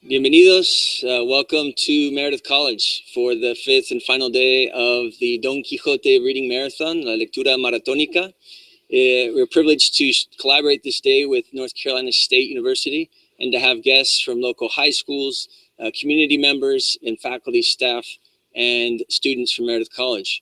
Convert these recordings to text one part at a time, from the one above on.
Bienvenidos, welcome to Meredith College for the 5th and final day of the Don Quixote reading marathon, La Lectura Maratónica. We're privileged to collaborate this day with North Carolina State University and to have guests from local high schools, community members, and faculty, staff, and students from Meredith College.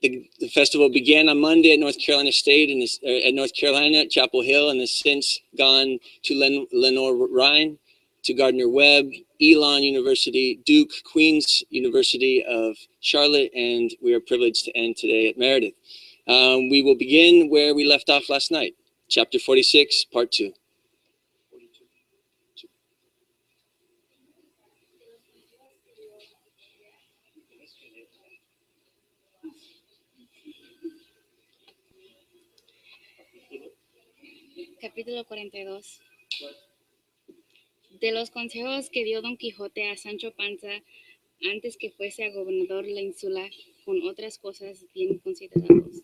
The festival began on Monday at North Carolina State and at North Carolina at Chapel Hill, and has since gone to Lenoir-Rhyne, to Gardner-Webb, Elon University, Duke, Queen's University of Charlotte, and we are privileged to end today at Meredith. We will begin where we left off last night, chapter 46, part 2. Capítulo 42. De los consejos que dio Don Quijote a Sancho Panza antes que fuese a gobernador la ínsula, con otras cosas bien considerados.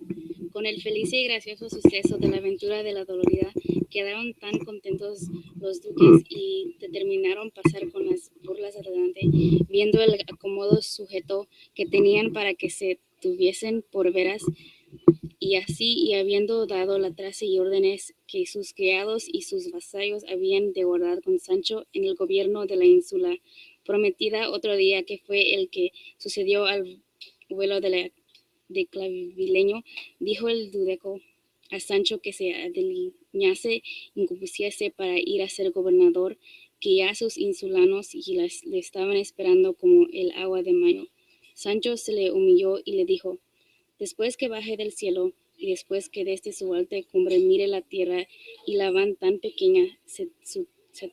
Con el feliz y gracioso suceso de la aventura de la Dolorida, quedaron tan contentos los duques y determinaron pasar con las burlas adelante, viendo el acomodo sujeto que tenían para que se tuviesen por veras. Y así, y habiendo dado la traza y órdenes que sus criados y sus vasallos habían de guardar con Sancho en el gobierno de la ínsula, prometida otro día que fue el que sucedió al vuelo de Clavileño, dijo el dudeco a Sancho que se adeliñase y compusiese para ir a ser gobernador, que ya sus insulanos le estaban esperando como el agua de mayo. Sancho se le humilló y le dijo: después que baje del cielo y después que desde su alta cumbre mire la tierra y la van tan pequeña, se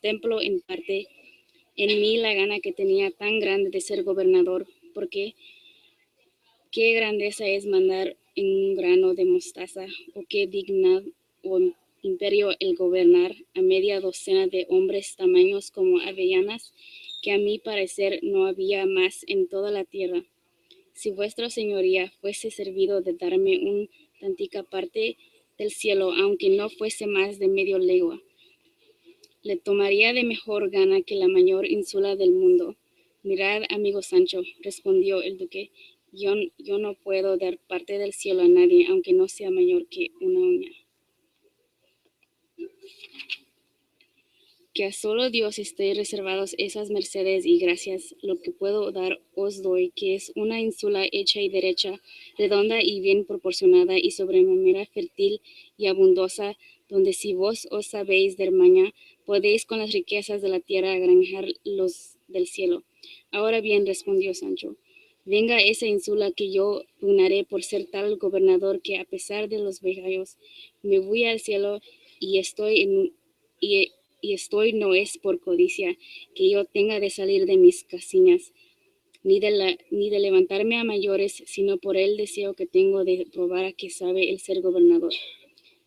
templo en parte en mí la gana que tenía tan grande de ser gobernador, porque qué grandeza es mandar en un grano de mostaza, o qué dignidad o imperio el gobernar a media docena de hombres tamaños como avellanas, que a mi parecer no había más en toda la tierra. Si vuestra señoría fuese servido de darme un tantica parte del cielo, aunque no fuese más de medio legua, le tomaría de mejor gana que la mayor ínsula del mundo. Mirad, amigo Sancho, respondió el duque, yo no puedo dar parte del cielo a nadie, aunque no sea mayor que una uña. Que a solo Dios esté reservados esas mercedes y gracias, lo que puedo dar os doy, que es una ínsula hecha y derecha, redonda y bien proporcionada y sobremanera fértil y abundosa, donde si vos os sabéis de maña, podéis con las riquezas de la tierra granjear los del cielo. Ahora bien, respondió Sancho, venga esa ínsula que yo pugnaré por ser tal gobernador que a pesar de los vejallos me voy al cielo y estoy no es por codicia que yo tenga de salir de mis casillas, ni de levantarme a mayores, sino por el deseo que tengo de probar a que sabe el ser gobernador.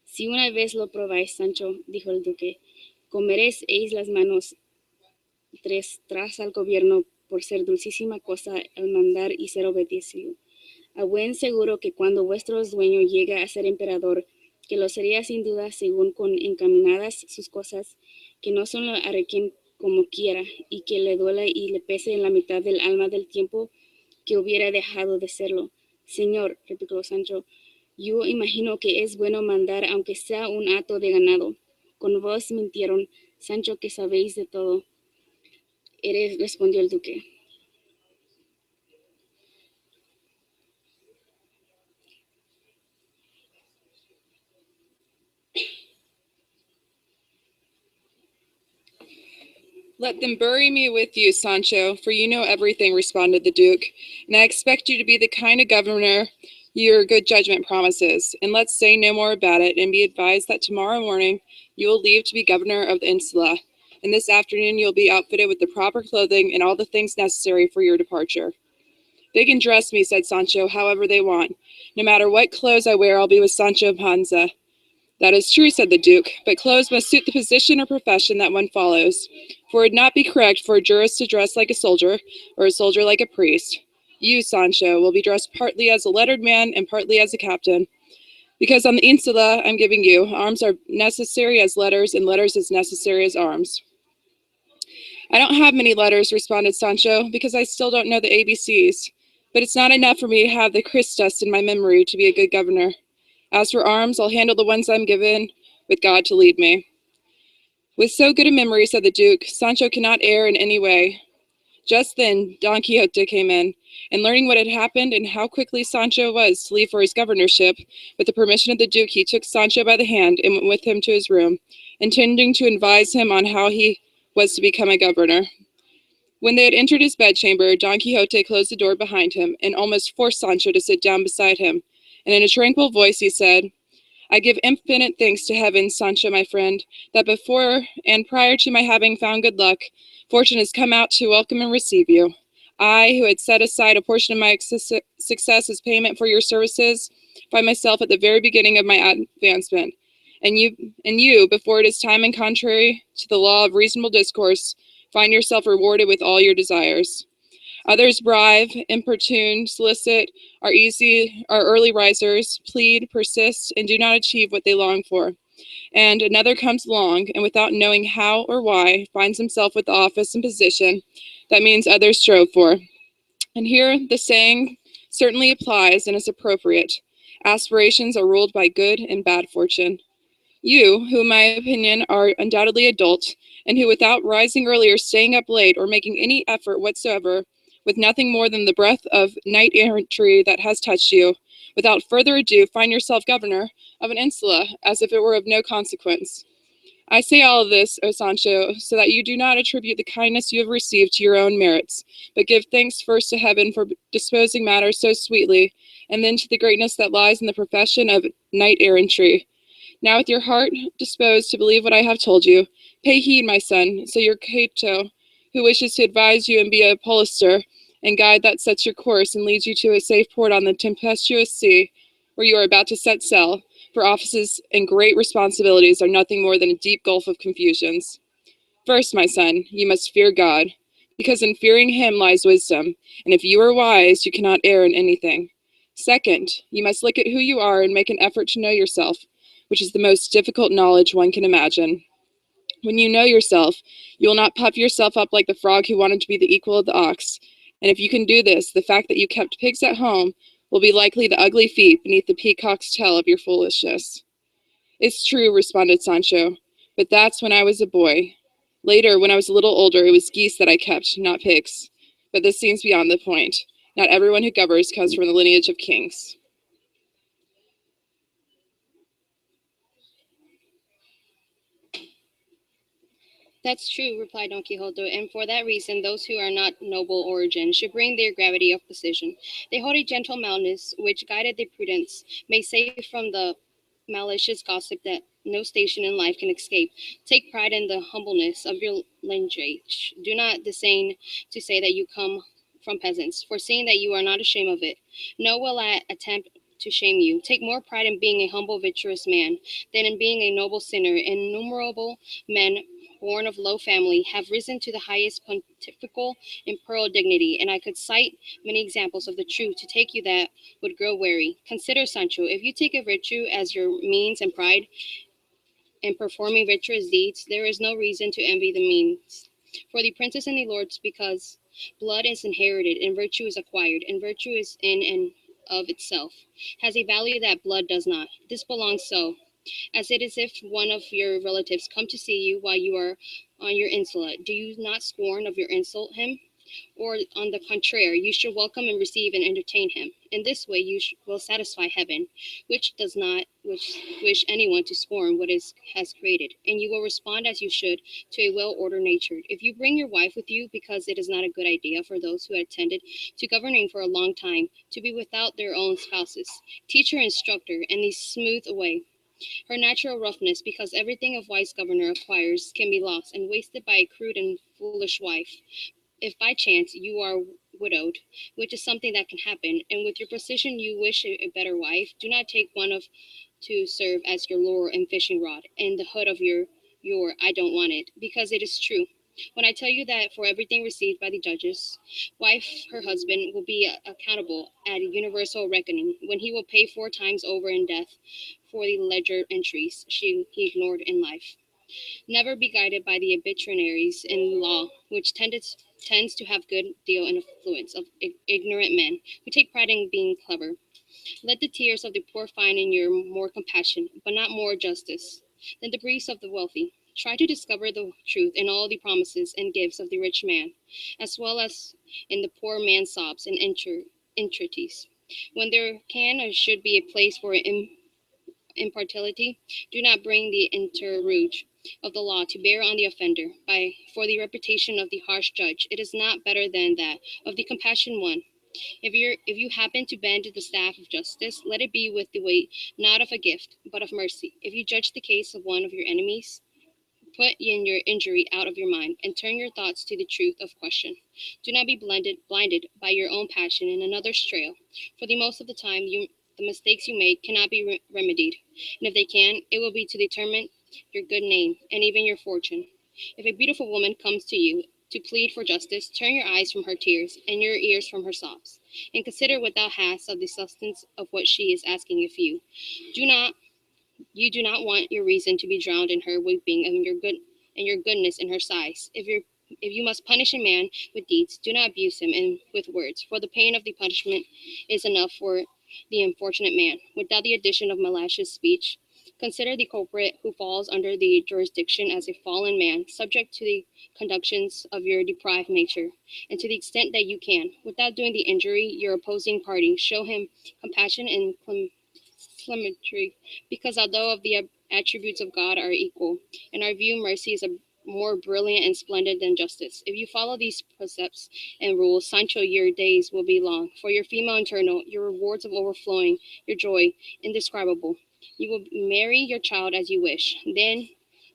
Si una vez lo probáis, Sancho, dijo el duque, comeréis las manos tras al gobierno por ser dulcísima cosa al mandar y ser obedecido. A buen seguro que cuando vuestro dueño llegue a ser emperador, que lo sería sin duda según con encaminadas sus cosas, que no son lo arrequen como quiera, y que le duela y le pese en la mitad del alma del tiempo que hubiera dejado de serlo. Señor, replicó Sancho, yo imagino que es bueno mandar aunque sea un hato de ganado. Con vos mintieron, Sancho, que sabéis de todo. Respondió el duque. Let them bury me with you, Sancho, for you know everything, responded the Duke, and I expect you to be the kind of governor your good judgment promises. And let's say no more about it, and be advised that tomorrow morning you will leave to be governor of the insula, and this afternoon you'll be outfitted with the proper clothing and all the things necessary for your departure. They can dress me, said Sancho, however they want. No matter what clothes I wear, I'll be with Sancho Panza. That is true, said the Duke, but clothes must suit the position or profession that one follows, for it would not be correct for a jurist to dress like a soldier, or a soldier like a priest. You, Sancho, will be dressed partly as a lettered man and partly as a captain, because on the insula I'm giving you, arms are necessary as letters, and letters as necessary as arms. I don't have many letters, responded Sancho, because I still don't know the ABCs. But it's not enough for me to have the Christus in my memory to be a good governor. As for arms, I'll handle the ones I'm given, with God to lead me. With so good a memory, said the Duke, Sancho cannot err in any way. Just then Don Quixote came in, and learning what had happened and how quickly Sancho was to leave for his governorship, with the permission of the Duke, he took Sancho by the hand and went with him to his room, intending to advise him on how he was to become a governor. When they had entered his bedchamber, Don Quixote closed the door behind him and almost forced Sancho to sit down beside him, and in a tranquil voice he said, I give infinite thanks to heaven, Sancho, my friend, that before and prior to my having found good luck, fortune has come out to welcome and receive you. I, who had set aside a portion of my success as payment for your services, find myself at the very beginning of my advancement. And you, before it is time and contrary to the law of reasonable discourse, find yourself rewarded with all your desires. Others bribe, importune, solicit, are early risers, plead, persist, and do not achieve what they long for. And another comes along, and without knowing how or why, finds himself with the office and position that means others strove for. And here the saying certainly applies and is appropriate. Aspirations are ruled by good and bad fortune. You, who in my opinion are undoubtedly adult, and who without rising early or staying up late or making any effort whatsoever, with nothing more than the breath of knight-errantry that has touched you, without further ado find yourself governor of an insula, as if it were of no consequence. I say all of this, O Sancho, so that you do not attribute the kindness you have received to your own merits, but give thanks first to heaven for disposing matters so sweetly, and then to the greatness that lies in the profession of knight-errantry. Now with your heart disposed to believe what I have told you, pay heed, my son, so your Cate, who wishes to advise you and be a pollster, and guide that sets your course and leads you to a safe port on the tempestuous sea, where you are about to set sail, for offices and great responsibilities are nothing more than a deep gulf of confusions. First, my son, you must fear God, because in fearing him lies wisdom, and if you are wise, you cannot err in anything. Second, you must look at who you are and make an effort to know yourself, which is the most difficult knowledge one can imagine. When you know yourself, you will not puff yourself up like the frog who wanted to be the equal of the ox. And if you can do this, the fact that you kept pigs at home will be likely the ugly feet beneath the peacock's tail of your foolishness. It's true, responded Sancho, but that's when I was a boy. Later, when I was a little older, it was geese that I kept, not pigs. But this seems beyond the point. Not everyone who governs comes from the lineage of kings. That's true, replied Don Quixote, and for that reason those who are not noble origin should bring their gravity of position. They hold a gentle mildness, which guided their prudence, may save from the malicious gossip that no station in life can escape. Take pride in the humbleness of your lineage. Do not disdain to say that you come from peasants, foreseeing that you are not ashamed of it. Nor will I attempt to shame you. Take more pride in being a humble, virtuous man than in being a noble sinner. Innumerable men born of low family, have risen to the highest pontifical imperial dignity, and I could cite many examples of the truth to take you that would grow weary. Consider, Sancho, if you take a virtue as your means and pride in performing virtuous deeds, there is no reason to envy the means. For the princes and the lords, because blood is inherited and virtue is acquired, and virtue is in and of itself, has a value that blood does not. This belongs so, as it is if one of your relatives come to see you while you are on your insula. Do you not scorn of your insult him? Or on the contrary, you should welcome and receive and entertain him. In this way you will satisfy heaven, which does not wish anyone to scorn what has created, and you will respond as you should to a well-ordered nature. If you bring your wife with you, because it is not a good idea for those who have attended to governing for a long time to be without their own spouses, teach her, instruct her, and smooth away her natural roughness, because everything a wise governor acquires can be lost and wasted by a crude and foolish wife. If by chance you are widowed, which is something that can happen, and with your position you wish a better wife, do not take one of to serve as your lure and fishing rod, and the hood of your I don't want it, because it is true. When I tell you that for everything received by the judges, wife, her husband, will be accountable at a universal reckoning, when he will pay 4 times over in death for the ledger entries he ignored in life. Never be guided by the arbitraries in law, which tends to have good deal influence of ignorant men who take pride in being clever. Let the tears of the poor find in you more compassion, but not more justice, than the griefs of the wealthy. Try to discover the truth in all the promises and gifts of the rich man, as well as in the poor man's sobs and entreaties. When there can or should be a place for impartiality, do not bring the interruge of the law to bear on the offender. For the reputation of the harsh judge, it is not better than that of the compassionate one. If you happen to bend the staff of justice, let it be with the weight not of a gift, but of mercy. If you judge the case of one of your enemies, put in your injury out of your mind, and turn your thoughts to the truth of question. Do not be blinded by your own passion in another's trail, for the most of the time the mistakes you make cannot be remedied, and if they can, it will be to determine your good name and even your fortune. If a beautiful woman comes to you to plead for justice, turn your eyes from her tears and your ears from her sobs, and consider what thou hast of the substance of what she is asking of you. You do not want your reason to be drowned in her weeping and your goodness in her sighs. If you must punish a man with deeds, do not abuse him with words, for the pain of the punishment is enough for the unfortunate man, without the addition of malicious speech. Consider the culprit who falls under the jurisdiction as a fallen man, subject to the conductions of your deprived nature, and to the extent that you can, without doing the injury your opposing party, show him compassion and clemency, because although of the attributes of God are equal, in our view mercy is more brilliant and splendid than justice. If you follow these precepts and rules, Sancho, your days will be long, for your female internal, your rewards of overflowing, your joy indescribable. You will marry your child as you wish. Then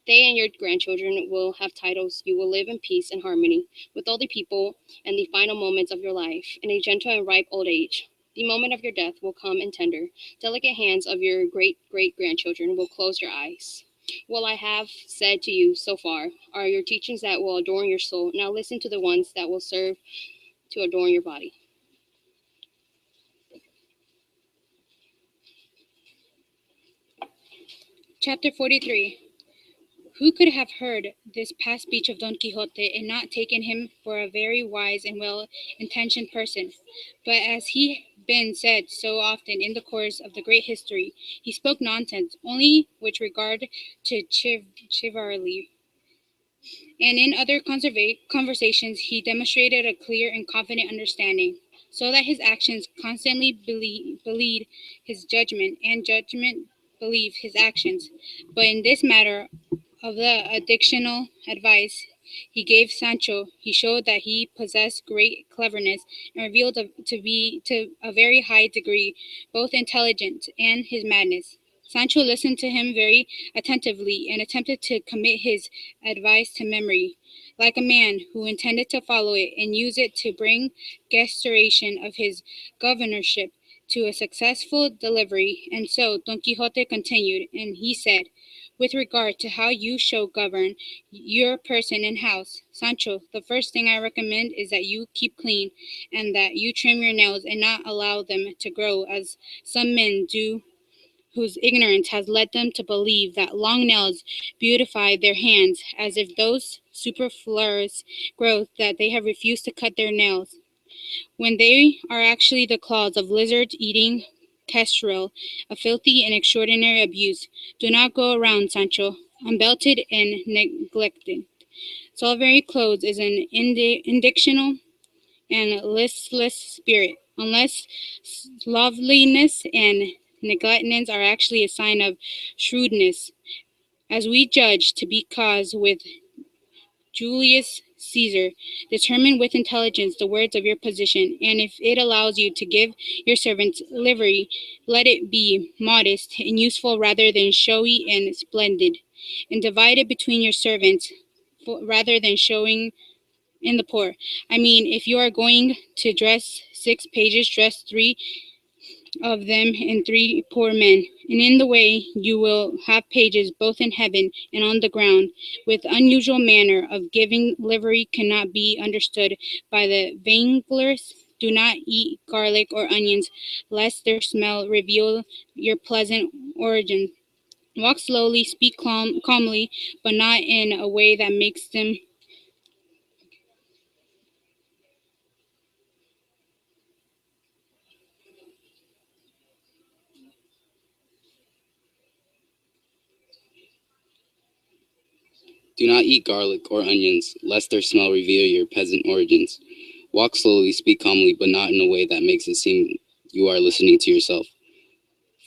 they and your grandchildren will have titles. You will live in peace and harmony with all the people and the final moments of your life in a gentle and ripe old age. The moment of your death will come in tender, delicate hands of your great-great-grandchildren will close your eyes. What I have said to you so far are your teachings that will adorn your soul. Now listen to the ones that will serve to adorn your body. Chapter 43. Who could have heard this past speech of Don Quixote and not taken him for a very wise and well-intentioned person? But as he been said so often in the course of the great history, he spoke nonsense, only with regard to chivalry. And in other conversations, he demonstrated a clear and confident understanding, so that his actions constantly belied his judgment, and judgment believed his actions. But in this matter of the additional advice he gave Sancho, he showed that he possessed great cleverness and revealed to a very high degree both intelligence and his madness. Sancho listened to him very attentively and attempted to commit his advice to memory, like a man who intended to follow it and use it to bring restoration of his governorship to a successful delivery. And so Don Quixote continued, and he said, with regard to how you shall govern your person and house, Sancho, the first thing I recommend is that you keep clean, and that you trim your nails and not allow them to grow, as some men do, whose ignorance has led them to believe that long nails beautify their hands, as if those superfluous growth that they have refused to cut their nails, when they are actually the claws of lizards eating kestrel, a filthy and extraordinary abuse. Do not go around, Sancho, unbelted and neglected. Solitary clothes is an indictional and listless spirit, unless loveliness and neglectness are actually a sign of shrewdness, as we judge to be caused with Julius Caesar. Determine with intelligence the words of your position, and if it allows you to give your servants livery, let it be modest and useful rather than showy and splendid, and divide it between your servants rather than showing in the poor. I mean, if you are going to dress 6 pages, dress 3 of them and 3 poor men, and in the way you will have pages both in heaven and on the ground. With unusual manner of giving livery cannot be understood by the vainglorious. Do not eat garlic or onions, lest their smell reveal your pleasant origin. Walk slowly, speak calmly, but not in a way that makes them Do not eat garlic or onions, lest their smell reveal your peasant origins. Walk slowly, speak calmly, but not in a way that makes it seem you are listening to yourself.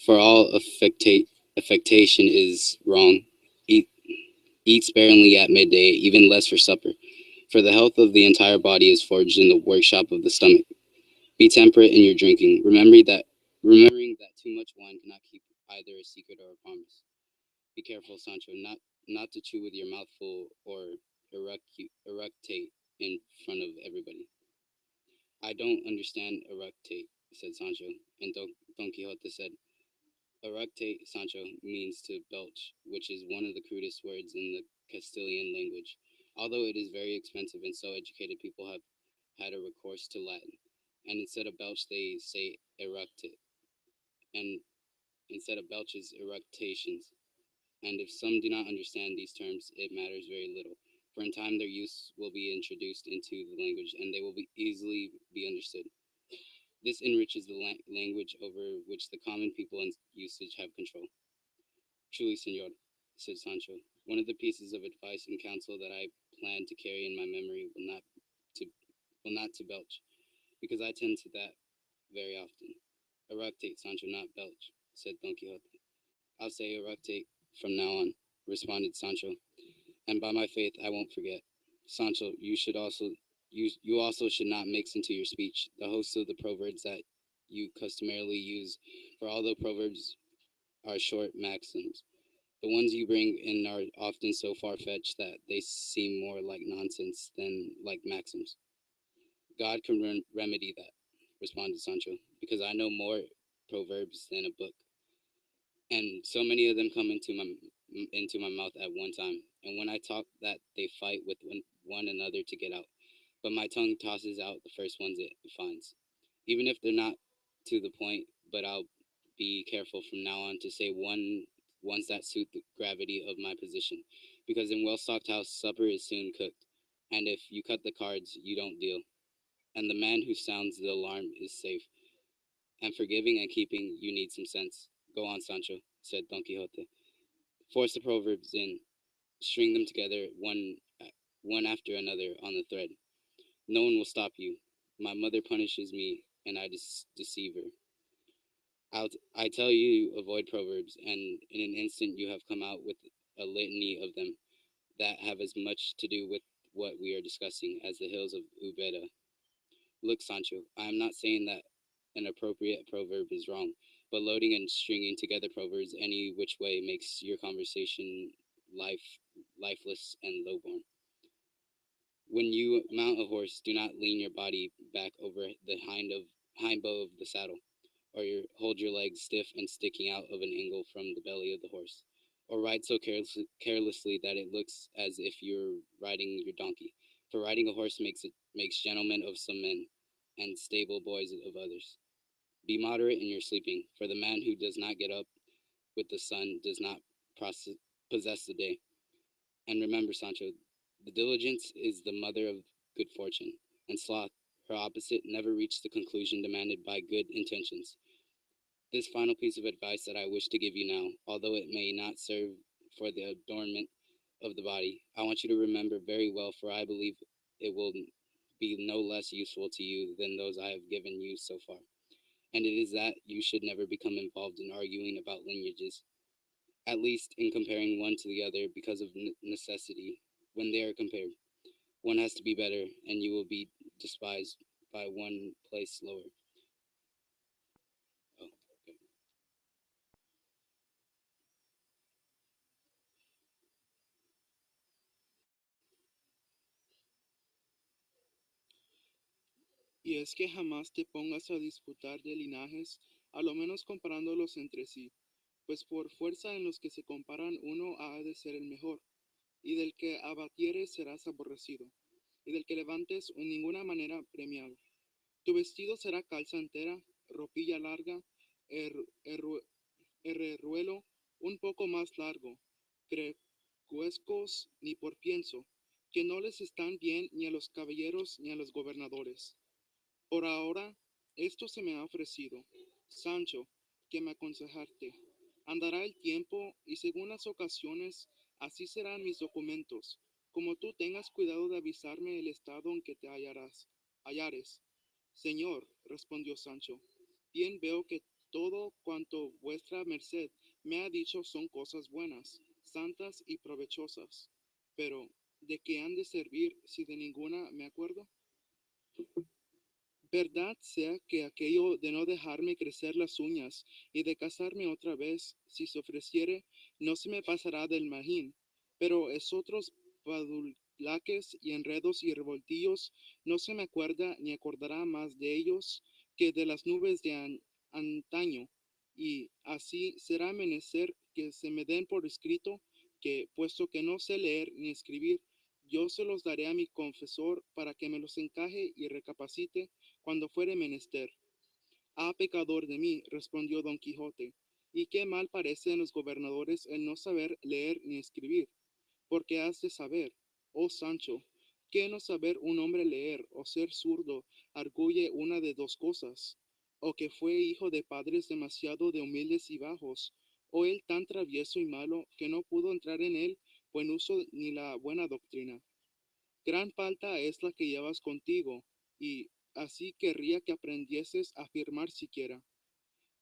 For all affectation is wrong. Eat sparingly at midday, even less for supper. For the health of the entire body is forged in the workshop of the stomach. Be temperate in your drinking, remembering that too much wine cannot keep either a secret or a promise. Be careful, Sancho, not to chew with your mouth full or eructate in front of everybody. I don't understand eructate, said Sancho, and Don Quixote said, eructate, Sancho, means to belch, which is one of the crudest words in the Castilian language. Although it is very expensive and so educated people have had a recourse to Latin, and instead of belch they say eructate, and instead of belches, eructations. And if some do not understand these terms, it matters very little, for in time their use will be introduced into the language, and they will easily be understood. This enriches the language over which the common people and usage have control. Truly, senor, said Sancho, one of the pieces of advice and counsel that I plan to carry in my memory to will not to belch, because I tend to that very often. Eructate, Sancho, not belch, said Don Quixote. I'll say eructate from now on, responded Sancho, and by my faith I won't forget. Sancho, you also should not mix into your speech the host of the proverbs that you customarily use, for although proverbs are short maxims, the ones you bring in are often so far-fetched that they seem more like nonsense than like maxims. God can remedy that, responded Sancho, because I know more proverbs than a book, and so many of them come into my mouth at one time, and when I talk that they fight with one another to get out. But my tongue tosses out the first ones it finds, even if they're not to the point. But I'll be careful from now on to say ones that suit the gravity of my position, because in well-stocked house supper is soon cooked, and if you cut the cards, you don't deal, and the man who sounds the alarm is safe. And for giving and keeping, you need some sense. Go on, Sancho, said Don Quixote. Force the proverbs in, string them together one after another on the thread. No one will stop you. My mother punishes me, and I deceive her. I tell you, avoid proverbs, and in an instant you have come out with a litany of them that have as much to do with what we are discussing as the hills of Ubeda. Look, Sancho, I am not saying that an appropriate proverb is wrong, but loading and stringing together proverbs any which way makes your conversation lifeless and lowborn. When you mount a horse, do not lean your body back over the hind bow of the saddle, or hold your legs stiff and sticking out of an angle from the belly of the horse, or ride so carelessly that it looks as if you're riding your donkey. For riding a horse makes gentlemen of some men, and stable boys of others. Be moderate in your sleeping, for the man who does not get up with the sun does not possess the day. And remember, Sancho, the diligence is the mother of good fortune, and sloth, her opposite, never reached the conclusion demanded by good intentions. This final piece of advice that I wish to give you now, although it may not serve for the adornment of the body, I want you to remember very well, for I believe it will be no less useful to you than those I have given you so far. And it is that you should never become involved in arguing about lineages, at least in comparing one to the other because of necessity. When they are compared, one has to be better, and you will be despised by one place lower. Oh, okay. Y es que jamás te pongas a disputar de linajes, a lo menos comparándolos entre sí, pues por fuerza en los que se comparan uno ha de ser el mejor, y del que abatieres serás aborrecido, y del que levantes en ninguna manera premiado. Tu vestido será calza entera, ropilla larga, herruelo un poco más largo, cuescos ni por pienso, que no les están bien ni a los caballeros ni a los gobernadores. Por ahora, esto se me ha ofrecido, Sancho, que me aconsejarte. Andará el tiempo y según las ocasiones, así serán mis documentos, como tú tengas cuidado de avisarme el estado en que te hallares. Señor, respondió Sancho, bien veo que todo cuanto vuestra merced me ha dicho son cosas buenas, santas y provechosas. Pero, ¿de qué han de servir si de ninguna me acuerdo? Verdad sea que aquello de no dejarme crecer las uñas y de casarme otra vez, si se ofreciere, no se me pasará del magín, pero esotros padulaques y enredos y revoltillos no se me acuerda ni acordará más de ellos que de las nubes de antaño, y así será menester que se me den por escrito que, puesto que no sé leer ni escribir, yo se los daré a mi confesor para que me los encaje y recapacite cuando fuere menester. Ah, pecador de mí, respondió don Quijote, y qué mal parece en los gobernadores el no saber leer ni escribir, porque has de saber, oh Sancho, que no saber un hombre leer o ser zurdo arguye una de dos cosas, o que fue hijo de padres demasiado de humildes y bajos, o él tan travieso y malo que no pudo entrar en él buen uso ni la buena doctrina. Gran falta es la que llevas contigo, y así querría que aprendieses a firmar siquiera.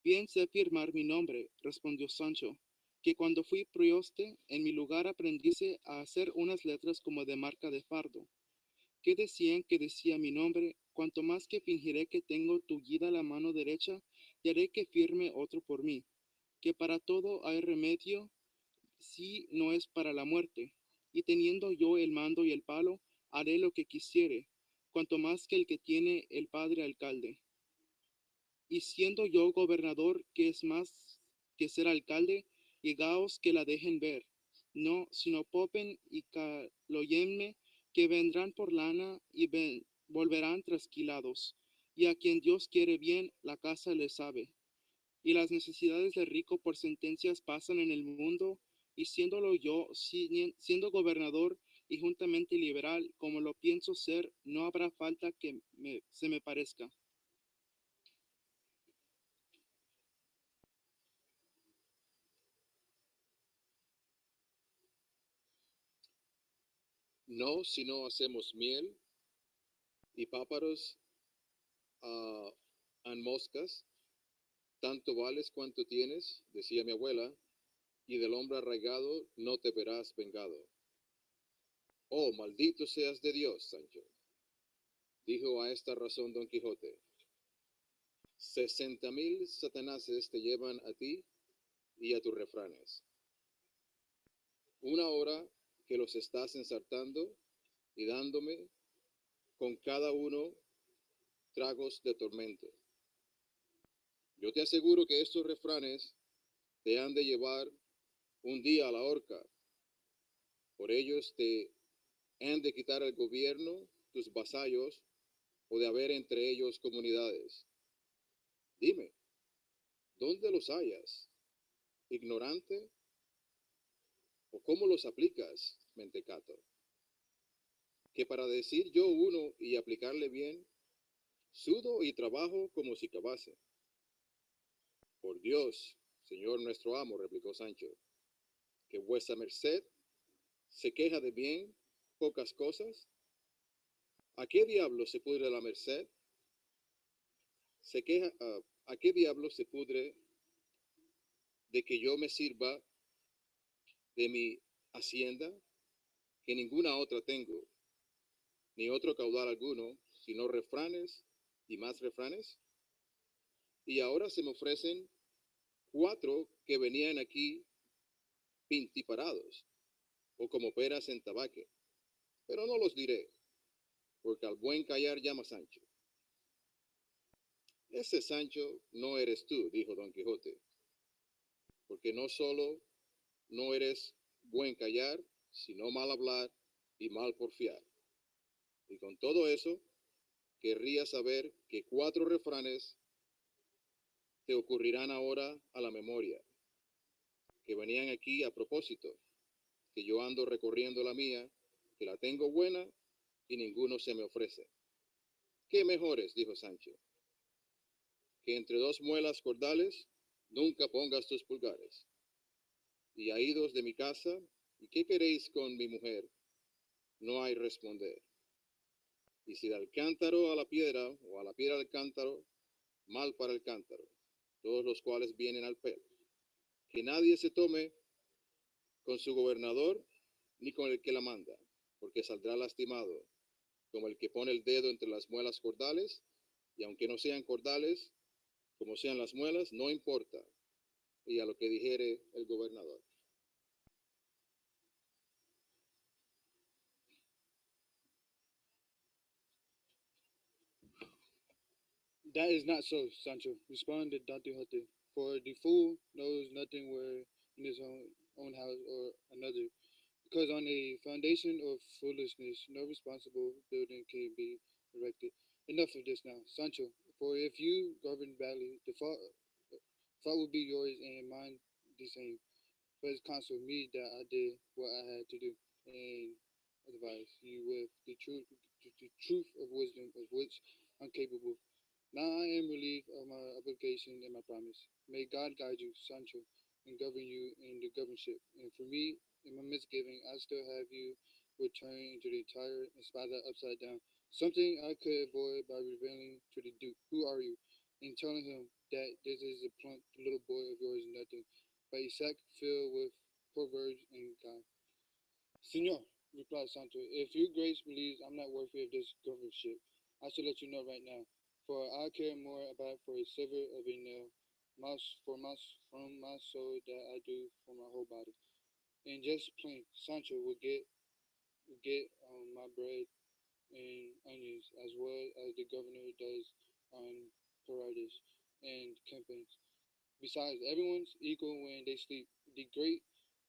Bien sé firmar mi nombre, respondió Sancho, que cuando fui prioste, en mi lugar aprendise a hacer unas letras como de marca de fardo. ¿Qué decían que decía mi nombre? Cuanto más que fingiré que tengo tullida la mano derecha, y haré que firme otro por mí, que para todo hay remedio, si no es para la muerte, y teniendo yo el mando y el palo, haré lo que quisiere, cuanto más que el que tiene el padre alcalde. Y siendo yo gobernador, que es más que ser alcalde, llegaos que la dejen ver, no, sino popen y caloyenme, que vendrán por lana y volverán trasquilados, y a quien Dios quiere bien, la casa le sabe. Y las necesidades del rico por sentencias pasan en el mundo, y siéndolo yo, siendo gobernador y juntamente liberal, como lo pienso ser, no habrá falta que se me parezca. No, si no hacemos miel y páparos a moscas, tanto vales cuanto tienes, decía mi abuela, y del hombre arraigado no te verás vengado. Oh, maldito seas de Dios, Sancho, dijo a esta razón don Quijote. 60,000 satanases te llevan a ti y a tus refranes. Una hora que los estás ensartando y dándome con cada uno tragos de tormento. Yo te aseguro que estos refranes te han de llevar un día a la horca. Por ellos te han de quitar el gobierno, tus vasallos, o de haber entre ellos comunidades. Dime, ¿dónde los hallas? ¿Ignorante? ¿O cómo los aplicas, mentecato? Que para decir yo uno y aplicarle bien, sudo y trabajo como si cavase. Por Dios, señor nuestro amo, replicó Sancho, que vuesa merced se queja de bien pocas cosas. ¿A qué diablo se pudre la merced? Se queja, ¿a qué diablo se pudre de que yo me sirva de mi hacienda, que ninguna otra tengo, ni otro caudal alguno, sino refranes y más refranes? Y ahora se me ofrecen 4 que venían aquí pintiparados, o como peras en tabaque, pero no los diré, porque al buen callar llama Sancho. Ese Sancho no eres tú, dijo don Quijote, porque no solo no eres buen callar, sino mal hablar y mal porfiar. Y con todo eso, querría saber que 4 refranes te ocurrirán ahora a la memoria, que venían aquí a propósito, que yo ando recorriendo la mía, que la tengo buena y ninguno se me ofrece. ¿Qué mejores? Dijo Sancho, que entre dos muelas cordales nunca pongas tus pulgares. Y idos de mi casa, ¿y qué queréis con mi mujer? No hay responder. Y si del cántaro a la piedra, o a la piedra al cántaro, mal para el cántaro, todos los cuales vienen al pelo. Que nadie se tome con su gobernador, ni con el que la manda, porque saldrá lastimado, como el que pone el dedo entre las muelas cordales, y aunque no sean cordales, como sean las muelas, no importa, y a lo que dijere el gobernador. That is not so, Sancho, responded Don Quixote, for the fool knows nothing where in his own house or another, because on a foundation of foolishness no responsible building can be erected. Enough of this now, Sancho, for if you govern badly, the fault will be yours and mine the same. But it's counsel me that I did what I had to do, and advise you with the truth of wisdom of which I'm capable. Now I am relieved of my obligation and my promise. May God guide you, Sancho, and govern you in the governorship. And for me, in my misgiving, I still have you would turn into the entire espada upside down. Something I could avoid by revealing to the Duke, who are you, and telling him that this is a plump little boy of yours nothing, but a sack filled with proverbs and guile. Senor, replied Sancho, if your grace believes I'm not worthy of this governorship, I shall let you know right now, for I care more about for a sliver of a nail, from my soul that I do for my whole body. And just plain, Sancho will get my bread and onions as well as the governor does on parades and campaigns. Besides, everyone's equal when they sleep. The great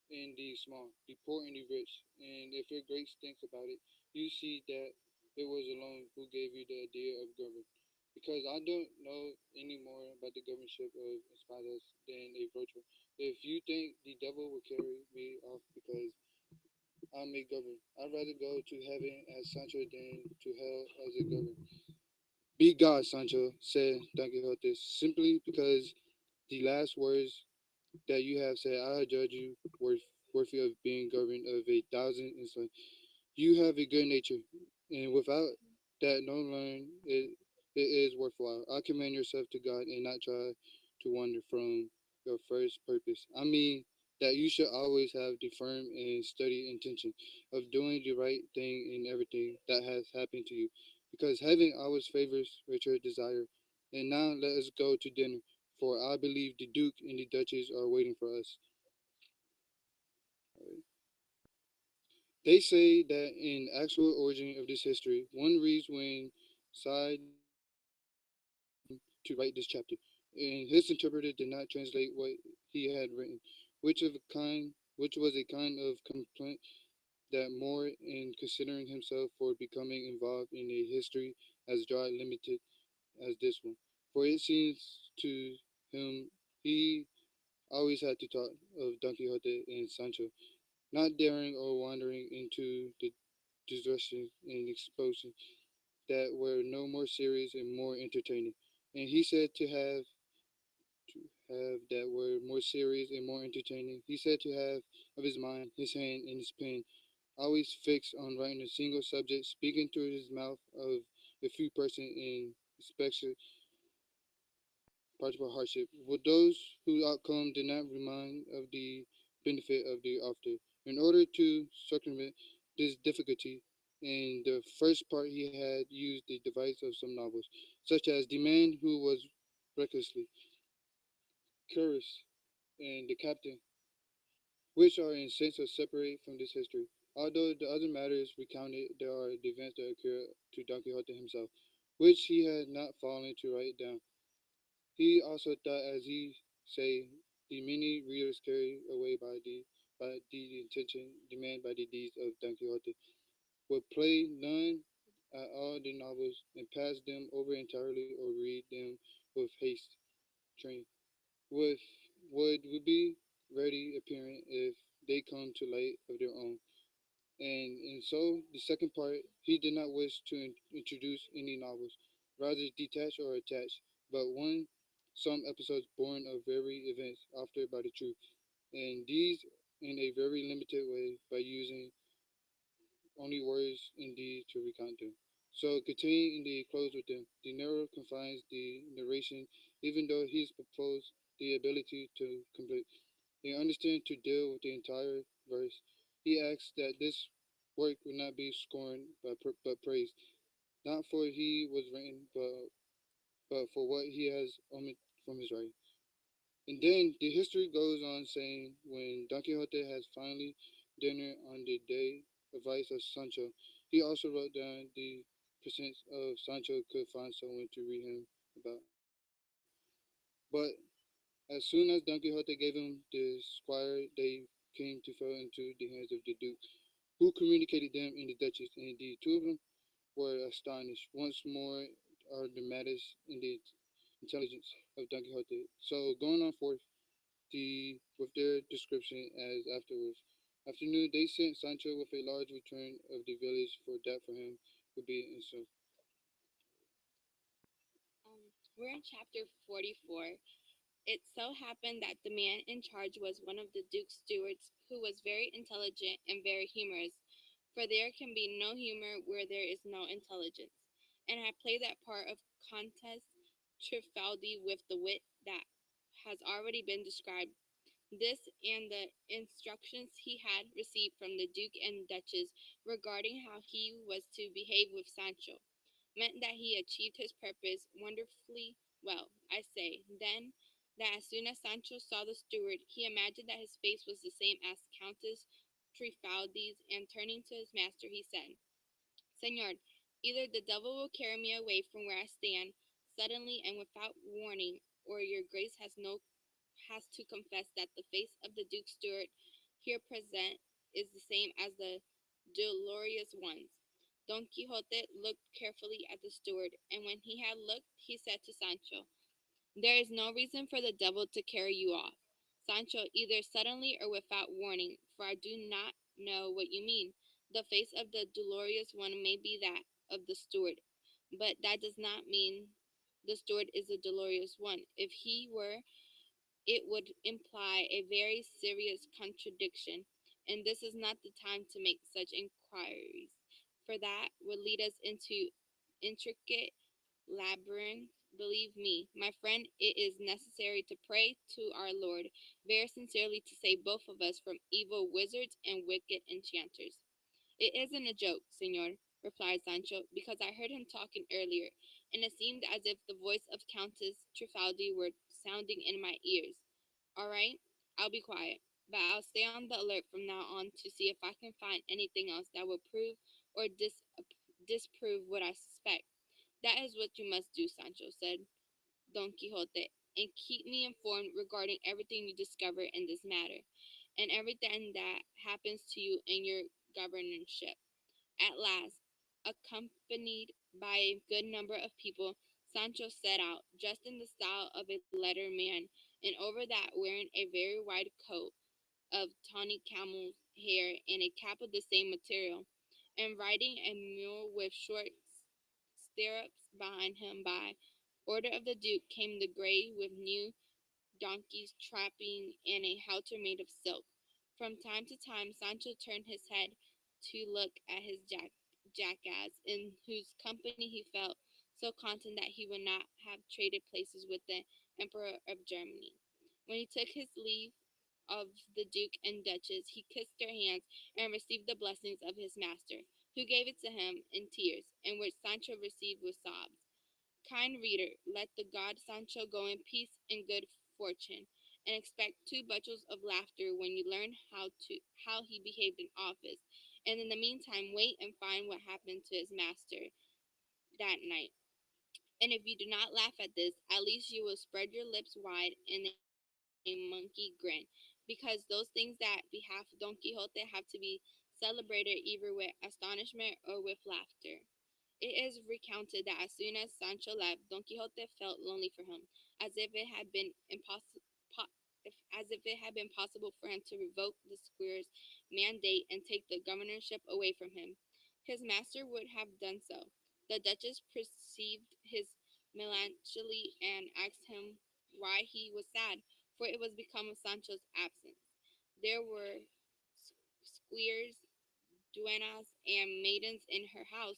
and the small, the poor and the rich. And if your grace thinks about it, you see that it was alone who gave you the idea of government. Because I don't know any more about the governorship of espadas than a virtual. If you think the devil will carry me off because I may govern, I'd rather go to heaven as Sancho than to hell as a governor. Be God, Sancho, said Don Quixote, simply because the last words that you have said, I judge you worthy of being governed of 1,000 insolent. You have a good nature, and without that no learn it is worthwhile. I commend yourself to God and not try to wander from your first purpose. I mean that you should always have the firm and steady intention of doing the right thing in everything that has happened to you, because heaven always favors what your desire. And now let us go to dinner, for I believe the Duke and the Duchess are waiting for us. They say that in actual origin of this history, one reads when Side to write this chapter, and his interpreter did not translate what he had written, which was a kind of complaint that more in considering himself for becoming involved in a history as dry limited as this one. For it seems to him he always had to talk of Don Quixote and Sancho, not daring or wandering into the digression and explosion that were no more serious and more entertaining. And he said to have that were more serious and more entertaining. He said to have of his mind, his hand, and his pen, always fixed on writing a single subject, speaking through his mouth of a few persons in special particular hardship, with those whose outcome did not remind of the benefit of the author. In order to circumvent this difficulty, in the first part he had used the device of some novels, such as The Man Who Was Recklessly, Curious, and The Captain, which are in sense of separate from this history. Although the other matters recounted, there are the events that occurred to Don Quixote himself, which he had not fallen to write down. He also thought, as he say, the many readers carried away by the intention demanded by the deeds of Don Quixote, would play none at all the novels and pass them over entirely or read them with haste train. With would be ready appearing if they come to light of their own. And so the second part, he did not wish to introduce any novels, rather detached or attached, but one some episodes born of very events after by the truth, and these in a very limited way by using only words and deeds to recount them. So continuing in the close with them, the narrator confines the narration, even though he's proposed the ability to complete. He understands to deal with the entire verse. He asks that this work would not be scorned but praised, not for he was written, but for what he has omitted from his writing. And then the history goes on saying when Don Quixote has finally dinner on the day advice of Sancho, he also wrote down the percents of Sancho could find someone to read him about. But as soon as Don Quixote gave him the squire, they came to fall into the hands of the Duke, who communicated them in the Duchess, and indeed two of them were astonished. Once more are the matters in the intelligence of Don Quixote. So going on forth with their description as afterwards. Afternoon, they sent Sancho with a large return of the village, for that for him would be insult. We're in chapter 44. It so happened that the man in charge was one of the Duke's stewards, who was very intelligent and very humorous, for there can be no humor where there is no intelligence, and had played that part of Countess Trifaldi with the wit that has already been described. This and the instructions he had received from the Duke and Duchess regarding how he was to behave with Sancho meant that he achieved his purpose wonderfully well. I say, then, that as soon as Sancho saw the steward, he imagined that his face was the same as Countess Trifaldi's, and turning to his master, he said, Señor, either the devil will carry me away from where I stand suddenly and without warning, or your grace has to confess that the face of the Duke's steward here present is the same as the dolorous one's. Don Quixote looked carefully at the steward, and when he had looked, he said to Sancho, there is no reason for the devil to carry you off, Sancho, either suddenly or without warning, for I do not know what you mean. The face of the dolorous one may be that of the steward, but that does not mean the steward is the dolorous one. If he were, it would imply a very serious contradiction, and this is not the time to make such inquiries, for that would lead us into intricate labyrinth. Believe me, my friend, it is necessary to pray to our Lord very sincerely to save both of us from evil wizards and wicked enchanters. It isn't a joke, Senor, replied Sancho, because I heard him talking earlier, and it seemed as if the voice of Countess Trifaldi were sounding in my ears. All right, I'll be quiet, but I'll stay on the alert from now on to see if I can find anything else that will prove or disprove what I suspect. That is what you must do, Sancho, said Don Quixote, and keep me informed regarding everything you discover in this matter, and everything that happens to you in your governorship. At last, accompanied by a good number of people, Sancho set out, dressed in the style of a letter man, and over that wearing a very wide coat of tawny camel's hair and a cap of the same material, and riding a mule with short stirrups behind him. By order of the Duke came the grey with new donkeys trapping and a halter made of silk. From time to time Sancho turned his head to look at his jackass, in whose company he felt so content that he would not have traded places with the Emperor of Germany. When he took his leave of the Duke and Duchess, he kissed their hands and received the blessings of his master, who gave it to him in tears, and which Sancho received with sobs. Kind reader, let the god Sancho go in peace and good fortune, and expect 2 bushels of laughter when you learn how he behaved in office, and in the meantime wait and find what happened to his master that night. And if you do not laugh at this, at least you will spread your lips wide in a monkey grin, because those things that behalf Don Quixote have to be celebrated either with astonishment or with laughter. It is recounted that as soon as Sancho left, Don Quixote felt lonely for him, as if it had been as if it had been possible for him to revoke the squire's mandate and take the governorship away from him. His master would have done so. The Duchess perceived his melancholy and asked him why he was sad, for it was become of Sancho's absence. There were squires, duennas, and maidens in her house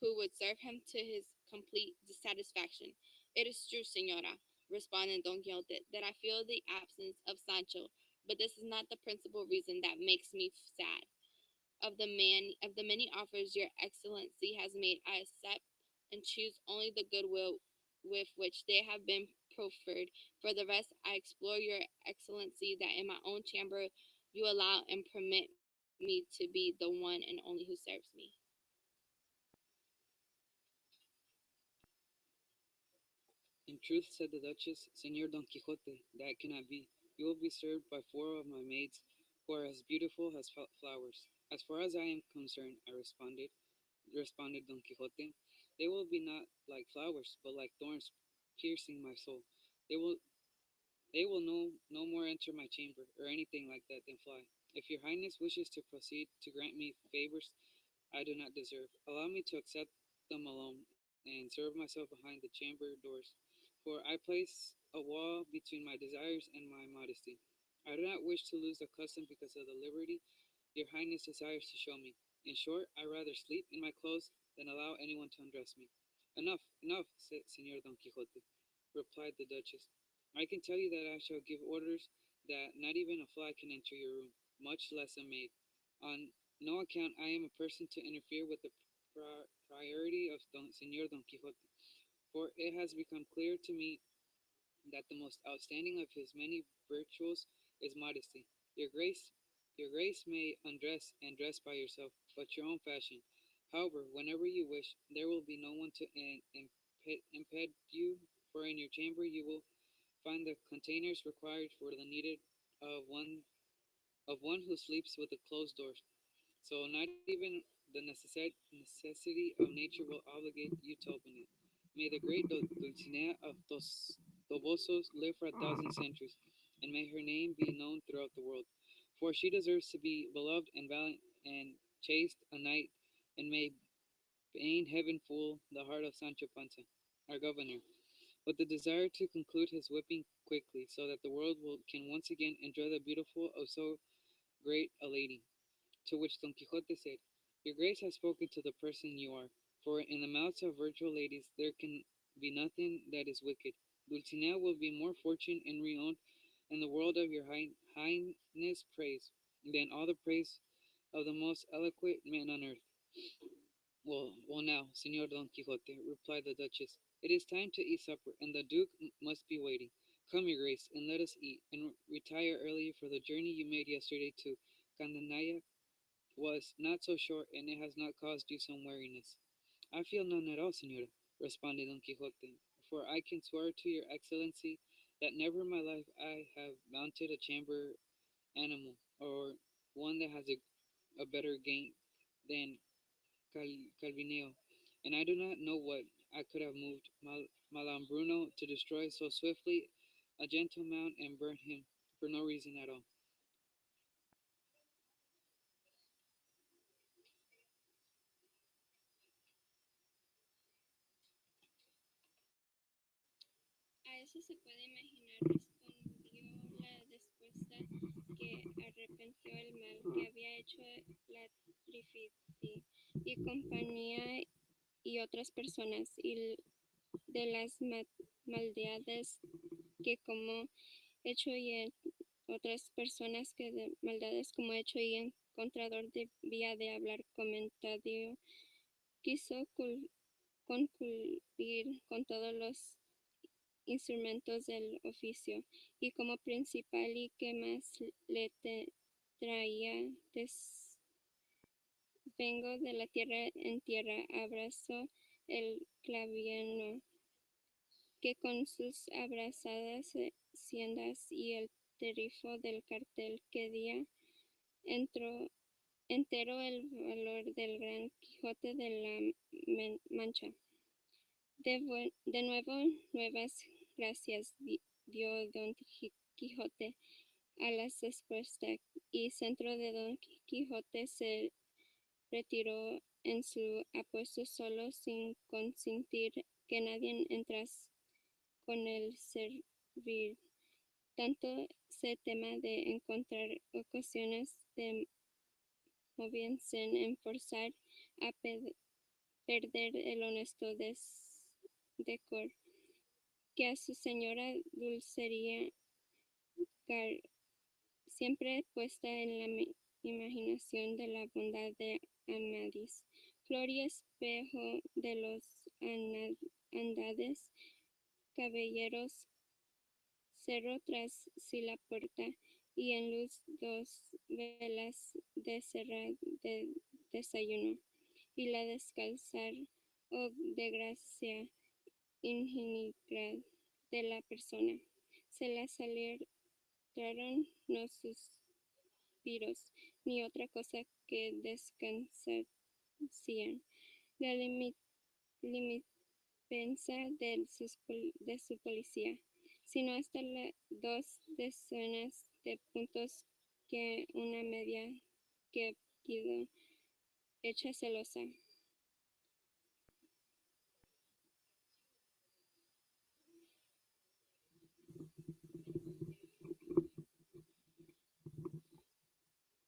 who would serve him to his complete dissatisfaction. It is true, señora, responded Don Quixote, that I feel the absence of Sancho, but this is not the principal reason that makes me sad. Of the many offers your excellency has made, I accept and choose only the goodwill with which they have been proffered. For the rest, I explore your excellency that in my own chamber you allow and permit me to be the one and only who serves me. In truth, said the Duchess, Señor Don Quixote, that cannot be. You will be served by 4 of my maids, who are as beautiful as flowers. As far as I am concerned, responded Don Quixote, they will be not like flowers, but like thorns piercing my soul. They will no more enter my chamber, or anything like that, than fly. If your highness wishes to proceed to grant me favors I do not deserve, allow me to accept them alone, and serve myself behind the chamber doors. For I place a wall between my desires and my modesty. I do not wish to lose the custom because of the liberty your highness desires to show me. In short, I rather sleep in my clothes than allow anyone to undress me. Enough, enough, said Señor Don Quixote, replied the Duchess. I can tell you that I shall give orders that not even a fly can enter your room, much less a maid. On no account I am a person to interfere with the priority of Señor Don Quixote, for it has become clear to me that the most outstanding of his many virtues is modesty. Your grace, your grace may undress and dress by yourself, but your own fashion. However, whenever you wish, there will be no one to impede you, for in your chamber you will find the containers required for the needed of one who sleeps with a closed door. So not even the necessity of nature will obligate you to open it. May the great Dulcinea of Tobosos live for 1,000 centuries, and may her name be known throughout the world. For she deserves to be beloved and valiant and chaste a knight, and may Bane heaven fool the heart of Sancho Panza, our governor, with the desire to conclude his whipping quickly, so that the world can once again enjoy the beautiful of so great a lady. To which Don Quixote said, Your grace has spoken to the person you are, for in the mouths of virtual ladies there can be nothing that is wicked. Dulcinea will be more fortunate and renowned in the world of your highness praise than all the praise of the most eloquent men on earth. Well, now, Señor Don Quixote, replied the Duchess, it is time to eat supper, and the Duke must be waiting. Come, your grace, and let us eat, and retire early, for the journey you made yesterday to Candanaya was not so short, and it has not caused you some weariness. I feel none at all, señora, responded Don Quixote, for I can swear to your excellency that never in my life I have mounted a chamber animal, or one that has a better gait than Calvineo, and I do not know what I could have moved Malambruno to destroy so swiftly a gentleman and burn him for no reason at all. A eso se puede imaginar, respondió la respuesta, que arrepintió el mal que había hecho la Trifiti y compañía y otras personas, y de las maldades que como hecho y en otras personas que de maldades como hecho y encontrador debía de hablar comentario, quiso concluir con todos los instrumentos del oficio, y como principal y que más le traía vengo de la tierra en tierra, abrazó el claviano, que con sus abrazadas siendas y el terifo del cartel que día entero el valor del gran Quijote de la Mancha. De nuevo nuevas gracias dio don Quijote a la respuesta y centro de Don Quijote se retiró en su apuesto solo sin consentir que nadie entrase con el servir. Tanto se tema de encontrar ocasiones de moverse en forzar a perder el honesto decor que a su señora Dulcería siempre puesta en la imaginación de la bondad de Amadís, flor y espejo de los andades caballeros, cerró tras sí la puerta y en luz dos velas de cerrar de desayuno y la descalzar o de gracia ingenuidad de la persona. Se la salieron no suspiros ni otra cosa que descansarían. La limitanza de su policía, sino hasta las 2 decenas de puntos que una media que pido hecha celosa.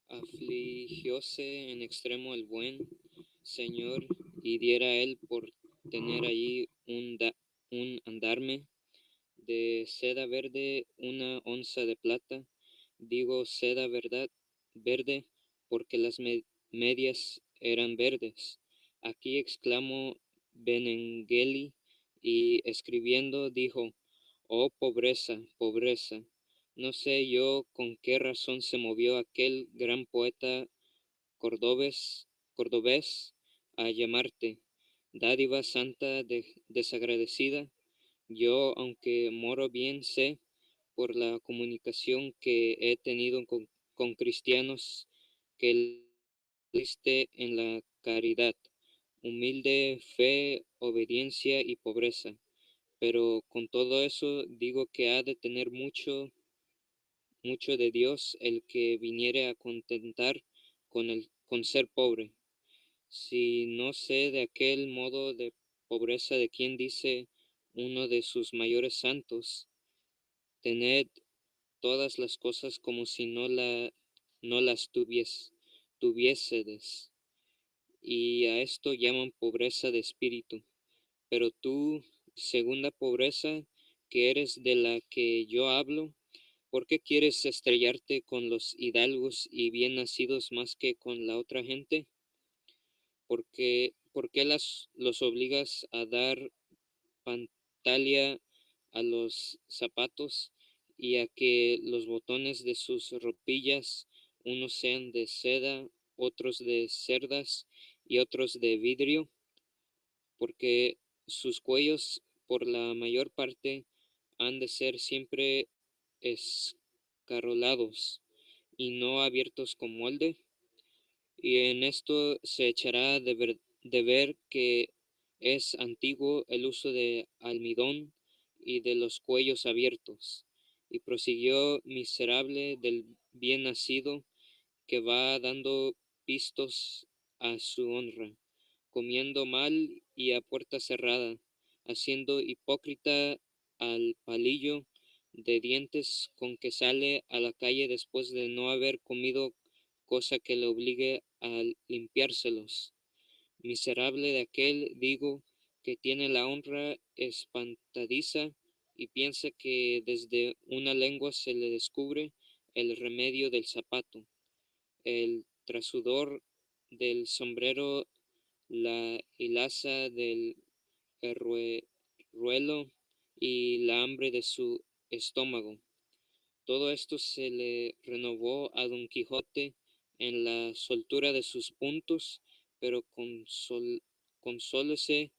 Afligióse en extremo el buen señor y diera él por tener allí un andarme de seda verde, una onza de plata. Digo seda verde porque las medias eran verdes. Aquí exclamó Benengeli y escribiendo dijo: oh pobreza, pobreza. No sé yo con qué razón se movió aquel gran poeta cordobés a llamarte dádiva santa desagradecida. Yo, aunque moro bien, sé por la comunicación que he tenido con cristianos que existe en la caridad, humilde fe, obediencia y pobreza. Pero con todo eso digo que ha de tener mucho de Dios el que viniere a contentar con ser pobre. Si no sé de aquel modo de pobreza de quien dice uno de sus mayores santos: tened todas las cosas como si no las tuviésedes. Y a esto llaman pobreza de espíritu. Pero tú, segunda pobreza, que eres de la que yo hablo, ¿por qué quieres estrellarte con los hidalgos y bien nacidos más que con la otra gente? ¿Por qué los obligas a dar pantalia a los zapatos y a que los botones de sus ropillas, unos sean de seda, otros de cerdas y otros de vidrio? Porque sus cuellos por la mayor parte han de ser siempre escarolados y no abiertos con molde. Y en esto se echará de ver que es antiguo el uso de almidón y de los cuellos abiertos. Y prosiguió miserable del bien nacido, que va dando pistos a su honra, comiendo mal y a puerta cerrada, haciendo hipócrita al palillo de dientes con que sale a la calle después de no haber comido cosa que le obligue a limpiárselos. Miserable de aquel, digo, que tiene la honra espantadiza y piensa que desde una lengua se le descubre el remedio del zapato, el trasudor del sombrero, la hilaza del herruelo y la hambre de su estómago. Todo esto se le renovó a Don Quijote en la soltura de sus puntos, pero consólese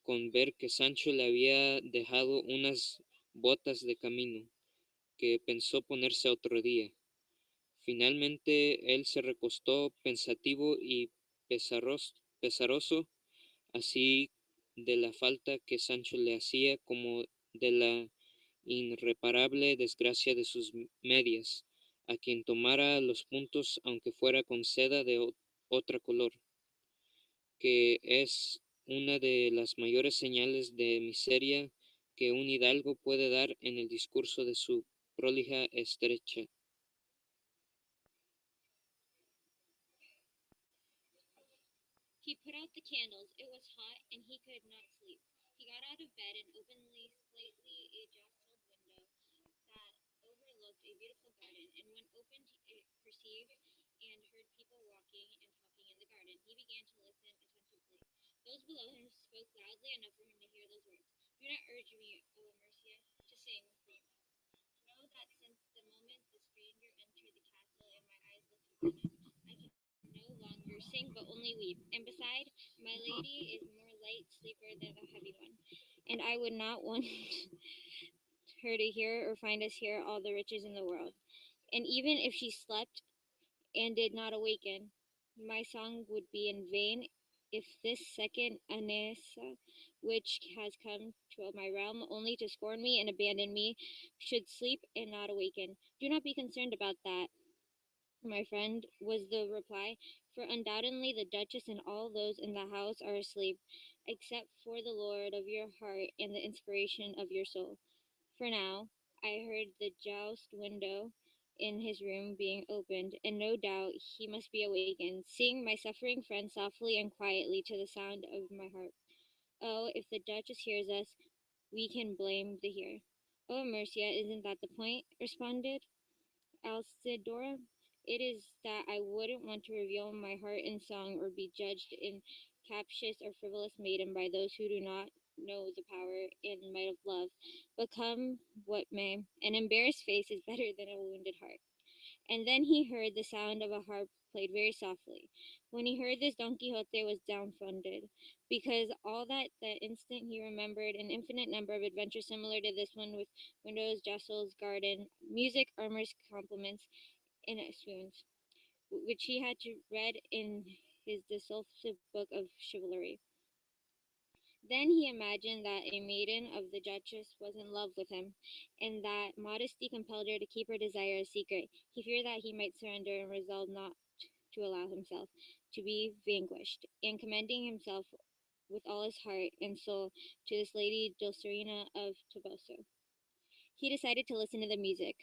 con ver que Sancho le había dejado unas botas de camino, que pensó ponerse otro día. Finalmente él se recostó pensativo y pesaroso, así de la falta que Sancho le hacía como de la irreparable desgracia de sus medias, a quien tomara los puntos aunque fuera con seda de otra color, que es una de las mayores señales de miseria que un hidalgo puede dar en el discurso de su prolija estrecha. He put out the candles. It was hot, and he could not sleep. He got out of bed and opened slightly a jostled window that overlooked a beautiful garden, and when opened it perceived and heard people walking and talking in the garden. He began to listen attentively. Those below him spoke loudly enough for him to hear those words. Do not urge me, O Mercia, to sing for you. Know that since the moment the stranger entered the castle and my eyes looked upon him, I can no longer sing but only weep. And beside, my lady is more light sleeper than the heavy one, and I would not want her to hear or find us here all the riches in the world. And even if she slept and did not awaken, my song would be in vain if this second Anessa, which has come to my realm only to scorn me and abandon me, should sleep and not awaken. Do not be concerned about that, my friend, was the reply, for undoubtedly the Duchess and all those in the house are asleep, except for the Lord of your heart and the inspiration of your soul. For now, I heard the joust window in his room being opened, and no doubt he must be awakened. Sing, my suffering friend, softly and quietly to the sound of my harp. Oh, if the Duchess hears us, we can blame the hearer. Oh, Mercia, isn't that the point? Responded Alcidora. It is that I wouldn't want to reveal my heart in song or be judged in captious or frivolous maiden by those who do not know the power and might of love. But come what may, an embarrassed face is better than a wounded heart. And then he heard the sound of a harp played very softly. When he heard this, Don Quixote was dumbfounded, because all that instant he remembered an infinite number of adventures similar to this one, with windows, jostles, garden, music, armors, compliments, and swoons, which he had read in his desulsive book of chivalry. Then he imagined that a maiden of the Duchess was in love with him, and that modesty compelled her to keep her desire a secret. He feared that he might surrender, and resolved not to allow himself to be vanquished, and commending himself with all his heart and soul to this lady Dulcinea of Toboso, he decided to listen to the music.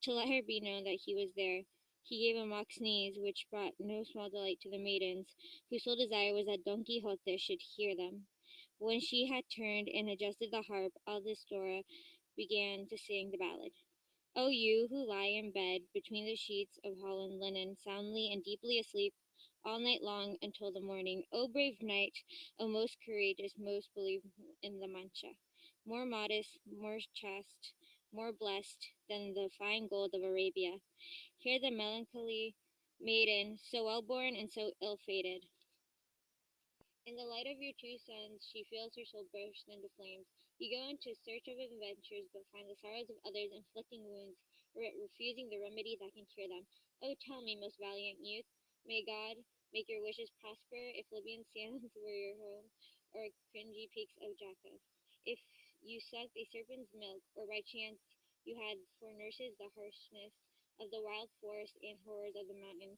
To let her be known that he was there, he gave a mock sneeze, which brought no small delight to the maidens, whose sole desire was that Don Quixote should hear them. When she had turned and adjusted the harp, Aldistora began to sing the ballad. O you who lie in bed between the sheets of holland linen, soundly and deeply asleep all night long until the morning. O brave knight, O most courageous, most believed in La Mancha, more modest, more chaste, more blessed than the fine gold of Arabia. Hear the melancholy maiden, so well born and so ill fated. In the light of your two suns, she feels her soul burst into flames. You go into search of adventures, but find the sorrows of others inflicting wounds, refusing the remedy that can cure them. Oh, tell me, most valiant youth, may God make your wishes prosper if Libyan sands were your home, or cringy peaks of Jacca. If you sucked a serpent's milk, or by chance you had for nurses the harshness of the wild forest and horrors of the mountains.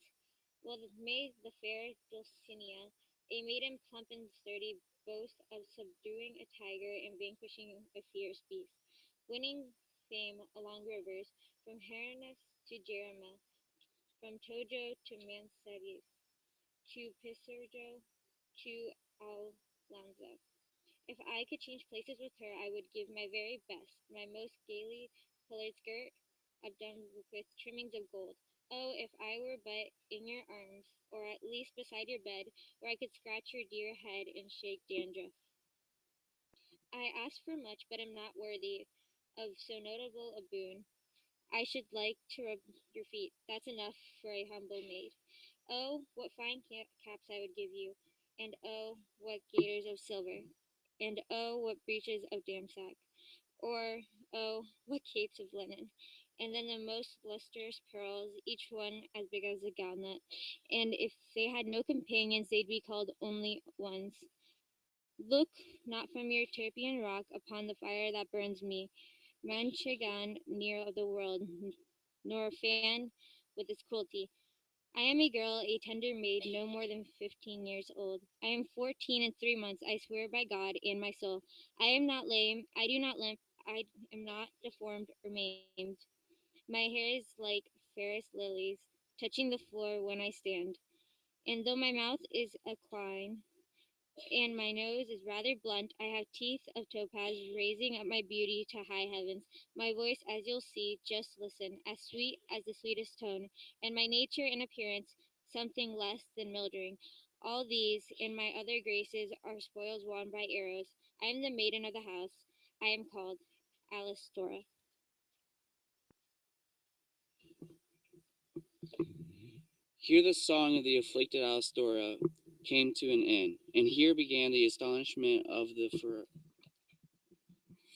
Well, may the fair Dulcinea, a maiden plump and sturdy, boast of subduing a tiger and vanquishing a fierce beast, winning fame along rivers, from Herenus to Jerema, from Tojo to Manzanillo, to Pizarro to Almanza. If I could change places with her, I would give my very best, my most gaily colored skirt, adorned with trimmings of gold. Oh, if I were but in your arms, or at least beside your bed, where I could scratch your dear head and shake dandruff. I ask for much, but am not worthy of so notable a boon. I should like to rub your feet. That's enough for a humble maid. Oh, what fine caps I would give you, and oh, what gaiters of silver, and oh, what breeches of damsack, or oh, what capes of linen, and then the most lustrous pearls, each one as big as a gallnut, and if they had no companions, they'd be called only ones. Look not from your Terpian rock upon the fire that burns me, Manchegan near of the world, nor fan with its cruelty. I am a girl, a tender maid, no more than 15 years old. I am 14 and 3 months, I swear by God and my soul. I am not lame, I do not limp, I am not deformed or maimed. My hair is like fairest lilies, touching the floor when I stand. And though my mouth is aquiline, and my nose is rather blunt, I have teeth of topaz, raising up my beauty to high heavens. My voice, as you'll see, just listen, as sweet as the sweetest tone, and my nature and appearance something less than mildering. All these and my other graces are spoils won by arrows. I am the maiden of the house. I am called LECTURA. Here the song of the afflicted Alastora came to an end, and here began the astonishment of the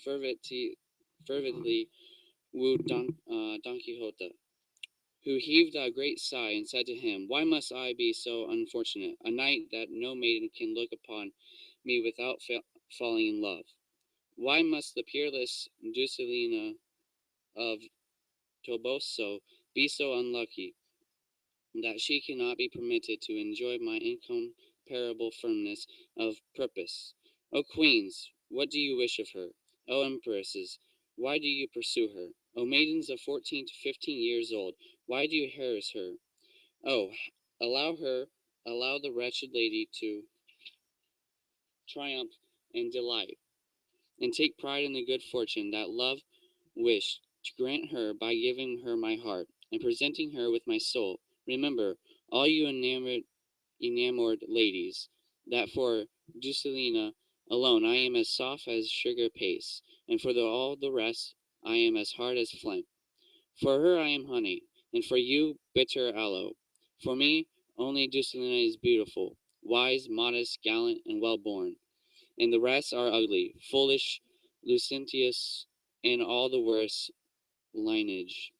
fervently wooed Don Quixote, who heaved a great sigh and said to him, "Why must I be so unfortunate, a knight that no maiden can look upon me without falling in love? Why must the peerless Dulcinea of Toboso be so unlucky that she cannot be permitted to enjoy my incomparable firmness of purpose? O queens, what do you wish of her? O empresses, why do you pursue her? O maidens of 14 to 15 years old, why do you harass her? Oh, allow the wretched lady to triumph and delight, and take pride in the good fortune that love wished to grant her by giving her my heart, and presenting her with my soul. Remember, all you enamored ladies, that for Dulcinea alone I am as soft as sugar paste, and for all the rest I am as hard as flint. For her I am honey, and for you bitter aloe. For me only Dulcinea is beautiful, wise, modest, gallant, and well-born, and the rest are ugly, foolish, licentious, and all the worst lineage.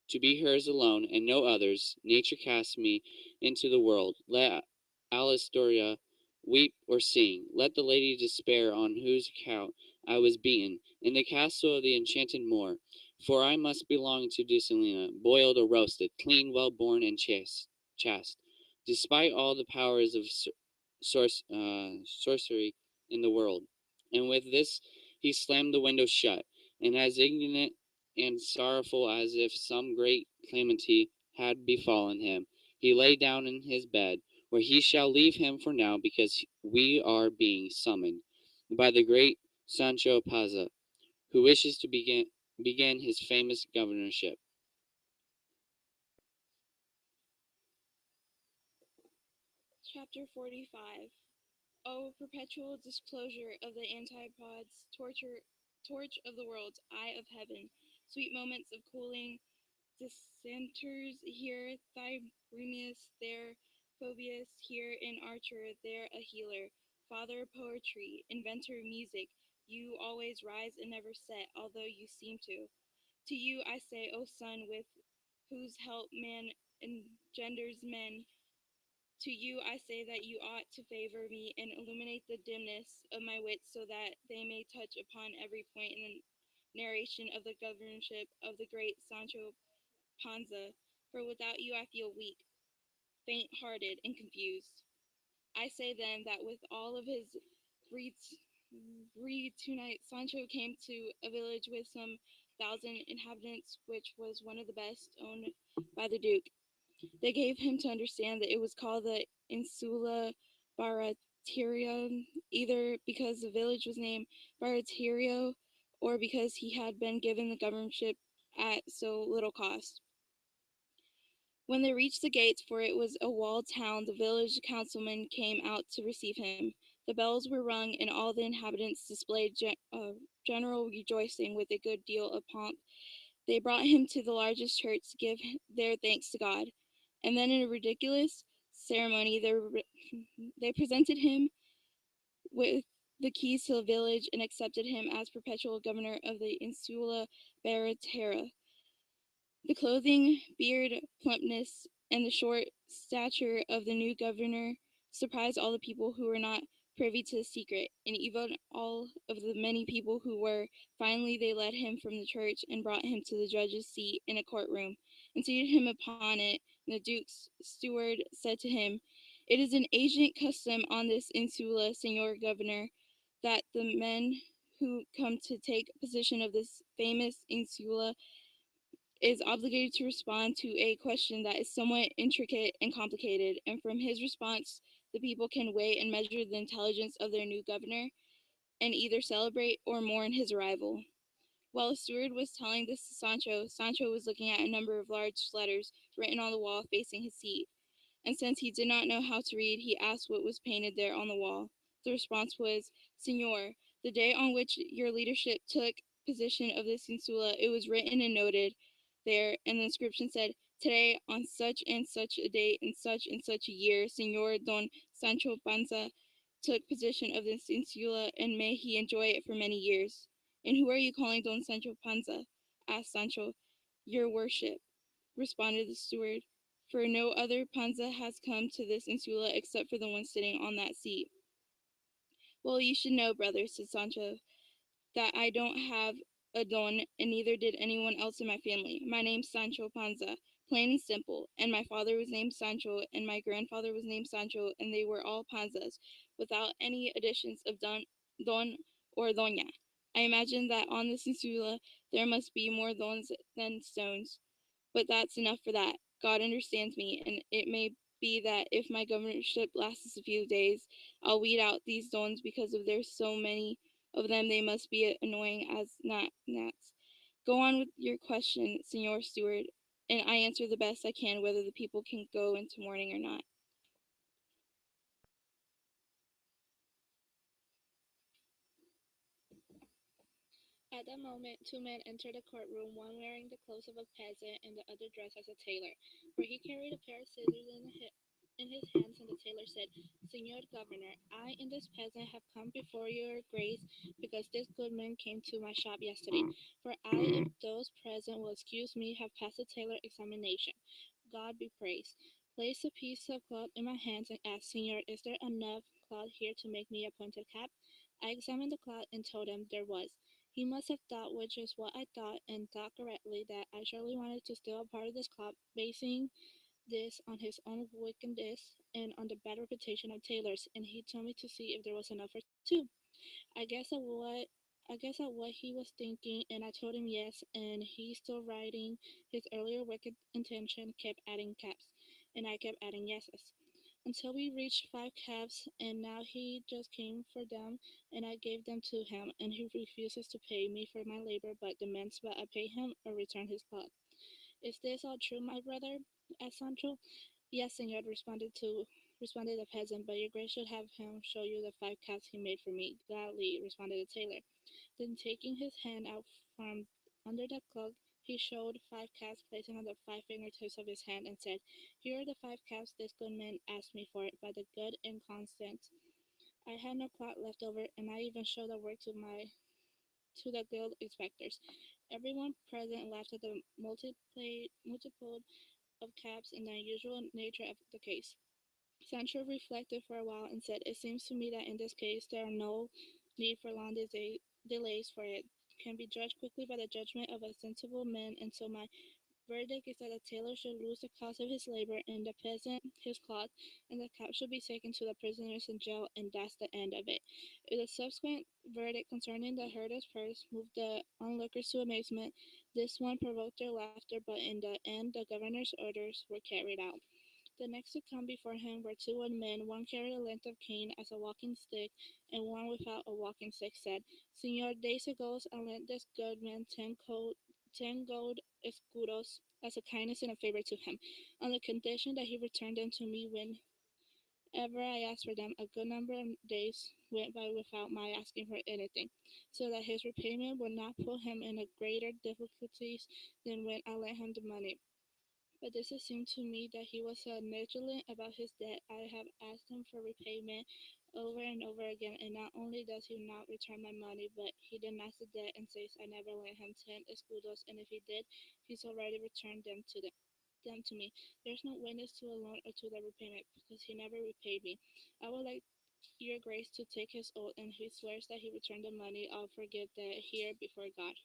To be hers alone, and no others, nature cast me into the world. Let Alistoria weep or sing. Let the lady despair on whose account I was beaten in the castle of the enchanted Moor. For I must belong to Dulcinea, boiled or roasted, clean, well-born, and chaste, despite all the powers of sorcery in the world. And with this he slammed the window shut, and as ignorant and sorrowful as if some great calamity had befallen him, he lay down in his bed, where he shall leave him for now, because we are being summoned by the great Sancho Panza, who wishes to begin his famous governorship. Chapter 45. O perpetual disclosure of the antipodes, torch of the world, eye of heaven, sweet moments of cooling dissenters, here Thybremius, there Phoebus, here an archer, there a healer, father of poetry, inventor of music, you always rise and never set, although you seem to. To you I say, O sun, with whose help man engenders men, to you I say that you ought to favor me and illuminate the dimness of my wits, so that they may touch upon every point in the narration of the governorship of the great Sancho Panza, for without you I feel weak, faint-hearted, and confused. I say then that with all of his breed tonight, Sancho came to a village with some 1,000 inhabitants, which was one of the best owned by the Duke. They gave him to understand that it was called the Insula Barataria, either because the village was named Baratario, or because he had been given the governorship at so little cost. When they reached the gates, for it was a walled town, the village councilmen came out to receive him. The bells were rung, and all the inhabitants displayed general rejoicing with a good deal of pomp. They brought him to the largest church to give their thanks to God. And then in a ridiculous ceremony, they presented him with the keys to the village and accepted him as perpetual governor of the Insula Barataria. The clothing, beard, plumpness, and the short stature of the new governor surprised all the people who were not privy to the secret, and even all of the many people who were. Finally, they led him from the church and brought him to the judge's seat in a courtroom, and seated him upon it. And the duke's steward said to him, "It is an ancient custom on this insula, Senor Governor, that the men who come to take possession of this famous insula is obligated to respond to a question that is somewhat intricate and complicated, and from his response, the people can weigh and measure the intelligence of their new governor, and either celebrate or mourn his arrival." While the steward was telling this to Sancho, Sancho was looking at a number of large letters written on the wall facing his seat, and since he did not know how to read, he asked what was painted there on the wall. The response was, "Senor, the day on which your leadership took possession of this insula, it was written and noted there, and the inscription said, 'Today, on such and such a date and such a year, Senor Don Sancho Panza took possession of this insula, and may he enjoy it for many years.'" "And who are you calling Don Sancho Panza?" asked Sancho. "Your worship," responded the steward, "for no other Panza has come to this insula except for the one sitting on that seat." "Well, you should know, brother," said Sancho, "that I don't have a don, and neither did anyone else in my family. My name's Sancho Panza, plain and simple, and my father was named Sancho, and my grandfather was named Sancho, and they were all Panzas, without any additions of don or doña. I imagine that on this insula there must be more dons than stones. But that's enough for that. God understands me, and it may be that if my governorship lasts a few days, I'll weed out these dons because of there's so many of them they must be annoying as gnats. Go on with your question, Senor Steward, and I answer the best I can whether the people can go into mourning or not." At that moment, two men entered the courtroom, one wearing the clothes of a peasant and the other dressed as a tailor, for he carried a pair of scissors in his hands, and the tailor said, "Senor Governor, I and this peasant have come before your grace because this good man came to my shop yesterday, for I, if those present will excuse me, have passed the tailor examination. God be praised. Place a piece of cloth in my hands and asked, 'Senor, is there enough cloth here to make me a pointed cap?' I examined the cloth and told him there was. He must have thought, which is what I thought, and thought correctly, that I surely wanted to steal a part of this cloth, basing this on his own wickedness and on the bad reputation of tailors, and he told me to see if there was enough for two. I guess at what I guess at what he was thinking, and I told him yes, and he, still writing his earlier wicked intention, kept adding caps, and I kept adding yeses, until we reached 5 caps, and now he just came for them, and I gave them to him, and he refuses to pay me for my labor, but demands that I pay him or return his cloth. Is this all true, my brother?" asked Sancho. "Yes, senor," responded the peasant, "but your grace should have him show you the 5 caps he made for me." "Gladly," responded the tailor. Then taking his hand out from under the cloak, he showed 5 caps, placing on the 5 fingertips of his hand, and said, "Here are the 5 caps this good man asked me for, by the good and constant. I had no cloth left over, and I even showed the work to the guild inspectors." Everyone present laughed at the multitude of caps and the unusual nature of the case. Sancho reflected for a while and said, "It seems to me that in this case there are no need for long delays, for it can be judged quickly by the judgment of a sensible man, and so my verdict is that the tailor should lose the cost of his labor, and the peasant his cloth, and the cap should be taken to the prisoners in jail, and that's the end of it." If the subsequent verdict concerning the herder's purse moved the onlookers to amazement, this one provoked their laughter, but in the end the governor's orders were carried out. The next to come before him were two old men. One carried a length of cane as a walking stick, and one without a walking stick said, "Senor, days ago I lent this good man 10 gold escudos as a kindness and a favor to him, on the condition that he returned them to me whenever I asked for them. A good number of days went by without my asking for anything, so that his repayment would not put him in a greater difficulties than when I lent him the money. But this it seemed to me that he was so negligent about his debt. I have asked him for repayment over and over again, and not only does he not return my money, but he denies the debt and says I never lent him 10 escudos, and if he did, he's already returned them to me. There's no witness to a loan or to the repayment, because he never repaid me. I would like your grace to take his oath, and he swears that he returned the money, I'll forgive that here before God.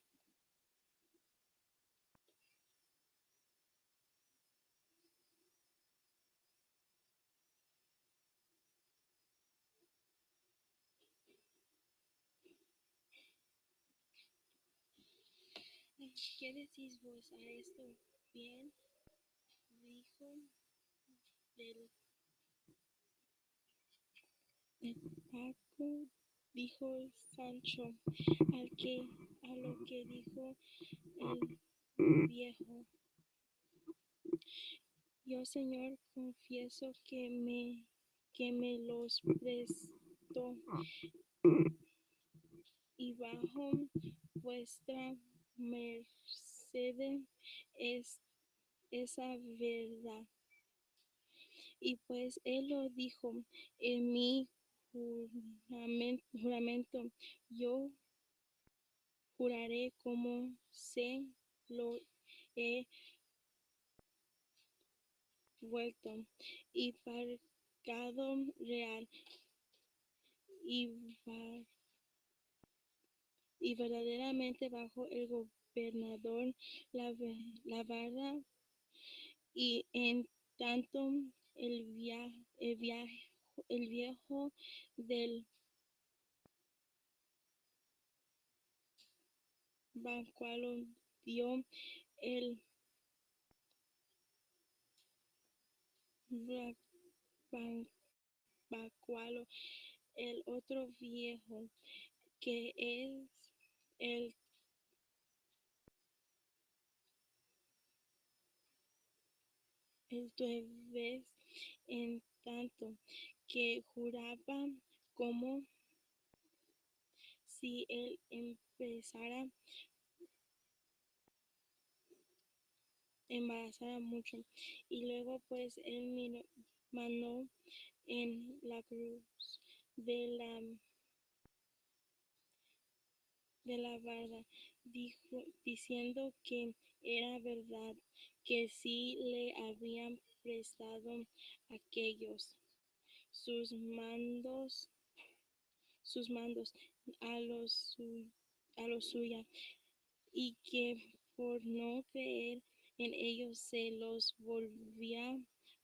¿Qué decís vos a esto? Bien, dijo del Paco, dijo Sancho, a lo que dijo el viejo. Yo, señor, confieso que me los prestó y bajo vuestra merced es esa verdad. Y pues él lo dijo en mi juramento, yo juraré como se lo he vuelto y pagado real y, y verdaderamente bajo el gobernador la vara y en tanto el viejo del banquero dio el bacualo, el otro viejo, que es el vez en tanto que juraba como si él embarazara mucho. Y luego pues él manó en la cruz de la barda, diciendo que era verdad, que sí le habían prestado aquellos sus mandos a los suya, y que por no creer en ellos se los volvía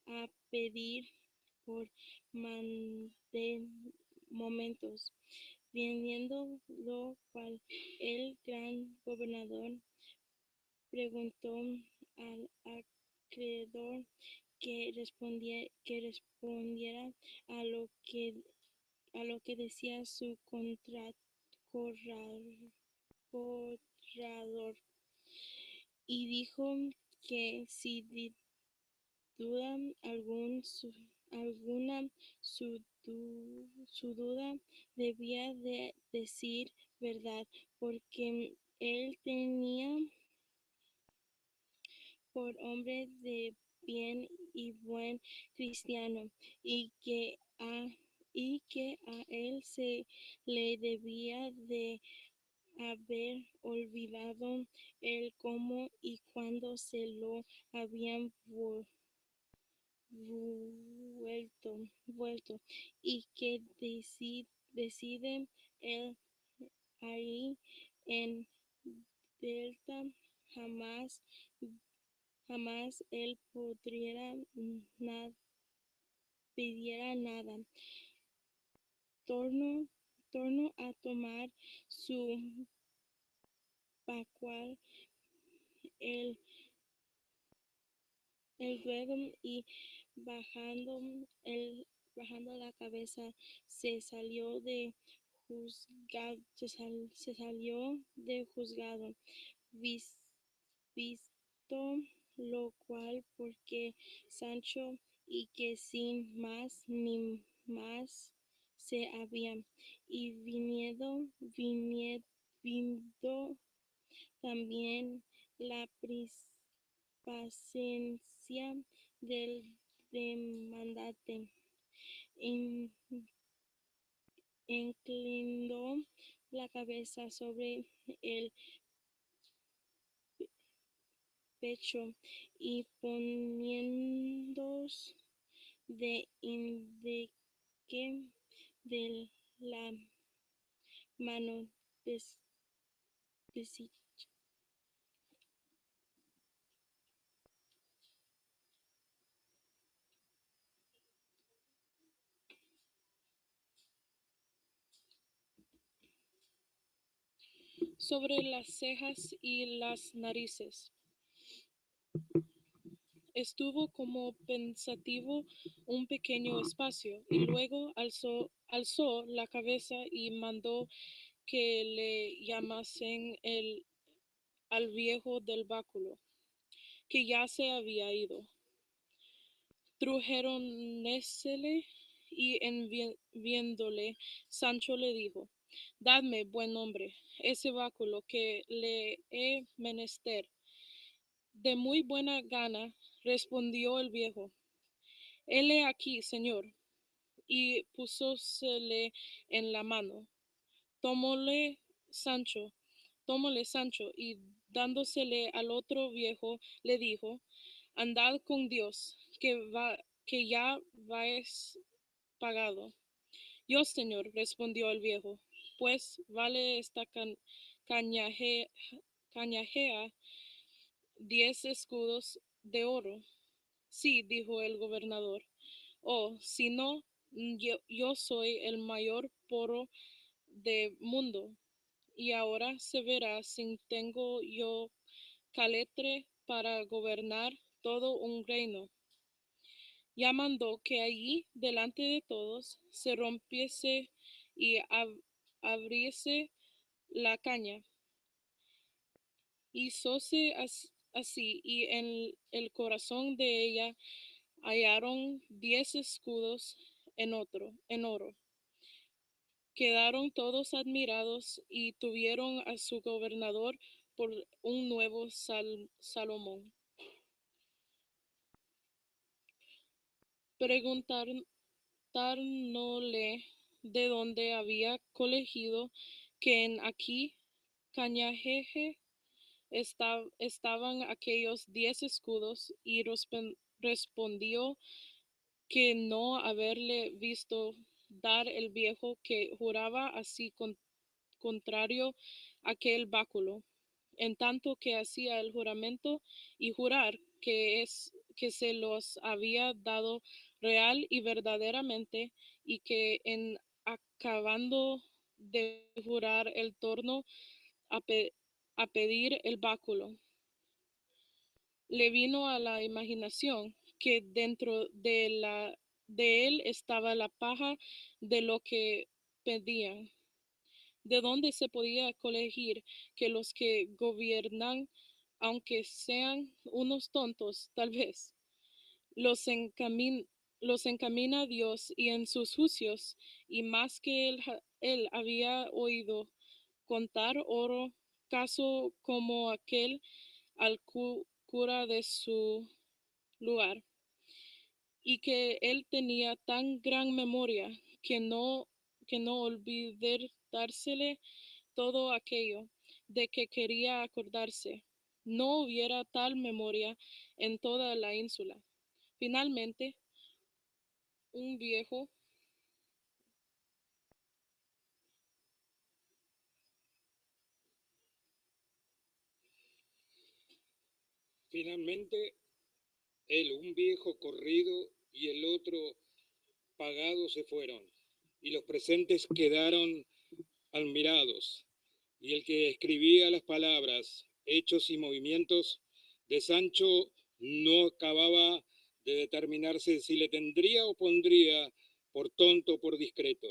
a pedir por momentos. Viendo lo cual, el gran gobernador preguntó al acreedor que respondiera a lo que decía su corrador, y dijo que si duda alguna su duda debía de decir verdad, porque él tenía por hombre de bien y buen cristiano, y que a él se le debía de haber olvidado el cómo y cuándo se lo habían vuelto, y que decide él ahí en Delta jamás él pidiera nada. Torno a tomar su bacual el luego, y bajando la cabeza se salió de juzgado, visto lo cual porque Sancho, y que sin más ni más se había, y viniendo también la paciencia del demandante, inclinó la cabeza sobre el pecho, y poniéndose de de la mano deshecha. Sobre las cejas y las narices. Estuvo como pensativo un pequeño espacio y luego alzó la cabeza y mandó que le llamasen al viejo del báculo, que ya se había ido. Trujéronésele y en viéndole, Sancho le dijo: Dadme, buen hombre, ese báculo que le he menester. De muy buena gana, respondió el viejo. Hele aquí, señor, y púsosele en la mano. Tomóle Sancho, y dándosele al otro viejo, le dijo: Andad con Dios, que ya vais pagado. Yo, señor, respondió el viejo, pues vale esta cañajea 10 escudos de oro. Sí, dijo el gobernador. Oh, si no, yo soy el mayor porro del mundo, y ahora se verá si tengo yo caletre para gobernar todo un reino. Ya mandó que allí, delante de todos, se rompiese y abriese la caña. Hizóse así, y en el corazón de ella hallaron 10 escudos en oro. Quedaron todos admirados y tuvieron a su gobernador por un nuevo Salomón. Preguntáronle de dónde había colegido que en aquí cañajeje estaban aquellos 10 escudos, y respondió que no haberle visto dar el viejo, que juraba así contrario aquel báculo, en tanto que hacía el juramento y jurar que se los había dado real y verdaderamente, y que en acabando de jurar el torno a pedir el báculo, le vino a la imaginación que dentro de él estaba la paja de lo que pedían. ¿De dónde se podía colegir que los que gobiernan, aunque sean unos tontos, tal vez, los encamina Dios y en sus juicios? Y más que él había oído contar oro, caso como aquel al cura de su lugar, y que él tenía tan gran memoria que no olvidársele todo aquello de que quería acordarse. No hubiera tal memoria en toda la ínsula. Finalmente, un viejo un viejo corrido y el otro pagado se fueron, y los presentes quedaron admirados, y el que escribía las palabras, hechos y movimientos de Sancho no acababa de determinarse si le tendría o pondría por tonto o por discreto.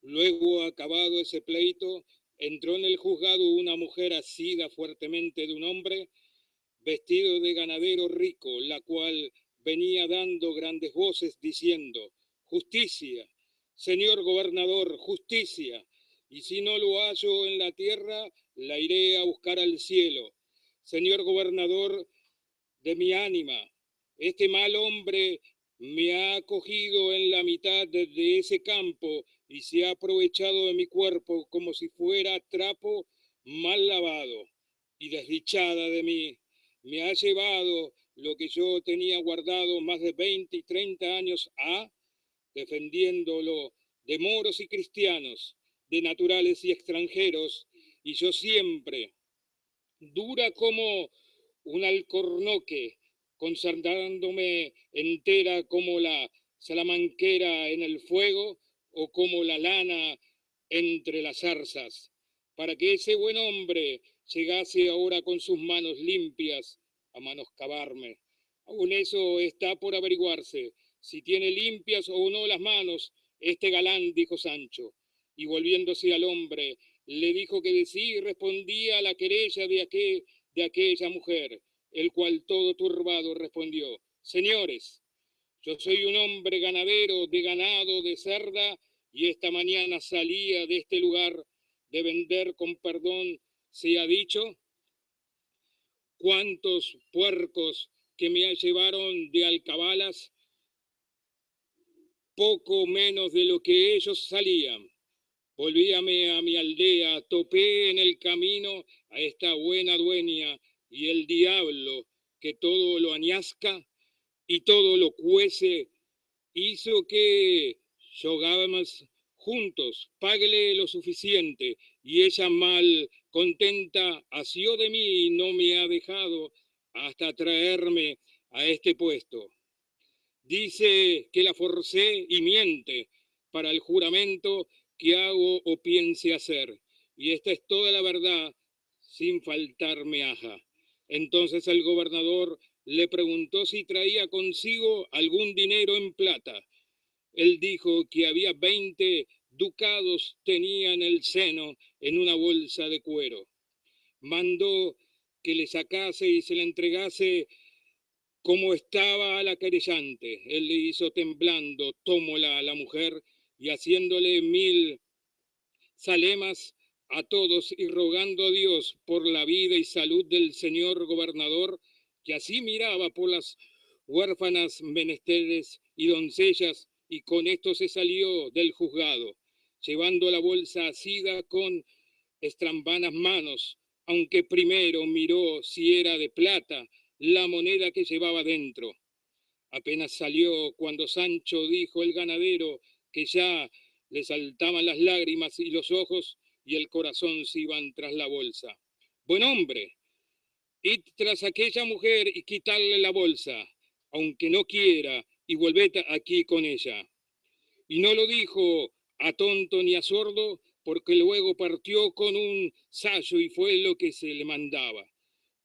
Luego, acabado ese pleito, entró en el juzgado una mujer asida fuertemente de un hombre vestido de ganadero rico, la cual venía dando grandes voces diciendo: justicia, señor gobernador, justicia, y si no lo hallo en la tierra, la iré a buscar al cielo. Señor gobernador de mi ánima, este mal hombre me ha cogido en la mitad de ese campo y se ha aprovechado de mi cuerpo como si fuera trapo mal lavado, y desdichada de mí, me ha llevado lo que yo tenía guardado más de 20 y 30 años defendiéndolo de moros y cristianos, de naturales y extranjeros, y yo siempre, dura como un alcornoque, consagrándome entera como la salamanquera en el fuego o como la lana entre las zarzas, para que ese buen hombre llegase ahora con sus manos limpias a manoscabarme. Aún eso está por averiguarse, si tiene limpias o no las manos este galán, dijo Sancho, y volviéndose al hombre, le dijo que de sí respondía a la querella de aquella mujer, el cual todo turbado respondió: señores, yo soy un hombre ganadero de ganado de cerda, y esta mañana salía de este lugar de vender, con perdón sea dicho, cuantos puercos que me llevaron de alcabalas, poco menos de lo que ellos salían. Volvíame a mi aldea, topé en el camino a esta buena dueña, y el diablo, que todo lo añasca y todo lo cuece, hizo que jugáramos juntos, páguele lo suficiente, y ella mal contenta asió de mí y no me ha dejado hasta traerme a este puesto. Dice que la forcé y miente para el juramento que hago o piense hacer, y esta es toda la verdad sin faltarme aja. Entonces el gobernador le preguntó si traía consigo algún dinero en plata. Él dijo que había 20 ducados tenía en el seno en una bolsa de cuero. Mandó que le sacase y se le entregase como estaba a la querellante. Él le hizo temblando, tómola a la mujer y haciéndole 1000 zalemas a todos y rogando a Dios por la vida y salud del señor gobernador, que así miraba por las huérfanas, menesteres y doncellas, y con esto se salió del juzgado, llevando la bolsa asida con estrambanas manos, aunque primero miró si era de plata la moneda que llevaba dentro. Apenas salió cuando Sancho dijo el ganadero que ya le saltaban las lágrimas y los ojos y el corazón se iban tras la bolsa. Buen hombre, id tras aquella mujer y quitarle la bolsa, aunque no quiera, y volved aquí con ella. Y no lo dijo a tonto ni a sordo, porque luego partió con un sayo y fue lo que se le mandaba.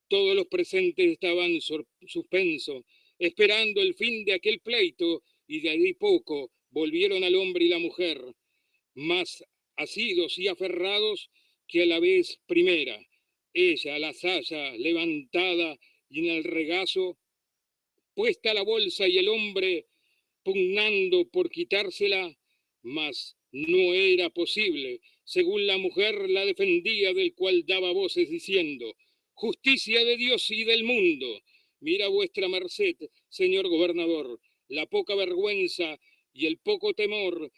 Todos los presentes estaban suspensos, esperando el fin de aquel pleito, y de ahí poco volvieron al hombre y la mujer, más asidos y aferrados que a la vez primera. Ella, la saya levantada y en el regazo, puesta la bolsa, y el hombre pugnando por quitársela, mas no era posible, según la mujer la defendía, del cual daba voces diciendo: justicia de Dios y del mundo, mira vuestra merced, señor gobernador, la poca vergüenza y el poco temor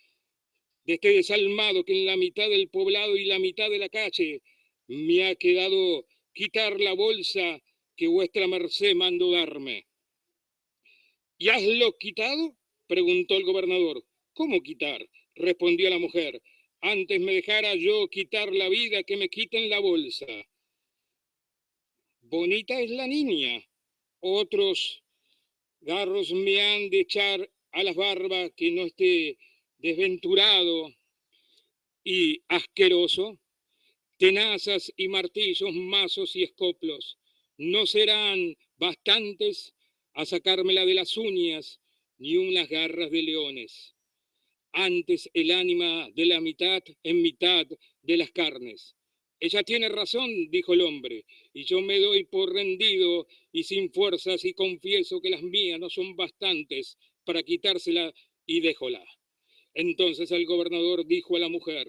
de este desalmado, que en la mitad del poblado y la mitad de la calle me ha quedado quitar la bolsa que vuestra merced mandó darme. ¿Y haslo quitado?, preguntó el gobernador. ¿Cómo quitar?, respondió la mujer. Antes me dejara yo quitar la vida que me quiten la bolsa. Bonita es la niña. Otros garros me han de echar a las barbas que no esté desventurado y asqueroso. Tenazas y martillos, mazos y escoplos no serán bastantes a sacármela de las uñas, ni unas garras de leones. Antes el ánima de la mitad en mitad de las carnes. Ella tiene razón, dijo el hombre, y yo me doy por rendido y sin fuerzas, y confieso que las mías no son bastantes para quitársela, y déjola. Entonces el gobernador dijo a la mujer: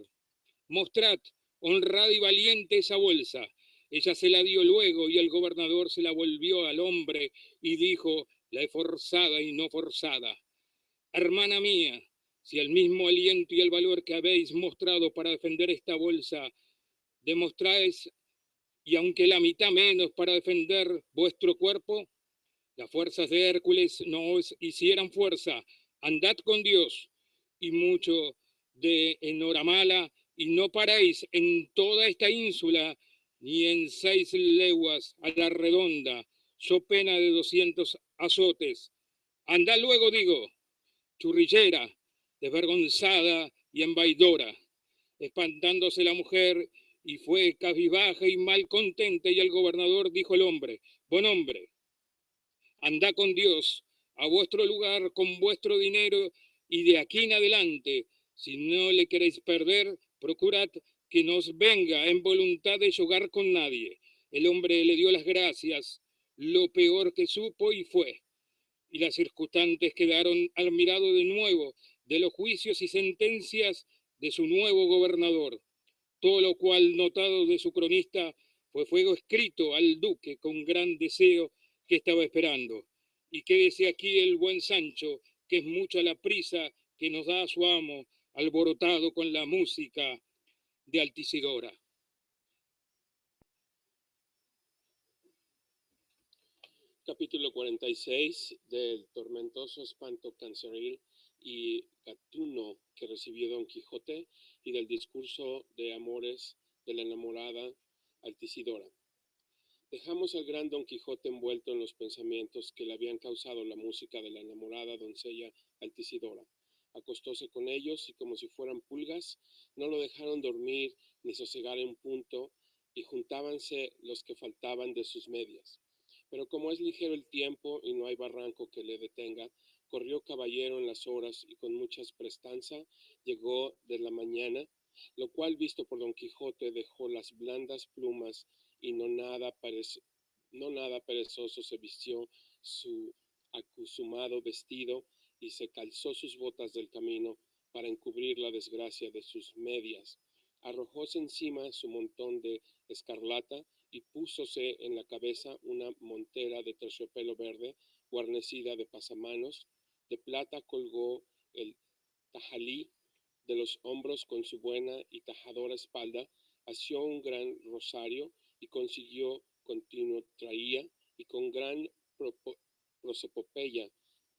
mostrad honrada y valiente esa bolsa. Ella se la dio luego, y el gobernador se la volvió al hombre y dijo: la he forzada y no forzada. Hermana mía, si el mismo aliento y el valor que habéis mostrado para defender esta bolsa demostráis, y aunque la mitad menos para defender vuestro cuerpo, las fuerzas de Hércules no os hicieran fuerza. Andad con Dios, y mucho de Enoramala, y no paráis en toda esta ínsula, ni en 6 leguas a la redonda, so pena de 200 azotes. Andad luego, digo, churrillera, desvergonzada y embaidora. Espantándose la mujer, y fue cabizbaja y mal contenta, y el gobernador dijo al hombre: buen hombre, andad con Dios a vuestro lugar con vuestro dinero, y de aquí en adelante, si no le queréis perder, procurad que no os venga en voluntad de jugar con nadie. El hombre le dio las gracias, lo peor que supo, y fue. Y las circunstantes quedaron admirados de nuevo de los juicios y sentencias de su nuevo gobernador. Todo lo cual, notado de su cronista, fue escrito al duque con gran deseo que estaba esperando. Y quédese aquí el buen Sancho, que es mucha la prisa que nos da a su amo, alborotado con la música de Altisidora. Capítulo 46 del tormentoso espanto canceril y gatuno que recibió Don Quijote, y del discurso de amores de la enamorada Altisidora. Dejamos al gran Don Quijote envuelto en los pensamientos que le habían causado la música de la enamorada doncella Altisidora. Acostóse con ellos, y como si fueran pulgas, no lo dejaron dormir ni sosegar en punto, y juntábanse los que faltaban de sus medias. Pero como es ligero el tiempo y no hay barranco que le detenga, corrió caballero en las horas, y con mucha prestanza llegó de la mañana, lo cual, visto por Don Quijote, dejó las blandas plumas, y no nada perezoso se vistió su acusumado vestido, y se calzó sus botas del camino para encubrir la desgracia de sus medias. Arrojóse encima su montón de escarlata, y púsose en la cabeza una montera de terciopelo verde, guarnecida de pasamanos. De plata colgó el tajalí de los hombros con su buena y tajadora espalda, asió un gran rosario, y consiguió continuo traía, y con gran prosopopeya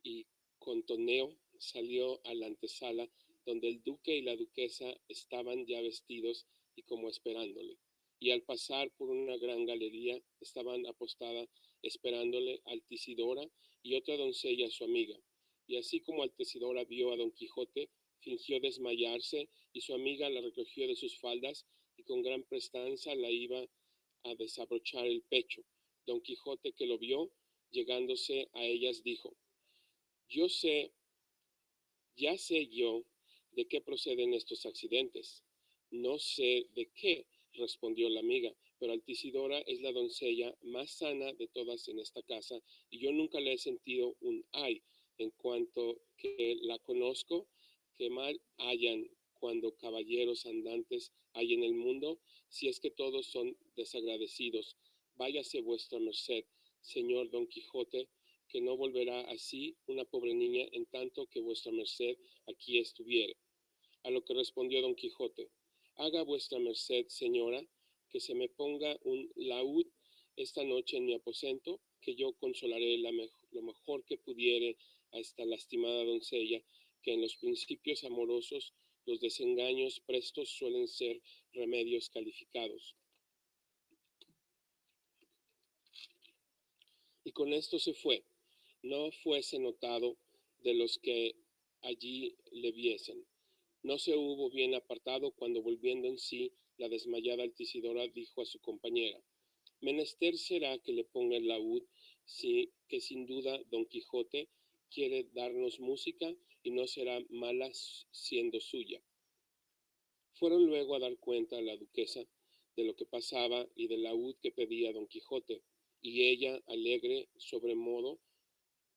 y contoneo salió a la antesala, donde el duque y la duquesa estaban ya vestidos y como esperándole. Y al pasar por una gran galería estaban apostada esperándole Altisidora y otra doncella, su amiga. Y así como Altisidora vio a Don Quijote, fingió desmayarse, y su amiga la recogió de sus faldas, y con gran prestanza la iba a desabrochar el pecho. Don Quijote, que lo vio, llegándose a ellas, dijo: ya sé yo de qué proceden estos accidentes. No sé de qué, respondió la amiga, pero Altisidora es la doncella más sana de todas en esta casa, y yo nunca le he sentido un ay. En cuanto que la conozco, que mal hayan cuando caballeros andantes hay en el mundo, si es que todos son desagradecidos. Váyase vuestra merced, señor Don Quijote, que no volverá así una pobre niña en tanto que vuestra merced aquí estuviere. A lo que respondió Don Quijote: haga vuestra merced, señora, que se me ponga un laúd esta noche en mi aposento, que yo consolaré lo mejor que pudiere a esta lastimada doncella, que en los principios amorosos los desengaños prestos suelen ser remedios calificados. Y con esto se fue, no fuese notado de los que allí le viesen. No se hubo bien apartado cuando, volviendo en sí, la desmayada Altisidora dijo a su compañera: menester será que le ponga el laúd, que sin duda Don Quijote quiere darnos música, y no será mala siendo suya. Fueron luego a dar cuenta a la duquesa de lo que pasaba y del laúd que pedía Don Quijote, y ella, alegre sobremodo,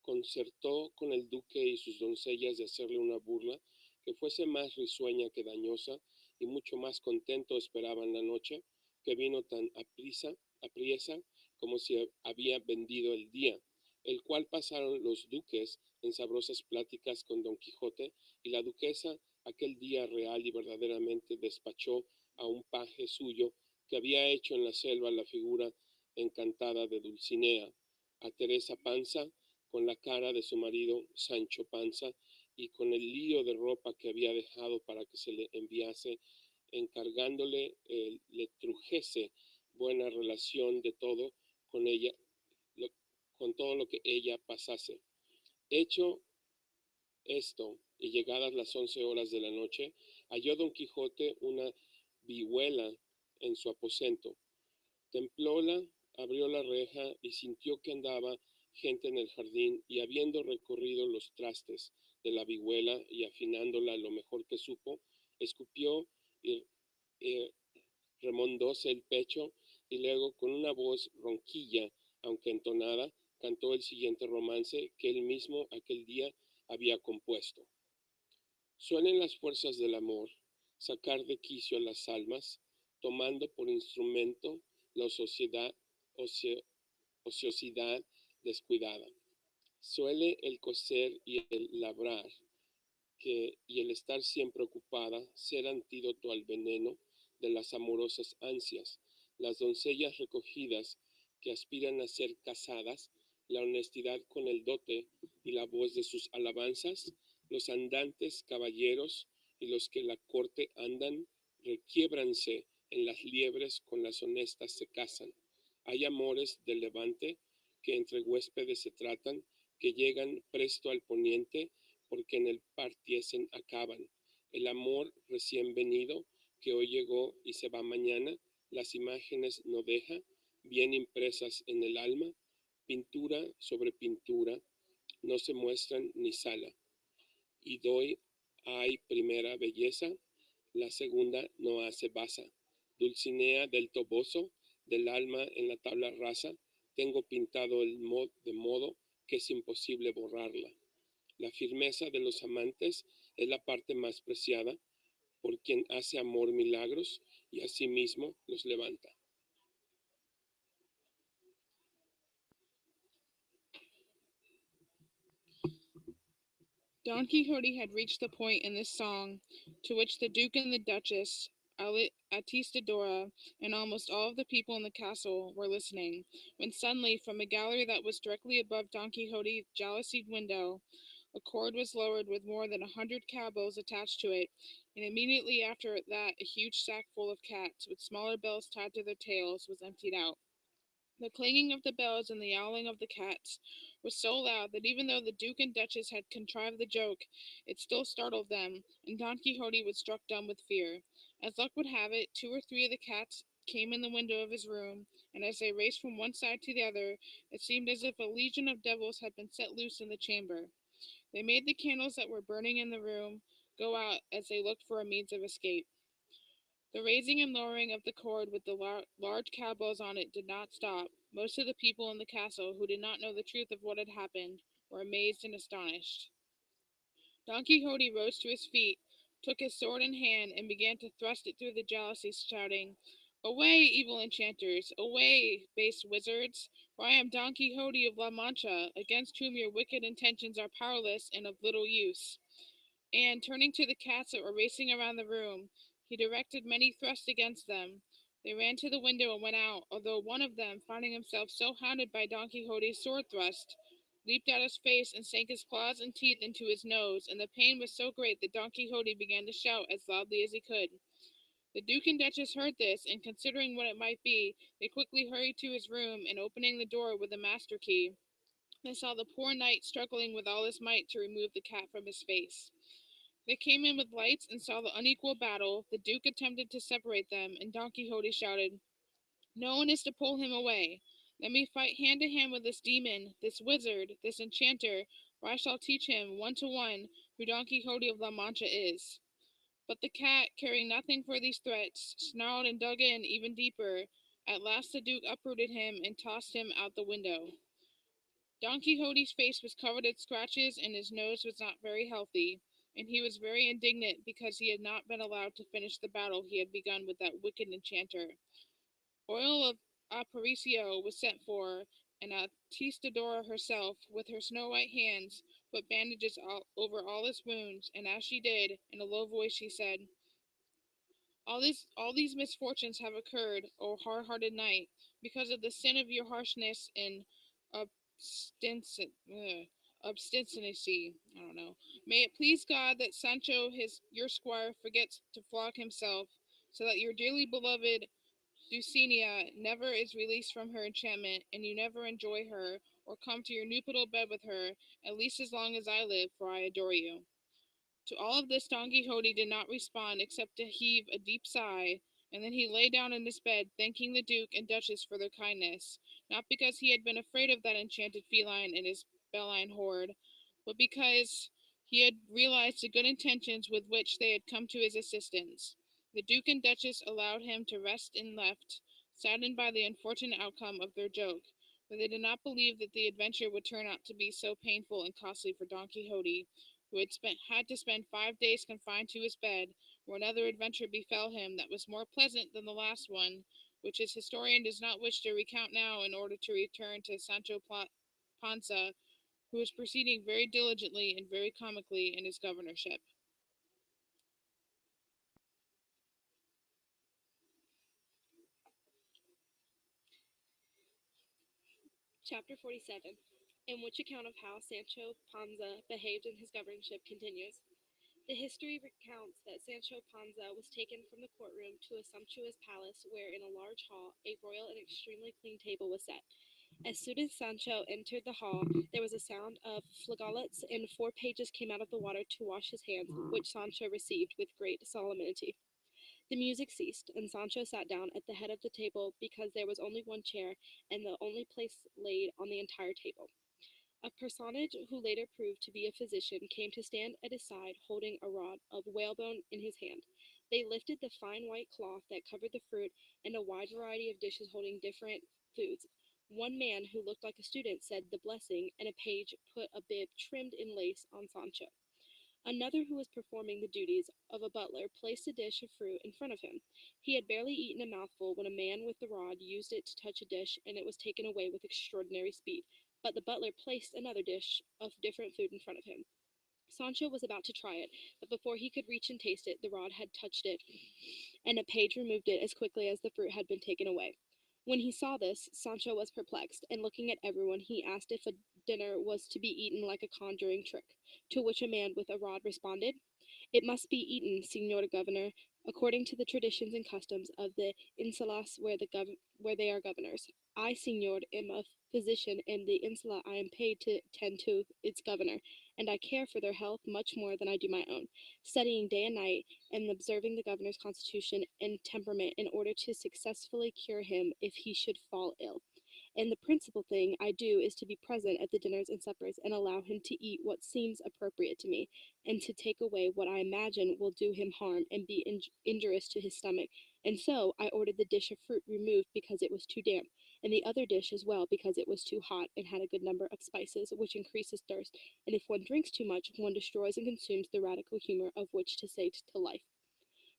concertó con el duque y sus doncellas de hacerle una burla que fuese más risueña que dañosa, y mucho más contento esperaban la noche, que vino tan apriesa como si había vendido el día, el cual pasaron los duques en sabrosas pláticas con Don Quijote, y la duquesa aquel día real y verdaderamente despachó a un paje suyo, que había hecho en la selva la figura encantada de Dulcinea, a Teresa Panza, con la cara de su marido Sancho Panza, y con el lío de ropa que había dejado para que se le enviase, encargándole le trujese buena relación de todo con ella, con todo lo que ella pasase. Hecho esto, y llegadas las 11 horas de la noche, halló don Quijote una vihuela en su aposento. Templóla, abrió la reja y sintió que andaba gente en el jardín, y habiendo recorrido los trastes de la vihuela y afinándola lo mejor que supo, escupió y remondóse el pecho, y luego con una voz ronquilla, aunque entonada, cantó el siguiente romance que él mismo aquel día había compuesto. Suelen las fuerzas del amor sacar de quicio a las almas, tomando por instrumento la ociosidad descuidada. Suele el coser y el labrar y el estar siempre ocupada ser antídoto al veneno de las amorosas ansias. Las doncellas recogidas que aspiran a ser casadas, la honestidad con el dote y la voz de sus alabanzas, los andantes caballeros y los que la corte andan, requiébranse en las liebres, con las honestas se casan. Hay amores del levante que entre huéspedes se tratan, que llegan presto al poniente, porque en el partiesen acaban. El amor recién venido, que hoy llegó y se va mañana, las imágenes no deja, bien impresas en el alma, pintura sobre pintura, no se muestran ni sala. Y doy hay primera belleza, la segunda no hace baza. Dulcinea del Toboso, del alma en la tabla rasa, tengo pintado de modo que es imposible borrarla. La firmeza de los amantes es la parte más preciada, por quien hace amor milagros y asimismo los levanta. Don Quixote had reached the point in this song to which the Duke and the Duchess, Altistadora, and almost all of the people in the castle were listening, when suddenly from a gallery that was directly above Don Quixote's jalousied window, a cord was lowered with more than 100 cowbells attached to it, and immediately after that a huge sack full of cats, with smaller bells tied to their tails, was emptied out. The clanging of the bells and the yowling of the cats was so loud that even though the Duke and Duchess had contrived the joke, it still startled them, and Don Quixote was struck dumb with fear. As luck would have it, 2 or 3 of the cats came in the window of his room, and as they raced from one side to the other, it seemed as if a legion of devils had been set loose in the chamber. They made the candles that were burning in the room go out as they looked for a means of escape. The raising and lowering of the cord with the large cowbells on it did not stop. Most of the people in the castle, who did not know the truth of what had happened, were amazed and astonished. Don Quixote rose to his feet, took his sword in hand, and began to thrust it through the jalousies, shouting, "Away, evil enchanters! Away, base wizards! For I am Don Quixote of La Mancha, against whom your wicked intentions are powerless and of little use." And, turning to the cats that were racing around the room, he directed many thrusts against them. They ran to the window and went out, although one of them, finding himself so hounded by Don Quixote's sword thrust, leaped at his face and sank his claws and teeth into his nose, and the pain was so great that Don Quixote began to shout as loudly as he could. The Duke and Duchess heard this, and considering what it might be, they quickly hurried to his room, and opening the door with a master key, they saw the poor knight struggling with all his might to remove the cat from his face. They came in with lights and saw the unequal battle. The Duke attempted to separate them, and Don Quixote shouted, "No one is to pull him away. Let me fight hand to hand with this demon, this wizard, this enchanter, or I shall teach him, 1-to-1, who Don Quixote of La Mancha is." But the cat, caring nothing for these threats, snarled and dug in even deeper. At last the Duke uprooted him and tossed him out the window. Don Quixote's face was covered with scratches, and his nose was not very healthy, and he was very indignant because he had not been allowed to finish the battle he had begun with that wicked enchanter. Oil of Aparicio was sent for, and Altistadora herself, with her snow-white hands, put bandages over all his wounds, and as she did, in a low voice she said, all these misfortunes have occurred, O hard-hearted knight, because of the sin of your harshness and obstinacy. I don't know. May it please God that Sancho, your squire, forgets to flog himself, so that your dearly beloved Dulcinea never is released from her enchantment, and you never enjoy her, or come to your nuptial bed with her, at least as long as I live, for I adore you. To all of this Don Quixote did not respond except to heave a deep sigh, and then he lay down in his bed, thanking the Duke and Duchess for their kindness, not because he had been afraid of that enchanted feline and his feline horde, but because he had realized the good intentions with which they had come to his assistance. The Duke and Duchess allowed him to rest and left, saddened by the unfortunate outcome of their joke, for they did not believe that the adventure would turn out to be so painful and costly for Don Quixote, who had to spend 5 days confined to his bed, where another adventure befell him that was more pleasant than the last one, which his historian does not wish to recount now in order to return to Sancho Panza, who was proceeding very diligently and very comically in his governorship. Chapter 47, in which account of how Sancho Panza behaved in his governorship continues. The history recounts that Sancho Panza was taken from the courtroom to a sumptuous palace where in a large hall a royal and extremely clean table was set. As soon as Sancho entered the hall, there was a sound of flageolets, and 4 pages came out of the water to wash his hands, which Sancho received with great solemnity. The music ceased, and Sancho sat down at the head of the table because there was only one chair and the only place laid on the entire table. A personage who later proved to be a physician came to stand at his side holding a rod of whalebone in his hand. They lifted the fine white cloth that covered the fruit and a wide variety of dishes holding different foods. One man who looked like a student said the blessing, and a page put a bib trimmed in lace on Sancho. Another who was performing the duties of a butler placed a dish of fruit in front of him. He had barely eaten a mouthful when a man with the rod used it to touch a dish, and it was taken away with extraordinary speed. But the butler placed another dish of different food in front of him. Sancho was about to try it, but before he could reach and taste it, the rod had touched it, and a page removed it as quickly as the fruit had been taken away. When he saw this, Sancho was perplexed, and looking at everyone, he asked if a dinner was to be eaten like a conjuring trick, to which a man with a rod responded, "It must be eaten, Señor Governor, according to the traditions and customs of the insulas where they are governors. I, Señor, am a physician, and the insula I am paid to tend to its governor, and I care for their health much more than I do my own, studying day and night and observing the governor's constitution and temperament in order to successfully cure him if he should fall ill. And the principal thing I do is to be present at the dinners and suppers and allow him to eat what seems appropriate to me, and to take away what I imagine will do him harm and be injurious to his stomach. And so I ordered the dish of fruit removed because it was too damp, and the other dish as well because it was too hot and had a good number of spices, which increases thirst, and if one drinks too much, one destroys and consumes the radical humor of which to save to life.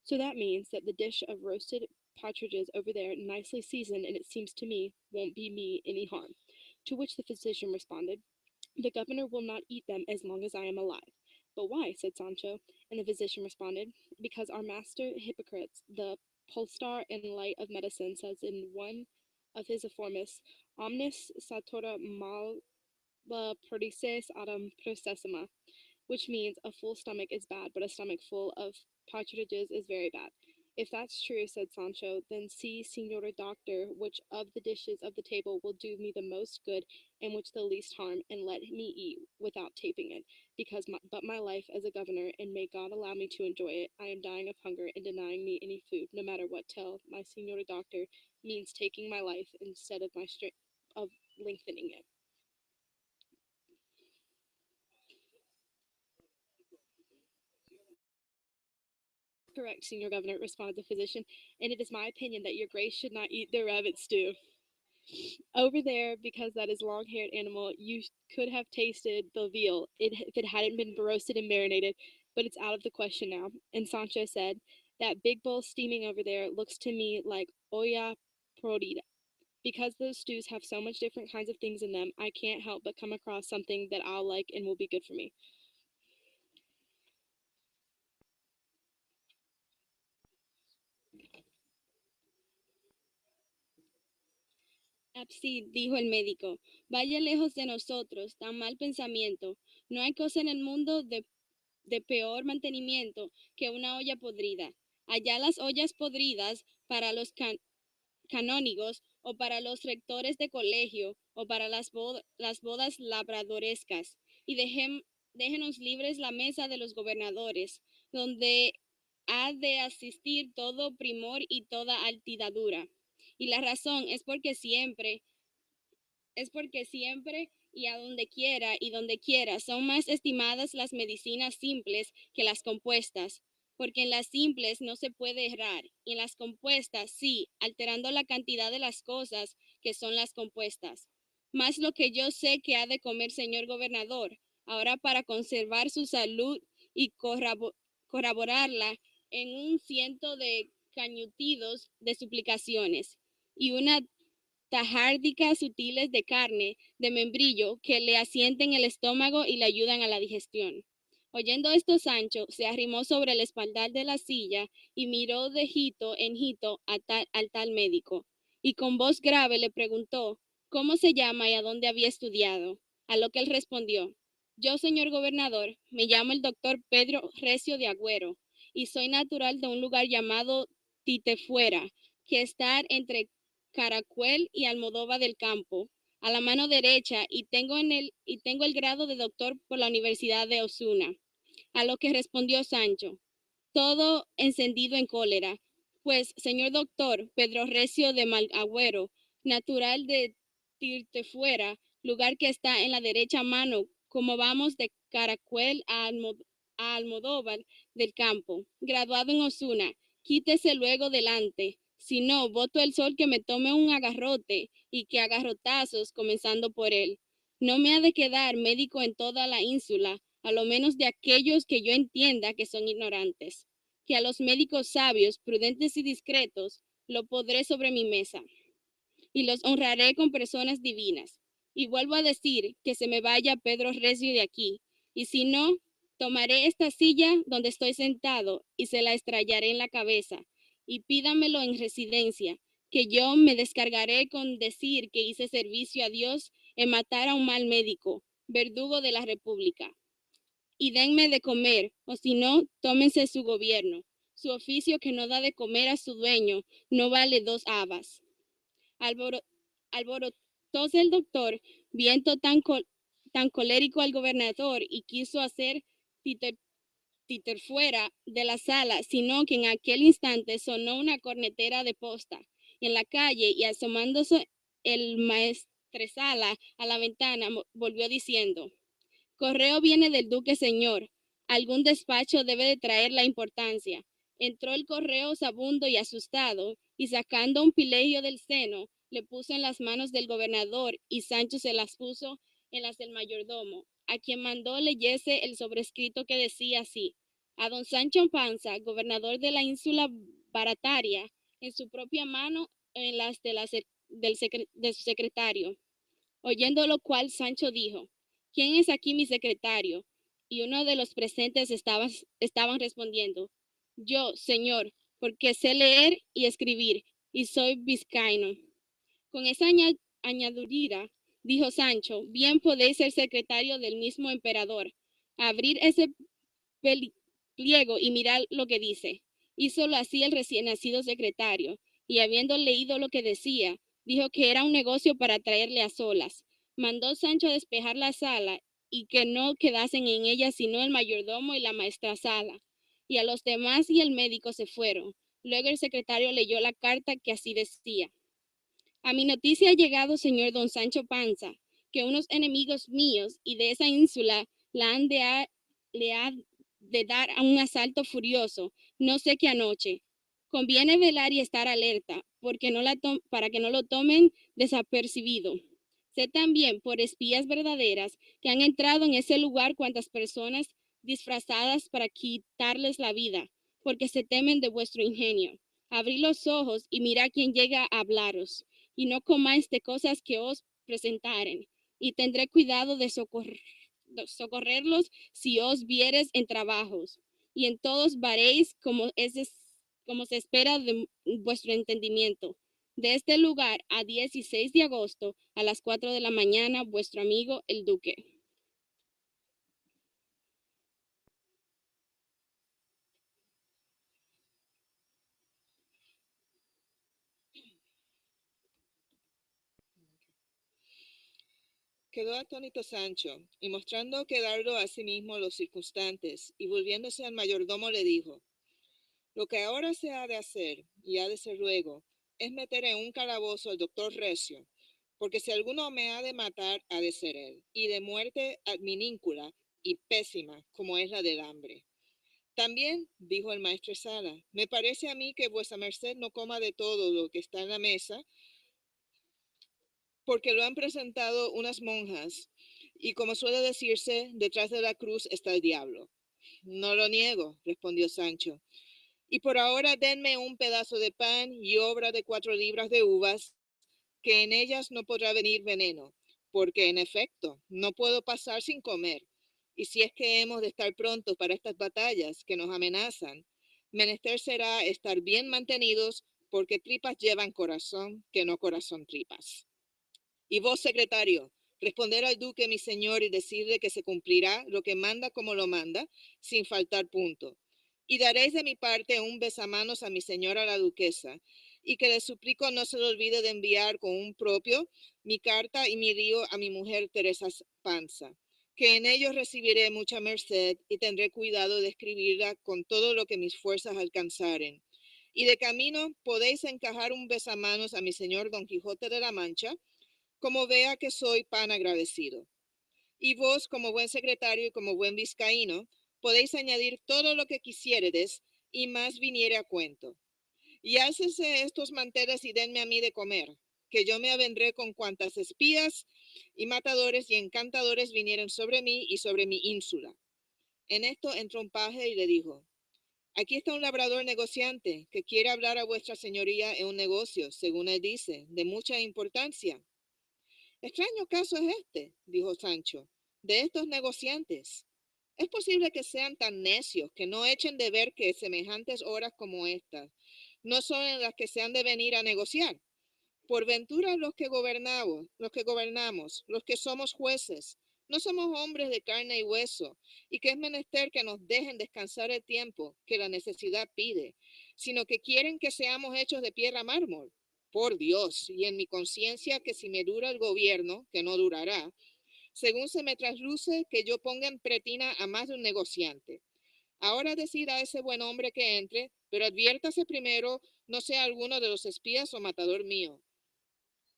So that means that the dish of roasted partridges over there, nicely seasoned, and it seems to me, won't be me any harm." To which the physician responded, "The governor will not eat them as long as I am alive." "But why?" said Sancho, and the physician responded, "Because our master Hippocrates, the polestar and light of medicine, says in one of his aphorisms, omnis satura mal perdices adam processima, which means a full stomach is bad, but a stomach full of partridges is very bad." "If that's true," said Sancho, "then see, Señor Doctor, which of the dishes of the table will do me the most good and which the least harm, and let me eat without taping it, because but my life as a governor, and may God allow me to enjoy it, I am dying of hunger and denying me any food, no matter what, till my Señor Doctor means taking my life instead of of lengthening it." "Correct, Señor Governor," responded the physician, "and it is my opinion that your grace should not eat the rabbit stew. Over there, because that is long-haired animal, you could have tasted the veal if it hadn't been roasted and marinated, but it's out of the question now." And Sancho said, "That big bowl steaming over there looks to me like olla podrida. Because those stews have so much different kinds of things in them, I can't help but come across something that I'll like and will be good for me." Absid, dijo el médico, vaya lejos de nosotros tan mal pensamiento. No hay cosa en el mundo de peor mantenimiento que una olla podrida. Allá las ollas podridas para los canónigos o para los rectores de colegio o para las bodas labradorescas. Y déjenos libres la mesa de los gobernadores, donde ha de asistir todo primor y toda altidadura. Y la razón es porque siempre y a donde quiera son más estimadas las medicinas simples que las compuestas, porque en las simples no se puede errar, y en las compuestas sí, alterando la cantidad de las cosas que son las compuestas. Más lo que yo sé que ha de comer señor gobernador, ahora para conservar su salud y corroborarla en un ciento de cañutidos de suplicaciones, y una tajárdicas sutiles de carne, de membrillo, que le asienten el estómago y le ayudan a la digestión. Oyendo esto, Sancho se arrimó sobre el espaldar de la silla y miró de hito en hito al tal médico, y con voz grave le preguntó cómo se llama y a dónde había estudiado, a lo que él respondió, yo, señor gobernador, me llamo el doctor Pedro Recio de Agüero, y soy natural de un lugar llamado Titefuera, que está entre Caracuel y Almodóvar del Campo, a la mano derecha, y tengo el grado de doctor por la Universidad de Osuna. A lo que respondió Sancho, todo encendido en cólera, pues, señor doctor, Pedro Recio de Malagüero, natural de Tirtefuera, lugar que está en la derecha mano, como vamos de Caracuel a Almodóvar del Campo, graduado en Osuna, quítese luego delante, si no, voto el sol que me tome un agarrote y que agarrotazos comenzando por él. No me ha de quedar médico en toda la ínsula, a lo menos de aquellos que yo entienda que son ignorantes, que a los médicos sabios, prudentes y discretos, lo podré sobre mi mesa, y los honraré con personas divinas. Y vuelvo a decir que se me vaya Pedro Recio de aquí, y si no, tomaré esta silla donde estoy sentado y se la estrellaré en la cabeza, y pídamelo en residencia, que yo me descargaré con decir que hice servicio a Dios en matar a un mal médico, verdugo de la República. Y denme de comer, o si no, tómense su gobierno. Su oficio que no da de comer a su dueño no vale 2 habas. Alborotóse el doctor, viendo tan colérico al gobernador, y quiso hacer títer fuera de la sala, sino que en aquel instante sonó una cornetera de posta en la calle, y asomándose el maestresala a la ventana, volvió diciendo, correo viene del duque señor, algún despacho debe de traer la importancia. Entró el correo sabundo y asustado, y sacando un pilegio del seno, le puso en las manos del gobernador, y Sancho se las puso en las del mayordomo, a quien mandó leyese el sobrescrito que decía así, a don Sancho Panza, gobernador de la ínsula Barataria, en su propia mano, en las de su secretario. Oyendo lo cual, Sancho dijo, ¿quién es aquí mi secretario? Y uno de los presentes estaban respondiendo, yo, señor, porque sé leer y escribir, y soy vizcaíno. Con esa añadidura, dijo Sancho, bien podéis ser secretario del mismo emperador. Abrir ese pliego y mirar lo que dice. Hízolo así el recién nacido secretario, y habiendo leído lo que decía, dijo que era un negocio para traerle a solas. Mandó Sancho a despejar la sala, y que no quedasen en ella sino el mayordomo y la maestresala, y a los demás y el médico se fueron. Luego el secretario leyó la carta que así decía, a mi noticia ha llegado, señor don Sancho Panza, que unos enemigos míos y de esa ínsula le ha de dar a un asalto furioso, no sé qué anoche. Conviene velar y estar alerta, porque para que no lo tomen desapercibido. Sé también, por espías verdaderas, que han entrado en ese lugar cuantas personas disfrazadas para quitarles la vida, porque se temen de vuestro ingenio. Abrid los ojos y mirad quién llega a hablaros, y no comáis de cosas que os presentaren, y tendré cuidado de socorrerlos si os vieres en trabajos, y en todos varéis como se espera de vuestro entendimiento. De este lugar a 16 de agosto a las 4 de la mañana, vuestro amigo el Duque. Quedó atónito Sancho, y mostrando quedarlo a sí mismo los circunstantes, y volviéndose al mayordomo le dijo, lo que ahora se ha de hacer, y ha de ser luego, es meter en un calabozo al doctor Recio, porque si alguno me ha de matar, ha de ser él, y de muerte adminícula y pésima, como es la del hambre. También, dijo el maestresala, me parece a mí que vuesa merced no coma de todo lo que está en la mesa, porque lo han presentado unas monjas, y como suele decirse, detrás de la cruz está el diablo. No lo niego, respondió Sancho, y por ahora denme un pedazo de pan y obra de 4 libras de uvas, que en ellas no podrá venir veneno, porque en efecto no puedo pasar sin comer, y si es que hemos de estar prontos para estas batallas que nos amenazan, menester será estar bien mantenidos, porque tripas llevan corazón, que no corazón tripas. Y vos, secretario, responder al duque mi señor y decirle que se cumplirá lo que manda como lo manda, sin faltar punto. Y daréis de mi parte un besamanos a mi señora la duquesa, y que le suplico no se le olvide de enviar con un propio mi carta y mi río a mi mujer Teresa Panza, que en ellos recibiré mucha merced y tendré cuidado de escribirla con todo lo que mis fuerzas alcanzaren. Y de camino podéis encajar un besamanos a mi señor Don Quijote de la Mancha, como vea que soy pan agradecido. Y vos, como buen secretario y como buen vizcaíno, podéis añadir todo lo que quisiéredes y más viniere a cuento. Y álcense estos manteles y denme a mí de comer, que yo me avendré con cuantas espías y matadores y encantadores vinieren sobre mí y sobre mi ínsula. En esto entró un paje y le dijo, aquí está un labrador negociante que quiere hablar a vuestra señoría en un negocio, según él dice, de mucha importancia. Extraño caso es este, dijo Sancho, de estos negociantes. ¿Es posible que sean tan necios que no echen de ver que semejantes horas como estas no son en las que se han de venir a negociar? Por ventura los que gobernamos, los que somos jueces, no somos hombres de carne y hueso, y que es menester que nos dejen descansar el tiempo que la necesidad pide, sino que quieren que seamos hechos de piedra mármol. Por Dios, y en mi conciencia que si me dura el gobierno, que no durará, según se me trasluce que yo ponga en pretina a más de un negociante. Ahora decida a ese buen hombre que entre, pero adviértase primero, no sea alguno de los espías o matador mío.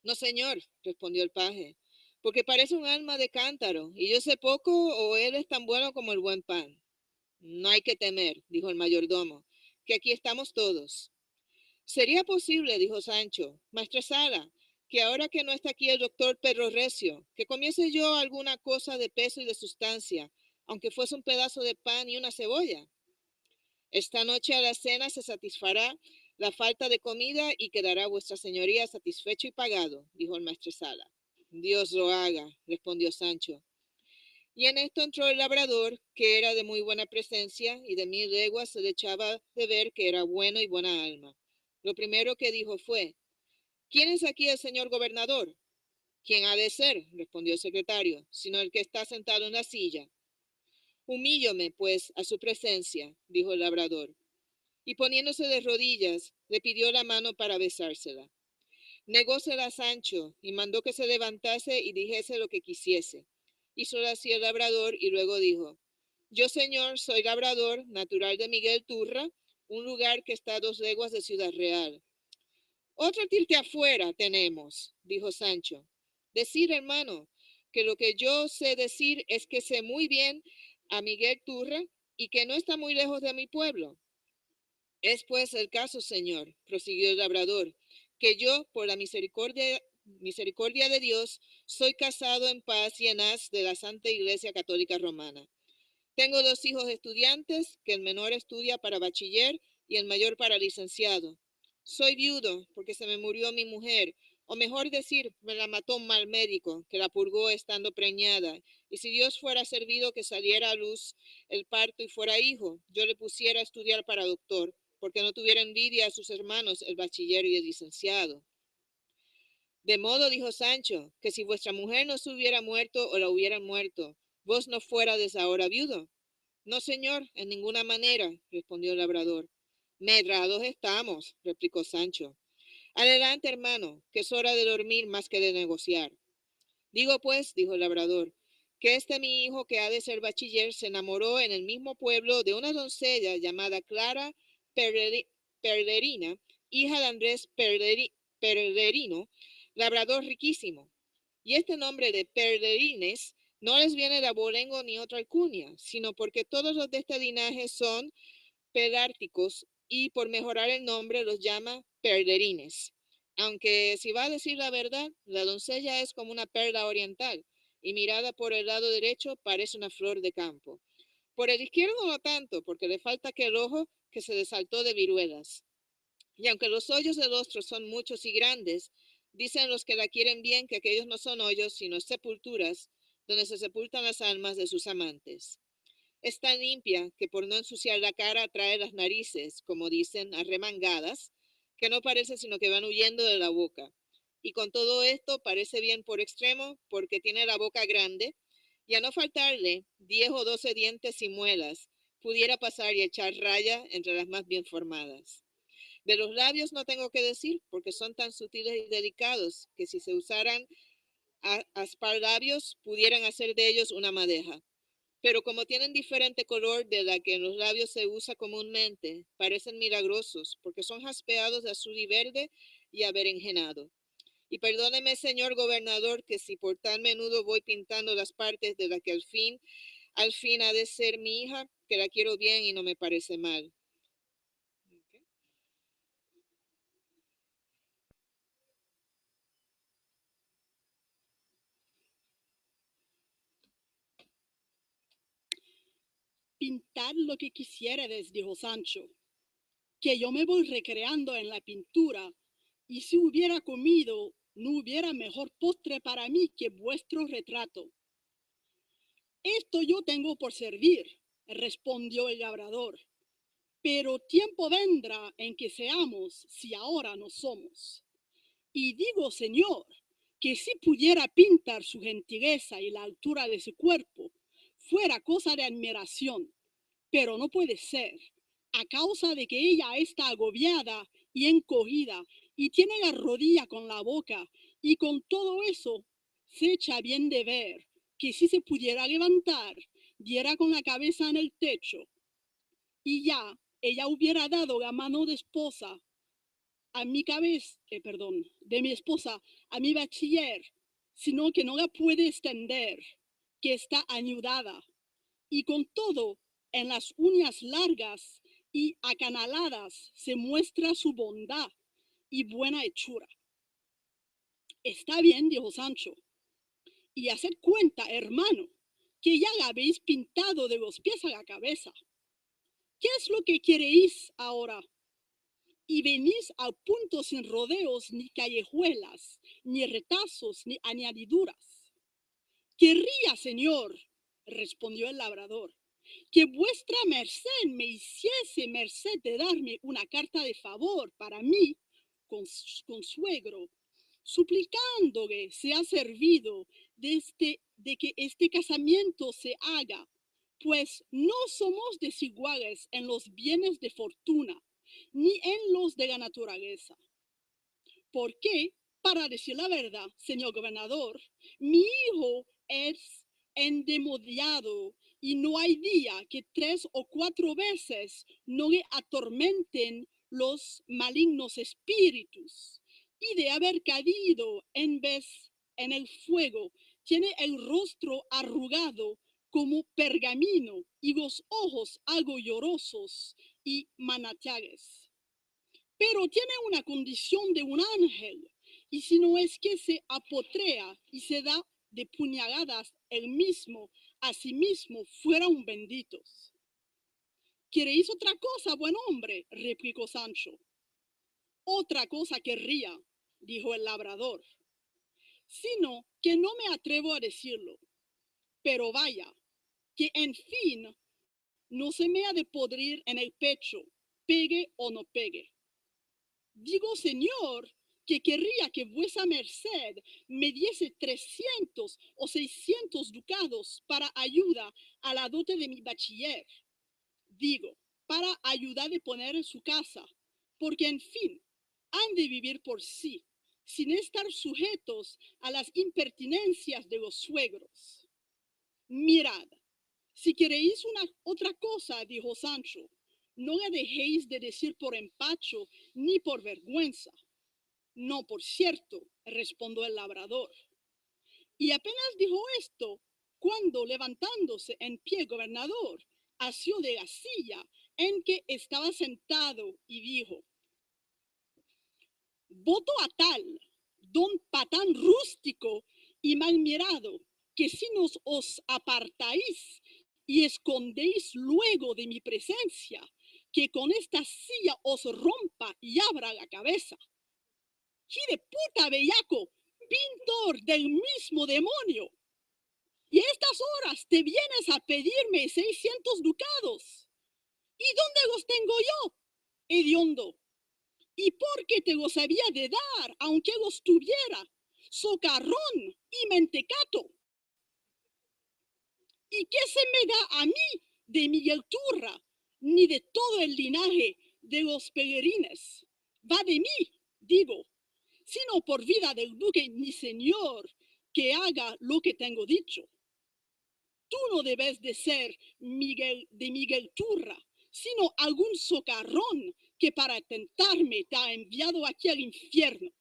No, señor, respondió el paje, porque parece un alma de cántaro, y yo sé poco o él es tan bueno como el buen pan. No hay que temer, dijo el mayordomo, que aquí estamos todos. Sería posible, dijo Sancho, maestresala, que ahora que no está aquí el doctor Pedro Recio, que comiese yo alguna cosa de peso y de sustancia, aunque fuese un pedazo de pan y una cebolla. Esta noche a la cena se satisfará la falta de comida y quedará vuestra señoría satisfecho y pagado, dijo el maestresala. Dios lo haga, respondió Sancho. Y en esto entró el labrador, que era de muy buena presencia, y de 1000 leguas se le echaba de ver que era bueno y buena alma. Lo primero que dijo fue, ¿quién es aquí el señor gobernador? ¿Quién ha de ser? Respondió el secretario, sino el que está sentado en la silla. Humíllome, pues, a su presencia, dijo el labrador, y poniéndose de rodillas, le pidió la mano para besársela. Negósela Sancho, y mandó que se levantase y dijese lo que quisiese. Hízolo así el labrador, y luego dijo, yo, señor, soy labrador, natural de Miguel Turra, un lugar que está a 2 leguas de Ciudad Real. Otro tilde afuera tenemos, dijo Sancho. Decir, hermano, que lo que yo sé decir es que sé muy bien a Miguel Turra y que no está muy lejos de mi pueblo. Es pues el caso, señor, prosiguió el labrador, que yo, por la misericordia de Dios, soy casado en paz y en haz de la Santa Iglesia Católica Romana. Tengo 2 hijos estudiantes, que el menor estudia para bachiller y el mayor para licenciado. Soy viudo porque se me murió mi mujer, o mejor decir, me la mató un mal médico, que la purgó estando preñada, y si Dios fuera servido que saliera a luz el parto y fuera hijo, yo le pusiera a estudiar para doctor, porque no tuviera envidia a sus hermanos, el bachiller y el licenciado. De modo, dijo Sancho, que si vuestra mujer no se hubiera muerto o la hubieran muerto, vos no fuérades ahora viudo. No, señor, en ninguna manera, respondió el labrador. Medrados estamos, replicó Sancho. Adelante, hermano, que es hora de dormir más que de negociar. Digo pues, dijo el labrador, que mi hijo que ha de ser bachiller se enamoró en el mismo pueblo de una doncella llamada Clara Perlerina, hija de Andrés Perlerino, labrador riquísimo. Y este nombre de Perlerines no les viene de abolengo ni otra alcunia, sino porque todos los de este linaje son pedárticos y por mejorar el nombre los llama Perlerines. Aunque si va a decir la verdad, la doncella es como una perla oriental y mirada por el lado derecho parece una flor de campo. Por el izquierdo no tanto, porque le falta aquel ojo que se desaltó de viruelas. Y aunque los hoyos del rostro son muchos y grandes, dicen los que la quieren bien que aquellos no son hoyos, sino sepulturas, donde se sepultan las almas de sus amantes. Es tan limpia que por no ensuciar la cara trae las narices, como dicen, arremangadas, que no parece sino que van huyendo de la boca. Y con todo esto parece bien por extremo, porque tiene la boca grande, y a no faltarle 10 o 12 dientes y muelas, pudiera pasar y echar raya entre las más bien formadas. De los labios no tengo que decir, porque son tan sutiles y delicados, que si se usaran asparlabios, pudieran hacer de ellos una madeja. Pero como tienen diferente color de la que en los labios se usa comúnmente, parecen milagrosos, porque son jaspeados de azul y verde y aberenjenado. Y perdóneme, señor gobernador, que si por tan menudo voy pintando las partes de la que al fin ha de ser mi hija, que la quiero bien y no me parece mal. Pintar lo que quisiérades, dijo Sancho, que yo me voy recreando en la pintura, y si hubiera comido, no hubiera mejor postre para mí que vuestro retrato. Esto yo tengo por servir, respondió el labrador, pero tiempo vendrá en que seamos si ahora no somos. Y digo, señor, que si pudiera pintar su gentileza y la altura de su cuerpo, fuera cosa de admiración, pero no puede ser, a causa de que ella está agobiada y encogida y tiene la rodilla con la boca, y con todo eso se echa bien de ver que si se pudiera levantar, diera con la cabeza en el techo, y ya ella hubiera dado la mano de esposa a mi cabeza, de mi esposa a mi bachiller, sino que no la puede extender, que está anudada, y con todo en las uñas largas y acanaladas se muestra su bondad y buena hechura. Está bien, dijo Sancho, y haced cuenta, hermano, que ya la habéis pintado de los pies a la cabeza. ¿Qué es lo que queréis ahora? Y venís al punto sin rodeos, ni callejuelas, ni retazos, ni añadiduras. Querría, señor, respondió el labrador, que vuestra merced me hiciese merced de darme una carta de favor para mí, consuegro, suplicándole sea servido de que este casamiento se haga, pues no somos desiguales en los bienes de fortuna, ni en los de la naturaleza. Porque, para decir la verdad, señor gobernador, mi hijo es endemoniado y no hay día que 3 o 4 veces no le atormenten los malignos espíritus, y de haber caído en vez en el fuego, tiene el rostro arrugado como pergamino y los ojos algo llorosos y manachales. Pero tiene una condición de un ángel, y si no es que se apotrea y se da de puñaladas él mismo, a sí mismo fuera un bendito. ¿Queréis otra cosa, buen hombre?, replicó Sancho. Otra cosa querría, dijo el labrador, sino que no me atrevo a decirlo. Pero vaya, que en fin no se me ha de podrir en el pecho, pegue o no pegue. Digo, señor, que querría que vuesa merced me diese 300 o 600 ducados para ayuda a la dote de mi bachiller. Digo, para ayudar de poner en su casa, porque en fin, han de vivir por sí, sin estar sujetos a las impertinencias de los suegros. Mirad, si queréis otra cosa, dijo Sancho, no la dejéis de decir por empacho ni por vergüenza. No, por cierto, respondió el labrador. Y apenas dijo esto, cuando levantándose en pie el gobernador, asió de la silla en que estaba sentado y dijo: voto a tal don patán rústico y mal mirado, que si nos os apartáis y escondéis luego de mi presencia, que con esta silla os rompa y abra la cabeza. ¡Hijo de puta bellaco, pintor del mismo demonio! Y a estas horas te vienes a pedirme 600 ducados. ¿Y dónde los tengo yo, hediondo? ¿Y por qué te los había de dar, aunque los tuviera, socarrón y mentecato? ¿Y qué se me da a mí de Miguel Turra, ni de todo el linaje de los pelerines? Va de mí, digo, sino por vida del duque mi señor, que haga lo que tengo dicho. Tú no debes de ser de Miguel Turra, sino algún socarrón que para tentarme te ha enviado aquí al infierno.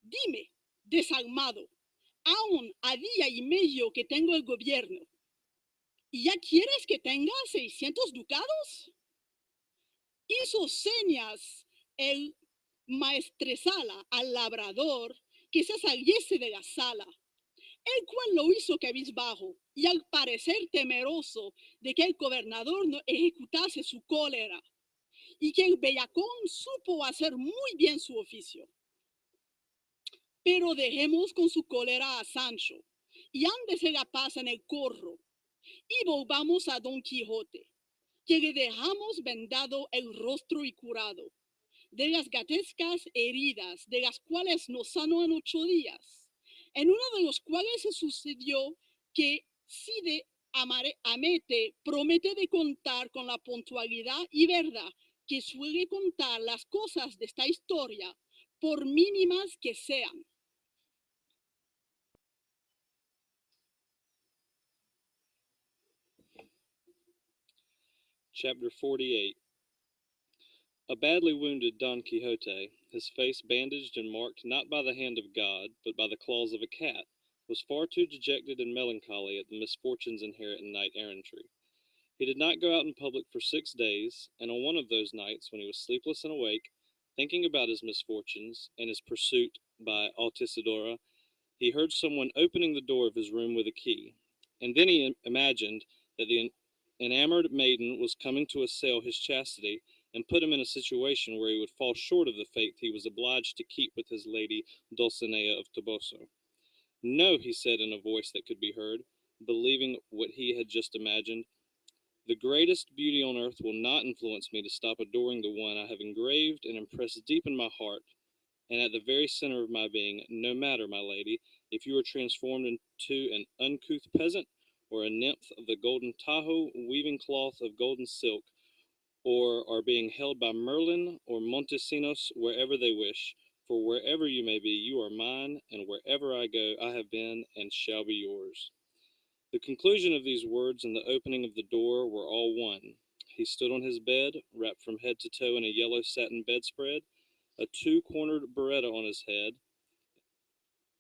Dime, desalmado, aún a día y medio que tengo el gobierno, ¿y ya quieres que tenga 600 ducados? Hizo señas el maestresala al labrador que se saliese de la sala, el cual lo hizo cabizbajo y al parecer temeroso de que el gobernador no ejecutase su cólera, y que el bellacón supo hacer muy bien su oficio. Pero dejemos con su cólera a Sancho, y ándese la paz en el corro, y volvamos a Don Quijote, que le dejamos vendado el rostro y curado, de las gatescas heridas, de las cuales nos sanó en 8 días, en uno de los cuales se sucedió que Cide Hamete promete de contar con la puntualidad y verdad que suele contar las cosas de esta historia, por mínimas que sean. Chapter 48. A badly wounded Don Quixote, his face bandaged and marked not by the hand of God, but by the claws of a cat, was far too dejected and melancholy at the misfortunes inherent in knight-errantry. He did not go out in public for 6 days, and on one of those nights, when he was sleepless and awake, thinking about his misfortunes and his pursuit by Altisidora, he heard someone opening the door of his room with a key, and then he imagined that the enamored maiden was coming to assail his chastity and put him in a situation where he would fall short of the faith he was obliged to keep with his lady Dulcinea of Toboso. No, he said in a voice that could be heard, believing what he had just imagined, the greatest beauty on earth will not influence me to stop adoring the one I have engraved and impressed deep in my heart, and at the very center of my being, no matter, my lady, if you are transformed into an uncouth peasant, or a nymph of the golden Tahoe weaving cloth of golden silk, or are being held by Merlin or Montesinos wherever they wish, for wherever you may be, you are mine, and wherever I go, I have been and shall be yours. The conclusion of these words and the opening of the door were all one. He stood on his bed, wrapped from head to toe in a yellow satin bedspread, a 2-cornered biretta on his head,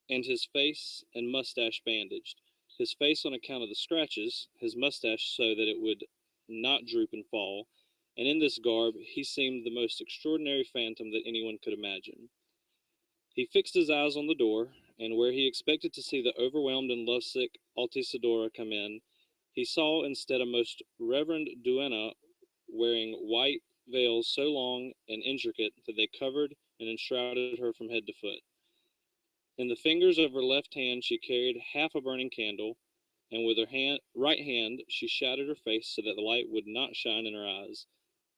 and his face and mustache bandaged. His face on account of the scratches, his mustache so that it would not droop and fall, and in this garb he seemed the most extraordinary phantom that anyone could imagine. He fixed his eyes on the door, and where he expected to see the overwhelmed and lovesick Altisidora come in, he saw instead a most reverend duenna wearing white veils so long and intricate that they covered and enshrouded her from head to foot. In the fingers of her left hand she carried half a burning candle, and with her right hand she shaded her face so that the light would not shine in her eyes,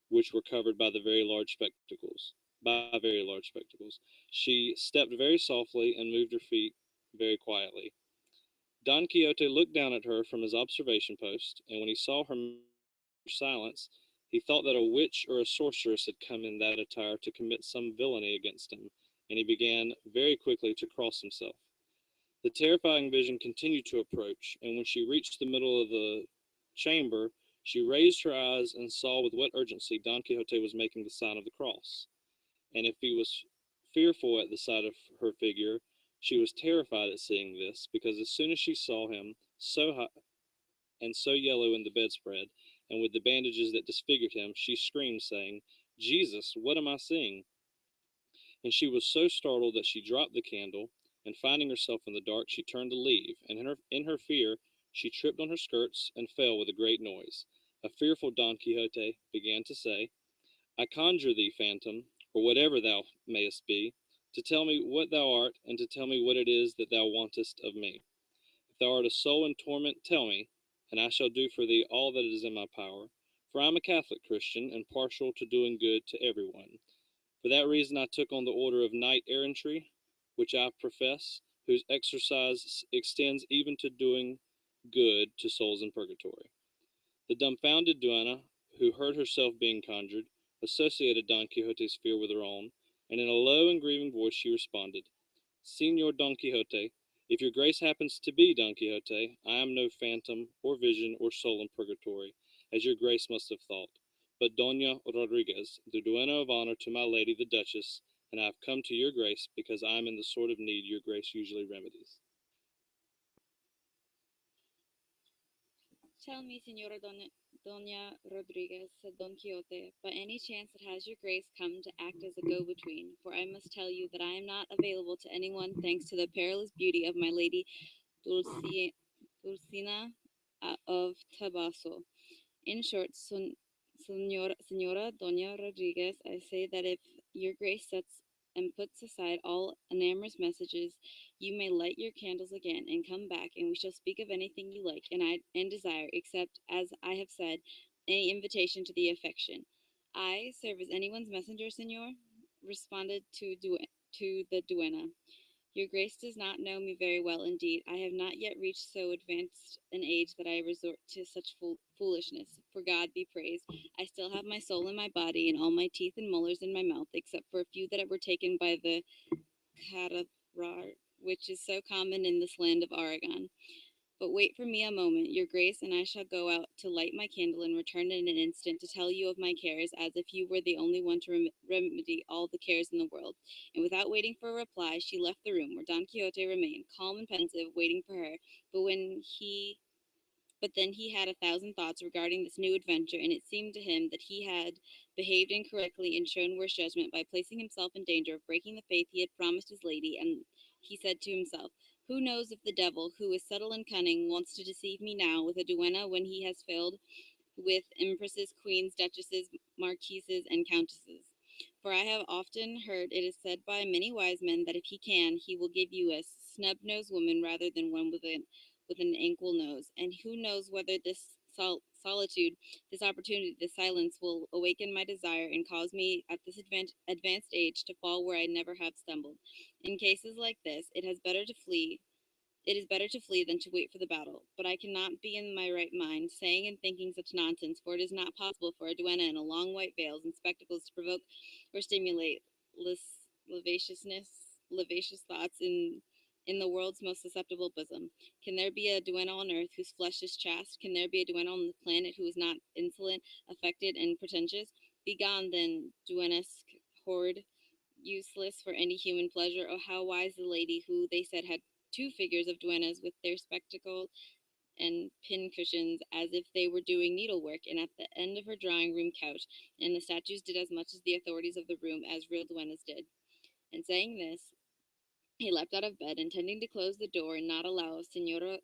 which were covered by the very large spectacles. by very large spectacles. She stepped very softly and moved her feet very quietly. Don Quixote looked down at her from his observation post, and when he saw her silence, he thought that a witch or a sorceress had come in that attire to commit some villainy against him, and he began very quickly to cross himself. The terrifying vision continued to approach, and when she reached the middle of the chamber, she raised her eyes and saw with what urgency Don Quixote was making the sign of the cross. And if he was fearful at the sight of her figure, she was terrified at seeing this, because as soon as she saw him so high and so yellow in the bedspread, and with the bandages that disfigured him, she screamed, saying, "Jesus, what am I seeing?" And she was so startled that she dropped the candle, and finding herself in the dark, she turned to leave, and in her fear, she tripped on her skirts and fell with a great noise. A fearful Don Quixote began to say, "I conjure thee, phantom, or whatever thou mayest be, to tell me what thou art, and to tell me what it is that thou wantest of me. If thou art a soul in torment, tell me, and I shall do for thee all that is in my power, for I am a Catholic Christian, and partial to doing good to everyone. For that reason I took on the order of knight-errantry, which I profess, whose exercise extends even to doing good to souls in purgatory." The dumbfounded duenna, who heard herself being conjured, associated Don Quixote's fear with her own, and in a low and grieving voice she responded, "Señor Don Quixote, if your grace happens to be Don Quixote, I am no phantom, or vision, or soul in purgatory, as your grace must have thought, but Doña Rodriguez, the duenna of honor to my lady the Duchess, and I have come to your grace because I am in the sort of need your grace usually remedies." Tell me, Señora Doña Rodriguez, said Don Quixote, by any chance that has your grace come to act as a go-between, for I must tell you that I am not available to anyone thanks to the perilous beauty of my lady Dulcina of Tabaso. In short, Señora Doña Rodriguez, I say that if your grace sets and puts aside all amorous messages, you may light your candles again and come back, and we shall speak of anything you like and desire, except, as I have said, any invitation to the affection. I serve as anyone's messenger, Señor, responded to the duenna. Your grace does not know me very well indeed. I have not yet reached so advanced an age that I resort to such foolishness. For God be praised, I still have my soul in my body and all my teeth and molars in my mouth, except for a few that were taken by the catarrh, which is so common in this land of Aragon. But wait for me a moment, your grace, and I shall go out to light my candle and return in an instant to tell you of my cares, as if you were the only one to remedy all the cares in the world. And without waiting for a reply, she left the room, where Don Quixote remained, calm and pensive, waiting for her. But then he had 1,000 thoughts regarding this new adventure, and it seemed to him that he had behaved incorrectly and shown worse judgment by placing himself in danger of breaking the faith he had promised his lady, and he said to himself, "Who knows if the devil, who is subtle and cunning, wants to deceive me now with a duenna when he has failed with empresses, queens, duchesses, marquises, and countesses? For I have often heard it is said by many wise men that if he can, he will give you a snub-nosed woman rather than one with an ankle nose. And who knows whether this solitude, this opportunity, this silence will awaken my desire and cause me at this advanced age to fall where I never have stumbled. In cases like this, it is better to flee than to wait for the battle. But I cannot be in my right mind, saying and thinking such nonsense, for it is not possible for a duenna in a long white veils and spectacles to provoke or stimulate lavacious thoughts in the world's most susceptible bosom. Can there be a duenna on earth whose flesh is chaste? Can there be a duenna on the planet who is not insolent, affected, and pretentious? Begone, then, duennesque horde, useless for any human pleasure. Oh, how wise the lady who, they said, had 2 figures of duennas with their spectacles and pin cushions, as if they were doing needlework, and at the end of her drawing room couch, and the statues did as much as the authorities of the room as real duennas did. And saying this, he leapt out of bed, intending to close the door and not allow Senora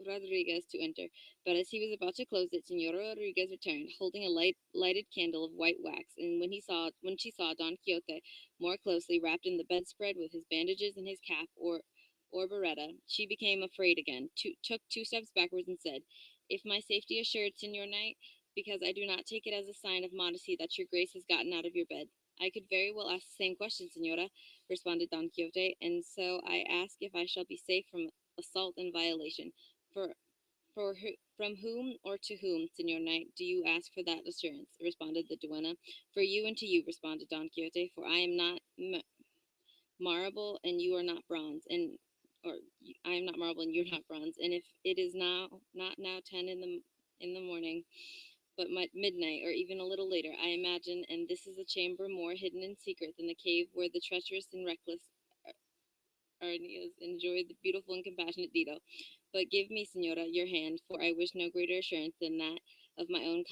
Rodriguez to enter. But as he was about to close it, Senora Rodriguez returned, holding a lighted candle of white wax. And when she saw Don Quixote more closely wrapped in the bedspread with his bandages and his cap or beretta, she became afraid again, took 2 steps backwards, and said, "If my safety assured, Señor Knight, because I do not take it as a sign of modesty that your grace has gotten out of your bed." I could very well ask the same question, Señora, responded Don Quixote, and so I ask if I shall be safe from assault and violation. From whom or to whom, Señor Knight, do you ask for that assurance? Responded the duenna. For you and to you, responded Don Quixote, for I am not marble and you are not bronze, and I am not marble and you're not bronze, and if it is not now 10 in the morning, but midnight or even a little later, I imagine, and this is a chamber more hidden in secret than the cave where the treacherous and reckless Arnias enjoyed the beautiful and compassionate Dido. But give me, Señora, your hand, for I wish no greater assurance than that of my own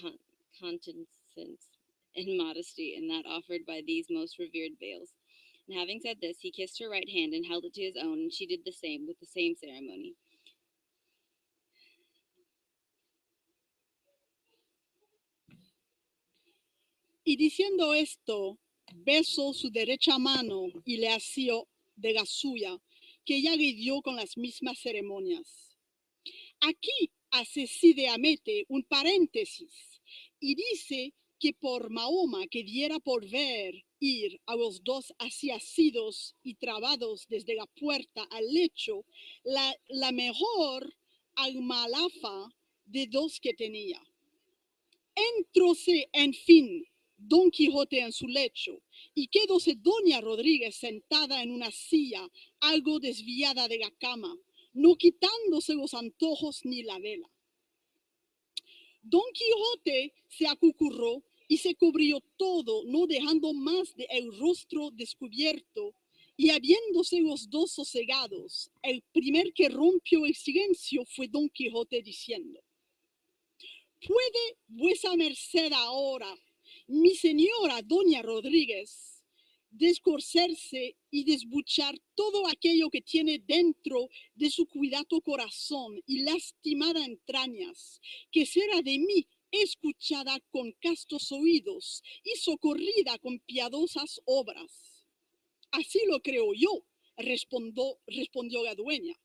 conscience and modesty, and that offered by these most revered veils. And having said this, he kissed her right hand and held it to his own, and she did the same with the same ceremony. Y diciendo esto, besó su derecha mano y le asió de la suya, que ella le dio con las mismas ceremonias. Aquí hace Sideamete un paréntesis y dice que por Mahoma que diera por ver ir a los dos asidos y trabados desde la puerta al lecho, la mejor almalafa de dos que tenía. Entróse, en fin, Don Quijote en su lecho, y quedóse doña Rodríguez sentada en una silla, algo desviada de la cama, no quitándose los antojos ni la vela. Don Quijote se acucurró y se cubrió todo, no dejando más de el rostro descubierto, y habiéndose los dos sosegados, el primer que rompió el silencio fue Don Quijote diciendo: ¿Puede vuesa merced ahora, mi señora doña Rodríguez, descorcerse y desbuchar todo aquello que tiene dentro de su cuidado corazón y lastimada entrañas, que será de mí escuchada con castos oídos y socorrida con piadosas obras? Así lo creo yo, respondió la dueña,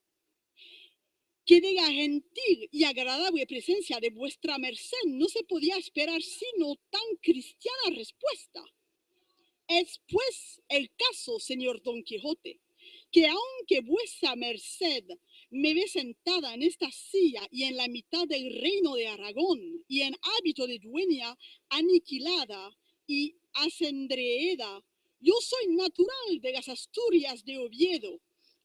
que de la gentil y agradable presencia de vuestra merced no se podía esperar sino tan cristiana respuesta. Es pues el caso, señor Don Quijote, que aunque vuesa merced me ve sentada en esta silla y en la mitad del reino de Aragón y en hábito de dueña aniquilada y acendreeda, yo soy natural de las Asturias de Oviedo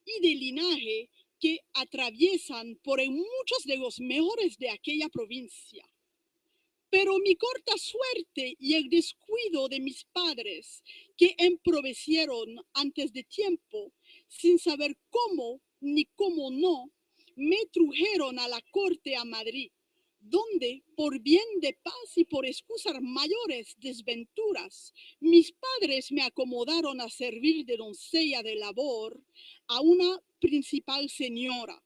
y de linaje que atraviesan por muchos de los mejores de aquella provincia. Pero mi corta suerte y el descuido de mis padres, que emprovecieron antes de tiempo, sin saber cómo ni cómo no, me trujeron a la corte a Madrid, donde, por bien de paz y por excusar mayores desventuras, mis padres me acomodaron a servir de doncella de labor a una principal señora.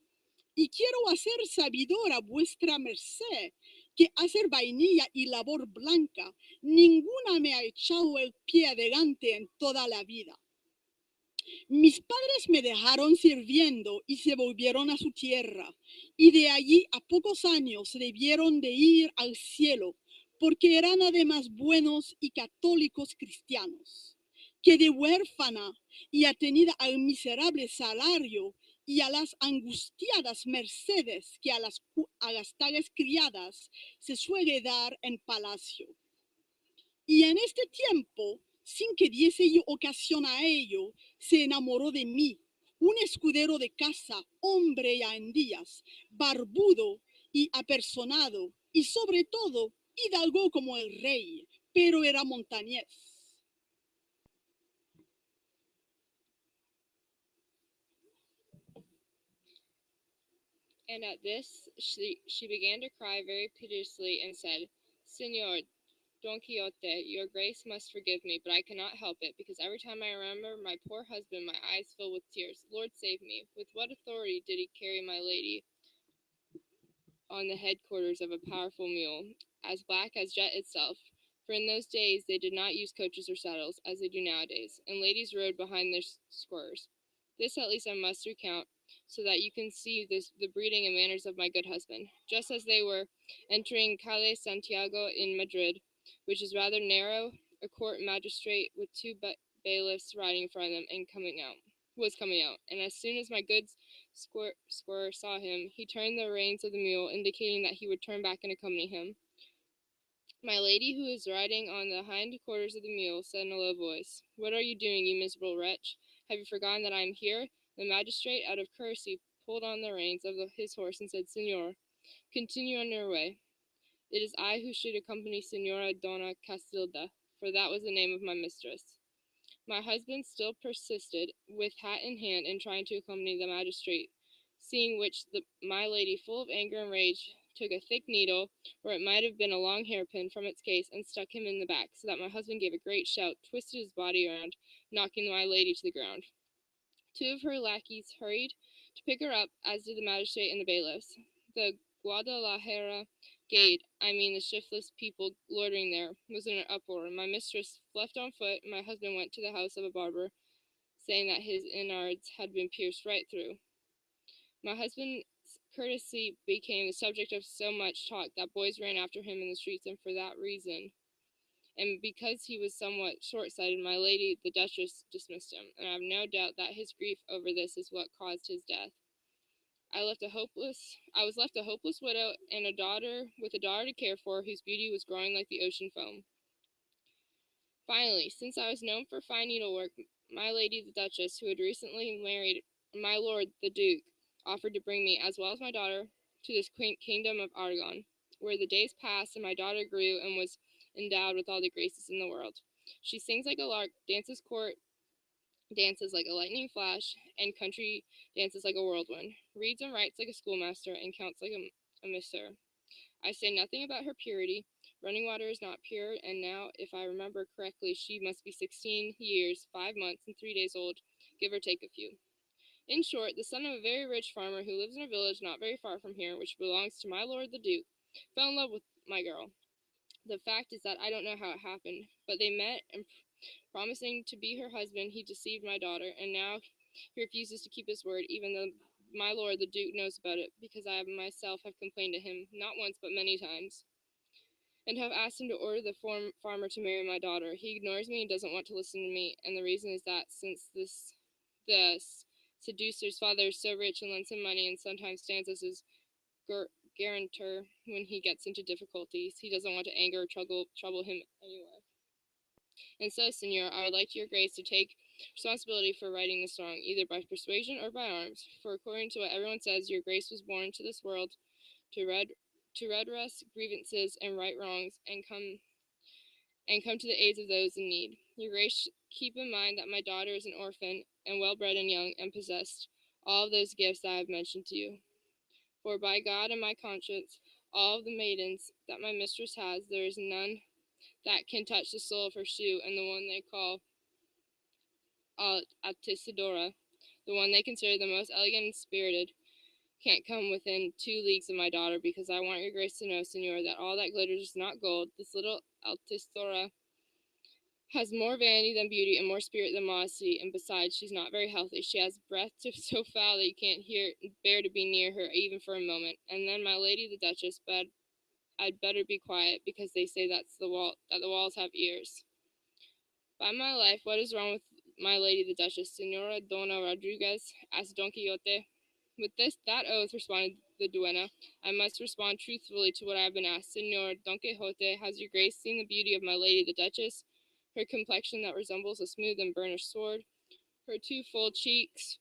Y quiero hacer sabidora vuestra merced que hacer vainilla y labor blanca, ninguna me ha echado el pie adelante en toda la vida. Mis padres me dejaron sirviendo y se volvieron a su tierra, y de allí a pocos años debieron de ir al cielo, porque eran además buenos y católicos cristianos. Que de huérfana y atenida al miserable salario y a las angustiadas mercedes que a las tales criadas se suele dar en palacio. Y en este tiempo, sin que diese yo ocasión a ello, se enamoró de mí un escudero de casa, hombre ya en días, barbudo y apersonado, y sobre todo hidalgo como el rey, pero era montañés. And at this she began to cry very piteously and said, Señor Don Quixote, your grace must forgive me, but I cannot help it, because every time I remember my poor husband, my eyes fill with tears. Lord, save me. With what authority did he carry my lady on the headquarters of a powerful mule, as black as jet itself? For in those days they did not use coaches or saddles, as they do nowadays, and ladies rode behind their squires. This at least I must recount, so that you can see the breeding and manners of my good husband. Just as they were entering Calle Santiago in Madrid, which is rather narrow a court magistrate with two bailiffs riding in front of them and was coming out. And as soon as my good squire saw him, he turned the reins of the mule, indicating that he would turn back and accompany him. My lady, who was riding on the hind quarters of the mule, said in a low voice, "What are you doing, you miserable wretch? Have you forgotten that I am here?" The magistrate, out of courtesy, pulled on the reins of his horse and said, "Señor, continue on your way. It is I who should accompany Señora Donna Castilda, for that was the name of my mistress." My husband still persisted, with hat in hand, in trying to accompany the magistrate, seeing which my lady, full of anger and rage, took a thick needle, or it might have been a long hairpin, from its case, and stuck him in the back, so that my husband gave a great shout, twisted his body around, knocking my lady to the ground. Two of her lackeys hurried to pick her up, as did the magistrate and the bailiffs. The Guadalajara gate, I mean the shiftless people loitering there, was in an uproar. My mistress left on foot, and my husband went to the house of a barber, saying that his innards had been pierced right through. My husband's courtesy became the subject of so much talk that boys ran after him in the streets, and for that reason, and because he was somewhat short-sighted, my lady, the Duchess, dismissed him, and I have no doubt that his grief over this is what caused his death. I was left a hopeless widow and a daughter to care for, whose beauty was growing like the ocean foam. Finally, since I was known for fine needlework, my lady, the Duchess, who had recently married my lord, the Duke, offered to bring me, as well as my daughter, to this quaint kingdom of Aragon, where the days passed and my daughter grew and was endowed with all the graces in the world. She sings like a lark, dances court dances like a lightning flash, and country dances like a whirlwind, reads and writes like a schoolmaster, and counts like a mister. I say nothing about her purity. Running water is not pure, and now, if I remember correctly, she must be 16 years, 5 months, and 3 days old, give or take a few. In short, the son of a very rich farmer who lives in a village not very far from here, which belongs to my lord the Duke, fell in love with my girl. The fact is that I don't know how it happened, but they met, and promising to be her husband, he deceived my daughter, and now he refuses to keep his word, even though my lord the Duke knows about it, because I myself have complained to him, not once but many times, and have asked him to order the farmer to marry my daughter. He ignores me and doesn't want to listen to me, and the reason is that since the seducer's father is so rich and lends him money and sometimes stands as his guarantor when he gets into difficulties, he doesn't want to anger or trouble him anyway. And so, Señor, I would like your grace to take responsibility for righting this wrong, either by persuasion or by arms, for according to what everyone says, your grace was born to this world to redress grievances and right wrongs, and come to the aid of those in need. Your grace, keep in mind that my daughter is an orphan, and well-bred and young, and possessed all of those gifts that I have mentioned to you. For by God and my conscience, all of the maidens that my mistress has, there is none that can touch the sole of her shoe, and the one they call Altisidora, the one they consider the most elegant and spirited, can't come within 2 leagues of my daughter, because I want your grace to know, Señor, that all that glitters is not gold. This little Altisidora has more vanity than beauty and more spirit than modesty, and besides, she's not very healthy. She has breath so foul that you can't bear to be near her even for a moment. And then my lady the Duchess, but I'd better be quiet, because they say that the walls have ears. By my life, what is wrong with my lady the Duchess? Señora Donna Rodriguez, asked Don Quixote. With that oath, responded the duenna, I must respond truthfully to what I have been asked. Señor Don Quixote, has your grace seen the beauty of my lady the Duchess? Her complexion that resembles a smooth and burnished sword, her 2 full cheeks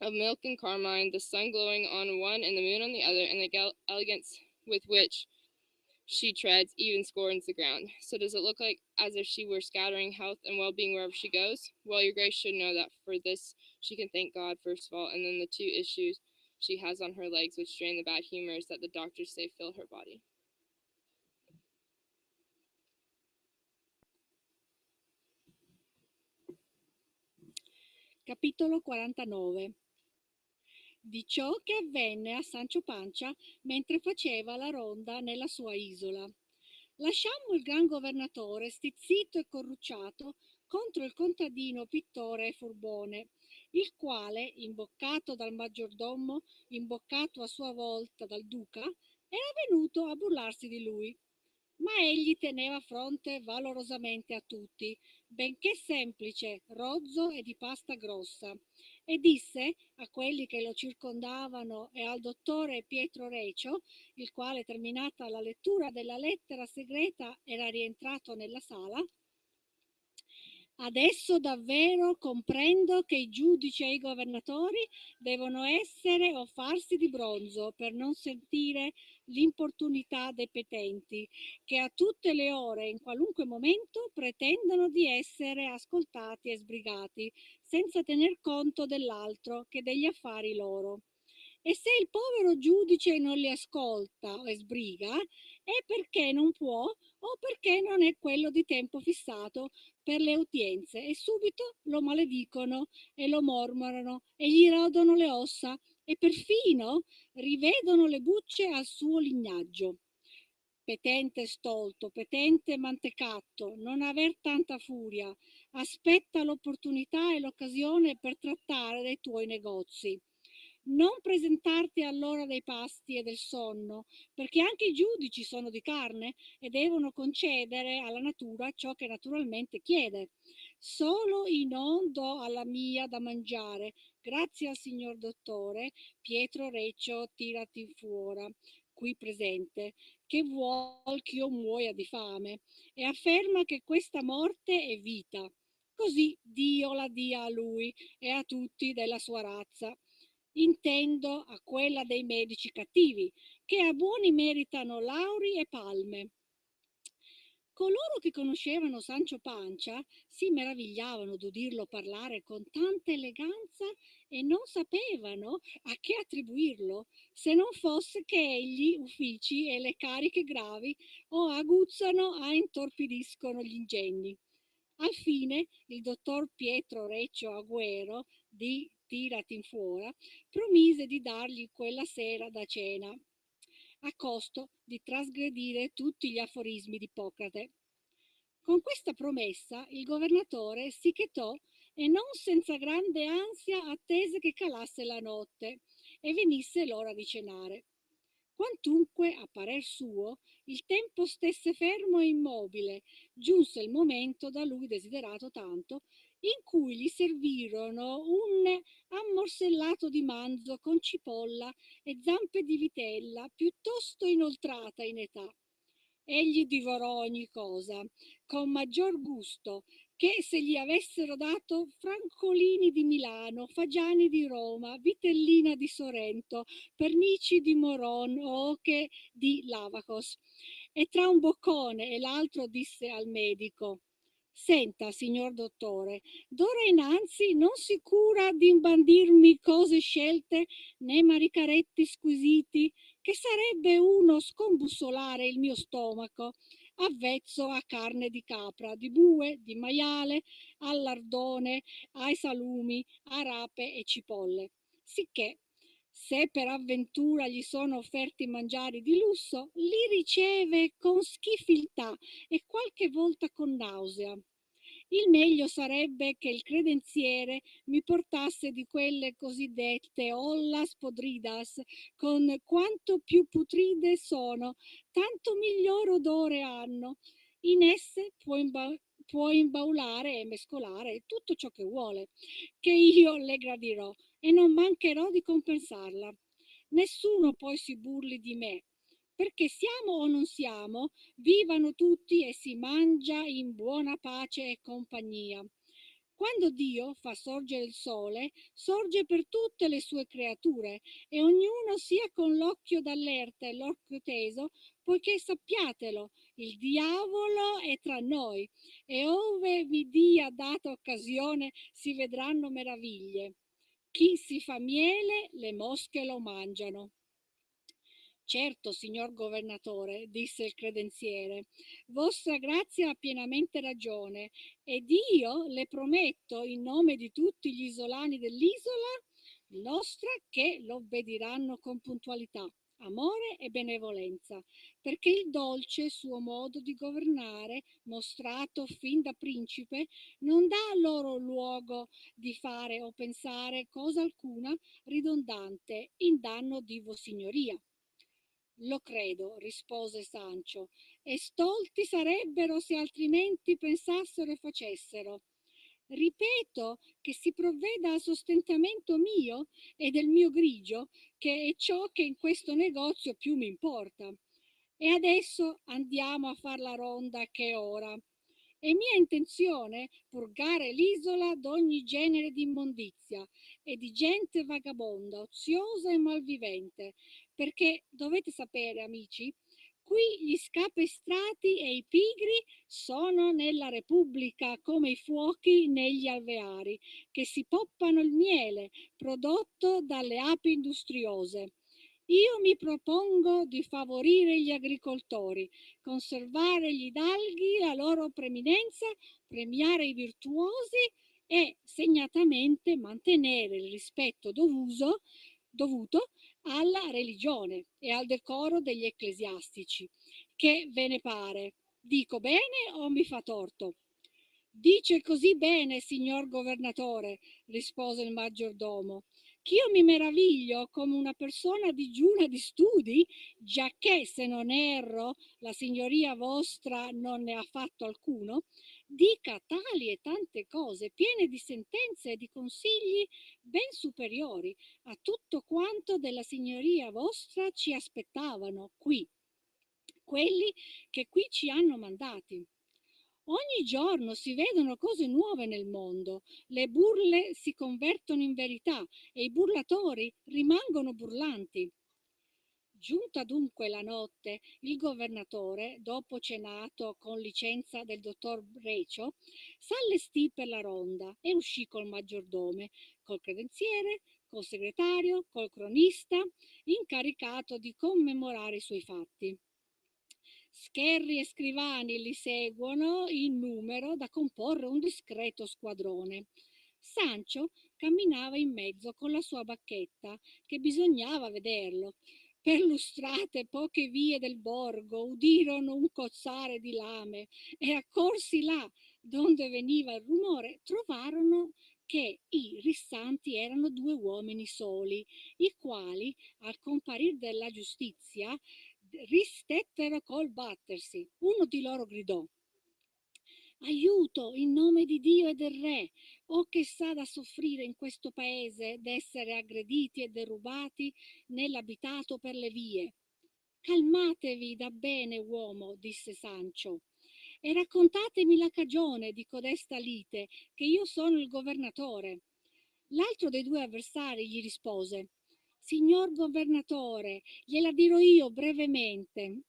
of milk and carmine, the sun glowing on one and the moon on the other, and the elegance with which she treads even scorns the ground. So does it look like as if she were scattering health and well-being wherever she goes? Well, your grace should know that for this she can thank God first of all, and then the 2 issues she has on her legs, which drain the bad humors that the doctors say fill her body. Capitolo 49. Di ciò che avvenne a Sancho Panza mentre faceva la ronda nella sua isola. Lasciammo il gran governatore stizzito e corrucciato contro il contadino pittore e furbone, il quale, imboccato dal maggiordomo, imboccato a sua volta dal duca, era venuto a burlarsi di lui. Ma egli teneva fronte valorosamente a tutti, benché semplice, rozzo e di pasta grossa, e disse a quelli che lo circondavano e al dottore Pietro Recio, il quale, terminata la lettura della lettera segreta, era rientrato nella sala: adesso davvero comprendo che i giudici e i governatori devono essere o farsi di bronzo per non sentire l'importunità dei petenti, che a tutte le ore e in qualunque momento pretendono di essere ascoltati e sbrigati, senza tener conto dell'altro che degli affari loro. E se il povero giudice non li ascolta e sbriga, è perché non può o perché non è quello di tempo fissato per le udienze, e subito lo maledicono e lo mormorano e gli rodono le ossa e perfino rivedono le bucce al suo lignaggio. Petente stolto, petente mantecatto, non aver tanta furia, aspetta l'opportunità e l'occasione per trattare dei tuoi negozi. Non presentarti all'ora dei pasti e del sonno, perché anche i giudici sono di carne e devono concedere alla natura ciò che naturalmente chiede. Solo io non do alla mia da mangiare, grazie al signor dottore Pietro Recio tirati fuora, qui presente, che vuol ch'io muoia di fame, e afferma che questa morte è vita. Così Dio la dia a lui e a tutti della sua razza. Intendo a quella dei medici cattivi, che a buoni meritano lauri e palme. Coloro che conoscevano Sancho Pancia si meravigliavano d'udirlo parlare con tanta eleganza e non sapevano a che attribuirlo, se non fosse che egli uffici e le cariche gravi o aguzzano a intorpidiscono gli ingegni. Al fine il dottor Pietro Recio Agüero di Tiratinfuora promise di dargli quella sera da cena, a costo di trasgredire tutti gli aforismi di Ippocrate. Con questa promessa il governatore si chetò e non senza grande ansia attese che calasse la notte e venisse l'ora di cenare. Quantunque, a parer suo, il tempo stesse fermo e immobile, giunse il momento da lui desiderato tanto, in cui gli servirono un ammorsellato di manzo con cipolla e zampe di vitella, piuttosto inoltrata in età. Egli divorò ogni cosa, con maggior gusto, che se gli avessero dato francolini di Milano, fagiani di Roma, vitellina di Sorrento, pernici di Moron o oche di Lavacos. E tra un boccone e l'altro disse al medico: senta, signor dottore, d'ora innanzi non si cura di imbandirmi cose scelte né maricaretti squisiti, che sarebbe uno scombussolare il mio stomaco, avvezzo a carne di capra, di bue, di maiale, al lardone, ai salumi, a rape e cipolle. Sicché, se per avventura gli sono offerti mangiari di lusso, li riceve con schifiltà e qualche volta con nausea. Il meglio sarebbe che il credenziere mi portasse di quelle cosiddette ollas podridas, con quanto più putride sono, tanto miglior odore hanno. In esse può imbaulare e mescolare tutto ciò che vuole, che io le gradirò e non mancherò di compensarla. Nessuno poi si burli di me, perché siamo o non siamo, vivano tutti e si mangia in buona pace e compagnia. Quando Dio fa sorgere il sole, sorge per tutte le sue creature e ognuno sia con l'occhio d'allerta e l'occhio teso, poiché sappiatelo, il diavolo è tra noi e ove vi dia data occasione si vedranno meraviglie. Chi si fa miele, le mosche lo mangiano. Certo, signor governatore, disse il credenziere, vostra grazia ha pienamente ragione ed io le prometto in nome di tutti gli isolani dell'isola nostra che lo obbediranno con puntualità, amore e benevolenza, perché il dolce suo modo di governare, mostrato fin da principe, non dà loro luogo di fare o pensare cosa alcuna ridondante in danno di vossignoria. Lo credo, rispose Sancho, e stolti sarebbero se altrimenti pensassero e facessero. Ripeto che si provveda al sostentamento mio e del mio grigio, che è ciò che in questo negozio più mi importa. E adesso andiamo a far la ronda che è ora. È mia intenzione purgare l'isola d'ogni genere di immondizia e di gente vagabonda, oziosa e malvivente, perché dovete sapere, amici, qui gli scapestrati e i pigri sono nella Repubblica come i fuochi negli alveari, che si poppano il miele prodotto dalle api industriose. Io mi propongo di favorire gli agricoltori, conservare gli hidalghi, la loro preminenza, premiare i virtuosi e segnatamente mantenere il rispetto dovuto alla religione e al decoro degli ecclesiastici. Che ve ne pare? Dico bene o mi fa torto? Dice così bene, signor governatore, rispose il maggiordomo, ch'io mi meraviglio come una persona digiuna di studi, giacché, se non erro, la signoria vostra non ne ha fatto alcuno, dica tali e tante cose, piene di sentenze e di consigli ben superiori a tutto quanto della signoria vostra ci aspettavano qui, quelli che qui ci hanno mandati. Ogni giorno si vedono cose nuove nel mondo, le burle si convertono in verità e i burlatori rimangono burlanti. Giunta dunque la notte, il governatore, dopo cenato con licenza del dottor Recio, s'allestì per la ronda e uscì col maggiordome, col credenziere, col segretario, col cronista, incaricato di commemorare i suoi fatti. Scherri e scrivani li seguono in numero da comporre un discreto squadrone. Sancho camminava in mezzo con la sua bacchetta, che bisognava vederlo. Perlustrate poche vie del borgo udirono un cozzare di lame e accorsi là, donde veniva il rumore, trovarono che i rissanti erano 2 uomini soli, i quali, al comparir della giustizia, ristettero col battersi. Uno di loro gridò: aiuto in nome di Dio e del re, o che s'ha da soffrire in questo paese d'essere aggrediti e derubati nell'abitato per le vie. Calmatevi da bene, uomo, disse Sancho, e raccontatemi la cagione di codesta lite, che io sono il governatore. L'altro dei 2 avversari gli rispose: signor governatore, gliela dirò io brevemente.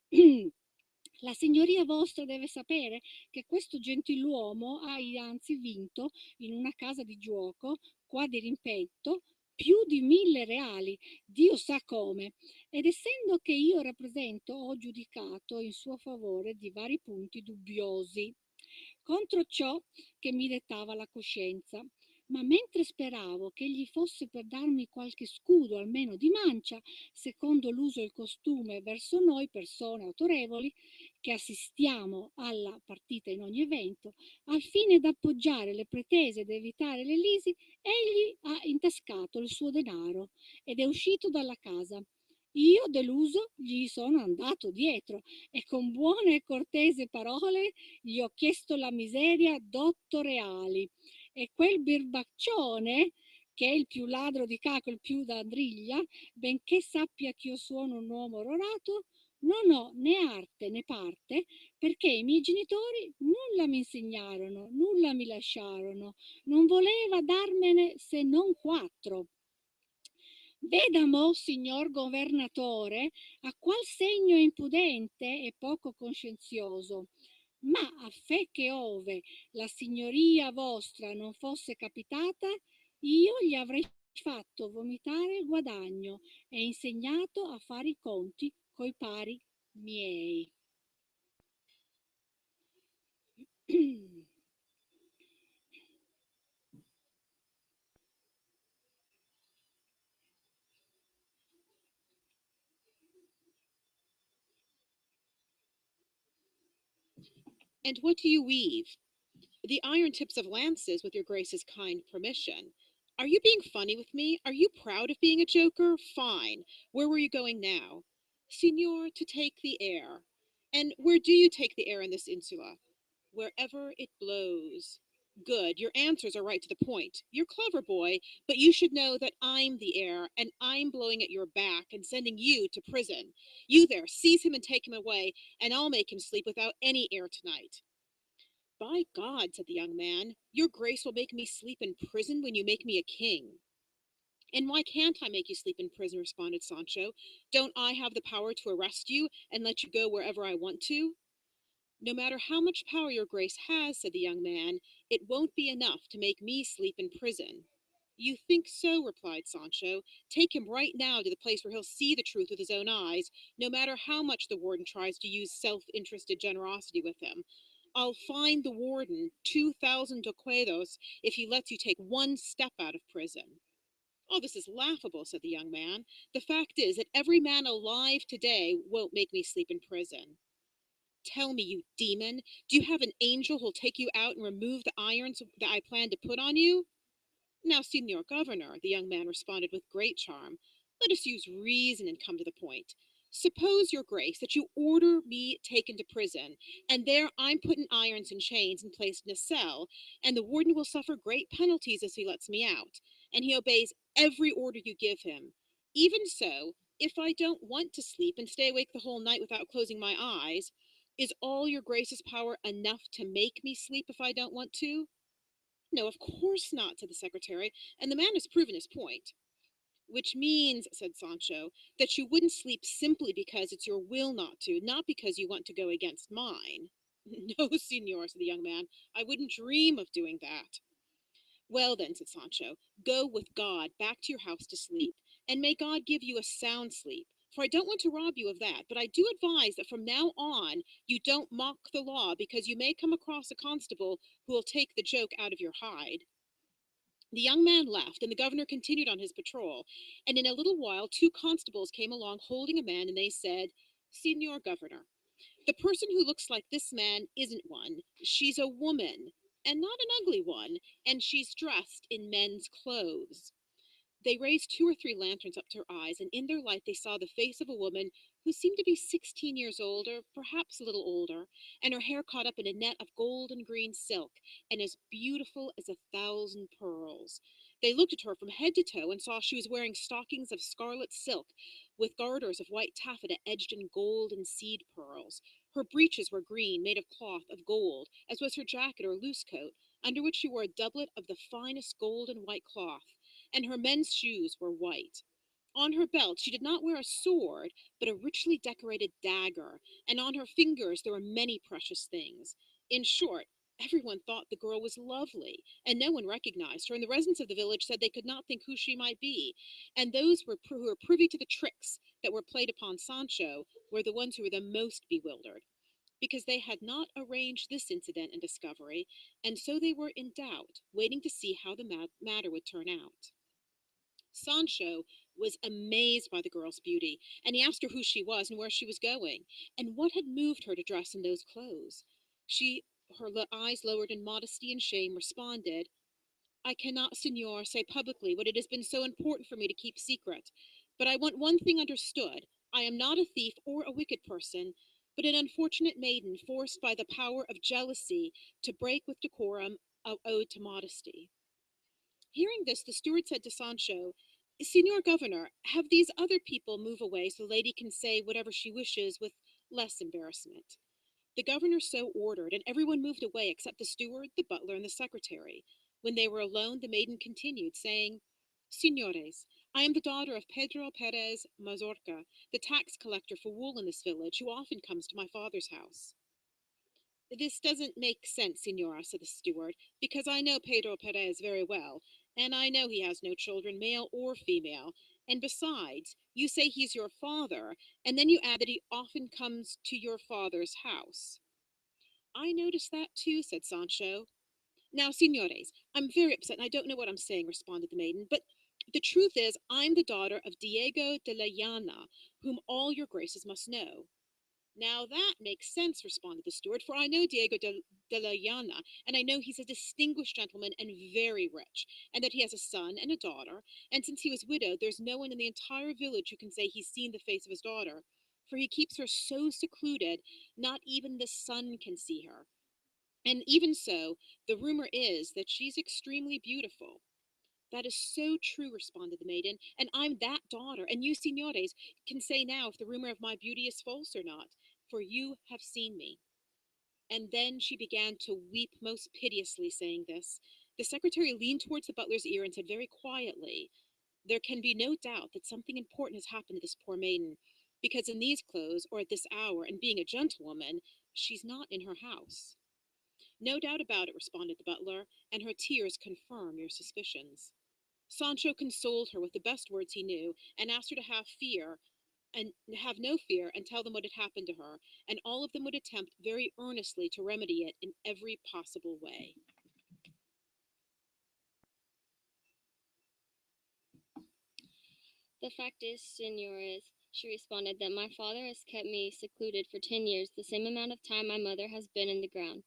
La signoria vostra deve sapere che questo gentiluomo ha anzi vinto in una casa di gioco, qua di rimpetto, più di 1000 reali, Dio sa come, ed essendo che io rappresento, ho giudicato in suo favore di vari punti dubbiosi, contro ciò che mi dettava la coscienza. Ma mentre speravo che egli fosse per darmi qualche scudo almeno di mancia, secondo l'uso e il costume verso noi persone autorevoli che assistiamo alla partita in ogni evento, al fine d'appoggiare le pretese ed evitare le lisi, egli ha intascato il suo denaro ed è uscito dalla casa. Io, deluso, gli sono andato dietro e con buone e cortese parole gli ho chiesto la miseria d'8 reali. E quel birbaccione, che è il più ladro di Caco, il più d'Andriglia, benché sappia che io sono un uomo onorato, non ho né arte né parte, perché i miei genitori nulla mi insegnarono, nulla mi lasciarono, non voleva darmene se non 4. Veda mo, signor governatore, a qual segno impudente e poco conscienzioso, ma a fe che ove la signoria vostra non fosse capitata, io gli avrei fatto vomitare il guadagno e insegnato a fare i conti coi pari miei. And what do you weave? The iron tips of lances with your grace's kind permission. Are you being funny with me? Are you proud of being a joker? Fine. Where were you going now? Signor, to take the air. And where do you take the air in this insula? Wherever it blows. Good, your answers are right to the point. You're clever, boy, but you should know that I'm the air, and I'm blowing at your back and sending you to prison. You there, seize him and take him away, and I'll make him sleep without any air tonight. By God, said the young man, your grace will make me sleep in prison when you make me a king. And why can't I make you sleep in prison, responded Sancho. Don't I have the power to arrest you and let you go wherever I want to? No matter how much power your grace has, said the young man, it won't be enough to make me sleep in prison. You think so, replied Sancho. Take him right now to the place where he'll see the truth with his own eyes, no matter how much the warden tries to use self-interested generosity with him. I'll fine the warden 2,000 ducados if he lets you take one step out of prison. Oh, this is laughable, said the young man. The fact is that every man alive today won't make me sleep in prison. Tell me, you demon, do you have an angel who'll take you out and remove the irons that I plan to put on you? Now, Signor Governor, the young man responded with great charm, let us use reason and come to the point. Suppose, your grace, that you order me taken to prison, and there I'm put in irons and chains and placed in a cell, and the warden will suffer great penalties as he lets me out, and he obeys every order you give him. Even so, if I don't want to sleep and stay awake the whole night without closing my eyes, is all your grace's power enough to make me sleep if I don't want to? No, of course not, said the secretary, and the man has proven his point. Which means, said Sancho, that you wouldn't sleep simply because it's your will not to, not because you want to go against mine. No, senor, said the young man, I wouldn't dream of doing that. Well then, said Sancho, go with God back to your house to sleep, and may God give you a sound sleep. For I don't want to rob you of that, but I do advise that from now on you don't mock the law, because you may come across a constable who will take the joke out of your hide. The young man left, and the governor continued on his patrol, and in a little while 2 constables came along holding a man, and they said, Signor Governor, the person who looks like this man isn't one. She's a woman, and not an ugly one, and she's dressed in men's clothes. They raised 2 or 3 lanterns up to her eyes, and in their light they saw the face of a woman who seemed to be 16 years older, perhaps a little older, and her hair caught up in a net of gold and green silk, and as beautiful as 1,000 pearls. They looked at her from head to toe and saw she was wearing stockings of scarlet silk, with garters of white taffeta edged in gold and seed pearls. Her breeches were green, made of cloth of gold, as was her jacket or loose coat, under which she wore a doublet of the finest gold and white cloth, and her men's shoes were white. On her belt she did not wear a sword, but a richly decorated dagger, and on her fingers there were many precious things. In short, everyone thought the girl was lovely, and no one recognized her, and the residents of the village said they could not think who she might be, and those who were privy to the tricks that were played upon Sancho were the ones who were the most bewildered, because they had not arranged this incident and discovery, and so they were in doubt, waiting to see how the matter would turn out. Sancho was amazed by the girl's beauty, and he asked her who she was and where she was going, and what had moved her to dress in those clothes. She, her eyes lowered in modesty and shame, responded, I cannot, senor, say publicly what it has been so important for me to keep secret, but I want one thing understood. I am not a thief or a wicked person, but an unfortunate maiden forced by the power of jealousy to break with decorum owed to modesty. Hearing this, the steward said to Sancho, Signor Governor, have these other people move away so the lady can say whatever she wishes with less embarrassment. The governor so ordered, and everyone moved away except the steward, the butler, and the secretary. When they were alone, the maiden continued, saying, Signores, I am the daughter of Pedro Perez Mazorca, the tax collector for wool in this village, who often comes to my father's house. This doesn't make sense, Signora, said the steward, because I know Pedro Perez very well, and I know he has no children, male or female, and besides, you say he's your father, and then you add that he often comes to your father's house. I noticed that too, said Sancho. Now, signores, I'm very upset, and I don't know what I'm saying, responded the maiden, but the truth is, I'm the daughter of Diego de la Llana, whom all your graces must know. Now that makes sense, responded the steward, for I know Diego de la Llana, and I know he's a distinguished gentleman and very rich, and that he has a son and a daughter, and since he was widowed, there's no one in the entire village who can say he's seen the face of his daughter. for he keeps her so secluded, not even the sun can see her. And even so, the rumor is that she's extremely beautiful. That is so true, responded the maiden, and I'm that daughter, and you, signores, can say now if the rumor of my beauty is false or not, for you have seen me. And then she began to weep most piteously, saying this. The secretary leaned towards the butler's ear and said very quietly, there can be no doubt that something important has happened to this poor maiden, because in these clothes, or at this hour, and being a gentlewoman, she's not in her house. No doubt about it, responded the butler, and her tears confirm your suspicions. Sancho consoled her with the best words he knew, and asked her to have no fear, and tell them what had happened to her, and all of them would attempt very earnestly to remedy it in every possible way. The fact is, senores, she responded, that my father has kept me secluded for 10 years, the same amount of time my mother has been in the ground.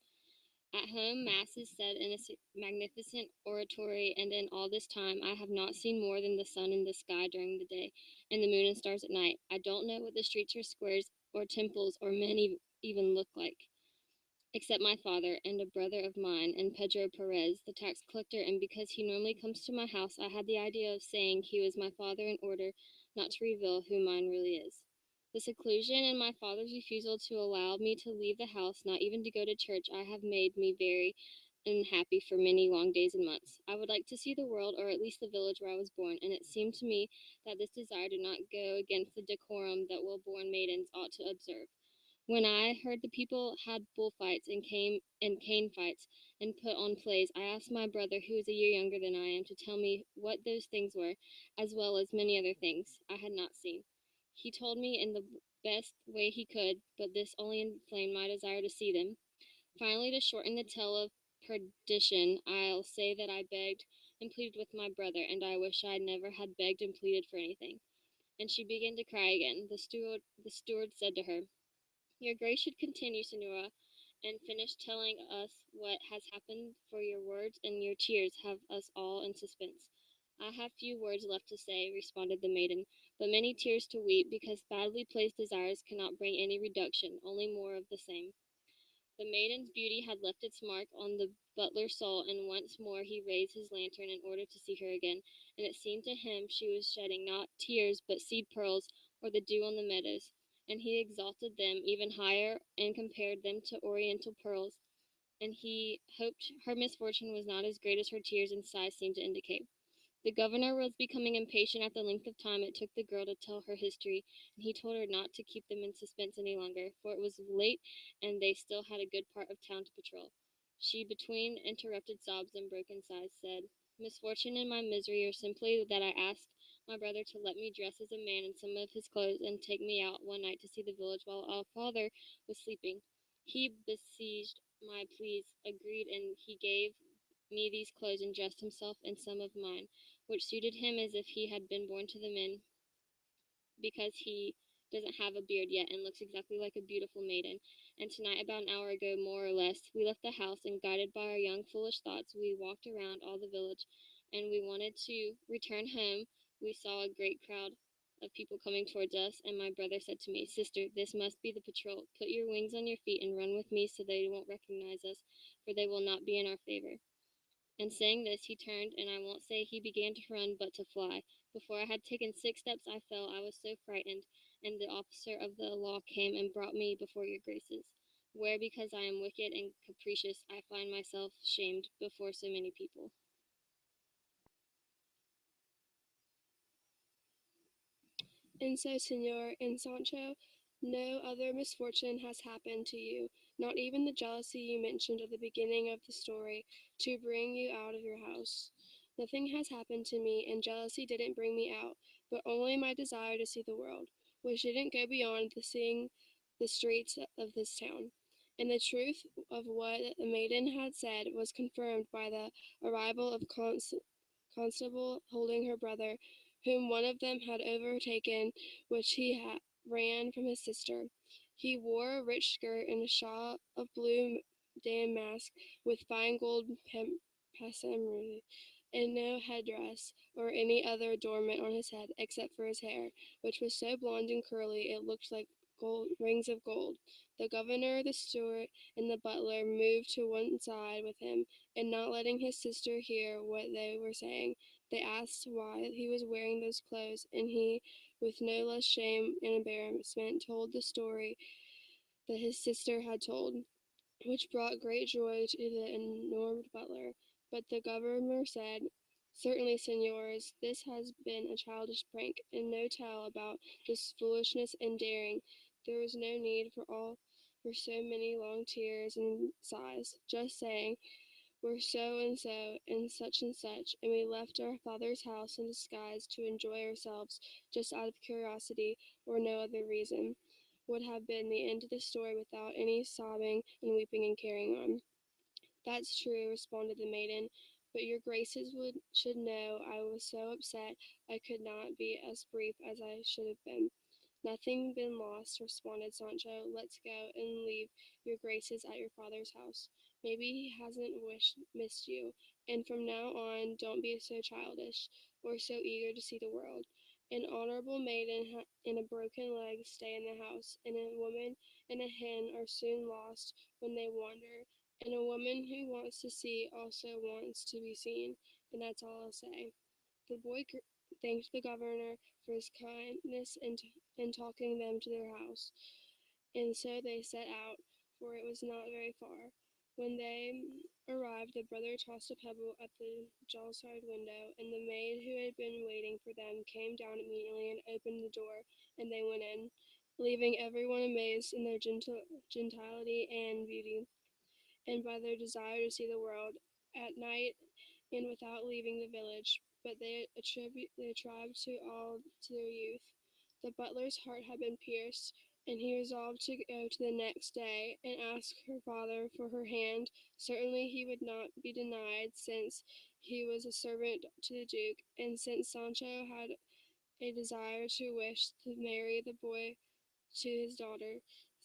At home, Mass is said in a magnificent oratory, and in all this time I have not seen more than the sun in the sky during the day, and the moon and stars at night. I don't know what the streets or squares or temples or men even look like, except my father and a brother of mine, and Pedro Perez, the tax collector, and because he normally comes to my house, I had the idea of saying he was my father in order not to reveal who mine really is. The seclusion and my father's refusal to allow me to leave the house, not even to go to church, have made me very unhappy for many long days and months. I would like to see the world, or at least the village where I was born, and it seemed to me that this desire did not go against the decorum that well-born maidens ought to observe. When I heard the people had bullfights and cane fights and put on plays, I asked my brother, who is a year younger than I am, to tell me what those things were, as well as many other things I had not seen. He told me in the best way he could, but this only inflamed my desire to see them. Finally, to shorten the tale of perdition, I'll say that I begged and pleaded with my brother, and I wish I never had begged and pleaded for anything. And she began to cry again. The steward said to her, your grace should continue, senora, and finish telling us what has happened, for your words and your tears have us all in suspense. I have few words left to say, responded the maiden, but many tears to weep, because badly placed desires cannot bring any reduction, only more of the same. The maiden's beauty had left its mark on the butler's soul, and once more he raised his lantern in order to see her again, and it seemed to him she was shedding not tears but seed pearls, or the dew on the meadows, and he exalted them even higher and compared them to oriental pearls, and he hoped her misfortune was not as great as her tears and sighs seemed to indicate. The governor was becoming impatient at the length of time it took the girl to tell her history, and he told her not to keep them in suspense any longer, for it was late and they still had a good part of town to patrol. She, between interrupted sobs and broken sighs, said, misfortune and my misery are simply that I asked my brother to let me dress as a man in some of his clothes and take me out one night to see the village while our father was sleeping. He besieged my pleas, agreed, and he gave me these clothes and dressed himself in some of mine, which suited him as if he had been born to the men, because he doesn't have a beard yet and looks exactly like a beautiful maiden. And tonight, about an hour ago, more or less, we left the house, and guided by our young foolish thoughts, we walked around all the village, and we wanted to return home. We saw a great crowd of people coming towards us, and my brother said to me, sister, this must be the patrol. Put your wings on your feet and run with me so they won't recognize us, for they will not be in our favor. And saying this, he turned, and I won't say he began to run, but to fly. Before I had taken 6 steps, I fell. I was so frightened, and the officer of the law came and brought me before your graces, where, because I am wicked and capricious, I find myself shamed before so many people. And so, Senor and Sancho, no other misfortune has happened to you, not even the jealousy you mentioned at the beginning of the story, to bring you out of your house. Nothing has happened to me, and jealousy didn't bring me out, but only my desire to see the world, which didn't go beyond the seeing the streets of this town. And the truth of what the maiden had said was confirmed by the arrival of Constable holding her brother, whom one of them had overtaken, which he ran from his sister. He wore a rich skirt and a shawl of blue damask with fine gold passementerie, and no headdress or any other adornment on his head except for his hair, which was so blonde and curly it looked like rings of gold. The governor, the steward, and the butler moved to one side with him, and not letting his sister hear what they were saying, they asked why he was wearing those clothes, and he, with no less shame and embarrassment, told the story that his sister had told, which brought great joy to the enamored butler. But the governor said, "Certainly, senors, this has been a childish prank, and no tale about this foolishness and daring. There was no need for so many long tears and sighs. Just saying, we're so and such, and we left our father's house in disguise to enjoy ourselves just out of curiosity or no other reason," would have been the end of the story without any sobbing and weeping and carrying on. "That's true," responded the maiden, "but your graces should know I was so upset I could not be as brief as I should have been." "Nothing been lost," responded Sancho. "Let's go and leave your graces at your father's house. Maybe he hasn't missed you, and from now on don't be so childish, or so eager to see the world. An honorable maiden and a broken leg stay in the house, and a woman and a hen are soon lost when they wander, and a woman who wants to see also wants to be seen, and that's all I'll say." The boy thanked the governor for his kindness in talking them to their house, and so they set out, for it was not very far. When they arrived, the brother tossed a pebble at the jail-side window, and the maid who had been waiting for them came down immediately and opened the door, and they went in, leaving everyone amazed in their gentility and beauty, and by their desire to see the world at night and without leaving the village. But they attributed all to their youth. The butler's heart had been pierced, and he resolved to go to the next day and ask her father for her hand. Certainly he would not be denied, since he was a servant to the duke, and since Sancho had a desire to wish to marry the boy to his daughter,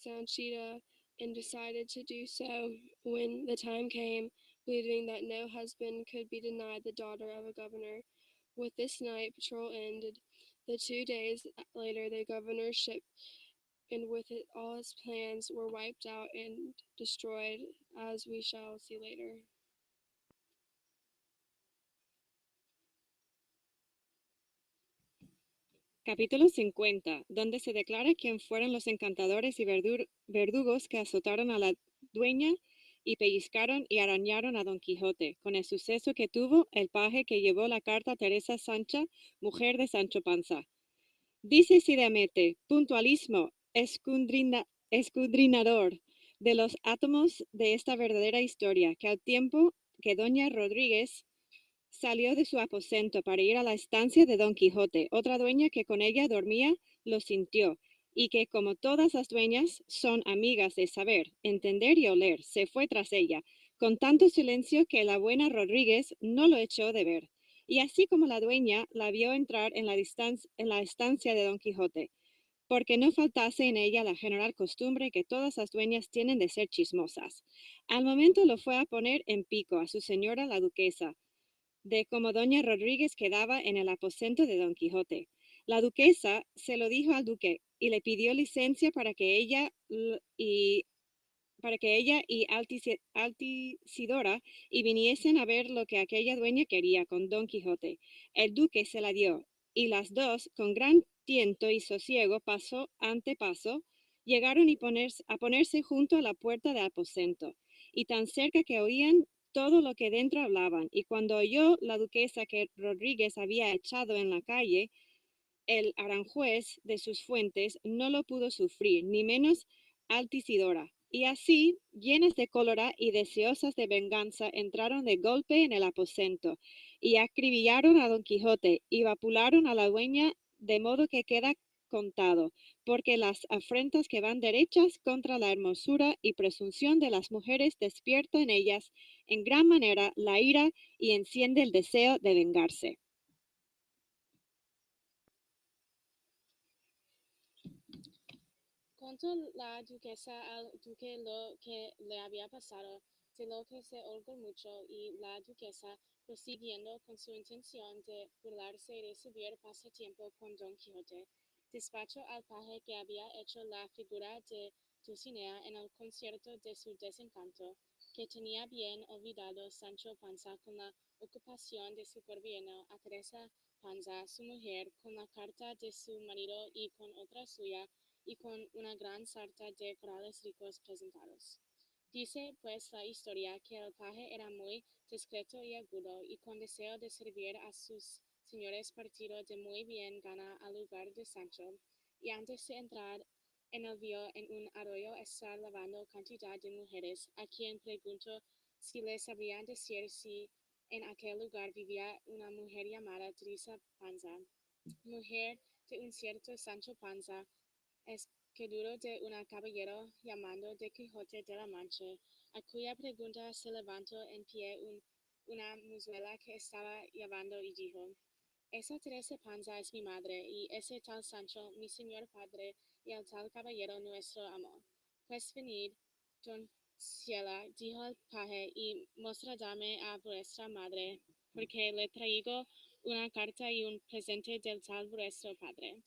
Sanchita, and decided to do so when the time came, believing that no husband could be denied the daughter of a governor. With this night patrol ended. The 2 days later, the governor's ship, and with it all his plans, were wiped out and destroyed, as we shall see later. Capítulo 50, donde se declara quién fueron los encantadores y verdugos que azotaron a la dueña y pellizcaron y arañaron a Don Quijote, con el suceso que tuvo el paje que llevó la carta a Teresa Sancha, mujer de Sancho Panza. Dice Sideamete, puntualismo, escudrinador de los átomos de esta verdadera historia, que al tiempo que doña Rodríguez salió de su aposento para ir a la estancia de Don Quijote, otra dueña que con ella dormía lo sintió, y que, como todas las dueñas son amigas de saber, entender y oler, se fue tras ella, con tanto silencio que la buena Rodríguez no lo echó de ver. Y así como la dueña la vio entrar en la estancia de Don Quijote, porque no faltase en ella la general costumbre que todas las dueñas tienen de ser chismosas. Al momento lo fue a poner en pico a su señora la duquesa, de cómo doña Rodríguez quedaba en el aposento de Don Quijote. La duquesa se lo dijo al duque y le pidió licencia para que ella y Altisidora y viniesen a ver lo que aquella dueña quería con Don Quijote. El duque se la dio, y las dos, con gran tiento y sosiego, paso ante paso, llegaron a ponerse junto a la puerta del aposento, y tan cerca que oían todo lo que dentro hablaban. Y cuando oyó la duquesa que Rodríguez había echado en la calle el Aranjuez de sus fuentes, no lo pudo sufrir, ni menos Altisidora. Y así, llenas de cólera y deseosas de venganza, entraron de golpe en el aposento, y acribillaron a Don Quijote, y vapularon a la dueña, de modo que queda contado, porque las afrentas que van derechas contra la hermosura y presunción de las mujeres despierta en ellas en gran manera la ira y enciende el deseo de vengarse. Contó la duquesa al duque lo que le había pasado, de lo que se holgó mucho, y la duquesa, prosiguiendo con su intención de burlarse y recibir pasatiempo con Don Quijote, Despachó al paje que había hecho la figura de Dulcinea en el concierto de su desencanto, que tenía bien olvidado Sancho Panza con la ocupación de su gobierno a Teresa Panza, su mujer, con la carta de su marido y con otra suya, y con una gran sarta de corales ricos presentados. Dice pues la historia que el paje era muy discreto y agudo, y con deseo de servir a sus señores partido de muy bien gana al lugar de Sancho, y antes de entrar en el vio en un arroyo estar lavando cantidad de mujeres, a quien preguntó si les sabrían decir si en aquel lugar vivía una mujer llamada Teresa Panza, mujer de un cierto Sancho Panza, escudero de un caballero llamado de Quijote de la Mancha, a cuya pregunta se levantó en pie una mozuela que estaba llevando y dijo: esa Teresa Panza es mi madre, y ese tal Sancho mi señor padre, y el tal caballero nuestro amo. Pues venid, doncella, dijo el paje, y mostradme a vuestra madre, porque le traigo una carta y un presente del tal vuestro padre.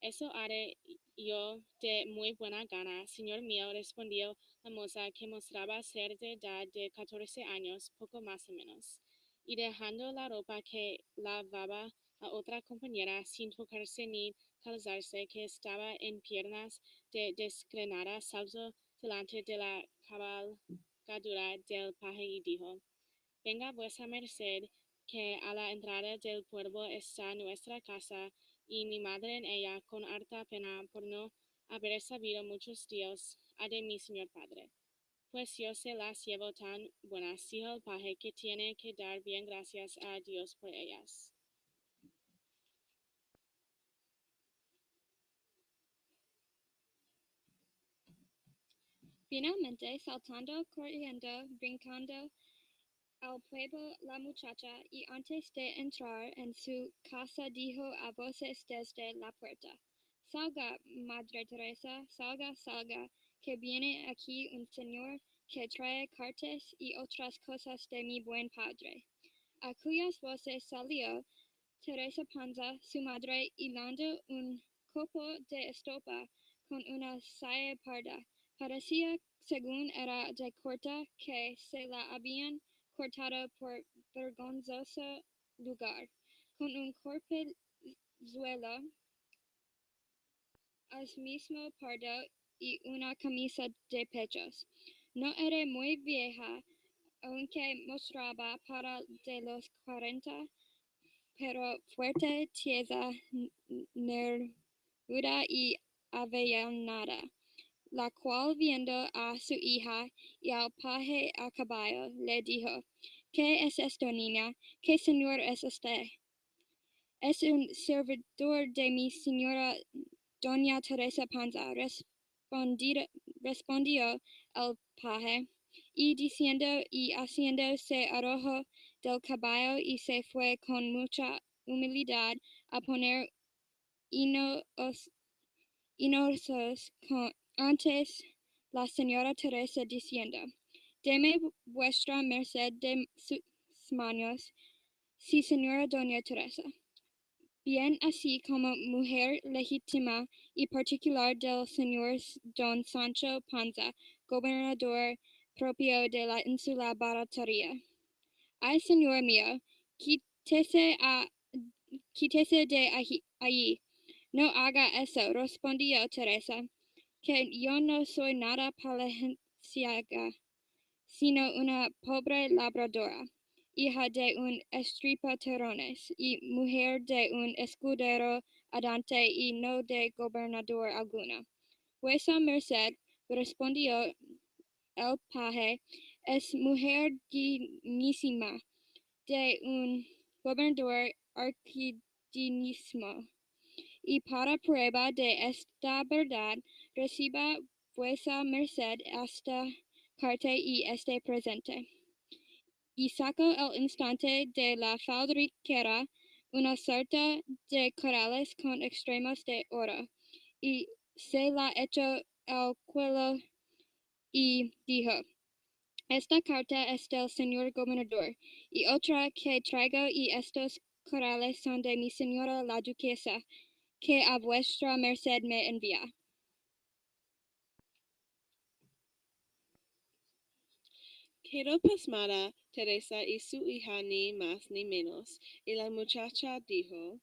Eso haré yo de muy buena gana, señor mío, respondió la moza, que mostraba ser de edad de 14 años, poco más o menos. Y dejando la ropa que lavaba a otra compañera, sin tocarse ni calzarse, que estaba en piernas de desgrenada, saltó delante de la cabalgadura del paje y dijo: venga vuesa merced, que a la entrada del pueblo está nuestra casa, y mi madre en ella, con harta pena por no haber sabido muchos días a de mi señor padre. Pues yo se las llevo tan buenas, dijo el paje, que tiene que dar bien gracias a Dios por ellas. Finalmente, saltando, corriendo, brincando al pueblo la muchacha, y antes de entrar en su casa dijo a voces desde la puerta: salga, Madre Teresa, salga, salga, que viene aquí un señor que trae cartas y otras cosas de mi buen padre. A cuyas voces salió Teresa Panza, su madre, hilando un copo de estopa con una saya parda. Parecía, según era de corta, que se la habían cortado por vergonzoso lugar, con un corpezuelo asimismo pardo y una camisa de pechos. No era muy vieja, aunque mostraba para de los 40, pero fuerte, tiesa, nervuda y avellanada, la cual viendo a su hija y al paje a caballo, le dijo: ¿qué es esto, niña? ¿Qué señor es usted? Es un servidor de mi señora doña Teresa Panza, respondió el paje, y diciendo y haciendo se arrojó del caballo y se fue con mucha humildad a poner hinosos antes la señora Teresa, diciendo: deme vuestra merced de sus manos, sí, señora doña Teresa. Bien así como mujer legítima y particular del señor don Sancho Panza, gobernador propio de la ínsula Barataria. Ay, señor mío, quítese de allí. No haga eso, respondió Teresa, que yo no soy nada palenciaga, sino una pobre labradora, hija de un estripaterones y mujer de un escudero andante y no de gobernador alguno. Vuesa merced, respondió el paje, es mujer dignísima de un gobernador arquidignísimo. Y para prueba de esta verdad, reciba vuesa merced esta carta y este presente. Y sacó al instante de la faltriquera una sarta de corales con extremos de oro, y se la echó al cuello y dijo: esta carta es del señor gobernador, y otra que traigo, y estos corales son de mi señora la duquesa, que a vuestra merced me envía. Quedó pasmada Teresa y su hija ni más ni menos, y la muchacha dijo,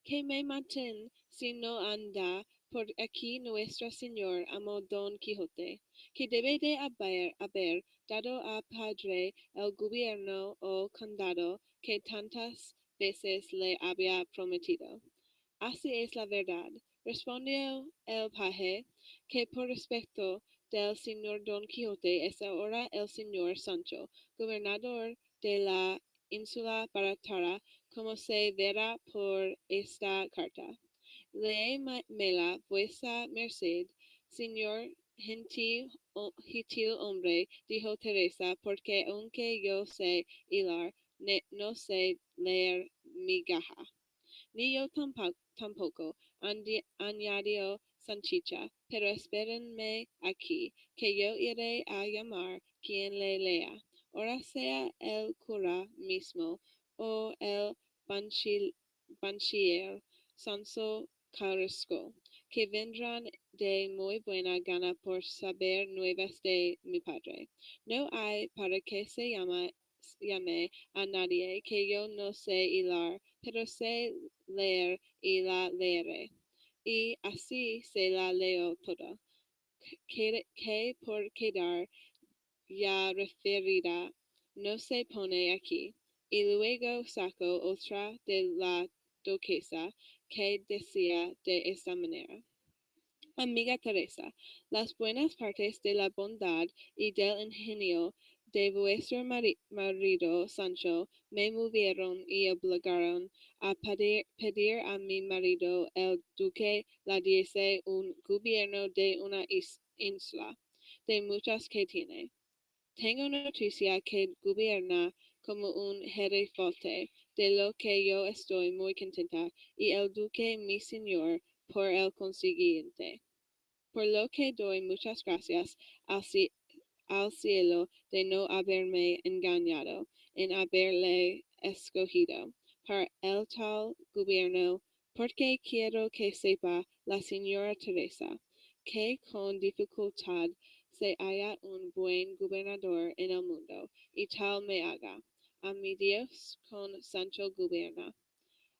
que me maten si no anda por aquí nuestro señor amo Don Quijote, que debe de haber dado a padre el gobierno o condado que tantas veces le había prometido. Así es la verdad, respondió el paje, que por respecto del señor Don Quijote es ahora el señor Sancho, gobernador de la ínsula Maratara, como se verá por esta carta. Léemela vuesa merced, señor gentil hombre, dijo Teresa, porque aunque yo sé hilar, no sé leer migaja. Ni yo tampoco, añadió Sanchicha, pero espérenme aquí, que yo iré a llamar quien le lea, ora sea el cura mismo, o el banchiller Sanso Carrasco, que vendrán de muy buena gana por saber nuevas de mi padre. No hay para que se llame a nadie que yo no sé hilar, pero sé leer y la leeré. Y así se la leo toda, que por quedar ya referida no se pone aquí. Y luego sacó otra de la duquesa que decía de esta manera. Amiga Teresa, las buenas partes de la bondad y del ingenio de vuestro marido Sancho me movieron y obligaron a pedir a mi marido el duque la diese un gobierno de una isla, de muchas que tiene. Tengo noticia que gobierna como un jerifote, de lo que yo estoy muy contenta, y el duque mi señor por el consiguiente. Por lo que doy muchas gracias al cielo de no haberme engañado en haberle escogido para el tal gobierno, porque quiero que sepa la señora Teresa que con dificultad se halla un buen gobernador en el mundo, y tal me haga. A mi Dios con Sancho gobierna.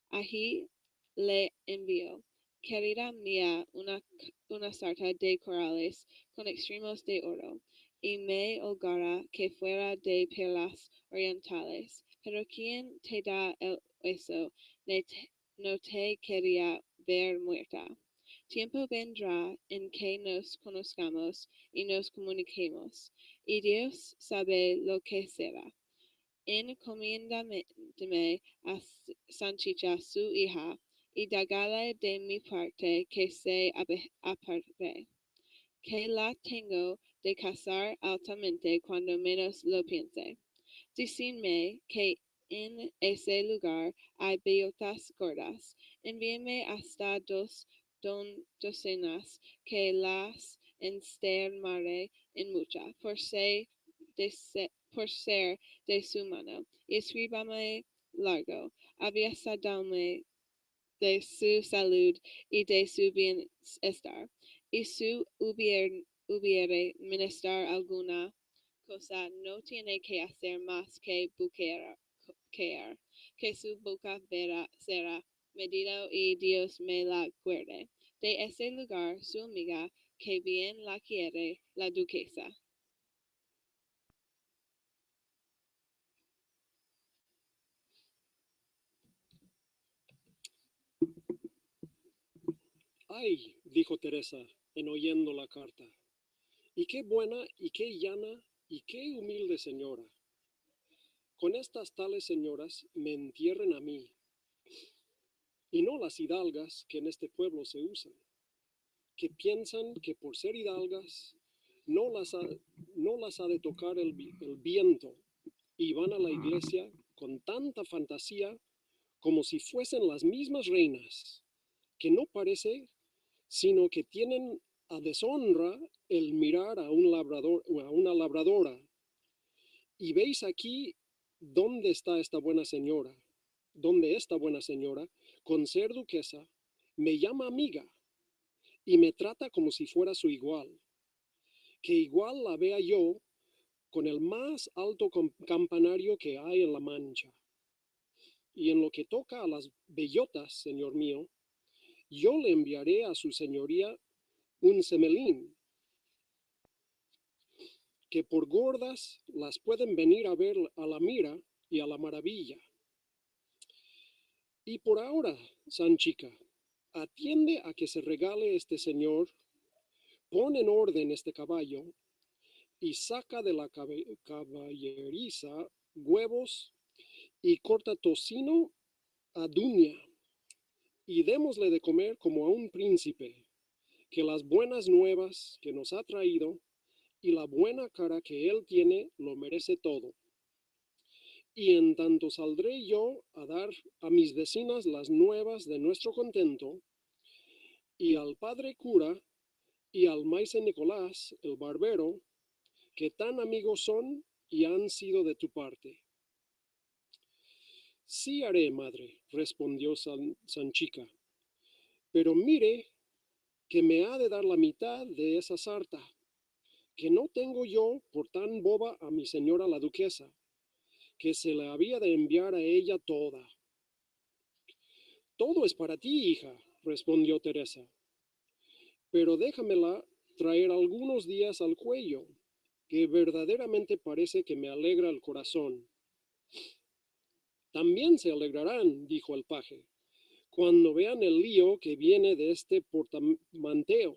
Allí le envío, querida mía, una sarta de corales con extremos de oro, y me holgara que fuera de perlas orientales. Pero quien te da eso, no te quería ver muerta. Tiempo vendrá en que nos conozcamos y nos comuniquemos, y Dios sabe lo que será. Encomiéndame a Sanchicha su hija, y dágale de mi parte que se aparte, que la tengo de casar altamente cuando menos lo piense. Decidme que en ese lugar hay bellotas gordas. Envíeme hasta docenas, que las enstermaré en mucha, por ser de su mano, y escríbame largo, avisándome de su salud y de su bienestar, y si hubiere menester alguna cosa, no tiene que hacer más que buquear, que su boca será medido y Dios me la guarde. De ese lugar, su amiga, que bien la quiere, la duquesa. Ay, dijo Teresa, en oyendo la carta, y qué buena, y qué llana, y qué humilde señora. Con estas tales señoras me entierren a mí, y no las hidalgas que en este pueblo se usan, que piensan que por ser hidalgas no las ha de tocar el viento, y van a la iglesia con tanta fantasía como si fuesen las mismas reinas, que no parece sino que tienen a deshonra el mirar a un labrador o a una labradora. Y veis aquí dónde está esta buena señora, con ser duquesa, Me llama amiga y me trata como si fuera su igual. Que igual la vea yo con el más alto campanario que hay en La Mancha. Y en lo que toca a las bellotas, señor mío, yo le enviaré a su señoría un semelín, que por gordas las pueden venir a ver a la mira y a la maravilla. Y por ahora, Sanchica, atiende a que se regale este señor, pon en orden este caballo y saca de la caballeriza huevos y corta tocino a Dunia y démosle de comer como a un príncipe, que las buenas nuevas que nos ha traído y la buena cara que él tiene lo merece todo. Y en tanto saldré yo a dar a mis vecinas las nuevas de nuestro contento, y al padre cura y al maese Nicolás, el barbero, que tan amigos son y han sido de tu parte. Sí haré, madre, respondió Sanchica, pero mire que me ha de dar la mitad de esa sarta, que no tengo yo por tan boba a mi señora la duquesa, que se le había de enviar a ella toda. Todo es para ti, hija, respondió Teresa, pero déjamela traer algunos días al cuello, que verdaderamente parece que me alegra el corazón. También se alegrarán, dijo el paje, cuando vean el lío que viene de este portamanteo,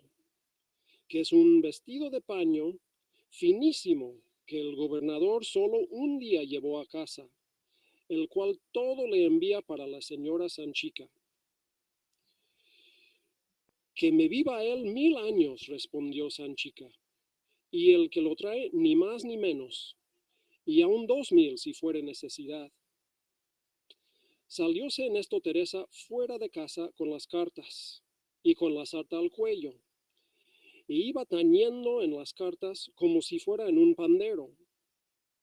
que es un vestido de paño finísimo que el gobernador solo un día llevó a casa, el cual todo le envía para la señora Sanchica. Que me viva él 1000 años, respondió Sanchica, y el que lo trae ni más ni menos, y aún 2000 si fuere necesidad. Salióse en esto Teresa fuera de casa con las cartas y con la sarta al cuello, y iba tañendo en las cartas como si fuera en un pandero,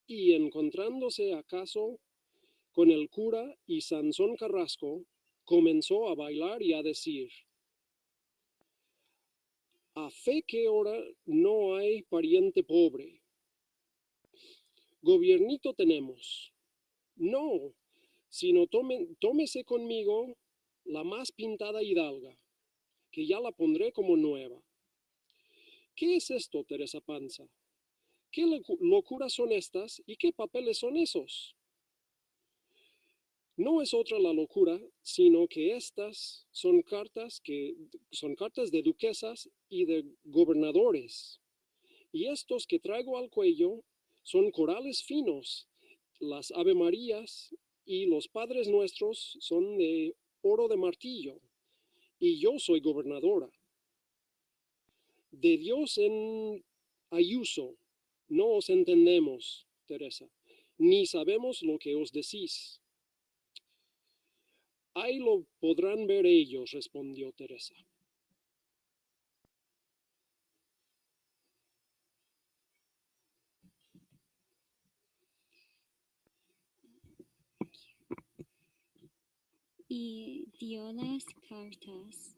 y encontrándose acaso con el cura y Sansón Carrasco, comenzó a bailar y a decir: a fe que ahora no hay pariente pobre. Gobiernito tenemos. No, sino tómese conmigo la más pintada hidalga, que ya la pondré como nueva. ¿Qué es esto, Teresa Panza? ¿Qué locuras son estas y qué papeles son esos? No es otra la locura, sino que estas son cartas de duquesas y de gobernadores. Y estos que traigo al cuello son corales finos, las Ave Marías y los Padres Nuestros son de oro de martillo, y yo soy gobernadora. De Dios en Ayuso no os entendemos, Teresa, ni sabemos lo que os decís. Ahí lo podrán ver ellos, respondió Teresa. Y dio las cartas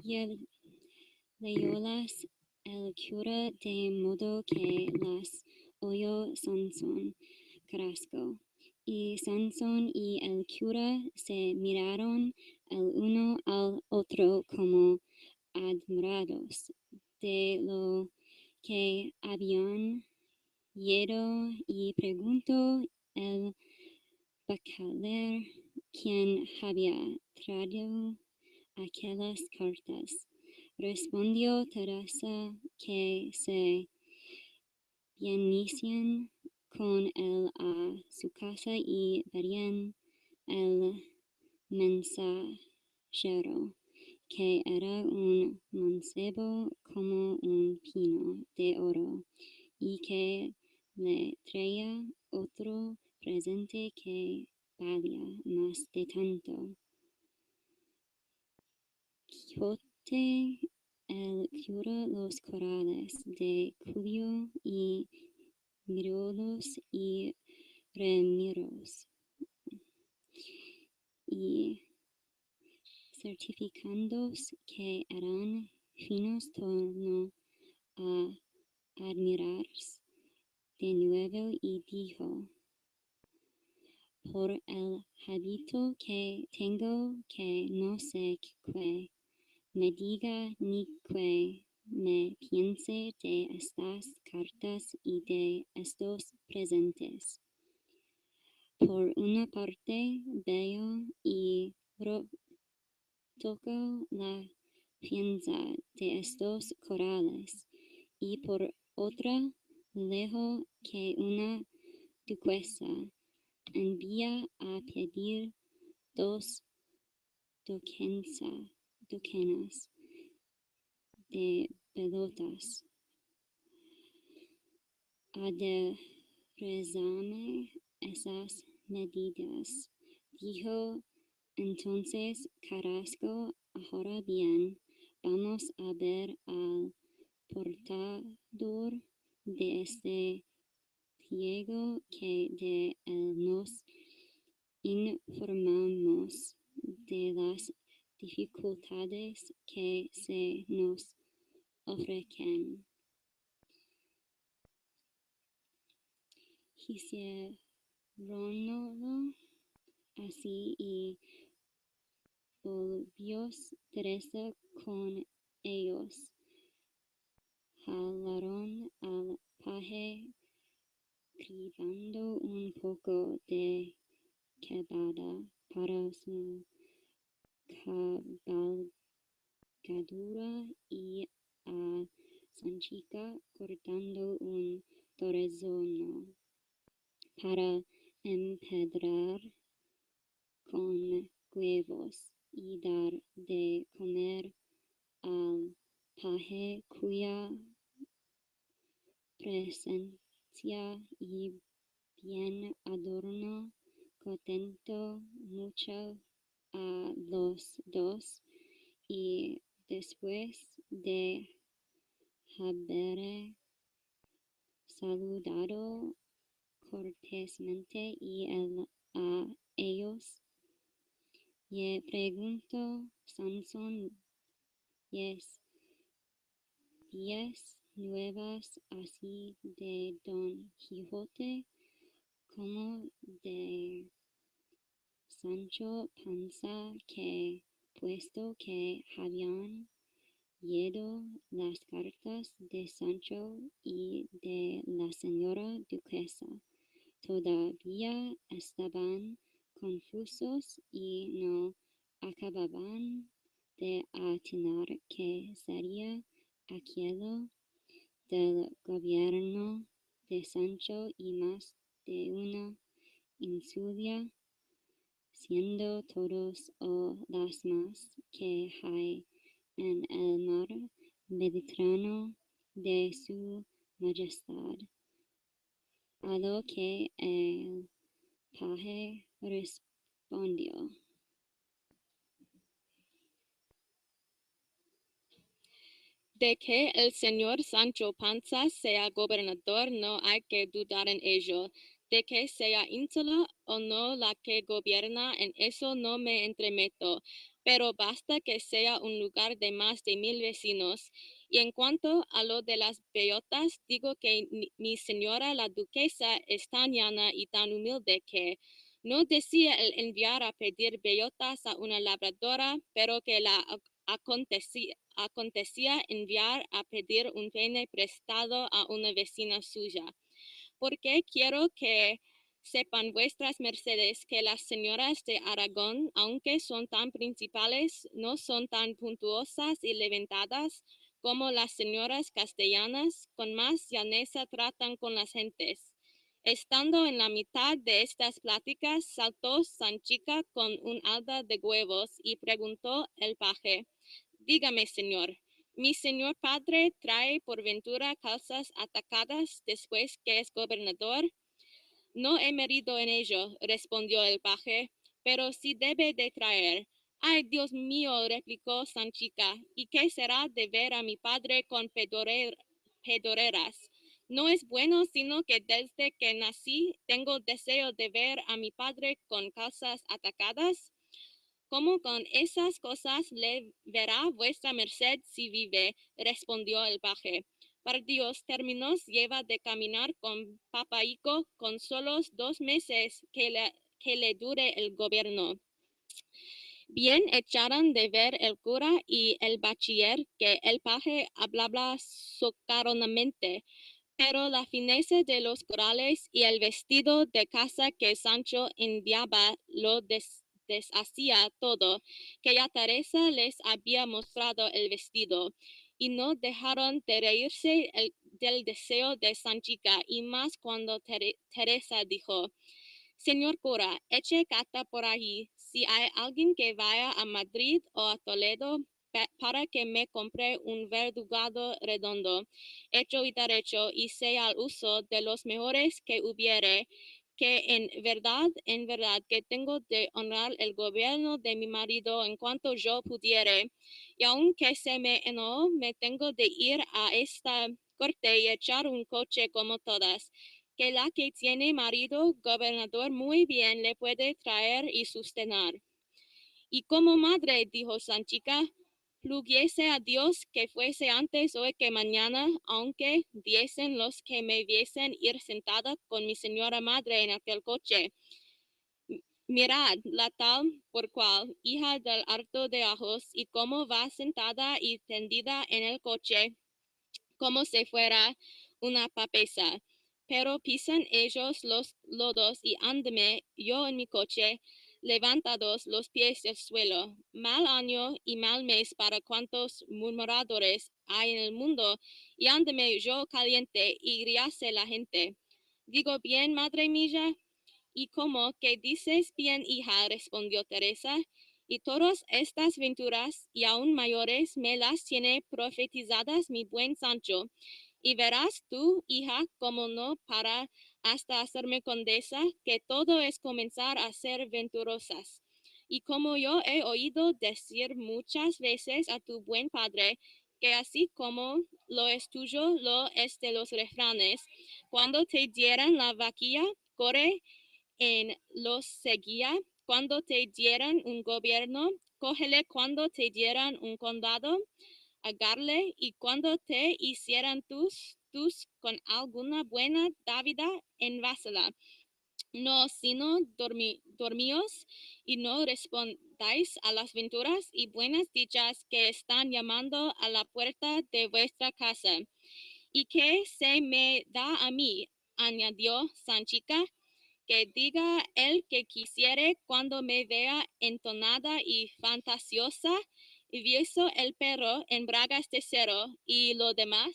y leyólas el cura de modo que las oyó Sansón Carrasco. Y Sansón y el cura se miraron el uno al otro como admirados de lo que habían oído, y preguntó el bacalero quién había traído aquellas cartas. Respondió Teresa que se viniesen con él a su casa y verían el mensajero, que era un mancebo como un pino de oro, y que le traía otro presente que valía más de tanto. Quijote el cura los corales de Julio y mirólos y remirólos, y certificando que eran finos, tornó a admirarse de nuevo y dijo: por el hábito que tengo, que no sé qué me diga ni qué me piense de estas cartas y de estos presentes. Por una parte veo y toco la fianza de estos corales, y por otra leo que una duquesa envía a pedir 2 docenas de pelotas. Aderezame esas medidas, dijo entonces Carrasco. Ahora bien, vamos a ver al portador de este pliego, que de él nos informamos de las dificultades que se nos ofrecen. Hicieronlo así y volvió Teresa con ellos. Jalaron al paje cribando un poco de cebada para su cabalgadura y a Sanchica cortando un torrezno para empedrar con huevos y dar de comer al paje, cuya presencia y bien adorno contentó mucho a los dos, y después de haber saludado cortésmente y él a ellos, y preguntó Sansón: ¿Vías nuevas así de Don Quijote como de Sancho Panza, que puesto que habían leído las cartas de Sancho y de la señora duquesa, todavía estaban confusos y no acababan de atinar qué sería aquello del gobierno de Sancho, y más de una insulia, siendo todos o las más que hay en el mar Mediterráneo de su majestad. A lo que el paje respondió: De que el señor Sancho Panza sea gobernador no hay que dudar en ello. De que sea ínsula o no la que gobierna, en eso no me entremeto, pero basta que sea un lugar de más de 1000 vecinos. Y en cuanto a lo de las bellotas, digo que mi señora la duquesa es tan llana y tan humilde que no decía el enviar a pedir bellotas a una labradora, pero que la acontecía enviar a pedir un peine prestado a una vecina suya. Porque quiero que sepan vuestras mercedes que las señoras de Aragón, aunque son tan principales, no son tan puntuosas y levantadas como las señoras castellanas. Con más llaneza tratan con las gentes. Estando en la mitad de estas pláticas, saltó Sanchica con un alda de huevos y preguntó el paje: dígame, señor, ¿mi señor padre trae por ventura calzas atacadas después que es gobernador? No he medido en ello, respondió el paje, pero sí debe de traer. Ay, Dios mío, replicó Sanchica, ¿y qué será de ver a mi padre con pedoreras? No es bueno, sino que desde que nací tengo deseo de ver a mi padre con calzas atacadas. ¿Cómo con esas cosas le verá vuestra merced si vive? Respondió el paje. Por Dios, términos lleva de caminar con papaico con solos 2 meses que le dure el gobierno. Bien echaron de ver el cura y el bachiller que el paje hablaba socarronamente, pero la fineza de los corales y el vestido de casa que Sancho enviaba lo deshacía todo, que ya Teresa les había mostrado el vestido, y no dejaron de reírse del deseo de Sanchica, y más cuando Teresa dijo: Señor cura, eche Cata por allí, si hay alguien que vaya a Madrid o a Toledo para que me compre un verdugado redondo, hecho y derecho, y sea al uso de los mejores que hubiere, que en verdad, que tengo de honrar el gobierno de mi marido en cuanto yo pudiere, y aunque se me enoje, me tengo de ir a esta corte y echar un coche como todas, que la que tiene marido gobernador muy bien le puede traer y sostener. Y como madre, dijo Sanchica, pluguiese a Dios que fuese antes hoy que mañana, aunque diesen los que me viesen ir sentada con mi señora madre en aquel coche. Mirad la tal por cual, hija del harto de ajos, y cómo va sentada y tendida en el coche, como si fuera una papesa. Pero pisan ellos los lodos y ándeme yo en mi coche, levantados los pies del suelo. Mal año y mal mes para cuantos murmuradores hay en el mundo, y ándeme yo caliente y ríase la gente. Digo bien, madre mía. ¿Y cómo que dices bien, hija? Respondió Teresa. Y todas estas venturas, y aún mayores, me las tiene profetizadas mi buen Sancho. Y verás tú, hija, como no para hasta hacerme condesa, que todo es comenzar a ser venturosas. Y como yo he oído decir muchas veces a tu buen padre, que así como lo es tuyo, lo es de los refranes, cuando te dieran la vaquilla, corre en los seguía, cuando te dieran un gobierno, cógele, cuando te dieran un condado, agarle, y cuando te hicieran tus con alguna buena dávida, envásala. No, sino dormíos, y no respondáis a las venturas y buenas dichas que están llamando a la puerta de vuestra casa. ¿Y qué se me da a mí? Añadió Sanchica, que diga el que quisiere cuando me vea entonada y fantasiosa, y viso el perro en bragas de cero, y lo demás.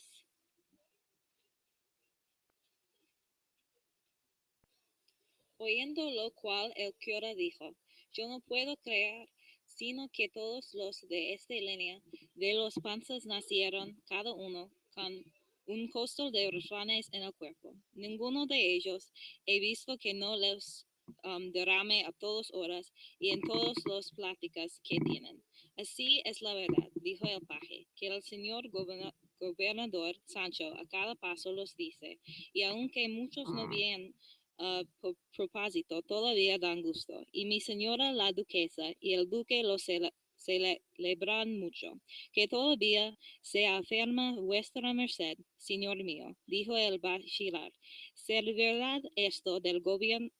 Oyendo lo cual el cura dijo: yo no puedo creer sino que todos los de esta línea de los panzas nacieron cada uno con un costal de refranes en el cuerpo. Ninguno de ellos he visto que no les derrame a todas horas y en todas las pláticas que tienen. Así es la verdad, dijo el paje, que el señor gobernador Sancho a cada paso los dice, y aunque muchos no vienen propósito, todavía dan gusto. Y mi señora la duquesa y el duque lo celebran mucho. Que todavía se afirma vuestra merced, señor mío, dijo el bachiller. Ser verdad esto del gobierno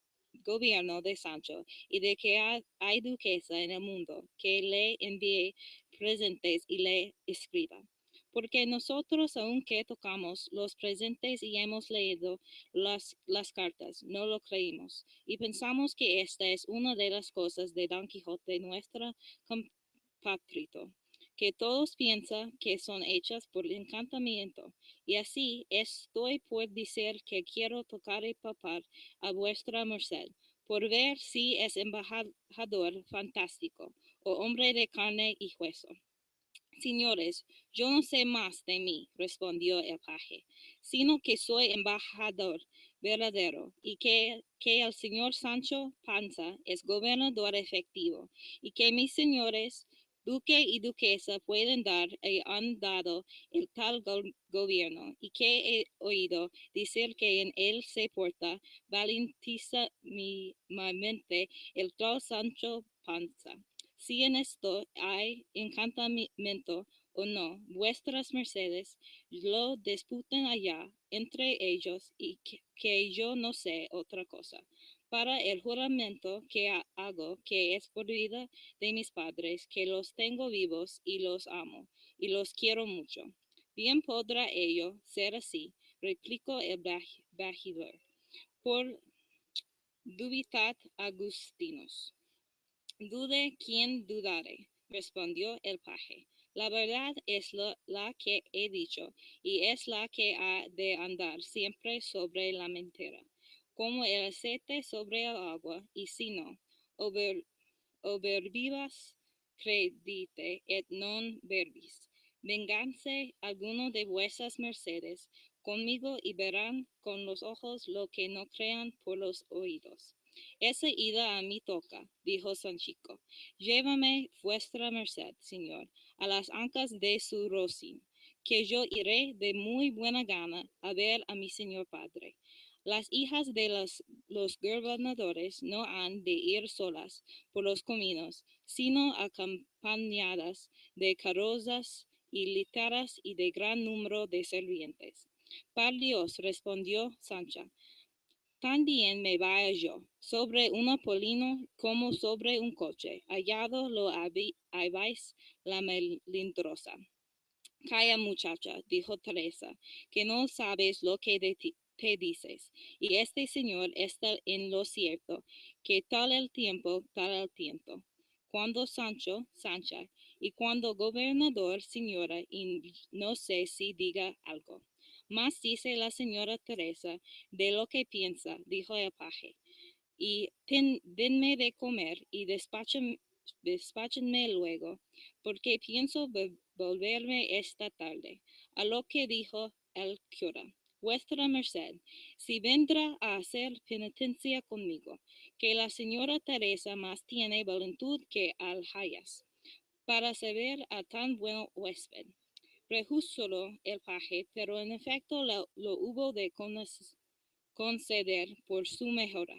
de Sancho y de que hay duquesa en el mundo, que le envíe presentes y le escriba. Porque nosotros, aunque tocamos los presentes y hemos leído las cartas, no lo creímos, y pensamos que esta es una de las cosas de Don Quijote, nuestro compatrito, que todos piensan que son hechas por encantamiento, y así estoy por decir que quiero tocar y papar a vuestra merced, por ver si es embajador fantástico, o hombre de carne y hueso. Señores, yo no sé más de mí, respondió el paje, sino que soy embajador verdadero, y que el señor Sancho Panza es gobernador efectivo, y que mis señores duque y duquesa pueden dar y han dado el tal gobierno, y que he oído decir que en él se porta valentísimamente el tal Sancho Panza. si en esto hay encantamiento o no, vuestras mercedes lo disputen allá entre ellos y que yo no sé otra cosa. Para el juramento que hago, que es por vida de mis padres, que los tengo vivos y los amo y los quiero mucho. Bien podrá ello ser así, replicó el bajidor. Por dubitat Agustinos. Dude quien dudare, respondió el paje. La verdad es la que he dicho, y es la que ha de andar siempre sobre la mentira, como el aceite sobre el agua, y si no, overvivas credite et non verbis. Vénganse alguno de vuestras mercedes conmigo y verán con los ojos lo que no crean por los oídos. Esa ida a mí toca, dijo Sanchico. Llévame vuestra merced, señor, a las ancas de su rocín, que yo iré de muy buena gana a ver a mi señor padre. Las hijas de los gobernadores no han de ir solas por los caminos, sino acompañadas de carrozas y literas y de gran número de servientes. Par Dios, respondió Sancha, también me vaya yo, sobre un polino como sobre un coche, hallado lo habéis la melindrosa. Calla, muchacha, dijo Teresa, que no sabes lo que te dices, y este señor está en lo cierto, que tal el tiempo, tal el tiempo. Cuando Sancha, y cuando gobernador, señora, y no sé si diga algo. Más dice la señora Teresa de lo que piensa, dijo el paje, y denme de comer y despáchenme luego, porque pienso volverme esta tarde. A lo que dijo el cura, vuestra merced, si vendrá a hacer penitencia conmigo, que la señora Teresa más tiene voluntad que Alhayas, para saber a tan buen huésped. Rehúsolo el paje, pero en efecto lo hubo de conceder por su mejora,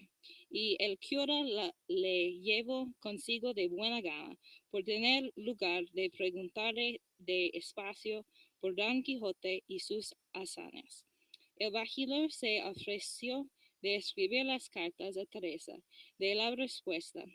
y el cura le llevó consigo de buena gana, por tener lugar de preguntarle de espacio por Don Quijote y sus hazañas. El bajidor se ofreció de escribir las cartas a Teresa de la respuesta,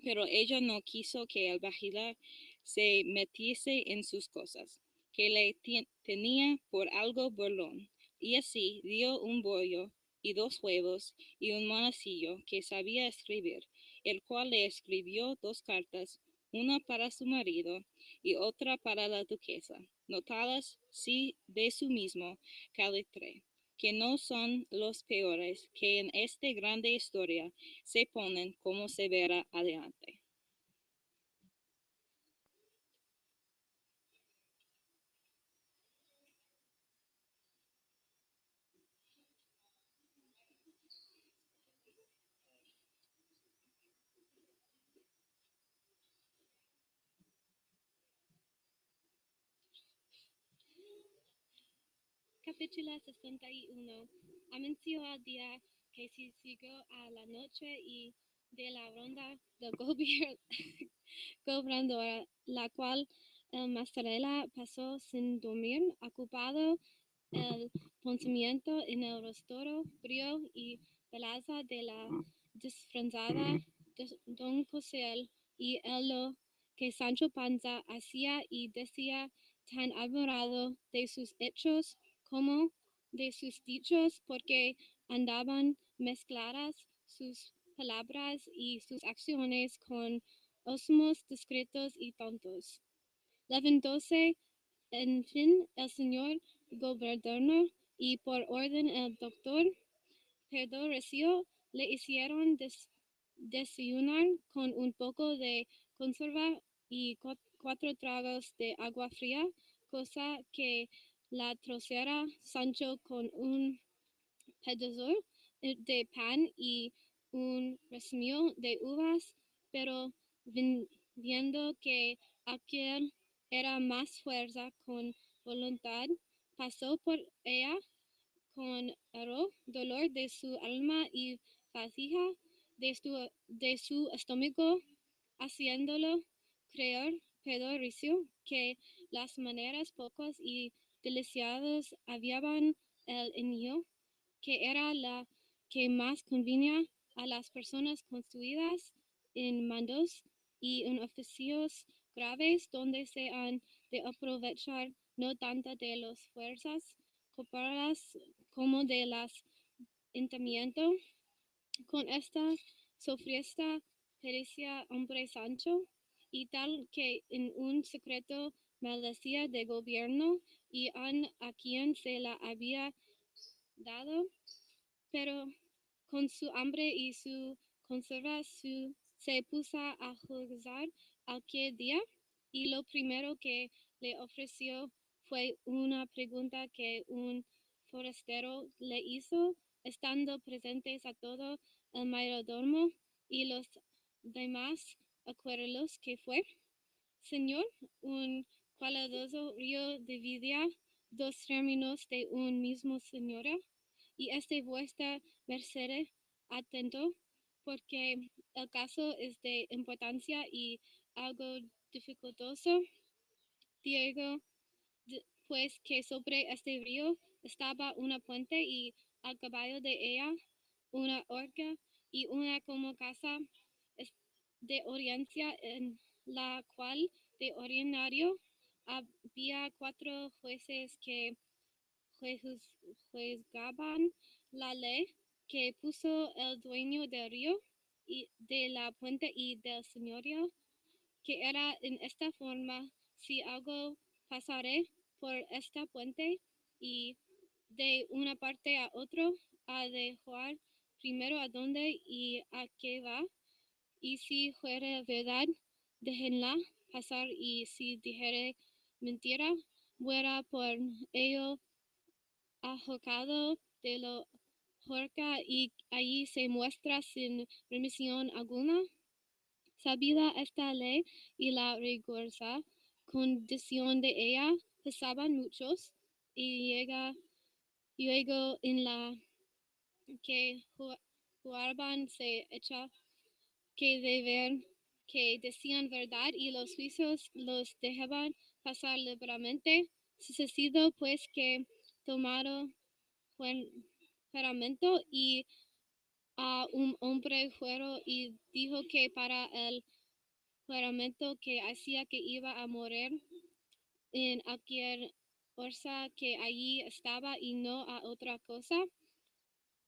pero ella no quiso que el bajidor se metiese en sus cosas, que le tenía por algo burlón, y así dio un bollo y 2 huevos y un monacillo que sabía escribir, el cual le escribió 2 cartas, una para su marido y otra para la duquesa, notadas sí de su mismo calitre, que no son los peores que en esta grande historia se ponen como se verá adelante. Capítulo 61. Anunció al día que se siguió a la noche y de la ronda del gobernador, la cual el Mastrela pasó sin dormir, ocupado el pensamiento en el rostro frío y belleza de la disfrazada don Cosel y en lo que Sancho Panza hacía y decía, tan admirado de sus hechos como de sus dichos, porque andaban mezcladas sus palabras y sus acciones con osmos discretos y tontos. Levantóse en fin el señor gobernador y por orden el doctor Pedro Recio le hicieron desayunar con un poco de conserva y 4 tragos de agua fría, cosa que la trocera Sancho con un pedazo de pan y un racimo de uvas, pero viendo que aquel era más fuerza con voluntad, pasó por ella con el dolor de su alma y fatiga de su estómago, haciéndolo Pedro Ricio que las maneras pocas y deliciadas habían el niño, que era la que más convenía a las personas construidas en mandos y en oficios graves donde se han de aprovechar no tanto de las fuerzas corporales como de las entendimiento. Con esta sofriesta pericia hombre Sancho, y tal que en un secreto maldecía de gobierno y a quien se la había dado, pero con su hambre y su conserva se puso a juzgar aquel día, y lo primero que le ofreció fue una pregunta que un forastero le hizo, estando presentes a todo el mayordomo y los demás acuerdos, que fue: Señor, un cuidadoso río dividía dos términos de un mismo señora, y vuestra merced atento, porque el caso es de importancia y algo dificultoso. Diego, pues, que sobre este río estaba una puente, y al caballo de ella una horca y una como casa de audiencia, en la cual de ordinario había 4 jueces que juzgaban la ley, que puso el dueño del río y de la puente y del señorío, que era en esta forma: si algo pasare por esta puente y de una parte a otro, ha de jugar primero a dónde y a qué va, y si fuere verdad, déjenla pasar, y si dijere mentira, muera por ello ahorcado de la horca, y allí se muestra sin remisión alguna. Sabida esta ley y la rigurosa condición de ella, pasaban muchos, y luego en la que jugaban se echa que de ver que decían verdad, y los juicios los dejaban pasar libremente. Sucedido pues que tomaron juramento, y a un hombre fueron y dijo que para el juramento que hacía que iba a morir en aquella orza que allí estaba y no a otra cosa.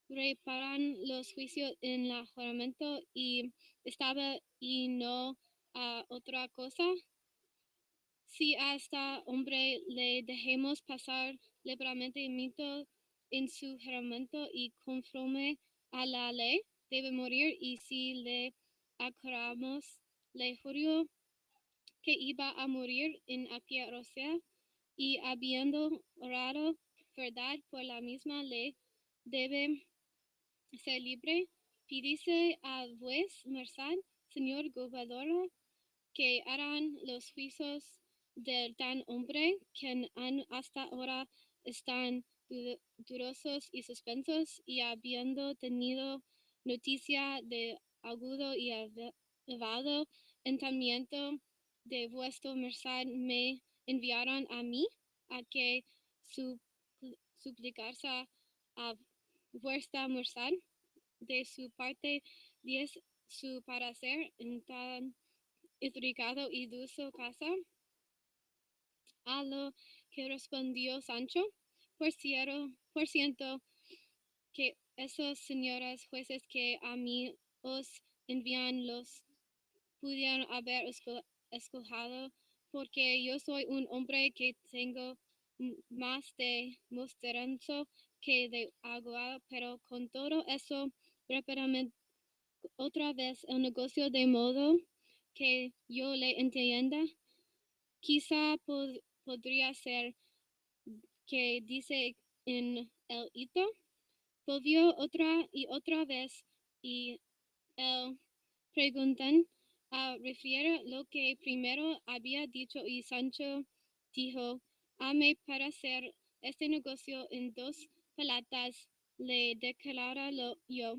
Reparan los juicios en el juramento y estaba y no a otra cosa. Si a este hombre le dejemos pasar libremente mito en su juramento y conforme a la ley, debe morir, y si le aclaramos, le juró que iba a morir en aquella rosa, y habiendo orado verdad por la misma ley, debe ser libre. Pídese a vues merced, señor gobernador, que harán los juicios del tan hombre, que hasta ahora están dudosos y suspensos, y habiendo tenido noticia de agudo y elevado entendimiento de vuestra merced, me enviaron a mí, a que suplicase a vuestra merced de su parte diese su parecer en tan intrigado y dulce casa. A lo que respondió Sancho: por cierto que esos señores jueces que a mí os envían los pudieron haber escogido, porque yo soy un hombre que tengo más de mostazo que de agua, pero con todo eso reparame otra vez el negocio, de modo que yo le entienda. Quizá podría ser que dice en el hito. Volvió otra y otra vez, y el preguntan refiere lo que primero había dicho, y Sancho dijo: a mi parecer este negocio en 2 palatas le declararlo yo,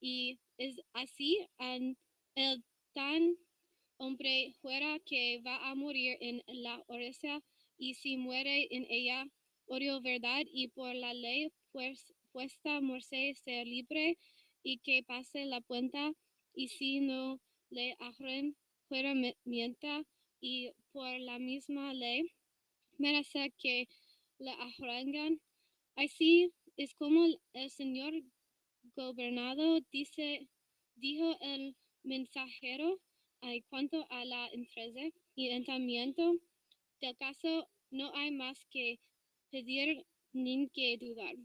y es así el tan hombre fuera que va a morir en la orilla, y si muere en ella, odio verdad, y por la ley puesta merced ser libre, y que pase la cuenta, y si no le agarren fuera mienta, y por la misma ley merece que la arrancan. Así es como el señor gobernador dijo el mensajero. En cuanto a la entrega y entendimiento del caso, no hay más que pedir ni que dudar.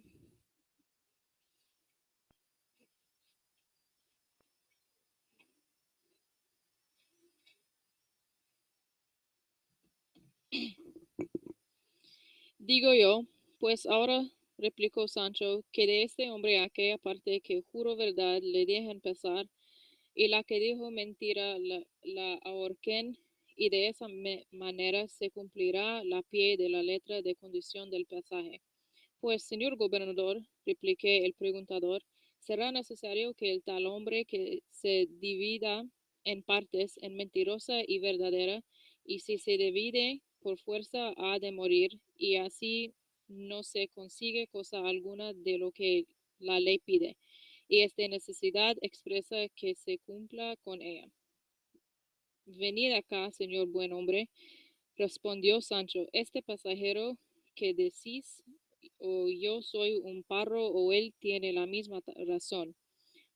Digo yo, pues ahora, replicó Sancho, que de este hombre aquella parte que juró verdad le dejen pasar, y la que dijo mentira la ahorquen, y de esa manera se cumplirá la pie de la letra de condición del pasaje. Pues, señor gobernador, repliqué el preguntador, será necesario que el tal hombre que se divida en partes, en mentirosa y verdadera, y si se divide por fuerza ha de morir, y así no se consigue cosa alguna de lo que la ley pide, y es de necesidad expresa que se cumpla con ella. Venid acá, señor buen hombre, respondió Sancho, este pasajero que decís, o yo soy un parro o él tiene la misma razón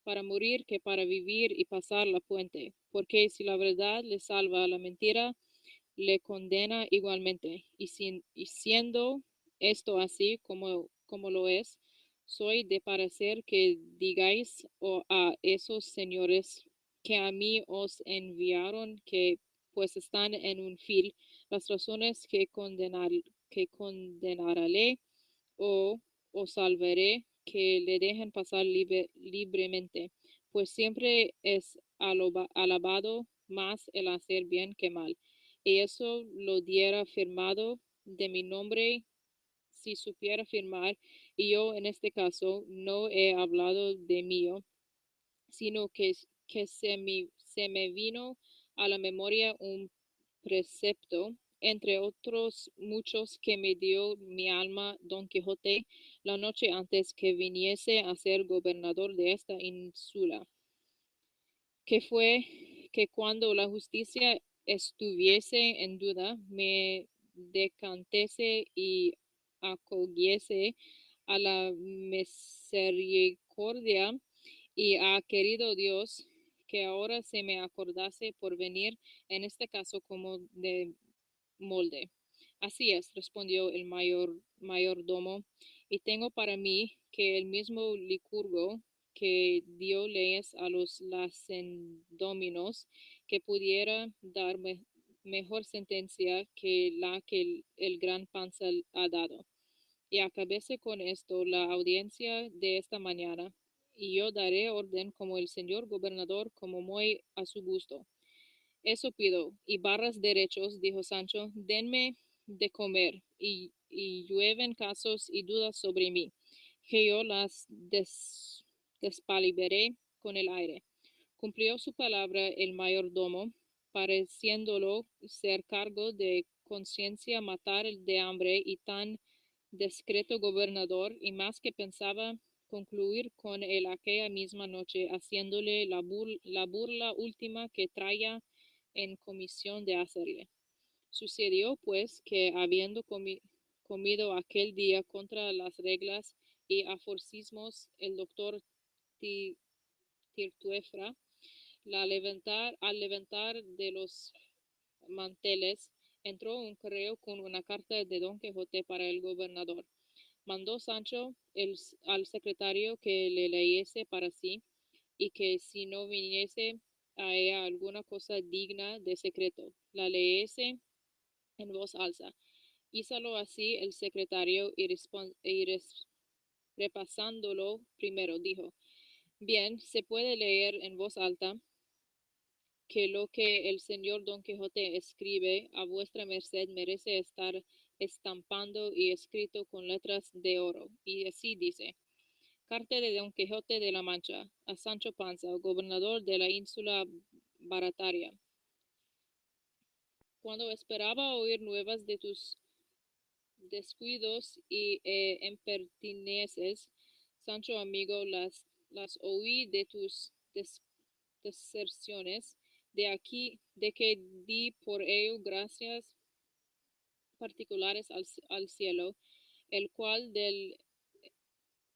para morir que para vivir y pasar la puente, porque si la verdad le salva, la mentira le condena igualmente, y siendo esto así como lo es, soy de parecer que digáis a esos señores que a mí os enviaron, que pues están en un fil, las razones que condenaré o salvaré, que le dejen pasar libremente, pues siempre es alabado más el hacer bien que mal, y eso lo diera firmado de mi nombre si supiera firmar, y yo en este caso no he hablado de mío, sino que se me vino a la memoria un precepto, entre otros muchos, que me dio mi alma Don Quijote la noche antes que viniese a ser gobernador de esta ínsula, que fue que cuando la justicia estuviese en duda, me decantese y acogiese a la misericordia, y ha querido Dios que ahora se me acordase por venir en este caso como de molde. Así es, respondió el mayordomo, y tengo para mí que el mismo licurgo que dio leyes a los lacedóminos, que pudiera dar mejor sentencia que la que el gran Panza ha dado. Y acabése con esto la audiencia de esta mañana, y yo daré orden como el señor gobernador, como muy a su gusto. Eso pido, y barras derechos, dijo Sancho, denme de comer, y llueven casos y dudas sobre mí, que yo las despaliveré con el aire. Cumplió su palabra el mayordomo, pareciéndolo ser cargo de conciencia matar de hambre y tan discreto gobernador, y más que pensaba concluir con él aquella misma noche, haciéndole la burla última que traía en comisión de hacerle. Sucedió pues que habiendo comido aquel día contra las reglas y aforismos el doctor Tirtuefra, al levantar de los manteles, entró un correo con una carta de Don Quijote para el gobernador. Mandó Sancho al secretario que le leyese para sí, y que si no viniese a ella alguna cosa digna de secreto, la leyese en voz alta. Hízalo así el secretario, y repasándolo primero, dijo, bien, se puede leer en voz alta que lo que el señor Don Quijote escribe a vuestra merced merece estar estampando y escrito con letras de oro. Y así dice: Carta de Don Quijote de la Mancha a Sancho Panza, gobernador de la ínsula Barataria. Cuando esperaba oír nuevas de tus descuidos y impertinencias, Sancho amigo, las oí de tus deserciones, de que di por ello gracias particulares al cielo, el cual del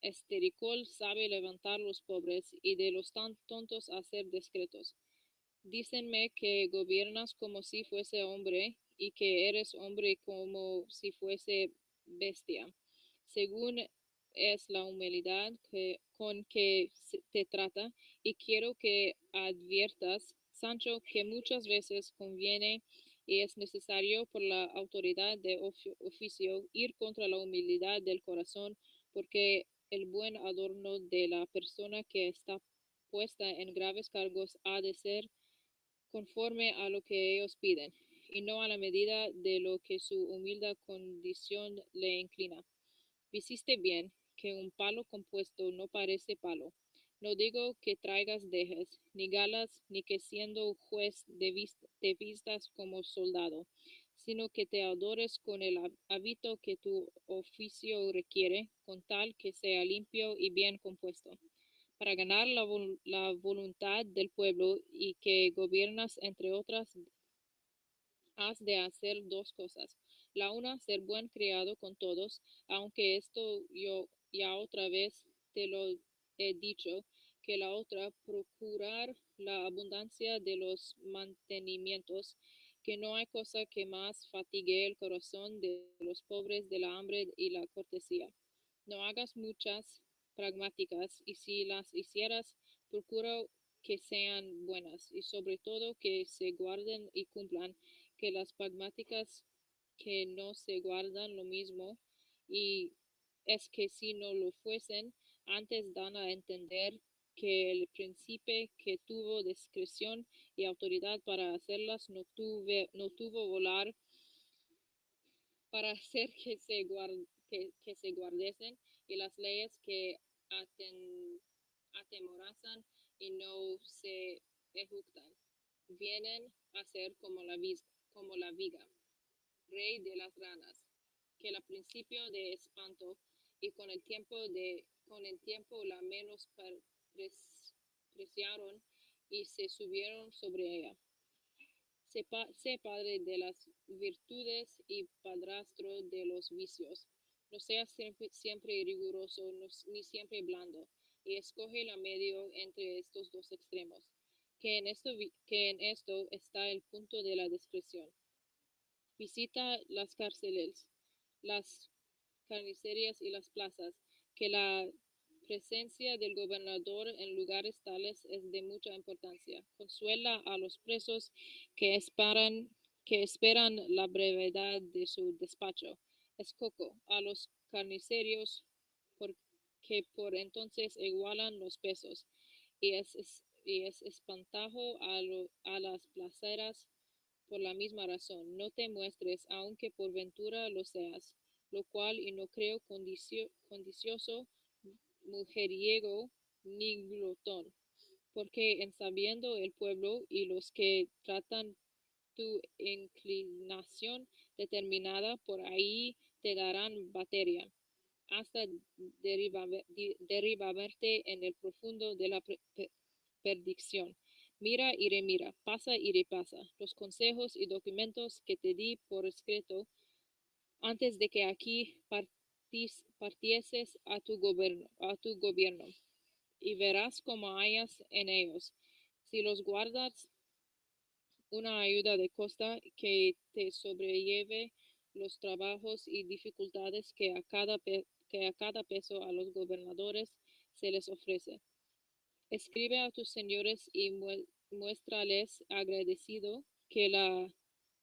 estericol sabe levantar los pobres y de los tan tontos hacer discretos. Dícenme que gobiernas como si fuese hombre y que eres hombre como si fuese bestia, según es la humildad con que te trata, y quiero que adviertas, Sancho, que muchas veces conviene y es necesario por la autoridad de oficio ir contra la humildad del corazón, porque el buen adorno de la persona que está puesta en graves cargos ha de ser conforme a lo que ellos piden, y no a la medida de lo que su humilde condición le inclina. Hiciste bien, que un palo compuesto no parece palo. No digo que traigas dejes, ni galas, ni que siendo juez te vistas como soldado, sino que te adores con el hábito que tu oficio requiere, con tal que sea limpio y bien compuesto, para ganar la voluntad del pueblo, y que gobiernas, entre otras, has de hacer dos cosas. La una, ser buen criado con todos, aunque esto yo ya otra vez te lo he dicho, que la otra, procurar la abundancia de los mantenimientos, que no hay cosa que más fatigue el corazón de los pobres de la hambre y la cortesía. No hagas muchas pragmáticas, y si las hicieras, procura que sean buenas, y sobre todo que se guarden y cumplan, que las pragmáticas que no se guardan lo mismo, y es que si no lo fuesen, antes dan a entender que el príncipe que tuvo discreción y autoridad para hacerlas no tuvo volar para hacer que se guardesen, y las leyes que atemorizan y no se ejecutan vienen a ser como la viga, rey de las ranas, que al principio de espanto, y con el tiempo la menospreciaron y se subieron sobre ella. Sé padre de las virtudes y padrastro de los vicios. No seas siempre riguroso, ni siempre blando, y escoge la medio entre estos dos extremos, que en esto está el punto de la discreción. Visita las cárceles, las carnicerías y las plazas, que la presencia del gobernador en lugares tales es de mucha importancia. Consuela a los presos que esperan la brevedad de su despacho. Escoco a los carniceros, porque por entonces igualan los pesos, y es espantajo a las placeras por la misma razón. No te muestres, aunque por ventura lo seas, lo cual, y no creo condicioso, mujeriego ni glotón, porque en sabiendo el pueblo y los que tratan tu inclinación determinada, por ahí te darán batería, hasta derribarte en el profundo de la perdición. Mira y remira, pasa y repasa los consejos y documentos que te di por escrito antes de que aquí partieses a tu gobierno, y verás cómo hayas en ellos, si los guardas, una ayuda de costa que te sobrelleve los trabajos y dificultades que a cada peso a los gobernadores se les ofrece. Escribe a tus señores y muéstrales agradecido que la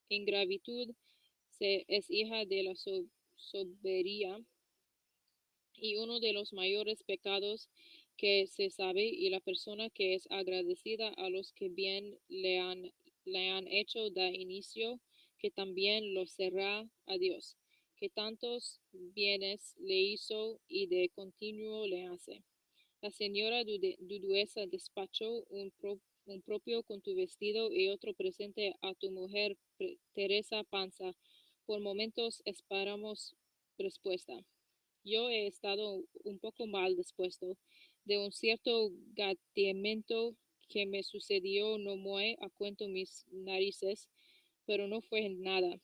ingravitud es hija de la soberbia, y uno de los mayores pecados que se sabe, y la persona que es agradecida a los que bien le han hecho da inicio, que también lo será a Dios, que tantos bienes le hizo y de continuo le hace. La señora duduesa despachó un un propio con tu vestido y otro presente a tu mujer Teresa Panza. Por momentos esperamos respuesta. Yo he estado un poco mal dispuesto de un cierto gateamiento que me sucedió no muy a cuento mis narices, pero no fue nada.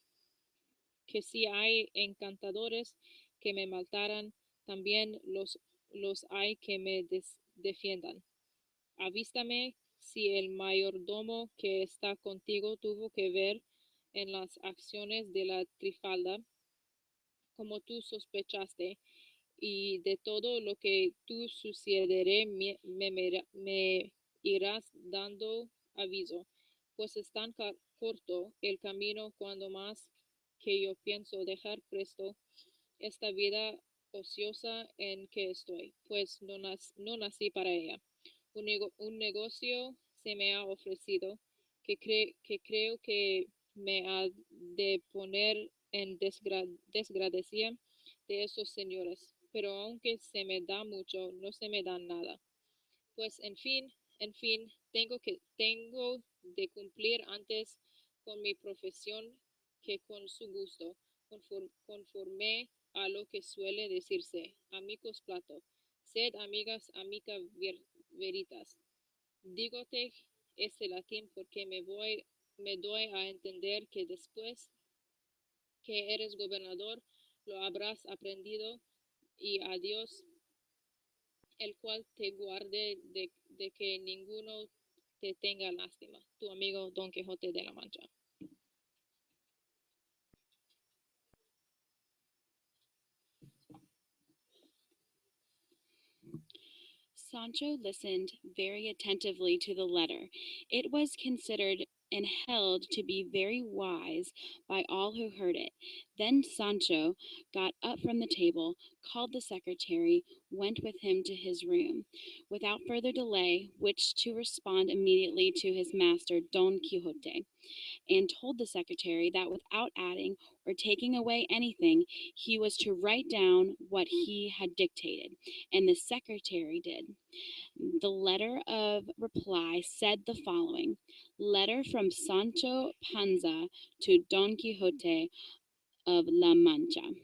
Que si hay encantadores que me maltaran, también los hay que me defiendan. Avístame si el mayordomo que está contigo tuvo que ver en las acciones de la Trifalda, como tú sospechaste, y de todo lo que tú sucederé me irás dando aviso, pues es tan corto el camino cuando más que yo pienso dejar presto esta vida ociosa en que estoy, pues no nací para ella. Un negocio se me ha ofrecido que creo que me ha de poner en desgracia de esos señores, pero aunque se me da mucho, no se me da nada. Pues en fin, tengo de cumplir antes con mi profesión que con su gusto, conforme a lo que suele decirse, amigos plato, sed amigas amica veritas. Dígote este latín porque me doy a entender que después que eres gobernador lo habrás aprendido, y a Dios, el cual te guarde de que ninguno te tenga lástima. Tu amigo Don Quijote de la Mancha. Sancho listened very attentively to the letter. It was considered and held to be very wise by all who heard it. Then Sancho got up from the table, called the secretary, went with him to his room, without further delay, wished to respond immediately to his master Don Quixote, and told the secretary that without adding or taking away anything, he was to write down what he had dictated, and the secretary did. The letter of reply said the following: Letter from Sancho Panza to Don Quixote of La Mancha.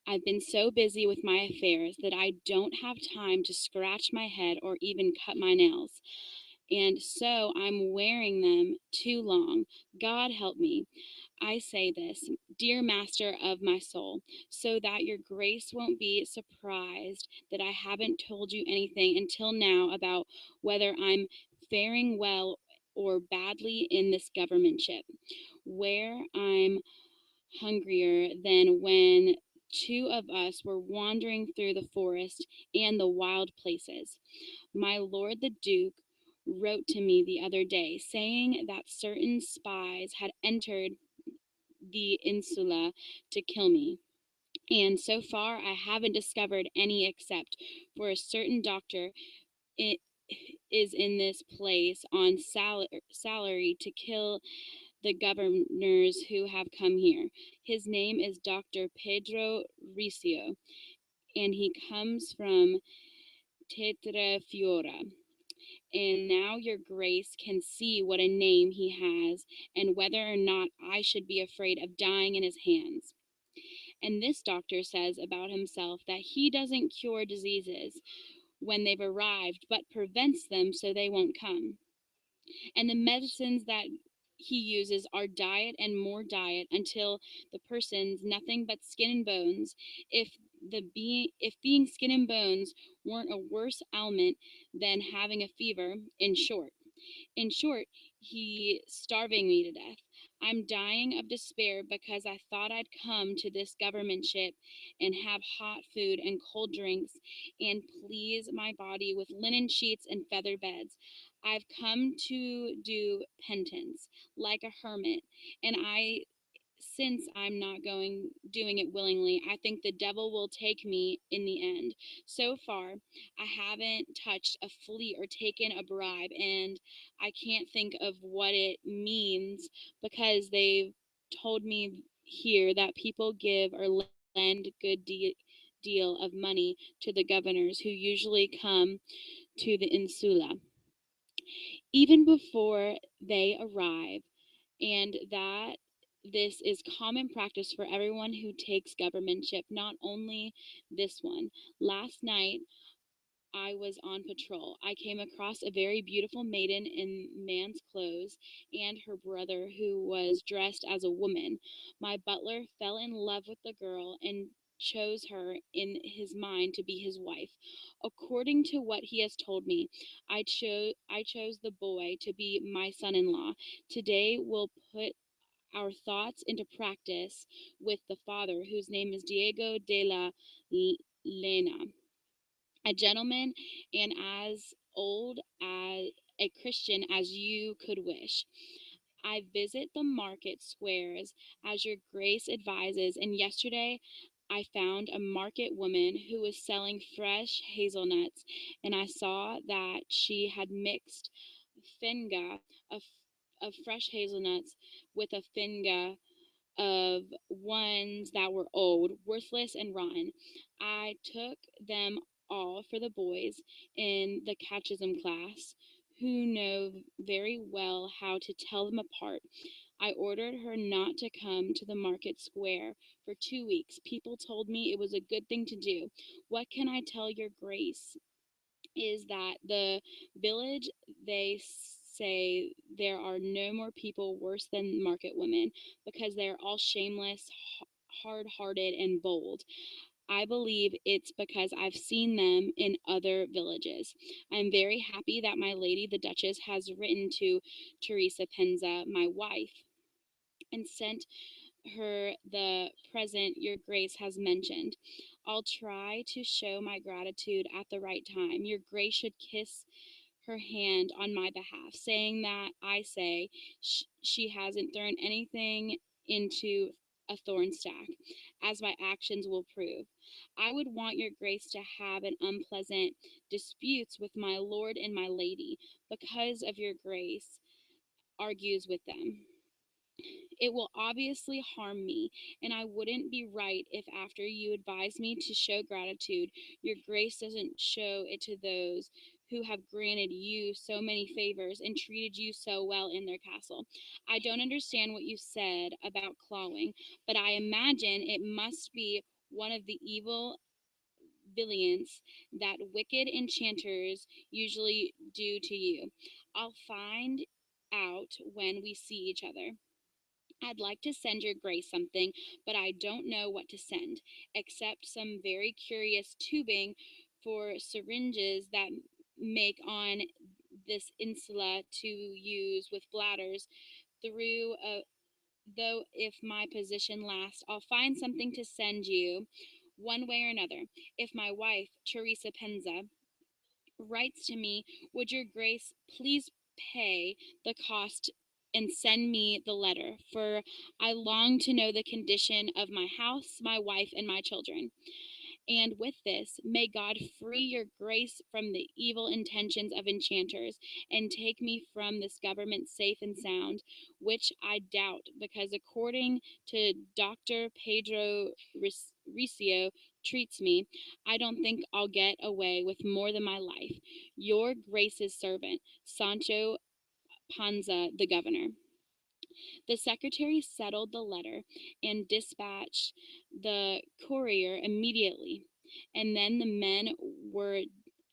I've been so busy with my affairs that I don't have time to scratch my head or even cut my nails, and so I'm wearing them too long. God help me. I say this, dear master of my soul, so that your grace won't be surprised that I haven't told you anything until now about whether I'm faring well or badly in this governmentship, where I'm hungrier than when two of us were wandering through the forest and the wild places. My lord the Duke wrote to me the other day, saying that certain spies had entered the insula to kill me. And so far, I haven't discovered any except for a certain doctor is in this place on salary to kill the governors who have come here. His name is Dr. Pedro Ricio, and he comes from Tetrafiora. And now your grace can see what a name he has, and whether or not I should be afraid of dying in his hands. And this doctor says about himself that he doesn't cure diseases when they've arrived, but prevents them so they won't come. And the medicines that he uses are diet and more diet until the person's nothing but skin and bones. If being skin and bones weren't a worse ailment than having a fever, in short, he's starving me to death. I'm dying of despair because I thought I'd come to this governmentship and have hot food and cold drinks and please my body with linen sheets and feather beds. I've come to do penance like a hermit, and since I'm not doing it willingly, I think the devil will take me in the end. So far, I haven't touched a flea or taken a bribe, and I can't think of what it means because they've told me here that people give or lend good deal of money to the governors who usually come to the insula. even before they arrive, and that this is common practice for everyone who takes governmentship, not only this one. Last night, I was on patrol. I came across a very beautiful maiden in man's clothes and her brother, who was dressed as a woman. My butler fell in love with the girl and chose her in his mind to be his wife. According to what he has told me, I chose the boy to be my son-in-law. Today we'll put our thoughts into practice with the father, whose name is Diego de la Lena, a gentleman and as old as a Christian as you could wish. I visit the market squares as your grace advises, and yesterday I found a market woman who was selling fresh hazelnuts, and I saw that she had mixed finga of fresh hazelnuts with a finga of ones that were old, worthless, and rotten. I took them all for the boys in the catechism class, who know very well how to tell them apart. I ordered her not to come to the market square for 2 weeks. People told me it was a good thing to do. What can I tell your grace is that the village, they say there are no more people worse than market women, because they're all shameless, hard-hearted, and bold. I believe it's because I've seen them in other villages. I'm very happy that my lady, the Duchess, has written to Teresa Penza, my wife, and sent her the present your grace has mentioned. I'll try to show my gratitude at the right time. Your grace should kiss her hand on my behalf, saying that I say she hasn't thrown anything into a thorn stack, as my actions will prove. I would want your grace to have an unpleasant disputes with my lord and my lady, because of your grace argues with them. It will obviously harm me, and I wouldn't be right if after you advise me to show gratitude, your grace doesn't show it to those who have granted you so many favors and treated you so well in their castle. I don't understand what you said about clawing, but I imagine it must be one of the evil villains that wicked enchanters usually do to you. I'll find out when we see each other. I'd like to send your grace something, but I don't know what to send, except some very curious tubing for syringes that make on this insula to use with bladders through. Though if my position lasts, I'll find something to send you one way or another. If my wife, Teresa Penza, writes to me, would your grace please pay the cost and send me the letter, for I long to know the condition of my house, my wife, and my children. And with this, may God free your grace from the evil intentions of enchanters, and take me from this government safe and sound, which I doubt, because according to Dr. Pedro Riccio treats me, I don't think I'll get away with more than my life. Your grace's servant, Sancho Panza, the governor. The secretary settled the letter and dispatched the courier immediately, and then the men were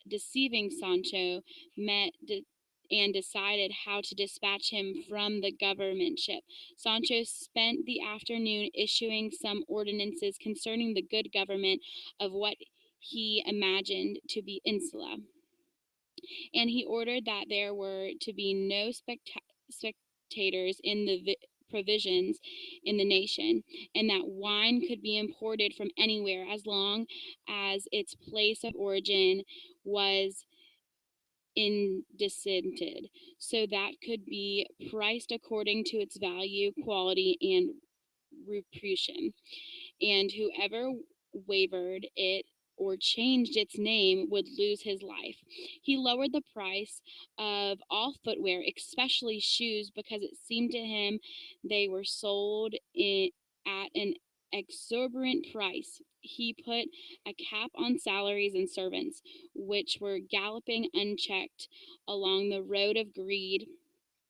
deceiving Sancho and decided how to dispatch him from the governmentship. Sancho spent the afternoon issuing some ordinances concerning the good government of what he imagined to be Insula, and he ordered that there were to be no spectators in the provisions in the nation, and that wine could be imported from anywhere as long as its place of origin was indissented, so that could be priced according to its value, quality, and reputation, and whoever wavered it or changed its name would lose his life. He lowered the price of all footwear, especially shoes, because it seemed to him they were sold at an exorbitant price. He put a cap on salaries and servants, which were galloping unchecked along the road of greed.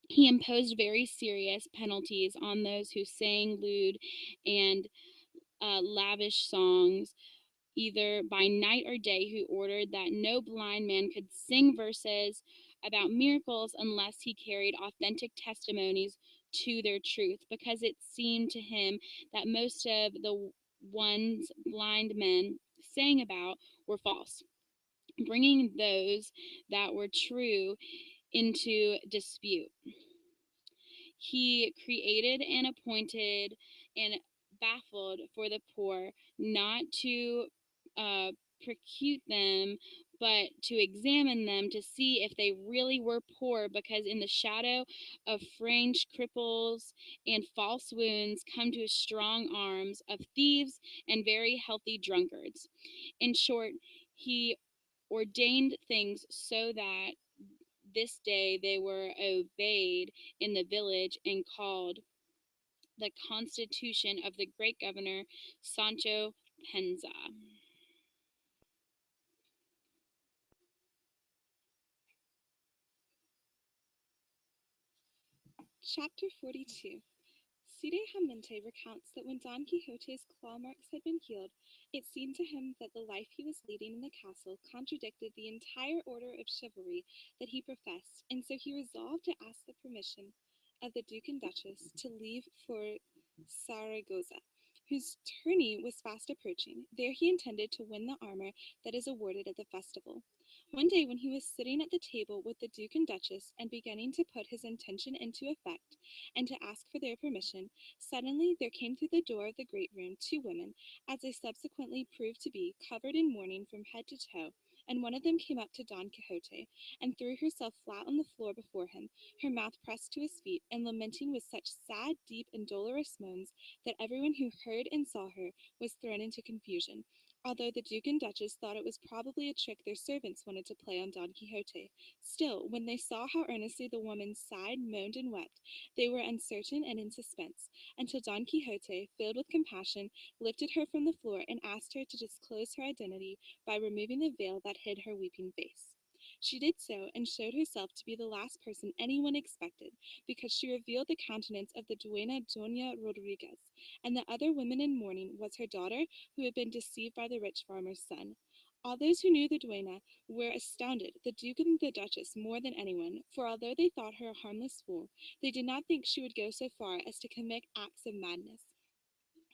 He imposed very serious penalties on those who sang lewd and lavish songs, either by night or day, who ordered that no blind man could sing verses about miracles unless he carried authentic testimonies to their truth, because it seemed to him that most of the ones blind men sang about were false, bringing those that were true into dispute. He created and appointed and baffled for the poor, not to persecute them, but to examine them to see if they really were poor, because in the shadow of frange cripples and false wounds come to strong arms of thieves and very healthy drunkards. In short, he ordained things so that this day they were obeyed in the village and called the Constitution of the great governor Sancho Panza. Chapter 42. Cide Hamete recounts that when Don Quixote's claw marks had been healed, it seemed to him that the life he was leading in the castle contradicted the entire order of chivalry that he professed, and so he resolved to ask the permission of the Duke and Duchess to leave for Saragossa, whose tourney was fast approaching. There he intended to win the armor that is awarded at the festival. One day when he was sitting at the table with the Duke and Duchess and beginning to put his intention into effect and to ask for their permission, suddenly there came through the door of the great room 2 women, as they subsequently proved to be, covered in mourning from head to toe, and one of them came up to Don Quixote and threw herself flat on the floor before him, her mouth pressed to his feet, and lamenting with such sad, deep, and dolorous moans that everyone who heard and saw her was thrown into confusion, although the Duke and Duchess thought it was probably a trick their servants wanted to play on Don Quixote. Still, when they saw how earnestly the woman sighed, moaned, and wept, they were uncertain and in suspense, until Don Quixote, filled with compassion, lifted her from the floor and asked her to disclose her identity by removing the veil that hid her weeping face. She did so, and showed herself to be the last person anyone expected, because she revealed the countenance of the duenna Doña Rodriguez, and the other woman in mourning was her daughter, who had been deceived by the rich farmer's son. All those who knew the duenna were astounded, the Duke and the Duchess more than anyone, for although they thought her a harmless fool, they did not think she would go so far as to commit acts of madness.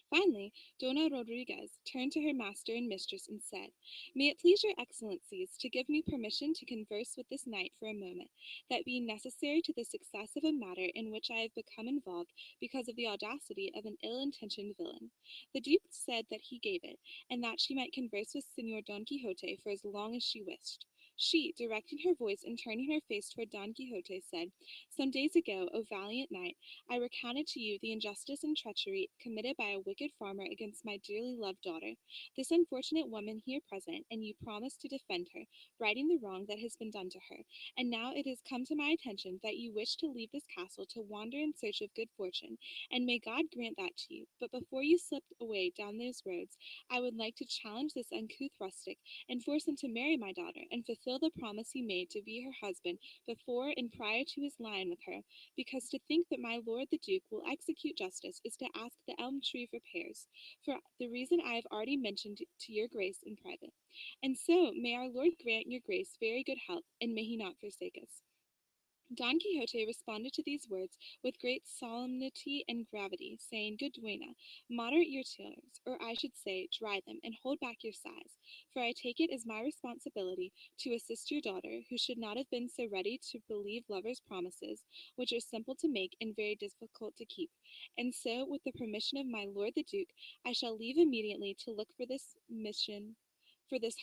Finally, Dona Rodriguez turned to her master and mistress and said, "May it please your excellencies to give me permission to converse with this knight for a moment, that being necessary to the success of a matter in which I have become involved because of the audacity of an ill-intentioned villain." The Duke said that he gave it, and that she might converse with Señor Don Quixote for as long as she wished. She, directing her voice and turning her face toward Don Quixote, said, "Some days ago, O valiant knight, I recounted to you the injustice and treachery committed by a wicked farmer against my dearly loved daughter. This unfortunate woman here present, and you promised to defend her, righting the wrong that has been done to her. And now it has come to my attention that you wish to leave this castle to wander in search of good fortune, and may God grant that to you. But before you slip away down those roads, I would like to challenge this uncouth rustic, and force him to marry my daughter, and fulfill the promise he made to be her husband before and prior to his lying with her, because to think that my lord the Duke will execute justice is to ask the elm tree for pears, for the reason I have already mentioned to your grace in private. And so may our Lord grant your grace very good health, and may he not forsake us." Don Quixote responded to these words with great solemnity and gravity, saying, "Good duenna, moderate your tears, or I should say, dry them, and hold back your sighs, for I take it as my responsibility to assist your daughter, who should not have been so ready to believe lovers' promises, which are simple to make and very difficult to keep. And so, with the permission of my lord the Duke, I shall leave immediately to look for this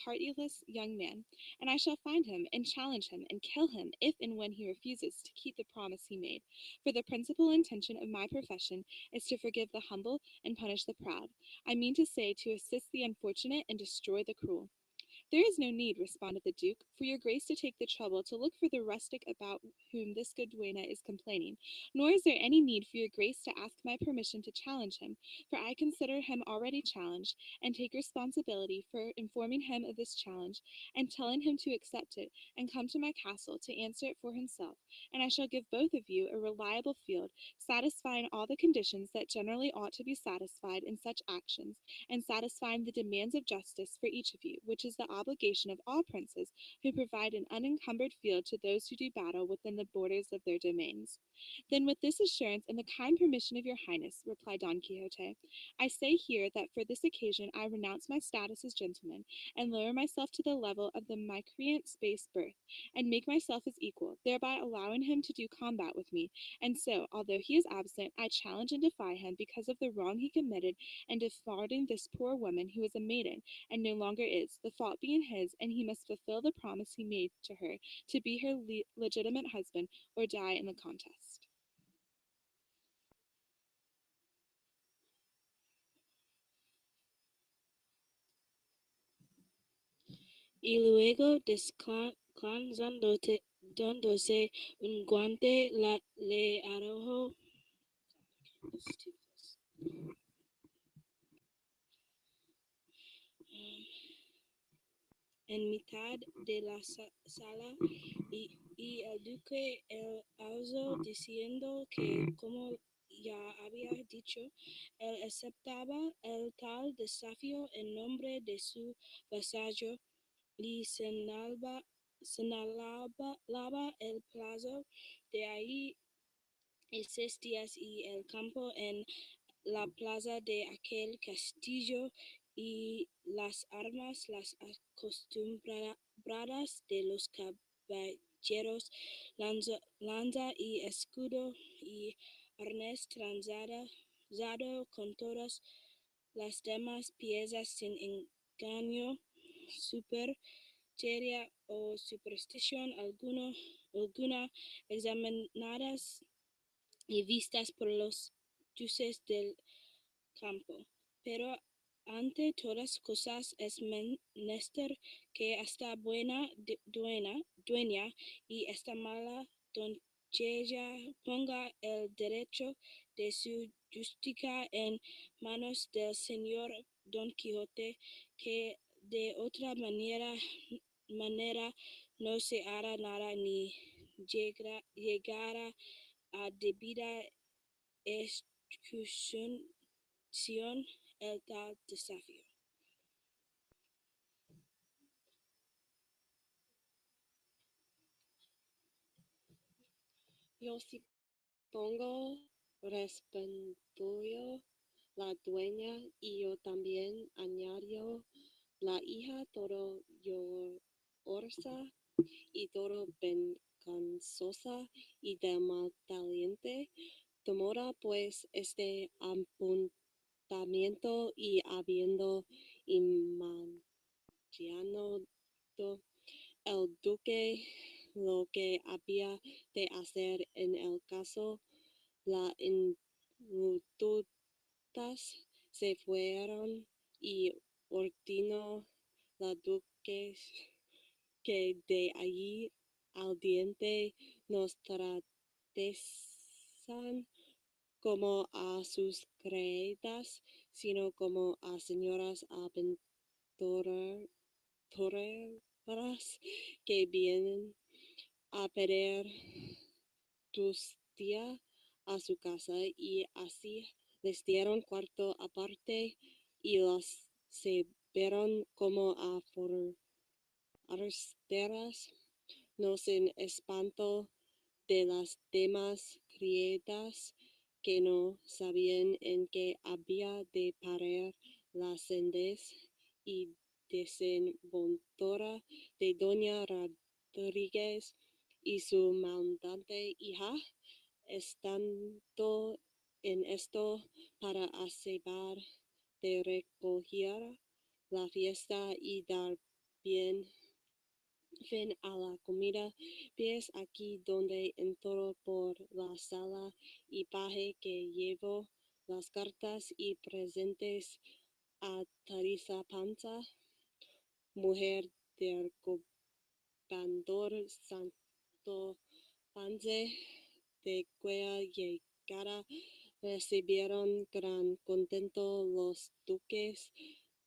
heartless young man, and I shall find him and challenge him and kill him if and when he refuses to keep the promise he made. For the principal intention of my profession is to forgive the humble and punish the proud. I mean to say, to assist the unfortunate and destroy the cruel." There is no need, responded the Duke, for your grace to take the trouble to look for the rustic about whom this good duenna is complaining, nor is there any need for your grace to ask my permission to challenge him, for I consider him already challenged, and take responsibility for informing him of this challenge, and telling him to accept it, and come to my castle to answer it for himself, and I shall give both of you a reliable field, satisfying all the conditions that generally ought to be satisfied in such actions, and satisfying the demands of justice for each of you, which is the obligation of all princes who provide an unencumbered field to those who do battle within the borders of their domains. Then with this assurance and the kind permission of your highness, replied Don Quixote, I say here that for this occasion I renounce my status as gentleman, and lower myself to the level of the miscreant's base birth, and make myself his equal, thereby allowing him to do combat with me, and so, although he is absent, I challenge and defy him because of the wrong he committed in defrauding this poor woman who is a maiden, and no longer is, the fault being his, and he must fulfill the promise he made to her to be her legitimate husband, or die in the contest. Y luego dándose un guante, le arrojó en mitad de la sala, y el duque el alzó diciendo que, como ya había dicho, él aceptaba el tal desafío en nombre de su vasallo, y señalaba el plazo de ahí y 6 días y el campo en la plaza de aquel castillo y las armas las acostumbradas de los caballeros, lanza y escudo y arnés transado con todas las demás piezas sin engaño, superchería o superstición alguna, examinadas y vistas por los dioses del campo. Pero ante todas cosas es menester que esta buena dueña y esta mala doncella ponga el derecho de su justicia en manos del señor Don Quijote, que de otra manera no se hará nada ni llegará a debida ejecución el tal desafío. Yo supongo, respondió la dueña, y yo también añadió, la hija todo llorosa y todo venganzosa y de mal talante. Tomora pues este apuntamiento, y habiendo imaginado el duque lo que había de hacer en el caso, las institutas se fueron, y ordenó la duquesa que de allí al diente nos tratasen como a sus criadas, sino como a señoras aventuradas que vienen a pedir justicia a su casa, y así les dieron cuarto aparte, y las sirvieron como a forasteras, no sin espanto de las demás criadas, que no sabían en qué había de parar la sendez y desenvoltura de doña Rodríguez y su mandante hija, estando en esto para acabar de recoger la fiesta y dar bien fin a la comida. Ves aquí donde entró por la sala y paje que llevó las cartas y presentes a Teresa Panza. mujer del gobernador Santo Panza, de cuya llegada recibieron gran contento los duques,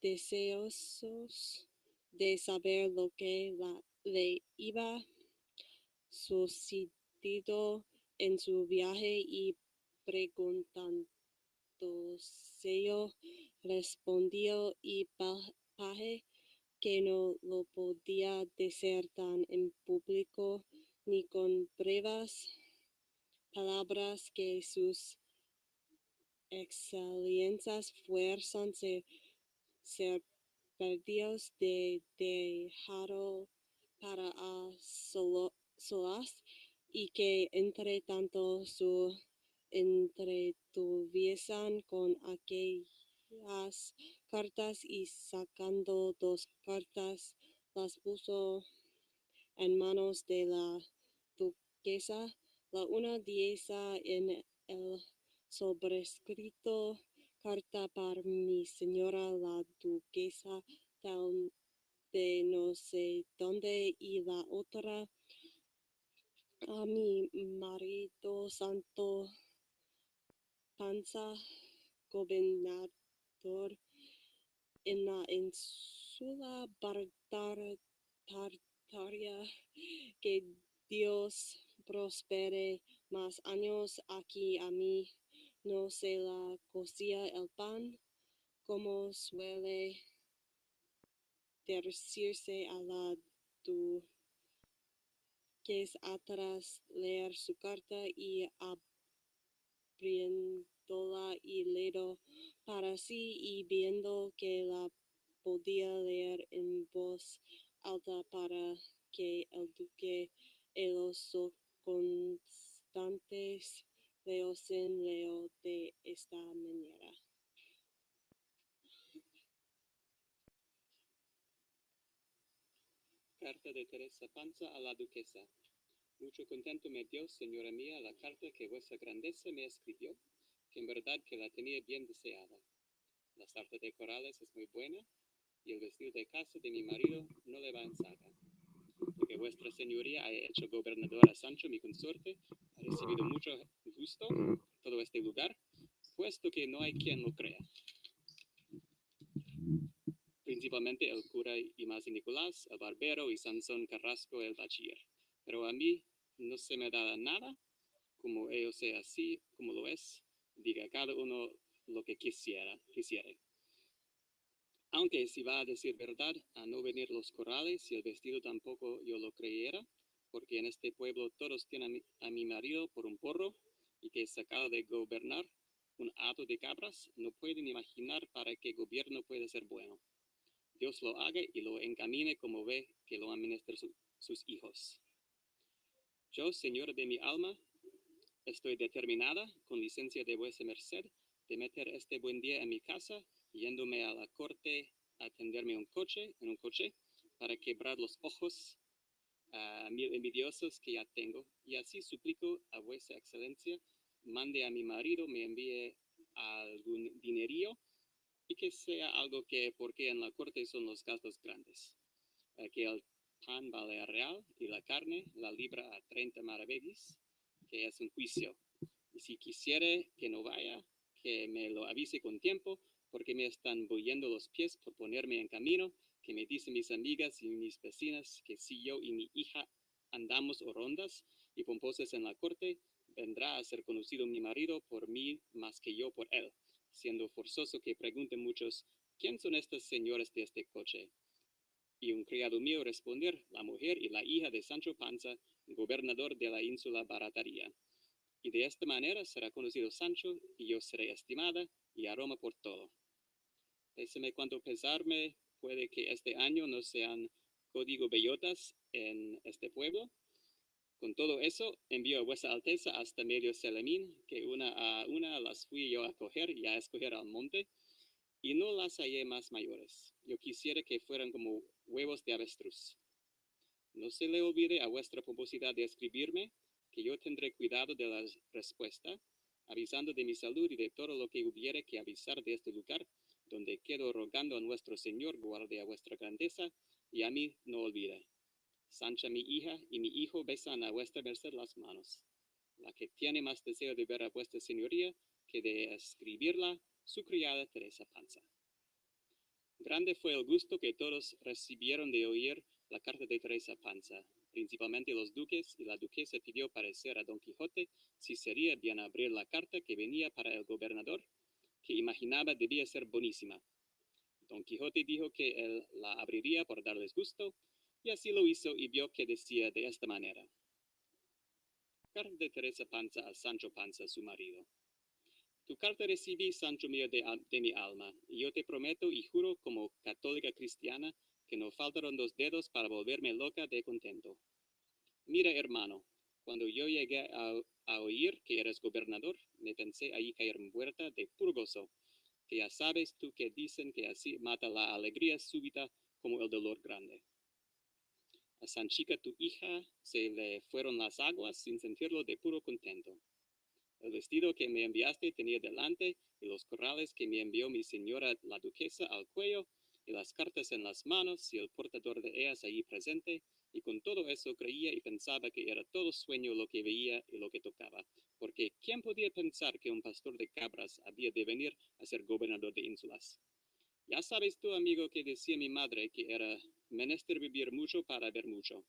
deseosos de saber lo que le iba sucedido en su viaje y preguntándose respondió y paje que no lo podía decir tan en público ni con pruebas palabras que sus excelencias fuerzan ser perdidos de dejarlo para a solas y que entre tanto su entretuviesen con aquellas cartas y sacando 2 cartas las puso en manos de la duquesa, la una diosa en el sobrescrito carta para mi señora la duquesa de no sé dónde y la otra a mi marido Santo Panza, gobernador en la insula Barataria, que Dios prospere más años aquí a mí. No se la cocía el pan, como suele decirse a la duquesa atrás leer su carta y abriéndola y leyendo para sí y viendo que la podía leer en voz alta para que el duque y los circunstantes leosen leo de esta manera. Carta de Teresa Panza a la duquesa. Mucho contento me dio, señora mía, la carta que vuestra grandeza me escribió, que en verdad que la tenía bien deseada. La sarta de corales es muy buena, y el vestido de casa de mi marido no le va en saga. Porque vuestra señoría ha hecho gobernador a Sancho, mi consorte, ha recibido mucho gusto todo este lugar, puesto que no hay quien lo crea. Principalmente el cura y más Nicolás, el barbero y Sansón Carrasco, el bachiller. Pero a mí no se me da nada, como ello sea así, como lo es, diga cada uno lo que quisiere. Aunque si va a decir verdad, a no venir los corrales y el vestido tampoco yo lo creyera, porque en este pueblo todos tienen a mi marido por un porro, y que sacado de gobernar un hato de cabras, no pueden imaginar para qué gobierno puede ser bueno. Dios lo haga y lo encamine como ve que lo han menester sus hijos. Yo, señora de mi alma, estoy determinada, con licencia de vuesa merced, de meter este buen día en mi casa, yéndome a la corte a tenderme en un coche, para quebrar los ojos a 1000 envidiosos que ya tengo, y así suplico a vuesa excelencia, mande a mi marido, me envíe algún dinerillo, y que sea algo que, porque en la corte son los gastos grandes, que el pan vale a real y la carne la libra a 30 maravedis, que es un juicio. Y si quisiere que no vaya, que me lo avise con tiempo, porque me están bollando los pies por ponerme en camino, que me dicen mis amigas y mis vecinas que si yo y mi hija andamos o rondas y pomposas en la corte, vendrá a ser conocido mi marido por mí más que yo por él, siendo forzoso que pregunten muchos, ¿quién son estas señoras de este coche? Y un criado mío responder, la mujer y la hija de Sancho Panza, gobernador de la ínsula Barataria. Y de esta manera será conocido Sancho, y yo seré estimada y aroma por todo. Péseme cuanto pesarme, puede que este año no sean código bellotas en este pueblo. Con todo eso, envío a vuestra alteza hasta medio Selemín, que una a una las fui yo a coger y a escoger al monte, y no las hallé más mayores. Yo quisiera que fueran como huevos de avestruz. No se le olvide a vuestra pomposidad de escribirme, que yo tendré cuidado de la respuesta, avisando de mi salud y de todo lo que hubiere que avisar de este lugar, donde quedo rogando a nuestro Señor guarde a vuestra grandeza, y a mí no olvide. Sancha, mi hija, y mi hijo besan a vuestra merced las manos. La que tiene más deseo de ver a vuestra señoría que de escribirla, su criada Teresa Panza. Grande fue el gusto que todos recibieron de oír la carta de Teresa Panza. Principalmente los duques, y la duquesa pidió parecer a Don Quijote si sería bien abrir la carta que venía para el gobernador, que imaginaba debía ser buenísima. Don Quijote dijo que él la abriría por darles gusto, y así lo hizo y vio que decía de esta manera. Carta de Teresa Panza a Sancho Panza, su marido. Tu carta recibí, Sancho mío, de mi alma, y yo te prometo y juro como católica cristiana que no faltaron 2 dedos para volverme loca de contento. Mira, hermano, cuando yo llegué a oír que eres gobernador, me pensé ahí caer muerta de puro gozo, que ya sabes tú que dicen que así mata la alegría súbita como el dolor grande. A Sanchica, tu hija, se le fueron las aguas sin sentirlo de puro contento. El vestido que me enviaste tenía delante, y los corrales que me envió mi señora la duquesa al cuello, y las cartas en las manos, y el portador de ellas allí presente, y con todo eso creía y pensaba que era todo sueño lo que veía y lo que tocaba, porque ¿quién podía pensar que un pastor de cabras había de venir a ser gobernador de ínsulas? Ya sabes tú, amigo, que decía mi madre que era menester vivir mucho para ver mucho.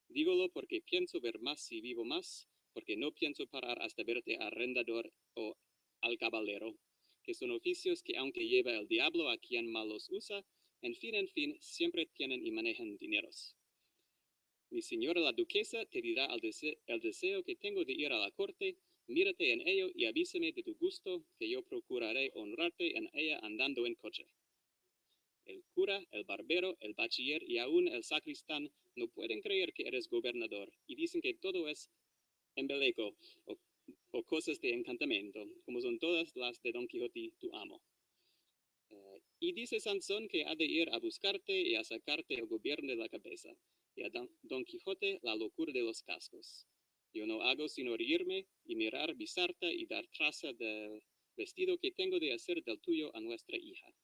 Dígolo porque pienso ver más si vivo más, porque no pienso parar hasta verte arrendador o alcabalero, que son oficios que aunque lleva el diablo a quien mal los usa, en fin, siempre tienen y manejan dineros. Mi señora la duquesa te dirá el deseo que tengo de ir a la corte, mírate en ello y avísame de tu gusto, que yo procuraré honrarte en ella andando en coche. El cura, el barbero, el bachiller y aún el sacristán no pueden creer que eres gobernador y dicen que todo es embeleco o cosas de encantamiento, como son todas las de Don Quijote, tu amo. Y dice Sansón que ha de ir a buscarte y a sacarte el gobierno de la cabeza, y a Don Quijote la locura de los cascos. Yo no hago sino reírme y mirar bisarta y dar traza del vestido que tengo de hacer del tuyo a nuestra hija.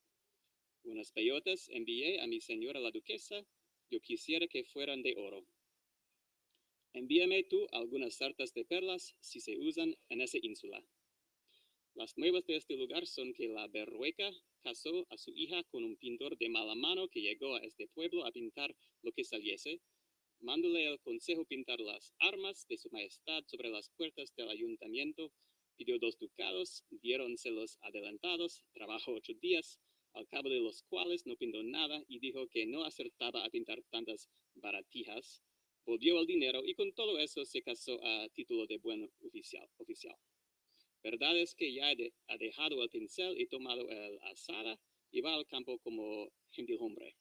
Unas peyotas envié a mi señora la duquesa, yo quisiera que fueran de oro. Envíame tú algunas sartas de perlas si se usan en esa ínsula. Las nuevas de este lugar son que la berrueca casó a su hija con un pintor de mala mano que llegó a este pueblo a pintar lo que saliese, mándole el consejo pintar las armas de su majestad sobre las puertas del ayuntamiento, pidió 2 ducados, diéronselos adelantados, trabajó 8 días, al cabo de los cuales no pintó nada y dijo que no acertaba a pintar tantas baratijas, volvió el dinero y con todo eso se casó a título de buen oficial. Verdad es que ya ha dejado el pincel y tomado el azada y va al campo como gentilhombre.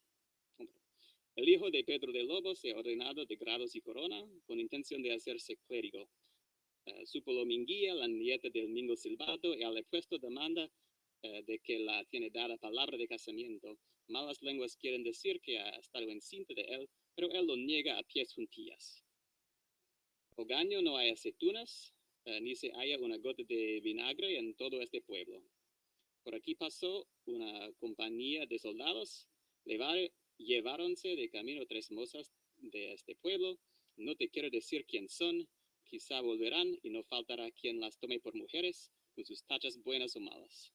El hijo de Pedro de Lobo se ha ordenado de grados y corona con intención de hacerse clérigo. Supo Minguilla, la nieta del Mingo Silvato, y le puesto demanda de que la tiene dada palabra de casamiento. Malas lenguas quieren decir que ha estado encinta de él, pero él lo niega a pies juntillas. Hogaño no hay aceitunas, ni se halla una gota de vinagre en todo este pueblo. Por aquí pasó una compañía de soldados, lleváronse de camino 3 mozas de este pueblo, no te quiero decir quién son, quizá volverán y no faltará quien las tome por mujeres, con sus tachas buenas o malas.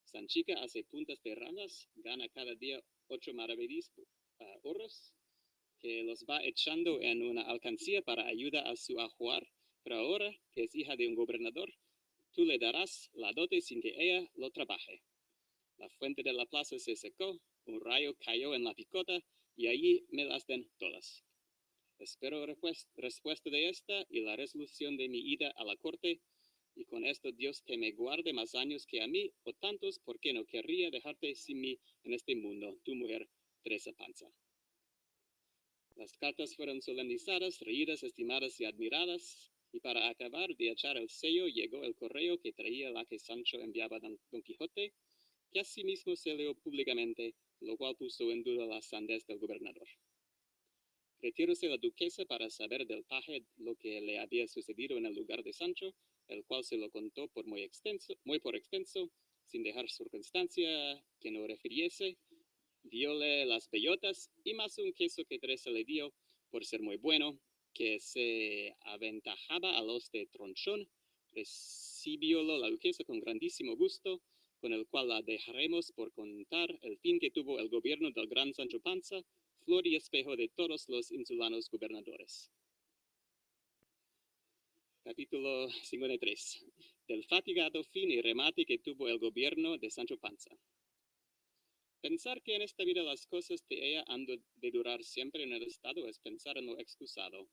Sanchica hace puntas de ranas, gana cada día 8 maravedís oros, que los va echando en una alcancía para ayuda a su ajuar, pero ahora que es hija de un gobernador, tú le darás la dote sin que ella lo trabaje. La fuente de la plaza se secó, un rayo cayó en la picota y allí me las den todas. Espero respuesta de esta y la resolución de mi ida a la corte, y con esto Dios que me guarde más años que a mí, o tantos, porque no querría dejarte sin mí en este mundo, tu mujer, Teresa Panza. Las cartas fueron solemnizadas, reídas, estimadas y admiradas, y para acabar de echar el sello llegó el correo que traía la que Sancho enviaba a Don Quijote, que asimismo se leyó públicamente, lo cual puso en duda la sandez del gobernador. Retiróse la duquesa para saber del paje lo que le había sucedido en el lugar de Sancho, el cual se lo contó por muy por extenso, sin dejar circunstancia que no refiriese, dióle las bellotas y más un queso que Teresa le dio por ser muy bueno, que se aventajaba a los de tronchón. Recibiólo la duquesa con grandísimo gusto, con el cual la dejaremos por contar el fin que tuvo el gobierno del gran Sancho Panza, flor y espejo de todos los insulanos gobernadores. Capítulo 53. Del fatigado fin y remate que tuvo el gobierno de Sancho Panza. Pensar que en esta vida las cosas de ella han de durar siempre en el estado es pensar en lo excusado.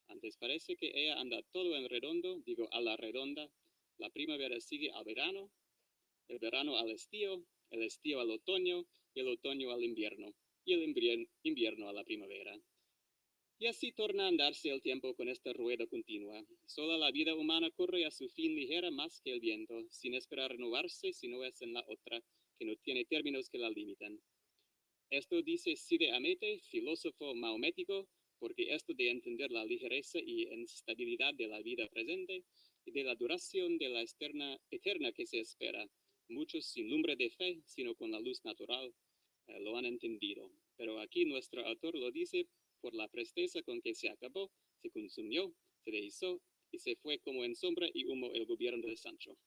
Antes parece que ella anda todo en redondo, digo a la redonda. La primavera sigue al verano, el verano al estío, el estío al otoño y el otoño al invierno, y el invierno a la primavera. Y así torna a andarse el tiempo con esta rueda continua. Sola la vida humana corre a su fin ligera más que el viento, sin esperar renovarse si no es en la otra, que no tiene términos que la limitan. Esto dice Cide Hamete, filósofo mahomético, porque esto de entender la ligereza y instabilidad de la vida presente y de la duración de la eterna que se espera, muchos sin lumbre de fe, sino con la luz natural, lo han entendido. Pero aquí nuestro autor lo dice por la presteza con que se acabó, se consumió, se dehizo y se fue como en sombra y humo el gobierno de Sancho,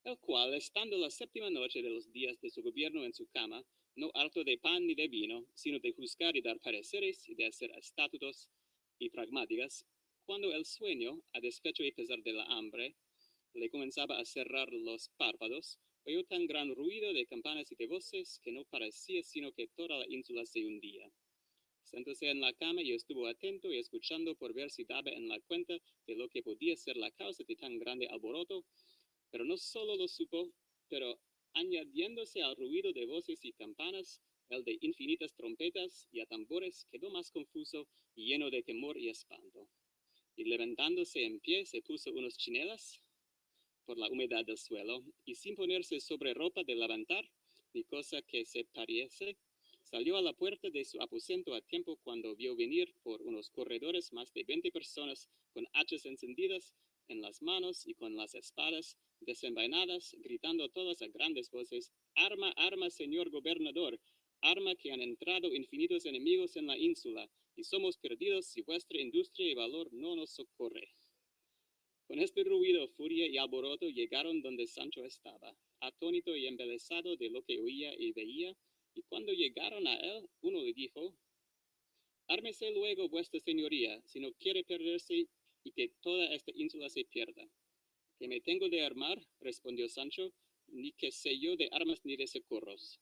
el cual, estando la séptima noche de los días de su gobierno en su cama, no harto de pan ni de vino, sino de juzgar y dar pareceres y de hacer estatutos y pragmáticas, cuando el sueño, a despecho y pesar de la hambre, le comenzaba a cerrar los párpados, oyó tan gran ruido de campanas y de voces que no parecía sino que toda la ínsula se hundía. Sentóse en la cama y estuvo atento y escuchando por ver si daba en la cuenta de lo que podía ser la causa de tan grande alboroto, pero no solo lo supo, pero añadiéndose al ruido de voces y campanas, el de infinitas trompetas y a tambores, quedó más confuso y lleno de temor y espanto. Y levantándose en pie, se puso unos chinelas por la humedad del suelo, y sin ponerse sobre ropa de levantar, ni cosa que se pareciese, salió a la puerta de su aposento a tiempo cuando vio venir por unos corredores más de 20 personas con hachas encendidas en las manos y con las espadas desenvainadas, gritando todas a grandes voces: «Arma, arma, señor gobernador, arma que han entrado infinitos enemigos en la ínsula, y somos perdidos si vuestra industria y valor no nos socorre». Con este ruido, furia y alboroto llegaron donde Sancho estaba, atónito y embelesado de lo que oía y veía, y cuando llegaron a él, uno le dijo: «Ármese luego vuestra señoría, si no quiere perderse y que toda esta ínsula se pierda». «¿Qué me tengo de armar?», respondió Sancho, «ni que sé yo de armas ni de socorros.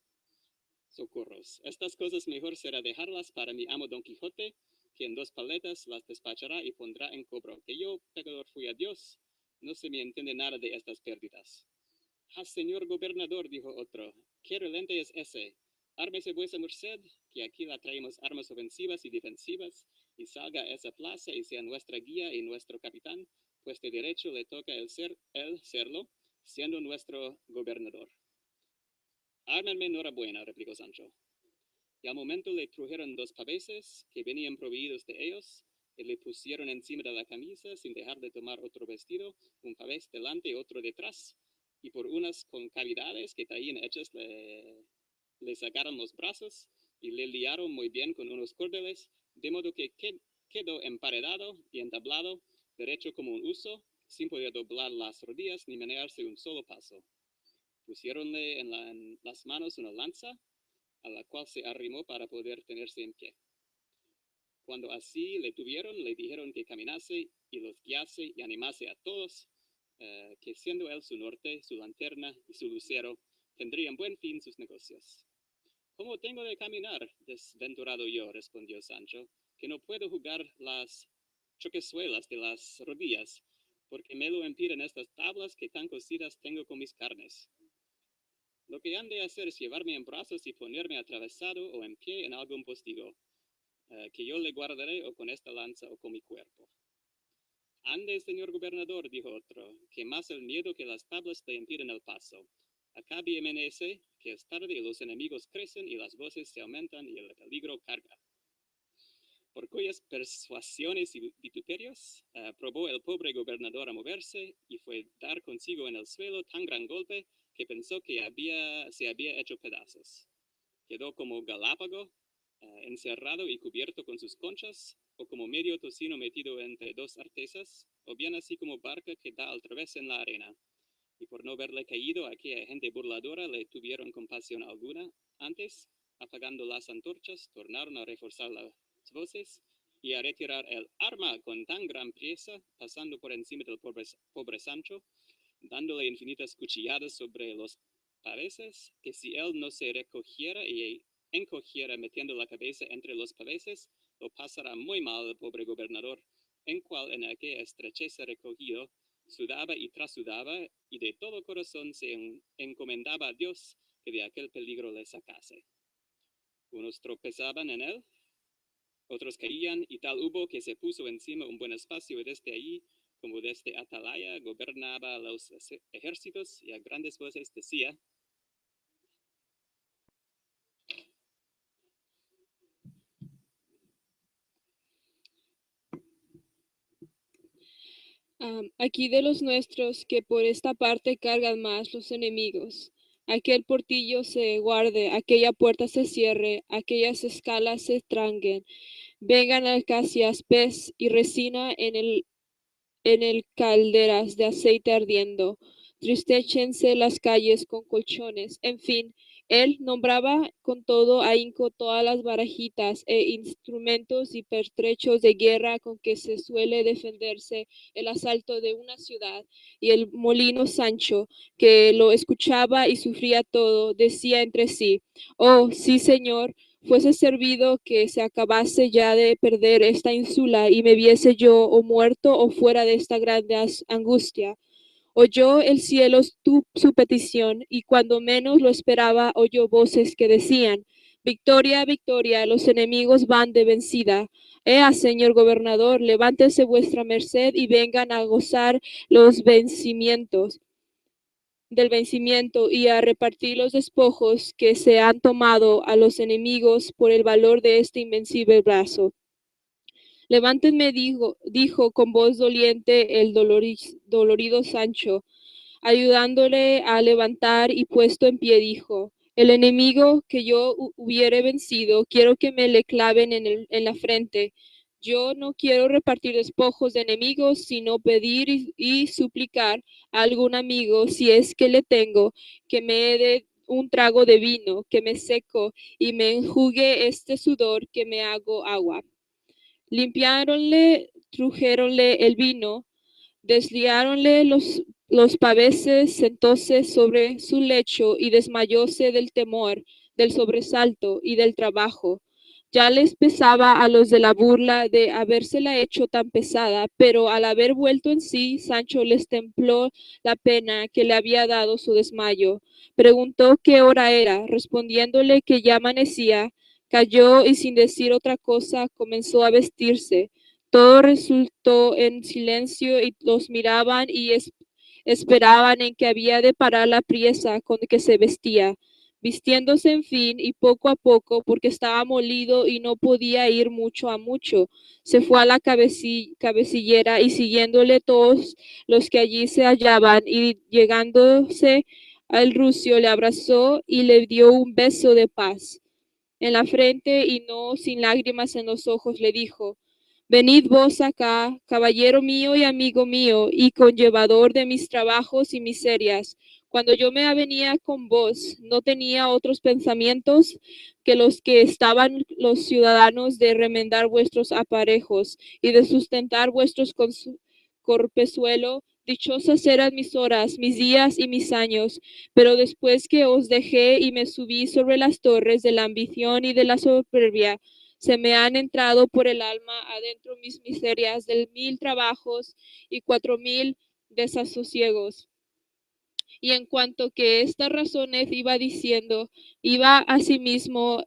Estas cosas mejor será dejarlas para mi amo Don Quijote, que en 2 paletas las despachará y pondrá en cobro, que yo, pecador, fui a Dios, no se me entiende nada de estas pérdidas». «Ah, señor gobernador», dijo otro, «¿qué relente es ese? Ármese vuesa merced, que aquí la traemos armas ofensivas y defensivas, y salga a esa plaza y sea nuestra guía y nuestro capitán, pues de derecho le toca él serlo, siendo nuestro gobernador». «Ármenme enhorabuena», replicó Sancho. Y al momento le trujeron 2 paveses que venían proveídos de ellos, y le pusieron encima de la camisa sin dejar de tomar otro vestido, un pavés delante y otro detrás, y por unas concavidades que traían hechas le sacaron los brazos y le liaron muy bien con unos cordeles, de modo que quedó emparedado y entablado, derecho como un huso, sin poder doblar las rodillas ni menearse un solo paso. Pusiéronle en las manos una lanza, a la cual se arrimó para poder tenerse en pie. Cuando así le tuvieron, le dijeron que caminase y los guiase y animase a todos, que siendo él su norte, su lanterna y su lucero, tendrían buen fin sus negocios. «¿Cómo tengo de caminar, desventurado yo?», respondió Sancho, «que no puedo jugar las choquezuelas de las rodillas, porque me lo impiden estas tablas que tan cosidas tengo con mis carnes. Lo que han de hacer es llevarme en brazos y ponerme atravesado o en pie en algún postigo, que yo le guardaré o con esta lanza o con mi cuerpo». «Ande, señor gobernador», dijo otro, «que más el miedo que las tablas le impiden el paso. Acá viémenese, que es tarde y los enemigos crecen y las voces se aumentan y el peligro carga». Por cuyas persuasiones y vituperios probó el pobre gobernador a moverse y fue dar consigo en el suelo tan gran golpe que pensó que se había hecho pedazos. Quedó como galápago, encerrado y cubierto con sus conchas, o como medio tocino metido entre dos artesas, o bien así como barca que da al través en la arena. Y por no verle caído, aquella gente burladora le tuvieron compasión alguna. Antes, apagando las antorchas, tornaron a reforzar las voces y a retirar el arma con tan gran priesa, pasando por encima del pobre Sancho, dándole infinitas cuchilladas sobre los paveses, que si él no se recogiera y encogiera metiendo la cabeza entre los paveses, lo pasará muy mal el pobre gobernador, en cual en aquella estrechez recogido, sudaba y trasudaba, y de todo corazón se encomendaba a Dios que de aquel peligro le sacase. Unos tropezaban en él, otros caían, y tal hubo que se puso encima un buen espacio, y desde allí, como desde Atalaya, gobernaba a los ejércitos, y a grandes voces decía: Aquí de los nuestros, que por esta parte cargan más los enemigos. Aquel portillo se guarde, aquella puerta se cierre, aquellas escalas se tranguen. Vengan acacias, pez y resina en el calderas de aceite ardiendo. Tristéchense las calles con colchones. En fin, él nombraba con todo ahínco todas las barajitas e instrumentos y pertrechos de guerra con que se suele defenderse el asalto de una ciudad, y el molino Sancho, que lo escuchaba y sufría todo, decía entre sí: «Oh, sí, señor, fuese servido que se acabase ya de perder esta ínsula y me viese yo o muerto o fuera de esta grande angustia». Oyó el cielo su petición, y cuando menos lo esperaba oyó voces que decían: «Victoria, victoria, los enemigos van de vencida. Ea, señor gobernador, levántese vuestra merced y vengan a gozar los vencimientos del vencimiento y a repartir los despojos que se han tomado a los enemigos por el valor de este invencible brazo». «Levántenme», dijo con voz doliente el dolorido Sancho, ayudándole a levantar, y puesto en pie dijo: «El enemigo que yo hubiere vencido, quiero que me le claven en la frente. Yo no quiero repartir despojos de enemigos, sino pedir y suplicar a algún amigo, si es que le tengo, que me dé un trago de vino, que me seco y me enjugue este sudor, que me hago agua». Limpiáronle, trujéronle el vino, desliáronle los paveses, sentóse sobre su lecho y desmayóse del temor, del sobresalto y del trabajo. Ya les pesaba a los de la burla de habérsela hecho tan pesada, pero al haber vuelto en sí, Sancho les templó la pena que le había dado su desmayo. Preguntó qué hora era, respondiéndole que ya amanecía, calló y sin decir otra cosa comenzó a vestirse. Todo resultó en silencio y los miraban y esperaban en que había de parar la priesa con que se vestía. Vistiéndose en fin y poco a poco, porque estaba molido y no podía ir mucho a mucho, se fue a la cabecillera y siguiéndole todos los que allí se hallaban, y llegándose al rucio le abrazó y le dio un beso de paz en la frente, y no sin lágrimas en los ojos le dijo: «Venid vos acá, caballero mío y amigo mío, y conllevador de mis trabajos y miserias. Cuando yo me avenía con vos, no tenía otros pensamientos que los que estaban los ciudadanos de remendar vuestros aparejos y de sustentar vuestros corpezuelo. Dichosas eran mis horas, mis días y mis años, pero después que os dejé y me subí sobre las torres de la ambición y de la soberbia, se me han entrado por el alma adentro mis miserias de 1000 trabajos y 4000 desasosiegos». Y en cuanto que estas razones iba diciendo, iba asimismo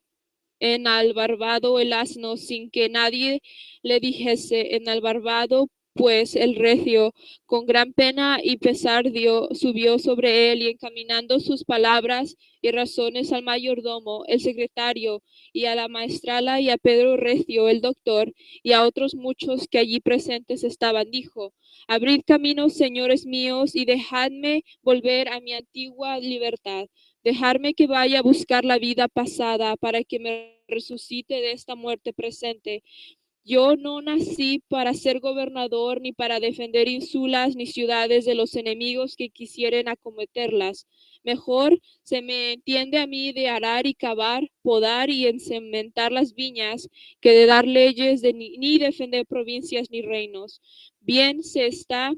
enalbarbado el asno, sin que nadie le dijese enalbarbado, pues el recio, con gran pena y pesar, subió sobre él, y encaminando sus palabras y razones al mayordomo, el secretario, y a la maestrala, y a Pedro Recio, el doctor, y a otros muchos que allí presentes estaban, dijo: «Abrid camino, señores míos, y dejadme volver a mi antigua libertad. dejarme que vaya a buscar la vida pasada para que me resucite de esta muerte presente. Yo no nací para ser gobernador ni para defender ínsulas ni ciudades de los enemigos que quisieren acometerlas. Mejor se me entiende a mí de arar y cavar, podar y encementar las viñas, que de dar leyes ni defender provincias ni reinos. Bien se está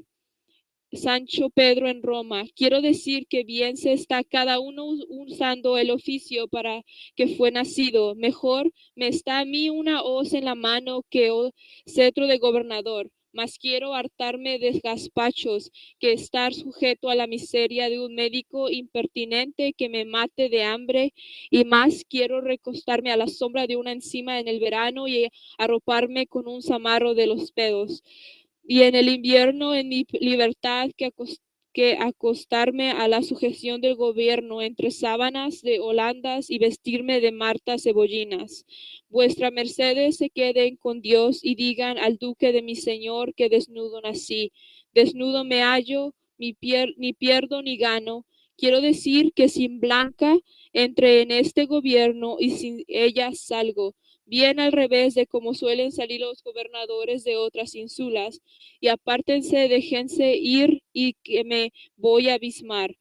Sancho Pedro en Roma. Quiero decir que bien se está cada uno usando el oficio para que fue nacido. Mejor me está a mí una hoz en la mano que cetro de gobernador. Mas quiero hartarme de gazpachos que estar sujeto a la miseria de un médico impertinente que me mate de hambre, y más quiero recostarme a la sombra de una encima en el verano y arroparme con un zamarro de los pedos. Y en el invierno en mi libertad que acostarme a la sujeción del gobierno entre sábanas de holandas y vestirme de martas cebollinas. Vuestra mercedes se queden con Dios y digan al duque de mi señor que desnudo nací. Desnudo me hallo, ni pierdo ni gano. Quiero decir que sin Blanca entre en este gobierno y sin ella salgo. Bien al revés de como suelen salir los gobernadores de otras ínsulas, y apártense, déjense ir y que me voy a abismar,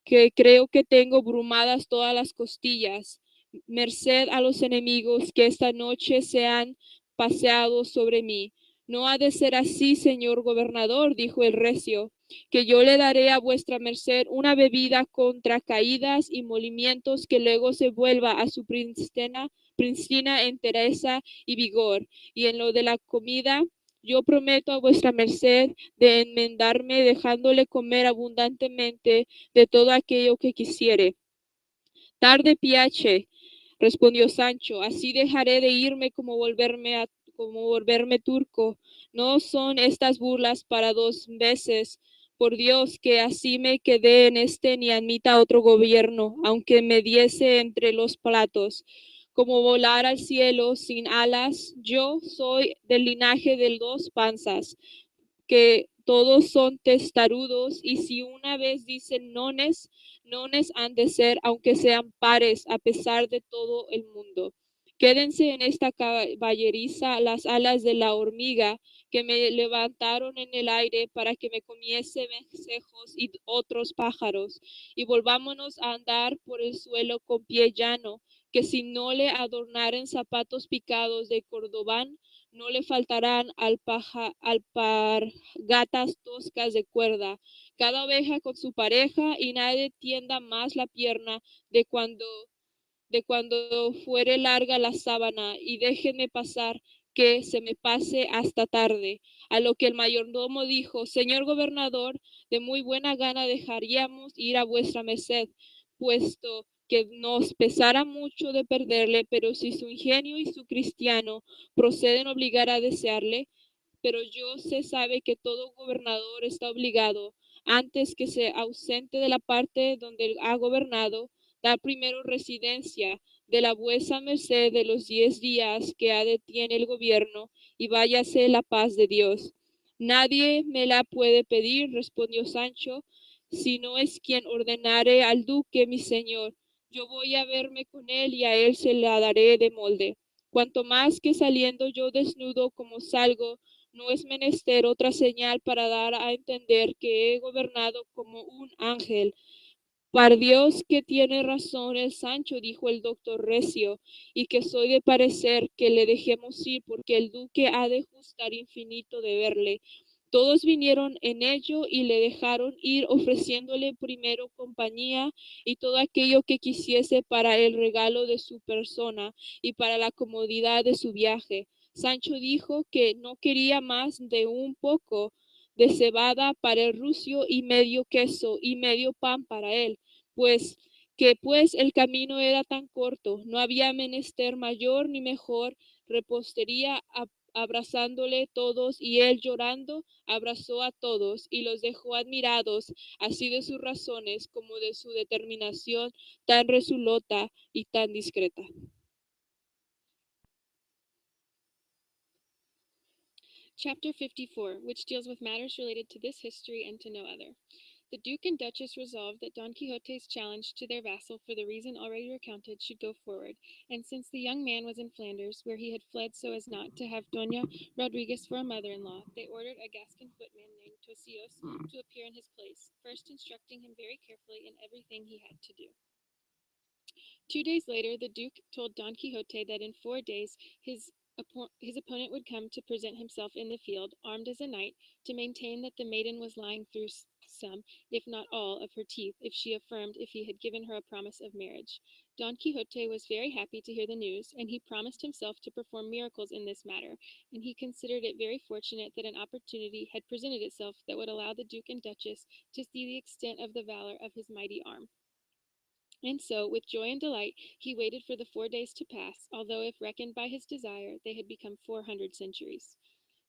que creo que tengo brumadas todas las costillas. Merced a los enemigos que esta noche se han paseado sobre mí. No ha de ser así, señor gobernador, dijo el recio, que yo le daré a vuestra merced una bebida contra caídas y molimientos que luego se vuelva a su prístina entereza y vigor. Y en lo de la comida, yo prometo a vuestra merced de enmendarme dejándole comer abundantemente de todo aquello que quisiere. Tarde piace, respondió Sancho, así dejaré de irme como volverme turco. No son estas burlas para 2 veces. Por Dios, que así me quedé en este ni admita otro gobierno, aunque me diese entre los platos. Como volar al cielo sin alas, yo soy del linaje de 2 panzas, que todos son testarudos, y si una vez dicen nones, nones han de ser, aunque sean pares, a pesar de todo el mundo. Quédense en esta caballeriza las alas de la hormiga que me levantaron en el aire para que me comiese vencejos y otros pájaros, y volvámonos a andar por el suelo con pie llano, que si no le adornaren zapatos picados de cordobán, no le faltarán alpargatas toscas de cuerda, cada oveja con su pareja, y nadie tienda más la pierna de cuando fuere larga la sábana, y déjenme pasar, que se me pase hasta tarde. A lo que el mayordomo dijo: señor gobernador, de muy buena gana dejaríamos ir a vuestra merced, puesto que nos pesara mucho de perderle, pero si su ingenio y su cristiano proceden obligar a desearle, pero yo se sabe que todo gobernador está obligado, antes que se ausente de la parte donde ha gobernado, dar primero residencia de la vuesa merced de los 10 días que ha de tiene el gobierno, y váyase la paz de Dios. Nadie me la puede pedir, respondió Sancho, si no es quien ordenare al duque mi señor. Yo voy a verme con él y a él se la daré de molde. Cuanto más que saliendo yo desnudo como salgo, no es menester otra señal para dar a entender que he gobernado como un ángel. Par Dios que tiene razón el Sancho, dijo el doctor recio, y que soy de parecer que le dejemos ir, porque el duque ha de gustar infinito de verle. Todos vinieron en ello y le dejaron ir, ofreciéndole primero compañía y todo aquello que quisiese para el regalo de su persona y para la comodidad de su viaje. Sancho dijo que no quería más de un poco de cebada para el rucio y medio queso y medio pan para él, pues el camino era tan corto, no había menester mayor ni mejor repostería. Abrazándole todos, y él llorando abrazó a todos y los dejó admirados, así de sus razones como de su determinación tan resolota y tan discreta. Chapter 54, which deals with matters related to this history and to no other. The Duke and Duchess resolved that Don Quixote's challenge to their vassal for the reason already recounted should go forward, and since the young man was in Flanders, where he had fled so as not to have Doña Rodriguez for a mother-in-law, they ordered a Gascon footman named Tosilos to appear in his place, first instructing him very carefully in everything he had to do. 2 days later, the Duke told Don Quixote that in 4 days his opponent would come to present himself in the field, armed as a knight, to maintain that the maiden was lying through some, if not all, of her teeth, if she affirmed if he had given her a promise of marriage. Don Quixote was very happy to hear the news, and he promised himself to perform miracles in this matter, and he considered it very fortunate that an opportunity had presented itself that would allow the Duke and Duchess to see the extent of the valor of his mighty arm. And so, with joy and delight, he waited for the 4 days to pass, although if reckoned by his desire, they had become 400 centuries.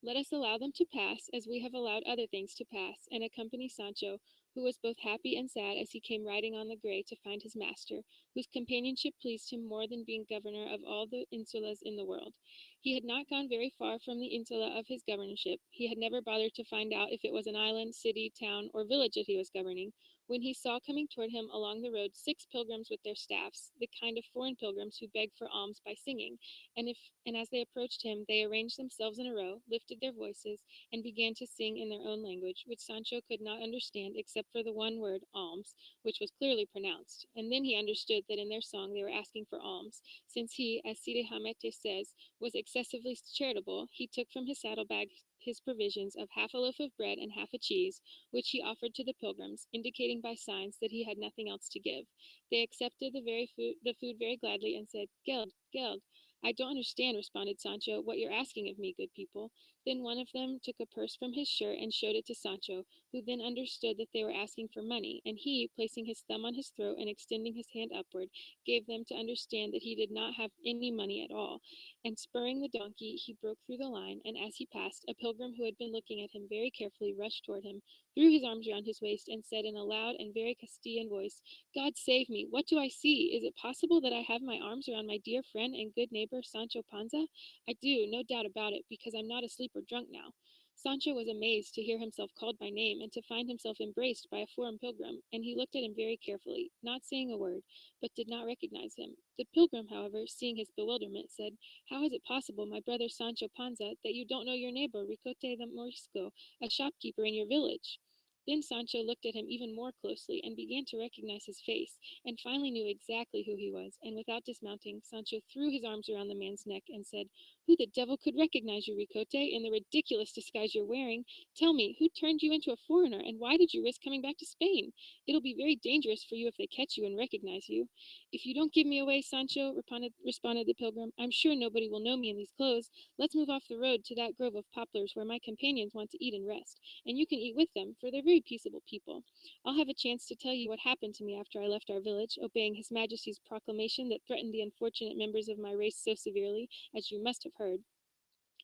Let us allow them to pass, as we have allowed other things to pass, and accompany Sancho, who was both happy and sad as he came riding on the gray to find his master, whose companionship pleased him more than being governor of all the insulas in the world. He had not gone very far from the insula of his governorship. He had never bothered to find out if it was an island, city, town, or village that he was governing, when he saw coming toward him along the road 6 pilgrims with their staffs, the kind of foreign pilgrims who beg for alms by singing, and as they approached him, they arranged themselves in a row, lifted their voices, and began to sing in their own language, which Sancho could not understand except for the one word, alms, which was clearly pronounced. And then he understood that in their song they were asking for alms. Since he, as Cide Hamete says, was excessively charitable, he took from his saddlebag his provisions of half a loaf of bread and half a cheese, which he offered to the pilgrims, indicating by signs that he had nothing else to give. They accepted the food very gladly and said, "Geld, geld." "I don't understand," responded Sancho, "what you're asking of me, good people." Then one of them took a purse from his shirt and showed it to Sancho, who then understood that they were asking for money, and he, placing his thumb on his throat and extending his hand upward, gave them to understand that he did not have any money at all. And spurring the donkey, he broke through the line, and as he passed, a pilgrim who had been looking at him very carefully rushed toward him, threw his arms around his waist, and said in a loud and very Castilian voice, "God save me! What do I see? Is it possible that I have my arms around my dear friend and good neighbor Sancho Panza? I do, no doubt about it, because I'm not asleep or drunk now." Sancho was amazed to hear himself called by name and to find himself embraced by a foreign pilgrim, and he looked at him very carefully, not saying a word, but did not recognize him. The pilgrim, however, seeing his bewilderment, said, "How is it possible, my brother Sancho Panza, that you don't know your neighbor Ricote the Morisco, a shopkeeper in your village?" Then Sancho looked at him even more closely and began to recognize his face, and finally knew exactly who he was, and without dismounting, Sancho threw his arms around the man's neck and said, "Who the devil could recognize you, Ricote, in the ridiculous disguise you're wearing? Tell me, who turned you into a foreigner, and why did you risk coming back to Spain? It'll be very dangerous for you if they catch you and recognize you." "If you don't give me away, Sancho," responded the pilgrim, "I'm sure nobody will know me in these clothes. Let's move off the road to that grove of poplars where my companions want to eat and rest, and you can eat with them, for they're very peaceable people. I'll have a chance to tell you what happened to me after I left our village, obeying His Majesty's proclamation that threatened the unfortunate members of my race so severely, as you must have heard."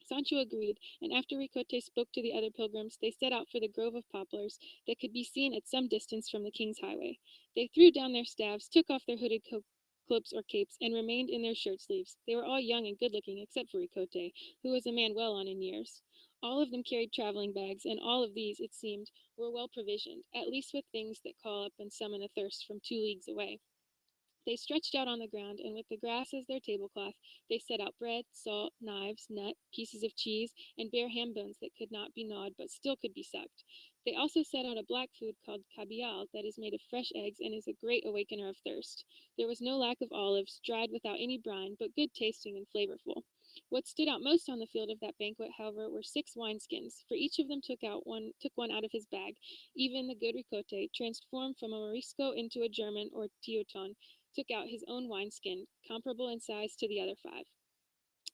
Sancho agreed, and after Ricote spoke to the other pilgrims, they set out for the grove of poplars that could be seen at some distance from the king's highway. They threw down their staves, took off their hooded cloaks or capes, and remained in their shirt sleeves. They were all young and good-looking, except for Ricote, who was a man well on in years. All of them carried traveling bags, and all of these, it seemed, were well provisioned, at least with things that call up and summon a thirst from 2 leagues away. They stretched out on the ground, and with the grass as their tablecloth, they set out bread, salt, knives, nut, pieces of cheese, and bare ham bones that could not be gnawed but still could be sucked. They also set out a black food called cabial that is made of fresh eggs and is a great awakener of thirst. There was no lack of olives, dried without any brine, but good tasting and flavorful. What stood out most on the field of that banquet, however, were 6 wineskins, for each of them took one out of his bag. Even the good Ricote, transformed from a Morisco into a German or Teuton, took out his own wineskin, comparable in size to the other 5.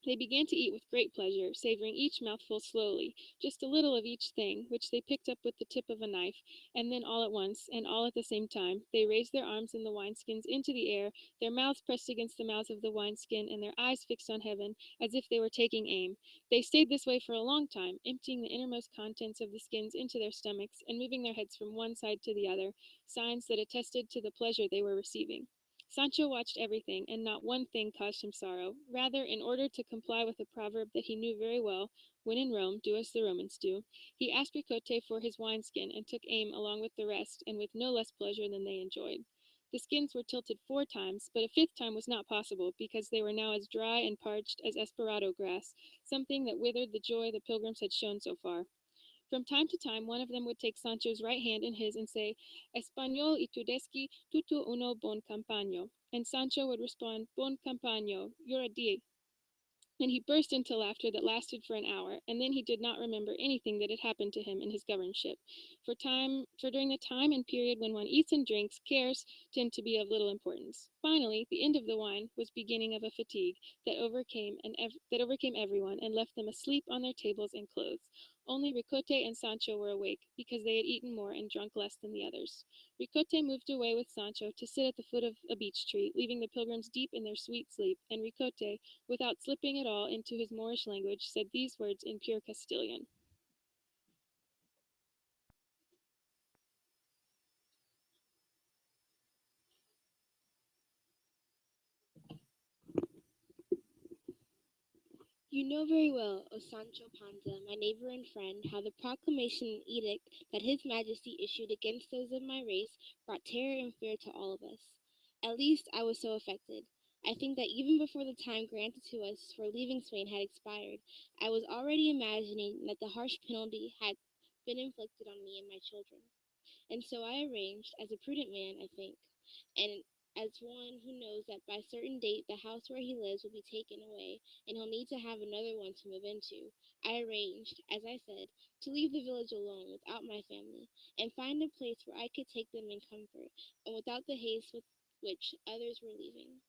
They began to eat with great pleasure, savoring each mouthful slowly, just a little of each thing, which they picked up with the tip of a knife, and then all at once, and all at the same time, they raised their arms in the wineskins into the air, their mouths pressed against the mouths of the wineskin, and their eyes fixed on heaven, as if they were taking aim. They stayed this way for a long time, emptying the innermost contents of the skins into their stomachs, and moving their heads from one side to the other, signs that attested to the pleasure they were receiving. Sancho watched everything, and not one thing caused him sorrow. Rather, in order to comply with a proverb that he knew very well, When in Rome, do as the Romans do. He asked Quixote for his wineskin and took aim along with the rest, and with no less pleasure than they enjoyed. The skins were tilted 4 times, but a 5th time was not possible, because they were now as dry and parched as Esperado grass, something that withered the joy the pilgrims had shown so far. From time to time, one of them would take Sancho's right hand in his and say, Español y Tudeschi tutto uno bon campagno. And Sancho would respond, Bon campagno, you're a dear. And he burst into laughter that lasted for an hour, and then he did not remember anything that had happened to him in his governorship. For during the time and period when one eats and drinks, cares tend to be of little importance. Finally, the end of the wine was beginning of a fatigue that overcame everyone and left them asleep on their tables and clothes. Only Ricote and Sancho were awake, because they had eaten more and drunk less than the others. Ricote moved away with Sancho to sit at the foot of a beech tree, leaving the pilgrims deep in their sweet sleep, and Ricote, without slipping at all into his Moorish language, said these words in pure Castilian. You know very well, O Sancho Panza, my neighbor and friend, how the proclamation and edict that His Majesty issued against those of my race brought terror and fear to all of us. At least I was so affected. I think that even before the time granted to us for leaving Spain had expired, I was already imagining that the harsh penalty had been inflicted on me and my children. And so I arranged, as a prudent man, I think, and as one who knows that by a certain date the house where he lives will be taken away, and he'll need to have another one to move into, I arranged, as I said, to leave the village alone without my family, and find a place where I could take them in comfort, and without the haste with which others were leaving.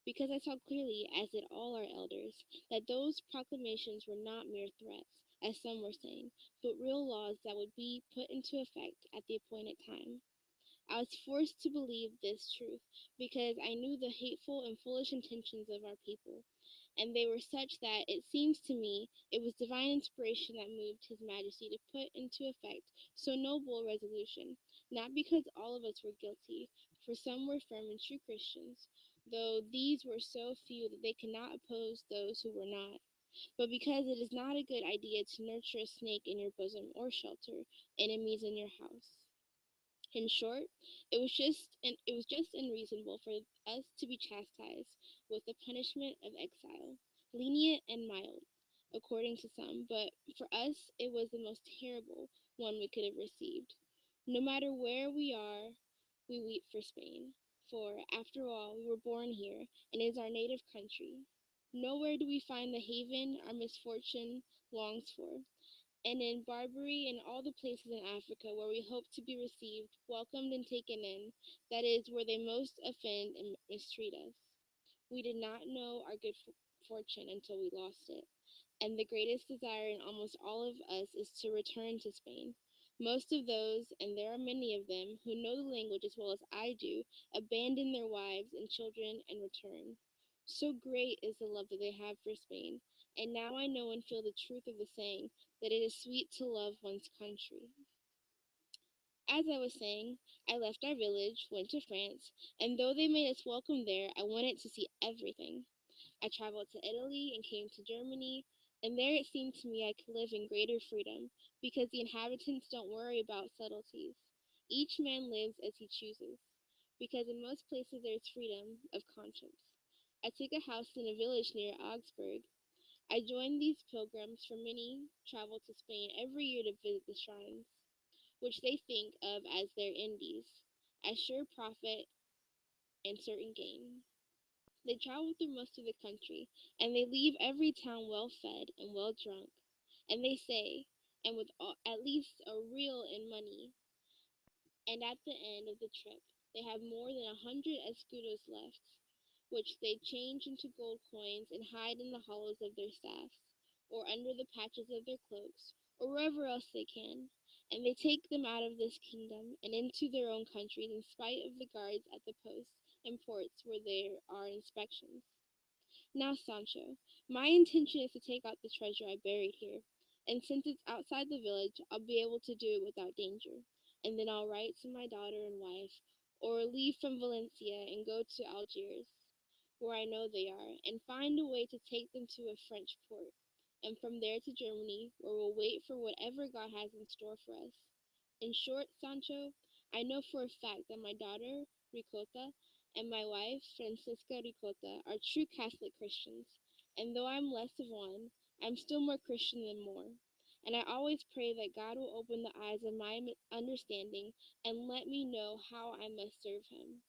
Because I saw clearly, as did all our elders, that those proclamations were not mere threats, as some were saying, but real laws that would be put into effect at the appointed time. I was forced to believe this truth, because I knew the hateful and foolish intentions of our people, and they were such that it seems to me it was divine inspiration that moved His Majesty to put into effect so noble a resolution, not because all of us were guilty, for some were firm and true Christians, though these were so few that they could not oppose those who were not, but because it is not a good idea to nurture a snake in your bosom or shelter enemies in your house. In short, it was just unreasonable for us to be chastised with the punishment of exile, lenient and mild, according to some, but for us it was the most terrible one we could have received. No matter where we are, we weep for Spain, for, after all, we were born here, and it is our native country. Nowhere do we find the haven our misfortune longs for, and in Barbary and all the places in Africa where we hope to be received, welcomed, and taken in, that is, where they most offend and mistreat us. We did not know our good fortune until we lost it, and the greatest desire in almost all of us is to return to Spain. Most of those, and there are many of them, who know the language as well as I do, abandon their wives and children and return. So great is the love that they have for Spain, and now I know and feel the truth of the saying, that it is sweet to love one's country. As I was saying, I left our village, went to France, and though they made us welcome there, I wanted to see everything. I traveled to Italy and came to Germany, and there it seemed to me I could live in greater freedom, because the inhabitants don't worry about subtleties. Each man lives as he chooses, because in most places there is freedom of conscience. I took a house in a village near Augsburg. I joined these pilgrims, for many travel to Spain every year to visit the shrines, which they think of as their Indies, as sure profit and certain gain. They travel through most of the country, and they leave every town well fed and well drunk, and they say, and with at least a real in money, and at the end of the trip they have more than 100 escudos left, which they change into gold coins and hide in the hollows of their staffs, or under the patches of their cloaks, or wherever else they can, and they take them out of this kingdom and into their own countries in spite of the guards at the posts and ports where there are inspections. Now, Sancho, my intention is to take out the treasure I buried here, and since it's outside the village, I'll be able to do it without danger, and then I'll write to my daughter and wife, or leave from Valencia and go to Algiers, where I know they are, and find a way to take them to a French port, and from there to Germany, where we'll wait for whatever God has in store for us. In short, Sancho, I know for a fact that my daughter, Ricota, and my wife, Francisca Ricota, are true Catholic Christians, and though I'm less of one, I'm still more Christian than more. And I always pray that God will open the eyes of my understanding and let me know how I must serve him.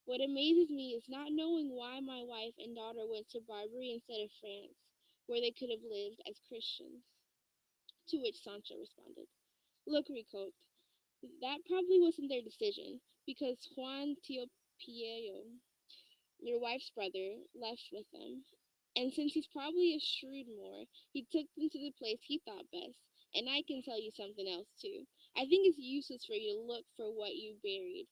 What amazes me is not knowing why my wife and daughter went to Barbary instead of France, where they could have lived as Christians. To which Sancho responded, Look, Ricote, that probably wasn't their decision, because Juan Tio Piero, your wife's brother, left with them. And since he's probably a shrewd Moor, he took them to the place he thought best. And I can tell you something else, too. I think it's useless for you to look for what you buried,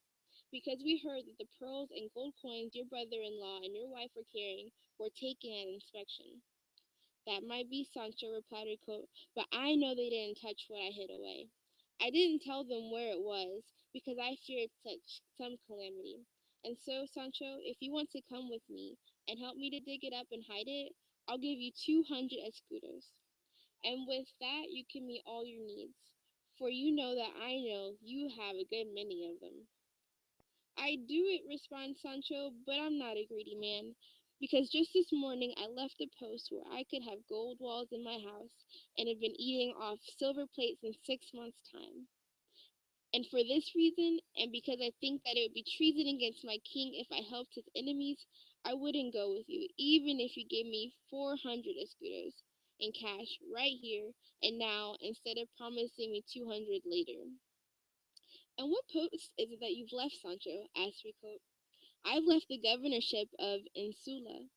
because we heard that the pearls and gold coins your brother-in-law and your wife were carrying were taken at inspection. That might be, Sancho, replied Ricote, but I know they didn't touch what I hid away. I didn't tell them where it was, because I feared some calamity. And so, Sancho, if you want to come with me and help me to dig it up and hide it, I'll give you 200 escudos. And with that, you can meet all your needs, for you know that I know you have a good many of them. I do it, responds Sancho, but I'm not a greedy man, because just this morning I left a post where I could have gold walls in my house and have been eating off silver plates in 6 months' time. And for this reason, and because I think that it would be treason against my king if I helped his enemies, I wouldn't go with you, even if you gave me 400 escudos in cash right here and now, instead of promising me 200 later. And what post is it that you've left, Sancho? Asked Ricote. I've left the governorship of Insula,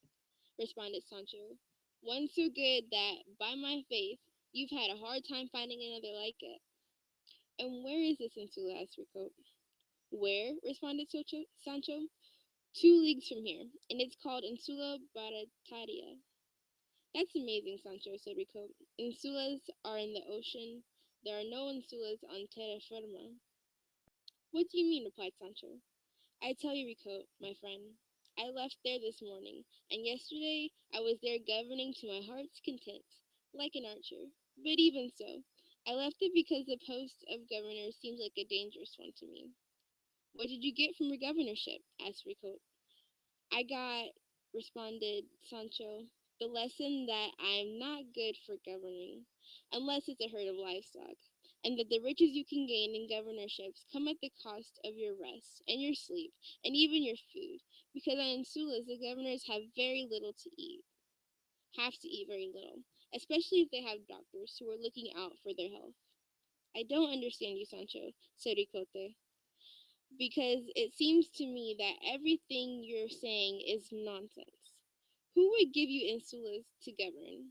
responded Sancho. One so good that, by my faith, you've had a hard time finding another like it. And where is this Insula? Asked Ricote. Where? Responded Sancho. 2 leagues from here, and it's called Insula Barataria. That's amazing, Sancho, said Ricote. Insulas are in the ocean. There are no insulas on terra firma. What do you mean? Replied Sancho. I tell you, Ricote, my friend, I left there this morning, and yesterday I was there governing to my heart's content, like an archer. But even so, I left it because the post of governor seems like a dangerous one to me. What did you get from your governorship? Asked Ricote. I got, responded Sancho, the lesson that I am not good for governing, unless it's a herd of livestock, and that the riches you can gain in governorships come at the cost of your rest, and your sleep, and even your food, because on Insulas the governors have to eat very little, especially if they have doctors who are looking out for their health. I don't understand you, Sancho, said Ricote, because it seems to me that everything you're saying is nonsense. Who would give you insulas to govern?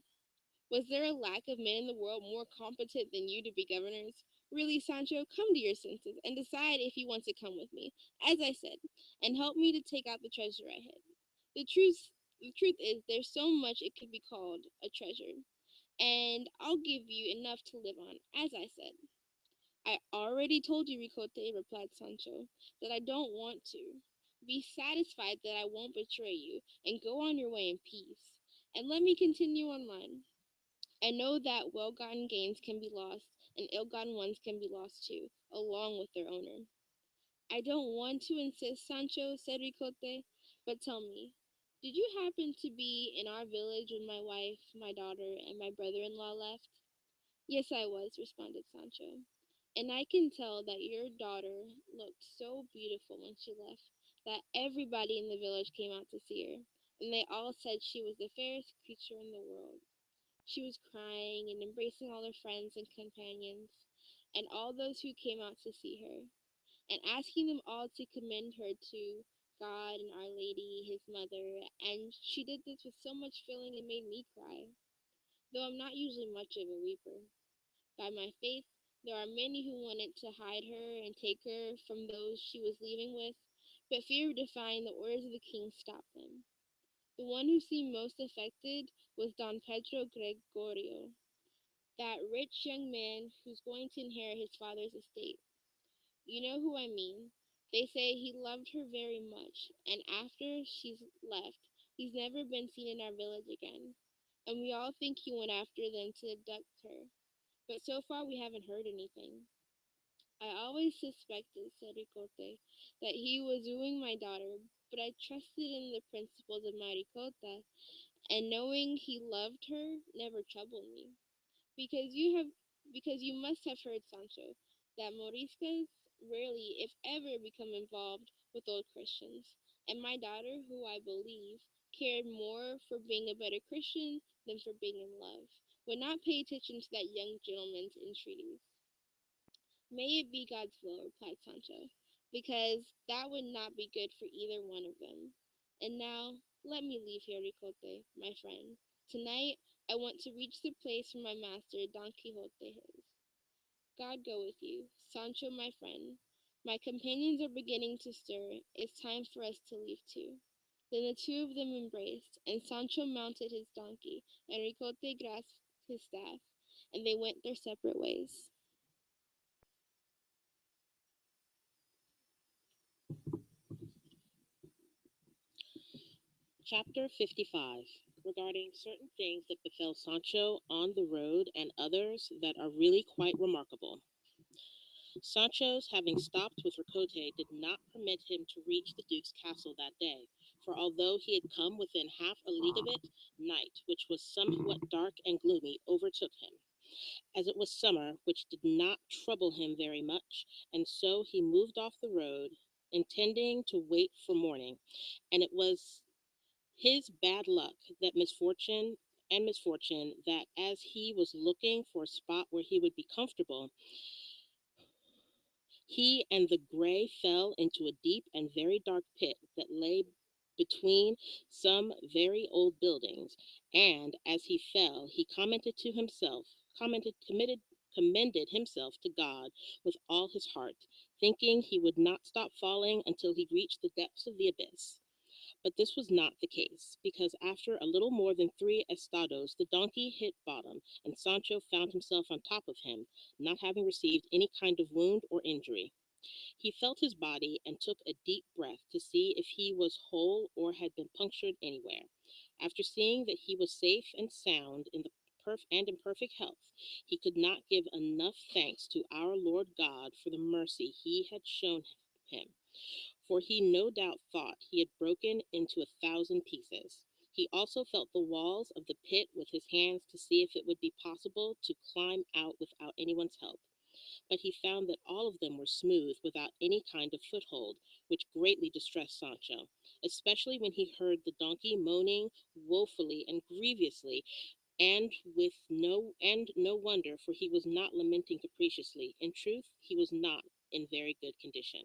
Was there a lack of men in the world more competent than you to be governors? Really, Sancho, come to your senses and decide if you want to come with me, as I said, and help me to take out the treasure I hid. The truth is, there's so much it could be called a treasure, and I'll give you enough to live on, as I said. I already told you, Ricote, replied Sancho, that I don't want to. Be satisfied that I won't betray you, and go on your way in peace. And let me continue on mine. I know that well-gotten gains can be lost, and ill-gotten ones can be lost too, along with their owner. I don't want to insist, Sancho, said Ricote, but tell me, did you happen to be in our village when my wife, my daughter, and my brother-in-law left? Yes, I was, responded Sancho. And I can tell that your daughter looked so beautiful when she left that everybody in the village came out to see her, and they all said she was the fairest creature in the world. She was crying and embracing all her friends and companions, and all those who came out to see her, and asking them all to commend her to God and Our Lady, his mother, and she did this with so much feeling it made me cry, though I'm not usually much of a weeper. By my faith, there are many who wanted to hide her and take her from those she was leaving with, but fear of defying the orders of the king stopped them. The one who seemed most affected was Don Pedro Gregorio, that rich young man who's going to inherit his father's estate. You know who I mean. They say he loved her very much, and after she's left, he's never been seen in our village again. and we all think he went after them to abduct her. But so far we haven't heard anything. I always suspected, said Ricote, that he was wooing my daughter, but I trusted in the principles of Maricota, and knowing he loved her never troubled me. Because you must have heard, Sancho, that Moriscas rarely, if ever, become involved with old Christians, and my daughter, who I believe cared more for being a better Christian than for being in love, would not pay attention to that young gentleman's entreaties. May it be God's will, replied Sancho, because that would not be good for either one of them. And now, let me leave here, Ricote, my friend. Tonight, I want to reach the place where my master, Don Quixote, is. God go with you. Sancho, my friend. My companions are beginning to stir. It's time for us to leave too. Then the two of them embraced, and Sancho mounted his donkey, and Ricote grasped his staff, and they went their separate ways. Chapter 55, regarding certain things that befell Sancho on the road and others that are really quite remarkable. Sancho's having stopped with Ricote did not permit him to reach the Duke's castle that day, for although he had come within half a league of it, night, which was somewhat dark and gloomy, overtook him, as it was summer, which did not trouble him very much, and so he moved off the road, intending to wait for morning, and it was his bad luck that misfortune that as he was looking for a spot where he would be comfortable, he and the gray fell into a deep and very dark pit that lay between some very old buildings, and as he fell, he commended himself to God with all his heart, thinking he would not stop falling until he reached the depths of the abyss. But this was not the case, because after a little more than 3 estados, the donkey hit bottom, and Sancho found himself on top of him, not having received any kind of wound or injury. He felt his body and took a deep breath to see if he was whole or had been punctured anywhere. After seeing that he was safe and sound and in perfect health, he could not give enough thanks to our Lord God for the mercy he had shown him, for he no doubt thought he had broken into 1,000 pieces. He also felt the walls of the pit with his hands to see if it would be possible to climb out without anyone's help. But he found that all of them were smooth without any kind of foothold, which greatly distressed Sancho, especially when he heard the donkey moaning woefully and grievously, and no wonder, for he was not lamenting capriciously. In truth, he was not in very good condition.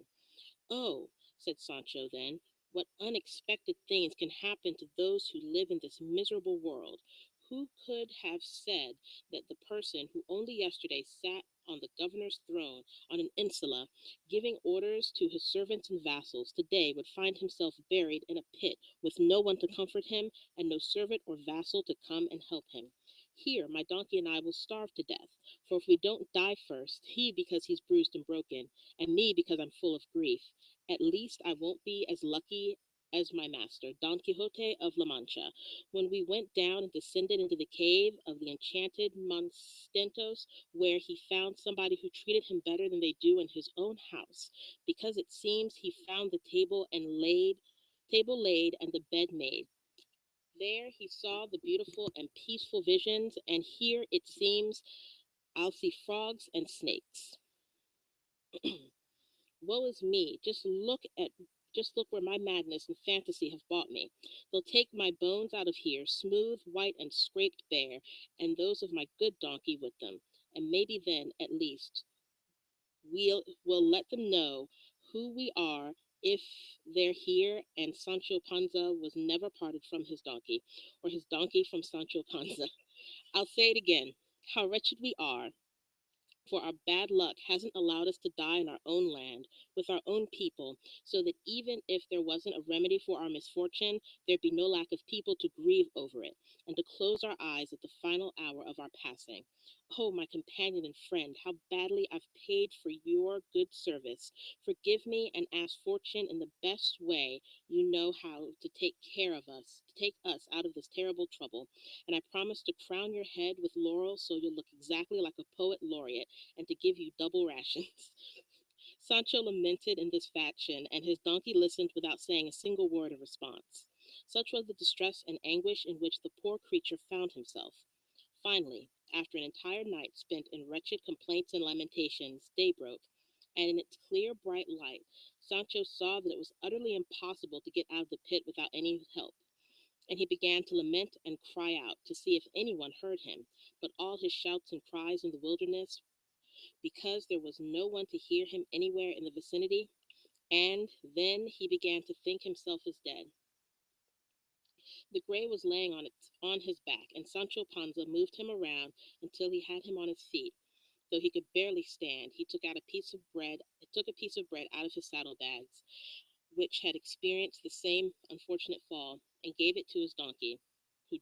Oh, said Sancho then, what unexpected things can happen to those who live in this miserable world. Who could have said that the person who only yesterday sat on the governor's throne on an insula, giving orders to his servants and vassals, today would find himself buried in a pit with no one to comfort him and no servant or vassal to come and help him? Here, my donkey and I will starve to death, for if we don't die first, he because he's bruised and broken, and me because I'm full of grief, at least I won't be as lucky as my master, Don Quixote of La Mancha, when we went down and descended into the cave of the enchanted Monstentos, where he found somebody who treated him better than they do in his own house, because it seems he found the table laid and the bed made. There he saw the beautiful and peaceful visions, and here it seems I'll see frogs and snakes. Woe is me, just look where my madness and fantasy have brought me. They'll take my bones out of here, smooth, white, and scraped bare, and those of my good donkey with them, and maybe then, at least, we'll let them know who we are if they're here, and Sancho Panza was never parted from his donkey, or his donkey from Sancho Panza. I'll say it again, how wretched we are, for our bad luck hasn't allowed us to die in our own land, with our own people, so that even if there wasn't a remedy for our misfortune, there'd be no lack of people to grieve over it, and to close our eyes at the final hour of our passing. Oh, my companion and friend, how badly I've paid for your good service. Forgive me and ask fortune in the best way you know how to take care of us, to take us out of this terrible trouble. And I promise to crown your head with laurel so you'll look exactly like a poet laureate and to give you double rations. Sancho lamented in this fashion, and his donkey listened without saying a single word of response. Such was the distress and anguish in which the poor creature found himself. Finally, after an entire night spent in wretched complaints and lamentations, day broke, and in its clear, bright light, Sancho saw that it was utterly impossible to get out of the pit without any help. And he began to lament and cry out to see if anyone heard him, but all his shouts and cries in the wilderness, because there was no one to hear him anywhere in the vicinity, and then he began to think himself as dead. The gray was laying on his back, and Sancho Panza moved him around until he had him on his feet. Though he could barely stand, he took a piece of bread out of his saddlebags, which had experienced the same unfortunate fall, and gave it to his donkey, who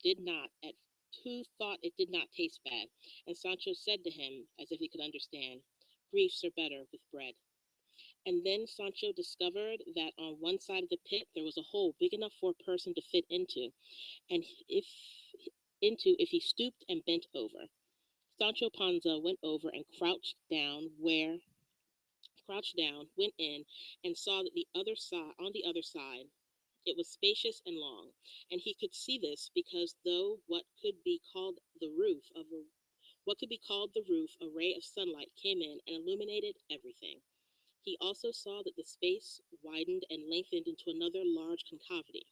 thought it did not taste bad. And Sancho said to him, as if he could understand, "Griefs are better with bread." And then Sancho discovered that on one side of the pit there was a hole big enough for a person to fit into, and if he stooped and bent over. Sancho Panza went over and crouched down, went in, and saw that on the other side, it was spacious and long, and he could see this because though what could be called the roof, a ray of sunlight came in and illuminated everything. He also saw that the space widened and lengthened into another large concavity.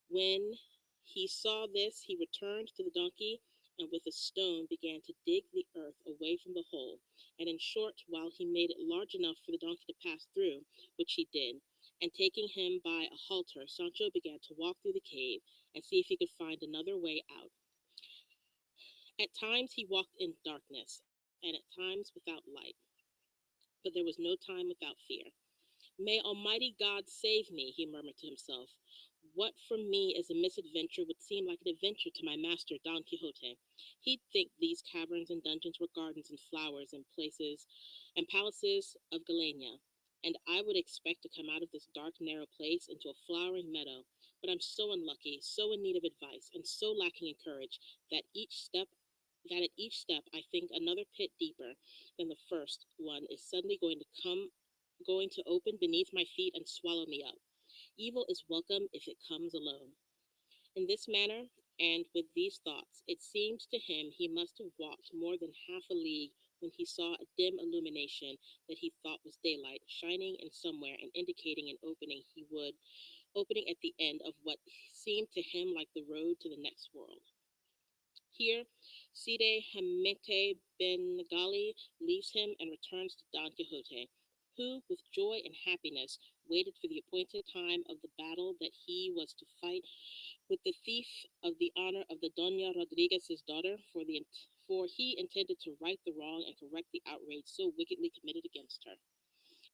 When he saw this, he returned to the donkey and with a stone began to dig the earth away from the hole. And in short, while he made it large enough for the donkey to pass through, which he did, and taking him by a halter, Sancho began to walk through the cave and see if he could find another way out. At times he walked in darkness, and at times without light. But there was no time without fear. "May Almighty God save me," he murmured to himself. "What from me is a misadventure would seem like an adventure to my master Don Quixote. He'd think these caverns and dungeons were gardens and flowers and palaces of Galenia, and I would expect to come out of this dark, narrow place into a flowering meadow. But I'm so unlucky, so in need of advice, and so lacking in courage that at each step I think another pit deeper than the first one is suddenly going to open beneath my feet and swallow me up. Evil is welcome if it comes alone." In this manner, and with these thoughts, it seemed to him he must have walked more than half a league when he saw a dim illumination that he thought was daylight, shining in somewhere and indicating an opening at the end of what seemed to him like the road to the next world. Here, Cide Hamete Bengali leaves him and returns to Don Quixote, who, with joy and happiness, waited for the appointed time of the battle that he was to fight with the thief of the honor of the Doña Rodriguez's daughter, for he intended to right the wrong and correct the outrage so wickedly committed against her.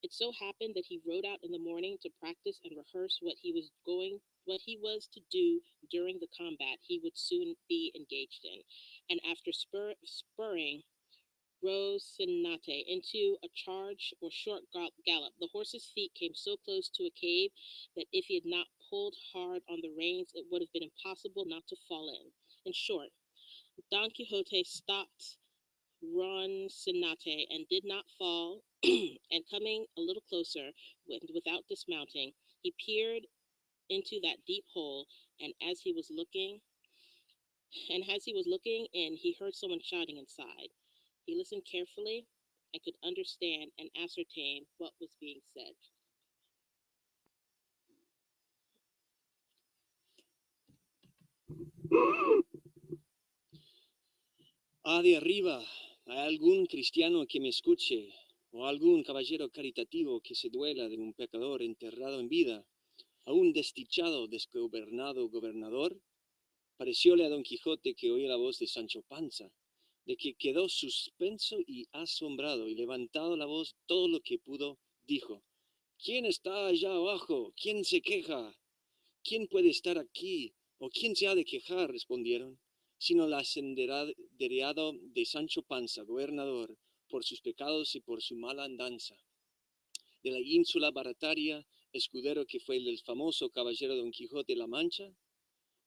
It so happened that he rode out in the morning to practice and rehearse what he was to do during the combat he would soon be engaged in, and after spurring Rocinante into a charge or short gallop, the horse's feet came so close to a cave that if he had not pulled hard on the reins, it would have been impossible not to fall in. In short, Don Quixote stopped Rocinante and did not fall, and coming a little closer, without dismounting, he peered into that deep hole, and as he was looking in, he heard someone shouting inside. He listened carefully and could understand and ascertain what was being said. De arriba, ¿hay algún cristiano que me escuche? ¿O algún caballero caritativo que se duela de un pecador enterrado en vida? ¿A un desdichado, desgobernado gobernador? Parecióle a Don Quijote que oía la voz de Sancho Panza, de que quedó suspenso y asombrado, y levantado la voz todo lo que pudo, dijo: ¿Quién está allá abajo? ¿Quién se queja? ¿Quién puede estar aquí? ¿O quién se ha de quejar? Respondieron: sino el ascenderado de Sancho Panza, gobernador, por sus pecados y por su mala andanza. De la ínsula barataria, escudero que fue el del famoso caballero Don Quijote de la Mancha,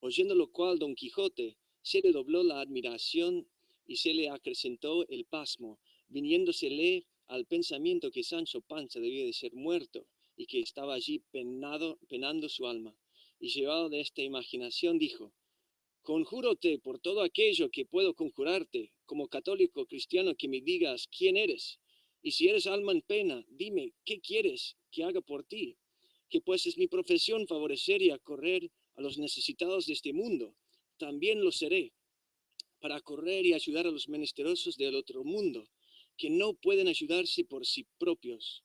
oyendo lo cual Don Quijote se le dobló la admiración y se le acrecentó el pasmo, viniéndosele al pensamiento que Sancho Panza debía de ser muerto y que estaba allí penando su alma. Y llevado de esta imaginación dijo: conjúrote por todo aquello que puedo conjurarte, como católico cristiano, que me digas quién eres. Y si eres alma en pena, dime qué quieres que haga por ti, que pues es mi profesión favorecer y acorrer a los necesitados de este mundo. También lo seré, para correr y ayudar a los menesterosos del otro mundo, que no pueden ayudarse por sí propios.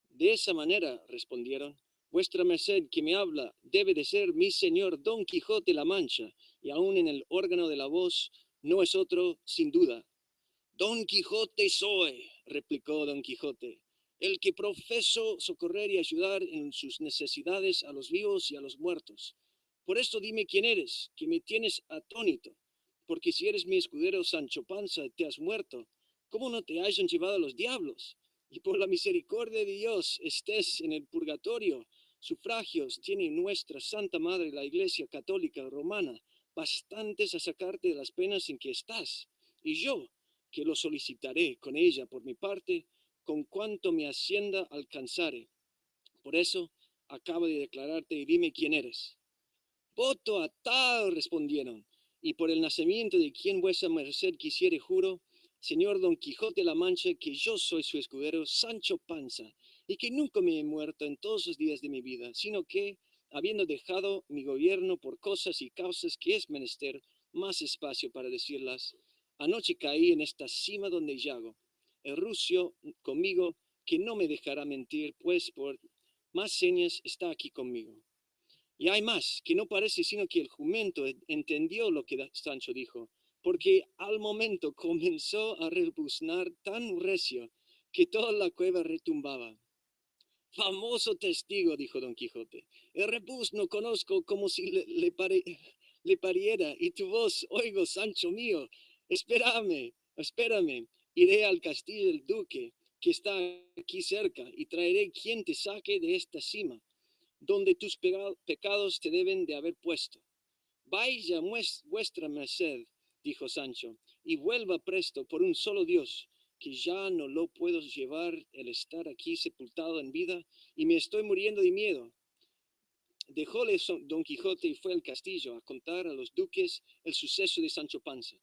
De esa manera, respondieron, vuestra merced que me habla debe de ser mi señor Don Quijote la Mancha, y aun en el órgano de la voz no es otro sin duda. Don Quijote soy, replicó Don Quijote, el que profeso socorrer y ayudar en sus necesidades a los vivos y a los muertos. Por esto dime quién eres, que me tienes atónito, porque si eres mi escudero Sancho Panza te has muerto, ¿cómo no te hayan llevado los diablos? Y por la misericordia de Dios estés en el purgatorio. Sufragios tiene nuestra Santa Madre la Iglesia Católica Romana, bastantes a sacarte de las penas en que estás. Y yo, que lo solicitaré con ella por mi parte, con cuanto mi hacienda alcanzare. Por eso, acabo de declararte y dime quién eres. Voto a tal, respondieron, y por el nacimiento de quien vuesa merced quisiere juro, señor Don Quijote la Mancha, que yo soy su escudero Sancho Panza, y que nunca me he muerto en todos los días de mi vida, sino que, habiendo dejado mi gobierno por cosas y causas que es menester más espacio para decirlas, anoche caí en esta cima donde yago. El rucio conmigo, que no me dejará mentir, pues por más señas está aquí conmigo. Y hay más, que no parece sino que el jumento entendió lo que Sancho dijo, porque al momento comenzó a rebuznar tan recio que toda la cueva retumbaba. Famoso testigo, dijo Don Quijote, el rebuzno conozco como si le pariera, y tu voz oigo, Sancho mío. Espérame, iré al castillo del duque, que está aquí cerca, y traeré quien te saque de esta cima, donde tus pecados te deben de haber puesto. Vaya vuestra merced, dijo Sancho, y vuelva presto por un solo Dios, que ya no lo puedo llevar el estar aquí sepultado en vida, y me estoy muriendo de miedo. Dejóle Don Quijote y fue al castillo a contar a los duques el suceso de Sancho Panza,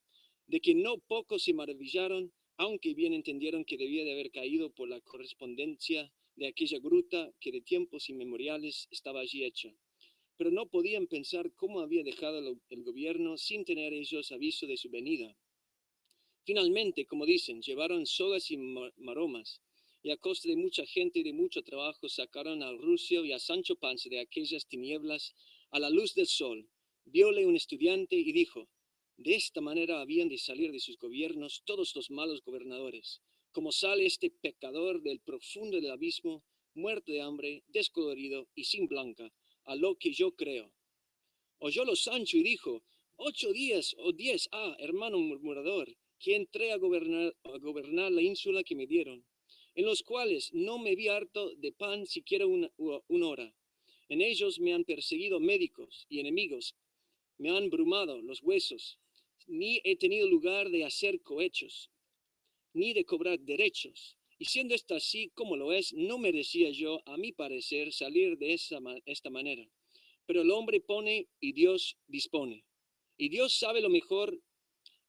de que no pocos se maravillaron, aunque bien entendieron que debía de haber caído por la correspondencia de aquella gruta que de tiempos inmemoriales estaba allí hecha. Pero no podían pensar cómo había dejado el gobierno sin tener ellos aviso de su venida. Finalmente, como dicen, llevaron sogas y maromas, y a costa de mucha gente y de mucho trabajo sacaron al rucio y a Sancho Panza de aquellas tinieblas a la luz del sol. Viole un estudiante y dijo, de esta manera habían de salir de sus gobiernos todos los malos gobernadores, como sale este pecador del profundo del abismo, muerto de hambre, descolorido y sin blanca, a lo que yo creo. Oyólo Sancho y dijo, 8 días o 10 hermano murmurador, que entré a gobernar la ínsula que me dieron, en los cuales no me vi harto de pan siquiera una hora. En ellos me han perseguido médicos y enemigos, me han brumado los huesos, ni he tenido lugar de hacer cohechos, ni de cobrar derechos. Y siendo esto así como lo es, no merecía yo, a mi parecer, salir de esta manera. Pero el hombre pone y Dios dispone. Y Dios sabe lo mejor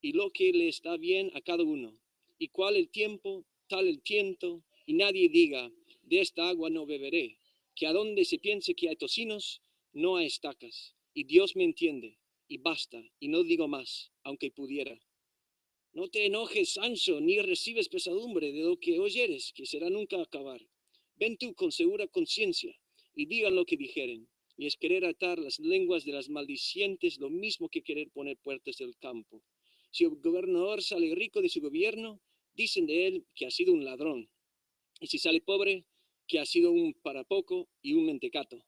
y lo que le está bien a cada uno. Y cuál el tiempo, tal el tiento, y nadie diga, de esta agua no beberé, que a donde se piense que hay tocinos, no hay estacas. Y Dios me entiende, y basta, y no digo más, aunque pudiera. No te enojes, Sancho, ni recibes pesadumbre de lo que oyeres, que será nunca acabar. Ven tú con segura conciencia, y digan lo que dijeren, y es querer atar las lenguas de las maldicientes lo mismo que querer poner puertas del campo. Si el gobernador sale rico de su gobierno, dicen de él que ha sido un ladrón, y si sale pobre, que ha sido un parapoco y un mentecato.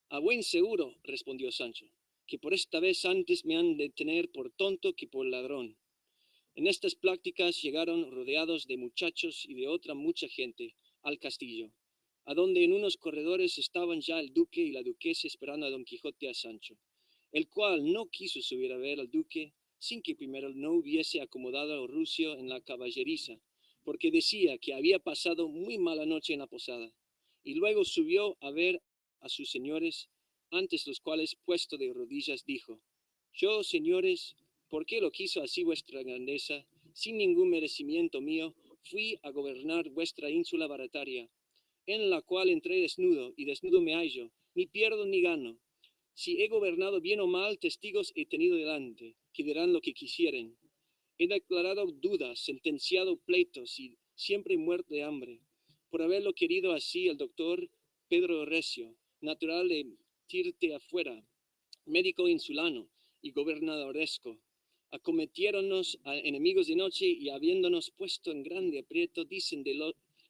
A buen seguro, respondió Sancho, que por esta vez antes me han de tener por tonto que por ladrón. En estas pláticas llegaron rodeados de muchachos y de otra mucha gente al castillo, a donde en unos corredores estaban ya el duque y la duquesa esperando a Don Quijote y a Sancho, el cual no quiso subir a ver al duque sin que primero no hubiese acomodado al rucio en la caballeriza, porque decía que había pasado muy mala noche en la posada, y luego subió a ver a sus señores, antes los cuales, puesto de rodillas, dijo: yo, señores, ¿por qué lo quiso así vuestra grandeza? Sin ningún merecimiento mío, fui a gobernar vuestra ínsula barataria, en la cual entré desnudo, y desnudo me hallo, ni pierdo ni gano. Si he gobernado bien o mal, testigos he tenido delante, que dirán lo que quisieren. He declarado dudas, sentenciado pleitos, y siempre muerto de hambre, por haberlo querido así el doctor Pedro Recio, natural de Tirte afuera, médico insulano y gobernadoresco. Acometiéronnos a enemigos de noche y habiéndonos puesto en grande aprieto, dicen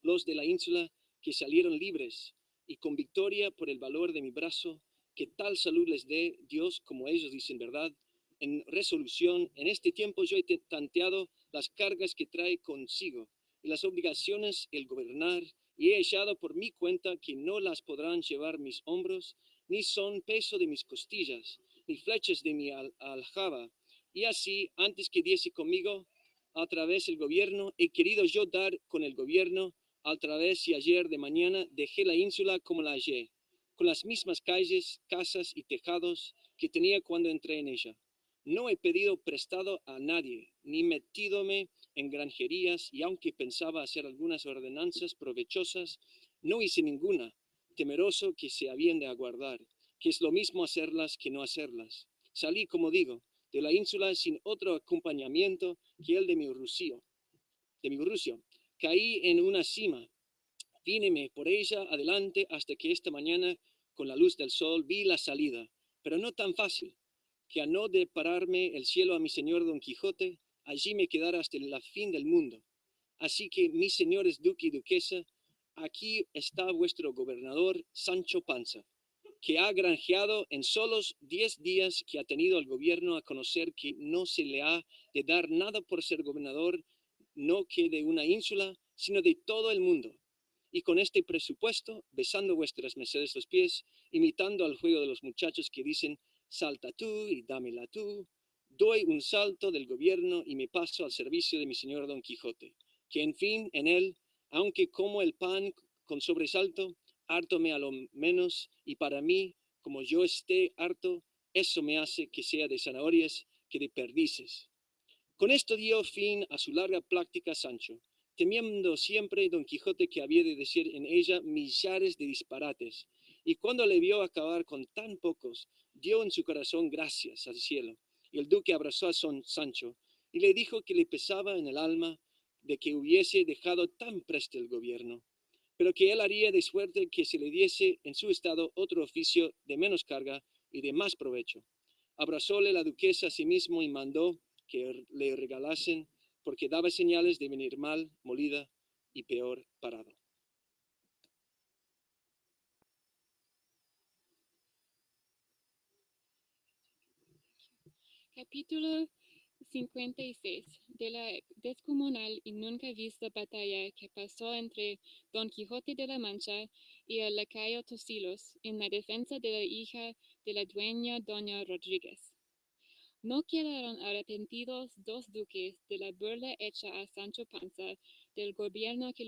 los de la ínsula que salieron libres y con victoria por el valor de mi brazo, que tal salud les dé Dios como ellos dicen verdad. En resolución, en este tiempo yo he tanteado las cargas que trae consigo y las obligaciones el gobernar, y he echado por mi cuenta que no las podrán llevar mis hombros, ni son peso de mis costillas, ni flechas de mi aljaba. Y así, antes que diese conmigo a través del gobierno, he querido yo dar con el gobierno al través, y ayer de mañana dejé la ínsula como la hallé, con las mismas calles, casas y tejados que tenía cuando entré en ella. No he pedido prestado a nadie, ni metídome en granjerías, y aunque pensaba hacer algunas ordenanzas provechosas, no hice ninguna, temeroso que se habían de aguardar, que es lo mismo hacerlas que no hacerlas. Salí, como digo, de la ínsula sin otro acompañamiento que el de mi rucio. Caí en una cima, víneme por ella adelante hasta que esta mañana, con la luz del sol, vi la salida, pero no tan fácil, que a no depararme el cielo a mi señor Don Quijote, allí me quedara hasta la fin del mundo. Así que, mis señores duque y duquesa, aquí está vuestro gobernador Sancho Panza, que ha granjeado en solos 10 días que ha tenido al gobierno a conocer que no se le ha de dar nada por ser gobernador, no que de una ínsula, sino de todo el mundo. Y con este presupuesto, besando vuestras mercedes los pies, imitando al juego de los muchachos que dicen, salta tú y dámela tú, doy un salto del gobierno y me paso al servicio de mi señor Don Quijote, que en fin, en él, aunque como el pan con sobresalto, hártome a lo menos, y para mí, como yo esté harto, eso me hace que sea de zanahorias que de perdices. Con esto dio fin a su larga plática Sancho, temiendo siempre Don Quijote que había de decir en ella millares de disparates, y cuando le vio acabar con tan pocos, dio en su corazón gracias al cielo, y el duque abrazó a Sancho, y le dijo que le pesaba en el alma de que hubiese dejado tan presto el gobierno, pero que él haría de suerte que se le diese en su estado otro oficio de menos carga y de más provecho. Abrazóle la duquesa a sí mismo y mandó que le regalasen, porque daba señales de venir mal, molida y peor parado. Capítulo 56 de la descomunal y nunca vista batalla que pasó entre Don Quijote de la Mancha y el lacayo Tosilos en la defensa de la hija de la dueña doña Rodríguez. No quedaron arrepentidos dos duques de la burla hecha a Sancho Panza del gobierno que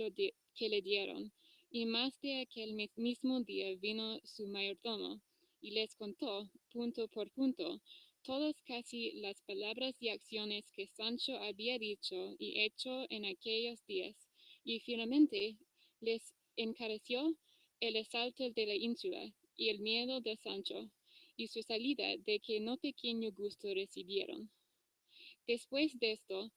le dieron, y más de aquel mismo día vino su mayordomo y les contó, punto por punto, todas casi las palabras y acciones que Sancho había dicho y hecho en aquellos días, y finalmente les encareció el asalto de la ínsula y el miedo de Sancho, y su salida de que no pequeño gusto recibieron. Después de esto,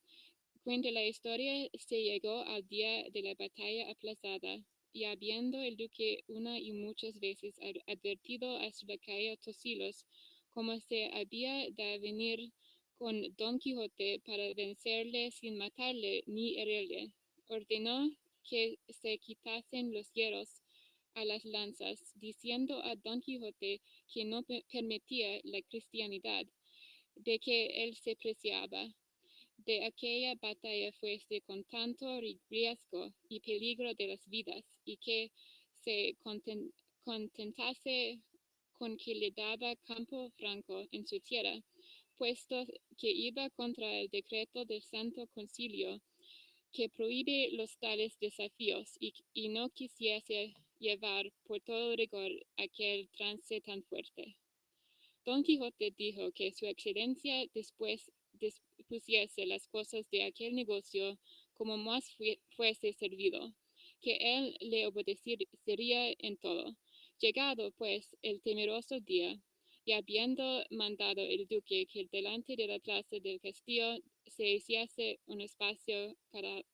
cuenta la historia, se llegó al día de la batalla aplazada, y habiendo el duque una y muchas veces advertido a su lacayo Tosilos como se había de avenir con Don Quijote para vencerle sin matarle ni herirle, ordenó que se quitasen los hierros a las lanzas, diciendo a Don Quijote que no permitía la cristianidad, de que él se preciaba de aquella batalla fuese con tanto riesgo y peligro de las vidas, y que se contentase con que le daba campo franco en su tierra, puesto que iba contra el decreto del Santo Concilio, que prohíbe los tales desafíos, y no quisiese llevar por todo rigor aquel trance tan fuerte. Don Quijote dijo que su excelencia después dispusiese las cosas de aquel negocio como más fuese servido, que él le obedecería en todo. Llegado, pues, el temeroso día, y habiendo mandado el duque que delante de la plaza del castillo se hiciese un espacio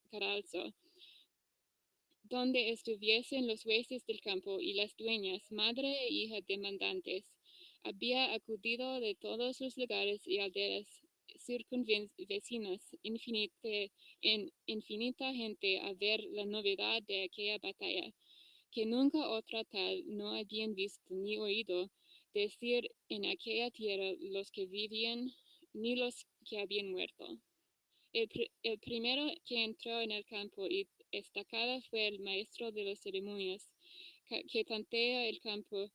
caralzo, donde estuviesen los jueces del campo y las dueñas, madre e hija demandantes, había acudido de todos los lugares y aldeas circunvecinas infinita gente a ver la novedad de aquella batalla, que nunca otra tal no habían visto ni oído decir en aquella tierra los que vivían ni los que habían muerto. El primero que entró en el campo y estacada fue el maestro de las ceremonias, que tantea el campo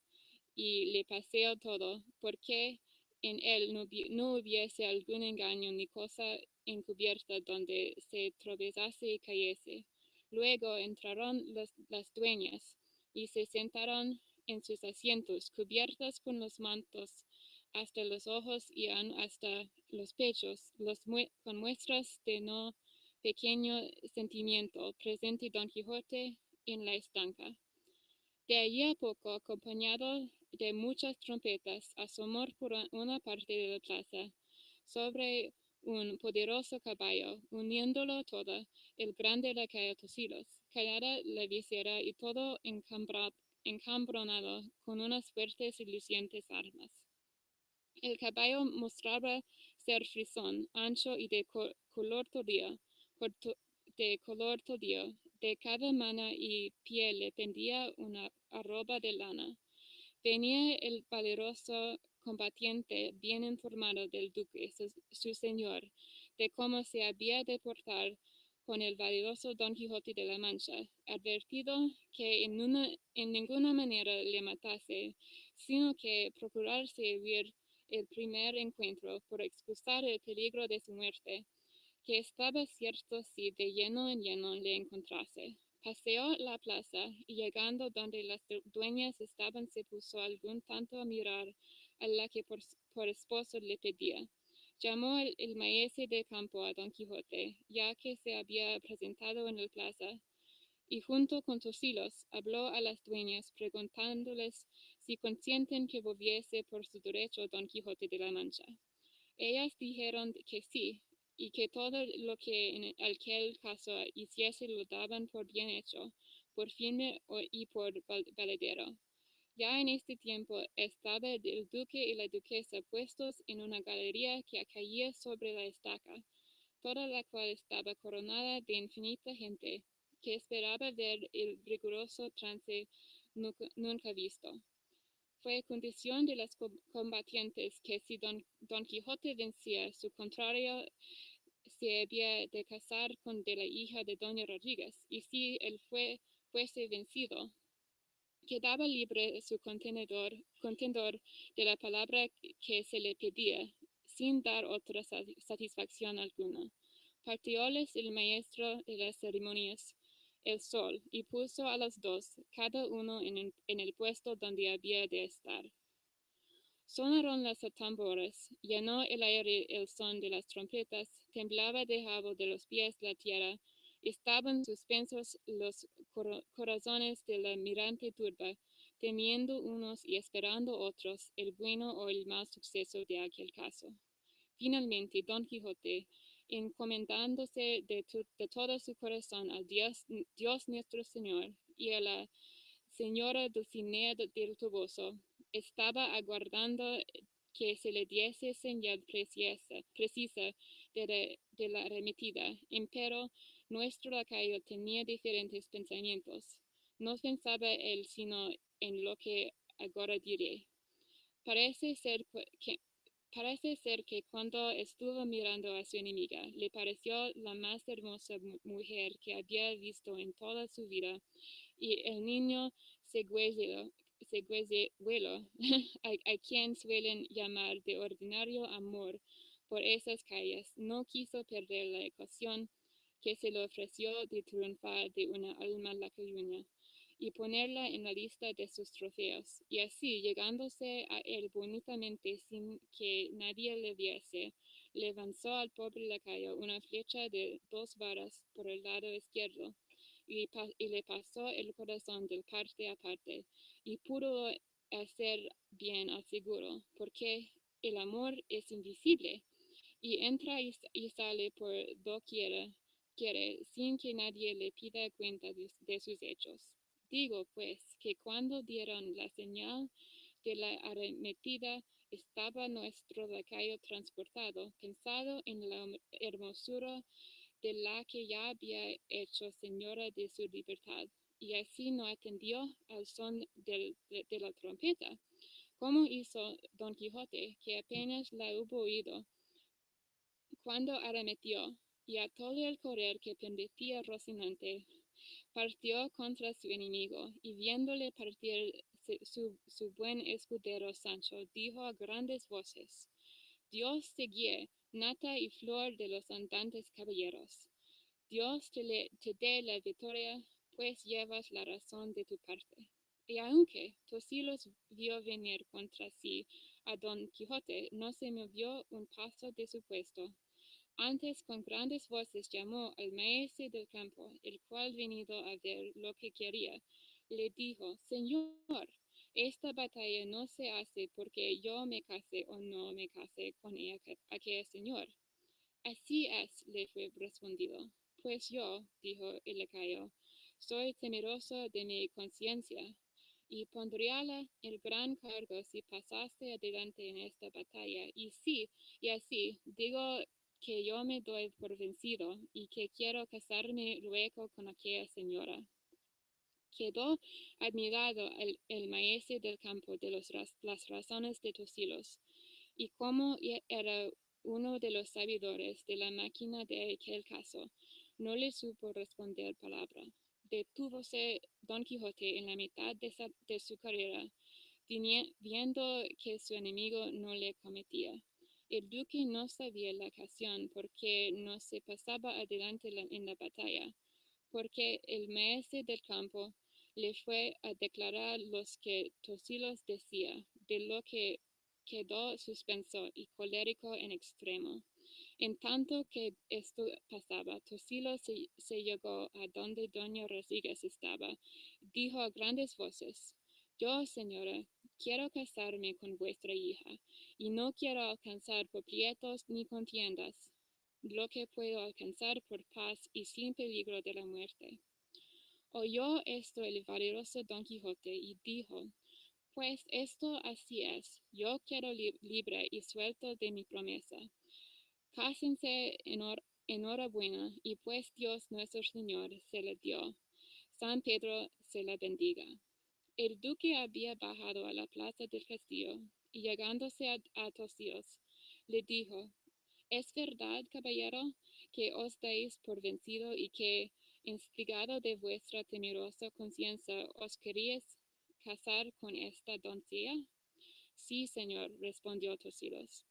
y le paseó todo, porque en él no hubiese algún engaño ni cosa encubierta donde se tropezase y cayese. Luego entraron las dueñas y se sentaron en sus asientos, cubiertas con los mantos hasta los ojos y hasta los pechos, con muestras de no pequeño sentimiento, presente Don Quijote en la estanca. De allí a poco, acompañado de muchas trompetas, asomó por una parte de la plaza, sobre un poderoso caballo, uniéndolo todo, el grande lacayo Tosilos, callada la visera y todo encambronado con unas fuertes y lucientes armas. El caballo mostraba ser frisón, ancho y de color todío. De cada mano y pie le pendía una arroba de lana. Venía el valeroso combatiente bien informado del duque, su señor, de cómo se había de portar con el valeroso Don Quijote de la Mancha, advertido que en ninguna manera le matase, sino que procurarse huir el primer encuentro por excusar el peligro de su muerte, que estaba cierto si de lleno en lleno le encontrase. Paseó la plaza y llegando donde las dueñas estaban se puso algún tanto a mirar a la que por esposo le pedía. Llamó el maese de campo a Don Quijote, ya que se había presentado en la plaza, y junto con Tosilos habló a las dueñas preguntándoles si consienten que volviese por su derecho Don Quijote de la Mancha. Ellas dijeron que sí, y que todo lo que en aquel caso hiciese lo daban por bien hecho, por firme y por valedero. Ya en este tiempo estaba el duque y la duquesa puestos en una galería que caía sobre la estaca, toda la cual estaba coronada de infinita gente, que esperaba ver el riguroso trance nunca visto. Fue condición de las combatientes que si Don Quijote vencía, su contrario se había de casar con de la hija de doña Rodríguez, y si él fuese vencido, quedaba libre su contendor de la palabra que se le pedía, sin dar otra satisfacción alguna. Partióles el maestro de las ceremonias el sol, y puso a los dos, cada uno en el puesto donde había de estar. Sonaron las tambores, llenó el aire el son de las trompetas, temblaba dejado de los pies la tierra, estaban suspensos los corazones de la mirante turba, temiendo unos y esperando otros el bueno o el mal suceso de aquel caso. Finalmente, Don Quijote, encomendándose de todo su corazón al Dios nuestro Señor y a la señora Dulcinea del Toboso, estaba aguardando que se le diese señal precisa de la arremetida, empero nuestro lacayo tenía diferentes pensamientos. No pensaba él sino en lo que ahora diré. Parece ser que cuando estuvo mirando a su enemiga, le pareció la más hermosa mujer que había visto en toda su vida, y el niño seguezuelo, a quien suelen llamar de ordinario amor por esas calles, no quiso perder la ocasión que se le ofreció de triunfar de una alma lacañona y ponerla en la lista de sus trofeos, y así, llegándose a él bonitamente sin que nadie le viese, le lanzó al pobre lacayo una flecha de 2 varas por el lado izquierdo, y le pasó el corazón de parte a parte, y pudo hacer bien al seguro, porque el amor es invisible, y entra y sale por doquiera quiere, sin que nadie le pida cuenta de sus hechos. Digo, pues, que cuando dieron la señal de la arremetida, estaba nuestro lacayo transportado, pensado en la hermosura de la que ya había hecho señora de su libertad, y así no atendió al son de la trompeta, como hizo Don Quijote, que apenas la hubo oído, cuando arremetió, y a todo el correr que pendecía Rocinante, partió contra su enemigo, y viéndole partir su buen escudero Sancho, dijo a grandes voces: Dios te guíe, nata y flor de los andantes caballeros. Dios te dé la victoria, pues llevas la razón de tu parte. Y aunque Tosilos vio venir contra sí a Don Quijote, no se movió un paso de su puesto. Antes con grandes voces llamó al maestre del campo, el cual, venido a ver lo que quería, le dijo: Señor, esta batalla no se hace porque yo me case o no me case con aquel señor. Así es, le fue respondido. Pues yo, dijo el lacayo, soy temeroso de mi conciencia, y pondríala el gran cargo si pasase adelante en esta batalla. Y así, digo que yo me doy por vencido, y que quiero casarme luego con aquella señora. Quedó admirado el maestre del campo de las razones de Tosilos, y como era uno de los sabidores de la máquina de aquel caso, no le supo responder palabra. Detúvose Don Quijote en la mitad de su carrera, viendo que su enemigo no le cometía. El duque no sabía la ocasión porque no se pasaba adelante en la batalla, porque el maestre del campo le fue a declarar los que Tosilos decía, de lo que quedó suspenso y colérico en extremo. En tanto que esto pasaba, Tosilos se llegó a donde doña Rodríguez estaba, dijo a grandes voces: Yo, señora, quiero casarme con vuestra hija, y no quiero alcanzar por pleitos ni contiendas lo que puedo alcanzar por paz y sin peligro de la muerte. Oyó esto el valeroso Don Quijote y dijo: Pues esto así es, yo quiero libre y suelto de mi promesa. Cásense enhorabuena, y pues Dios nuestro Señor se la dio, San Pedro se la bendiga. El duque había bajado a la plaza del castillo, y llegándose a Tosilos, le dijo: ¿Es verdad, caballero, que os dais por vencido y que, instigado de vuestra temerosa conciencia, os queríais casar con esta doncella? Sí, señor, respondió Tosilos.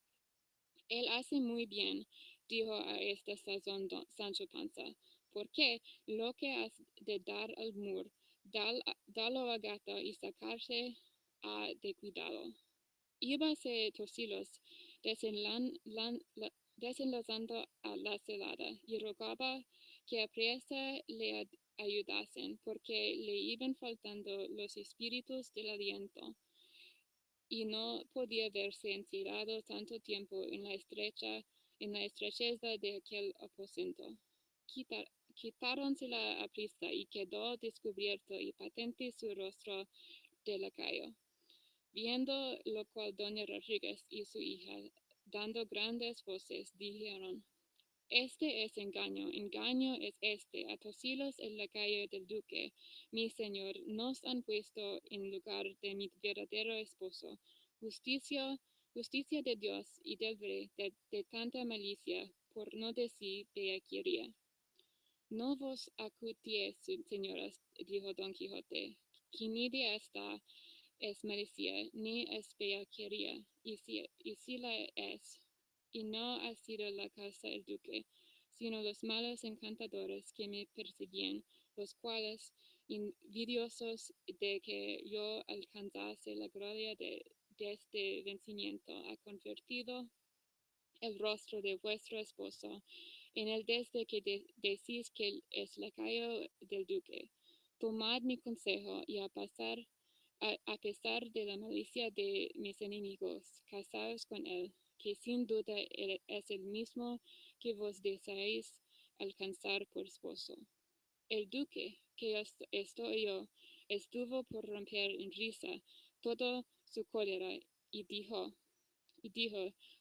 Él hace muy bien, dijo a esta sazón Sancho Panza, porque lo que has de dar al mur, dalo a gato y sacarse de cuidado. Íbase Tosilos desenlazando a la celada, y rogaba que apriesa le ayudasen, porque le iban faltando los espíritus del aliento, y no podía verse encerrado tanto tiempo en la estrecheza de aquel aposento. Quitáronsela a prisa, y quedó descubierto y patente su rostro de lacayo. Viendo lo cual doña Rodríguez y su hija, dando grandes voces, dijeron: Este es engaño, engaño es este. A Tosilos el lacayo del duque, mi señor, nos han puesto en lugar de mi verdadero esposo. Justicia de Dios y del rey, de tanta malicia, por no decir bellaquería. No vos acutíes, señoras, dijo Don Quijote, que ni de esta es malicia, ni es bellaquería, y si la es, y no ha sido la causa el duque, sino los malos encantadores que me perseguían, los cuales, envidiosos de que yo alcanzase la gloria de este vencimiento, ha convertido el rostro de vuestro esposo en el desde que decís que es lacayo del duque. Tomad mi consejo y a pesar de la malicia de mis enemigos, casaos con él, que sin duda es el mismo que vos deseáis alcanzar por esposo. El duque, que estoy yo, estuvo por romper en risa toda su cólera y dijo,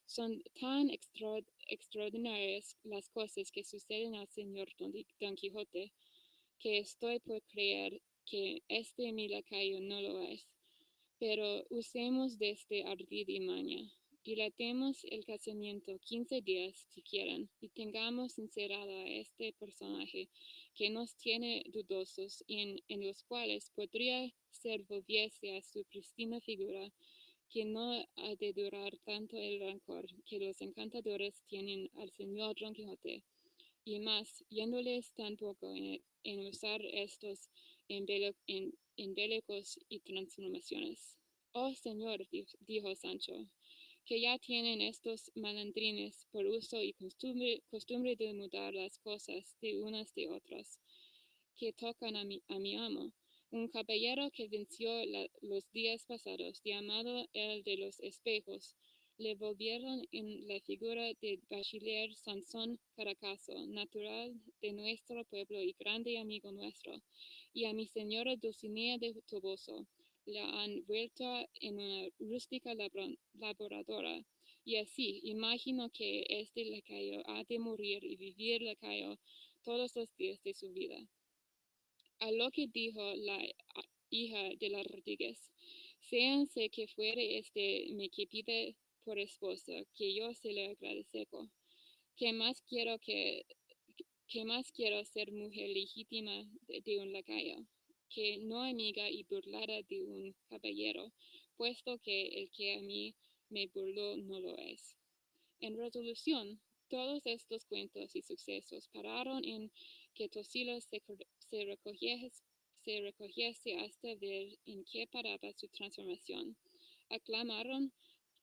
son tan extraordinarias las cosas que suceden al señor Don Quijote, que estoy por creer que este mi lacayo no lo es. Pero usemos de este ardid y maña. Dilatemos el casamiento 15 días, si quieren, y tengamos encerrado a este personaje que nos tiene dudosos y en los cuales podría ser volviese a su pristina figura, que no ha de durar tanto el rancor que los encantadores tienen al señor Don Quijote, y más, yéndoles tan poco en usar estos embellecos y transformaciones. Oh señor, dijo Sancho, que ya tienen estos malandrines por uso y costumbre de mudar las cosas de unas de otras, que tocan a mi amo. Un caballero que venció los días pasados, llamado el de los espejos, le volvieron en la figura de bachiller Sansón Caracazo, natural de nuestro pueblo y grande amigo nuestro, y a mi señora Dulcinea de Toboso la han vuelto en una rústica laboradora, y así imagino que este lacayo ha de morir y vivir lacayo todos los días de su vida. A lo que dijo la hija de la Rodríguez, séanse que fuere me que pide por esposa, que yo se le agradezco. ¿Qué más quiero ser mujer legítima de un lacayo, que no amiga y burlada de un caballero, puesto que el que a mí me burló no lo es? En resolución, todos estos cuentos y sucesos pararon en que Tosilos se recogiese hasta ver en qué paraba su transformación. Aclamaron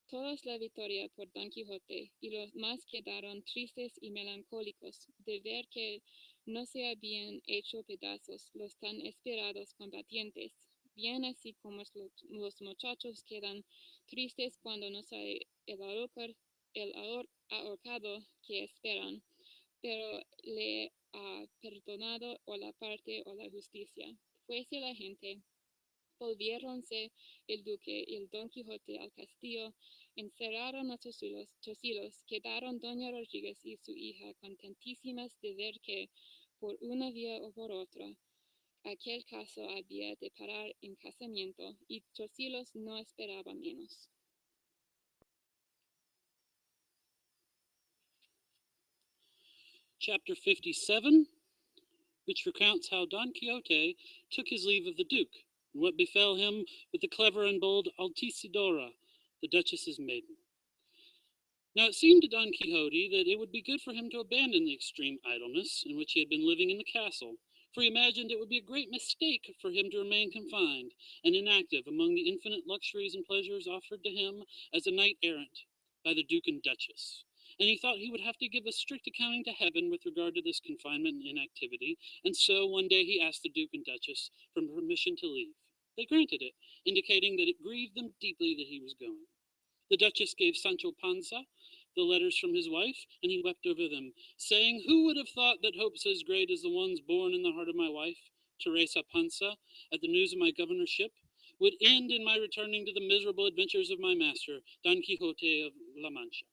todos la victoria por Don Quijote, y los más quedaron tristes y melancólicos de ver que no se habían hecho pedazos los tan esperados combatientes, bien así como los muchachos quedan tristes cuando no sale el ahorcado que esperan, pero le ha perdonado o la parte o la justicia. Fuese la gente, volviéronse el duque y el Don Quijote al castillo, encerraron a Tosilos, quedaron doña Rodríguez y su hija contentísimas de ver que, por una vía o por otra, aquel caso había de parar en casamiento, y Tosilos no esperaba menos. Chapter 57, which recounts how Don Quixote took his leave of the Duke, and what befell him with the clever and bold Altisidora, the Duchess's maiden. Now it seemed to Don Quixote that it would be good for him to abandon the extreme idleness in which he had been living in the castle, for he imagined it would be a great mistake for him to remain confined and inactive among the infinite luxuries and pleasures offered to him as a knight-errant by the Duke and Duchess. And he thought he would have to give a strict accounting to heaven with regard to this confinement and inactivity, and so one day he asked the Duke and Duchess for permission to leave. They granted it, indicating that it grieved them deeply that he was going. The Duchess gave Sancho Panza the letters from his wife, and he wept over them, saying, "Who would have thought that hopes as great as the ones born in the heart of my wife, Teresa Panza, at the news of my governorship, would end in my returning to the miserable adventures of my master, Don Quixote of La Mancha?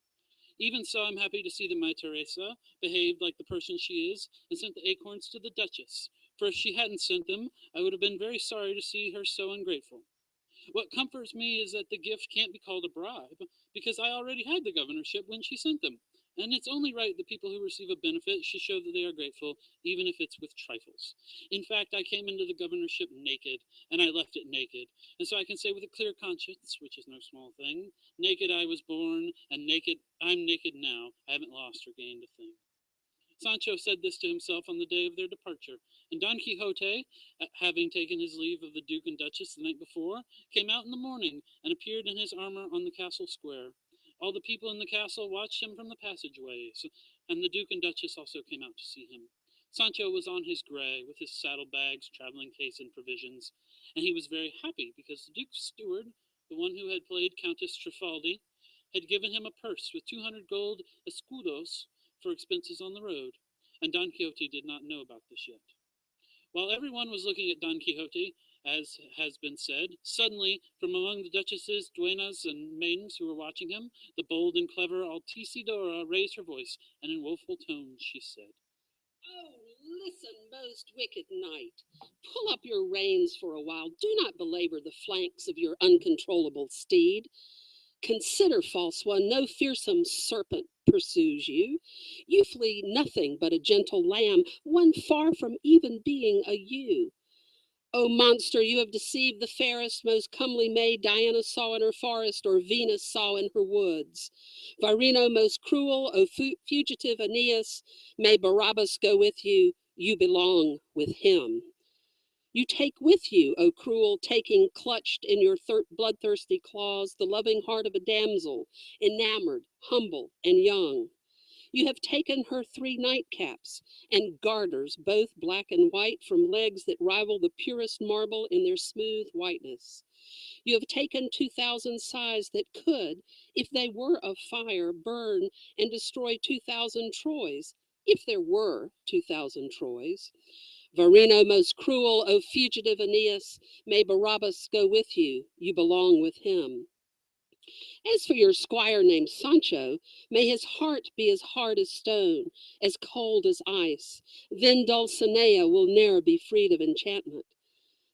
Even so, I'm happy to see that my Teresa behaved like the person she is and sent the acorns to the Duchess, for if she hadn't sent them, I would have been very sorry to see her so ungrateful. What comforts me is that the gift can't be called a bribe, because I already had the governorship when she sent them, and it's only right that people who receive a benefit should show that they are grateful, even if it's with trifles. In fact, I came into the governorship naked, and I left it naked, and so I can say with a clear conscience, which is no small thing, naked I was born, and naked I'm naked now. I haven't lost or gained a thing. Sancho said this to himself on the day of their departure, and Don Quixote, having taken his leave of the Duke and Duchess the night before, came out in the morning and appeared in his armor on the castle square. All the people in the castle watched him from the passageways, and the Duke and Duchess also came out to see him. Sancho was on his gray, with his saddlebags, traveling case, and provisions, and he was very happy because the Duke's steward, the one who had played Countess Trifaldi, had given him a purse with 200 gold escudos for expenses on the road, and Don Quixote did not know about this yet. While everyone was looking at Don Quixote, as has been said, suddenly, from among the duchesses, duennas, and maidens who were watching him, the bold and clever Altisidora raised her voice, and in woeful tones she said, "Oh, listen, most wicked knight. Pull up your reins for a while. Do not belabor the flanks of your uncontrollable steed. Consider, false one, no fearsome serpent pursues you. You flee nothing but a gentle lamb, one far from even being a ewe. O monster, you have deceived the fairest, most comely maid Diana saw in her forest, or Venus saw in her woods. Virino, most cruel, O fugitive Aeneas, may Barabbas go with you, you belong with him. You take with you, O cruel taking, clutched in your bloodthirsty claws, the loving heart of a damsel, enamored, humble, and young. You have taken her 3 nightcaps and garters, both black and white, from legs that rival the purest marble in their smooth whiteness. You have taken 2,000 sighs that could, if they were of fire, burn and destroy 2,000 Troys, if there were 2,000 Troys. Virino, most cruel, O fugitive Aeneas, may Barabbas go with you, you belong with him. As for your squire named Sancho, may his heart be as hard as stone, as cold as ice. Then Dulcinea will ne'er be freed of enchantment.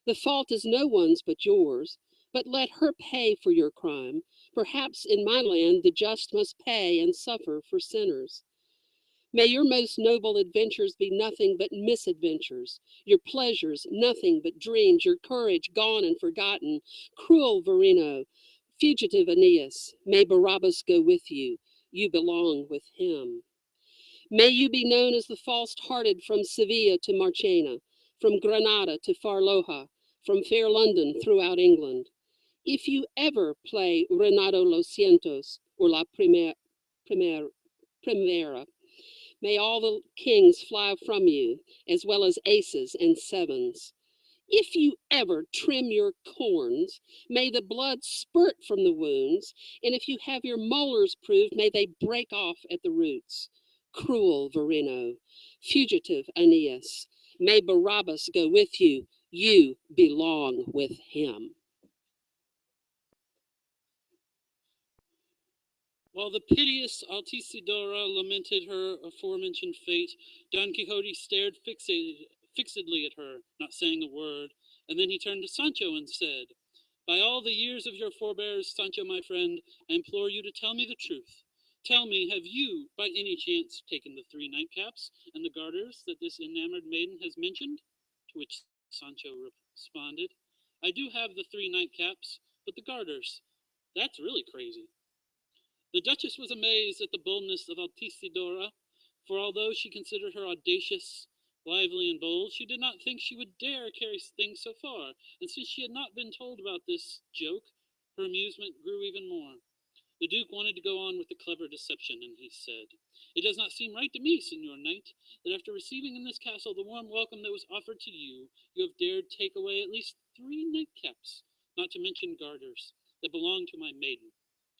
The fault is no one's but yours, but let her pay for your crime. Perhaps in my land the just must pay and suffer for sinners. May your most noble adventures be nothing but misadventures, your pleasures nothing but dreams, your courage gone and forgotten. Cruel Virino, fugitive Aeneas, may Barabbas go with you, you belong with him. May you be known as the false-hearted from Sevilla to Marchena, from Granada to Farloja, from fair London throughout England. If you ever play Renato Los Cientos or La Primera, may all the kings fly from you, as well as aces and sevens. If you ever trim your corns, may the blood spurt from the wounds, and if you have your molars proved, may they break off at the roots. Cruel Virino, fugitive Aeneas, may Barabbas go with you, you belong with him. While the piteous Altisidora lamented her aforementioned fate, Don Quixote stared fixedly at her, not saying a word, and then he turned to Sancho and said, "By all the years of your forebears, Sancho, my friend, I implore you to tell me the truth. Tell me, have you, by any chance, taken the 3 nightcaps and the garters that this enamored maiden has mentioned?" To which Sancho responded, "I do have the 3 nightcaps, but the garters, that's really crazy." The Duchess was amazed at the boldness of Altisidora, for although she considered her audacious, lively, and bold, she did not think she would dare carry things so far, and since she had not been told about this joke, her amusement grew even more. The Duke wanted to go on with the clever deception, and he said, "It does not seem right to me, Signor Knight, that after receiving in this castle the warm welcome that was offered to you, you have dared take away at least 3 nightcaps, not to mention garters, that belong to my maiden.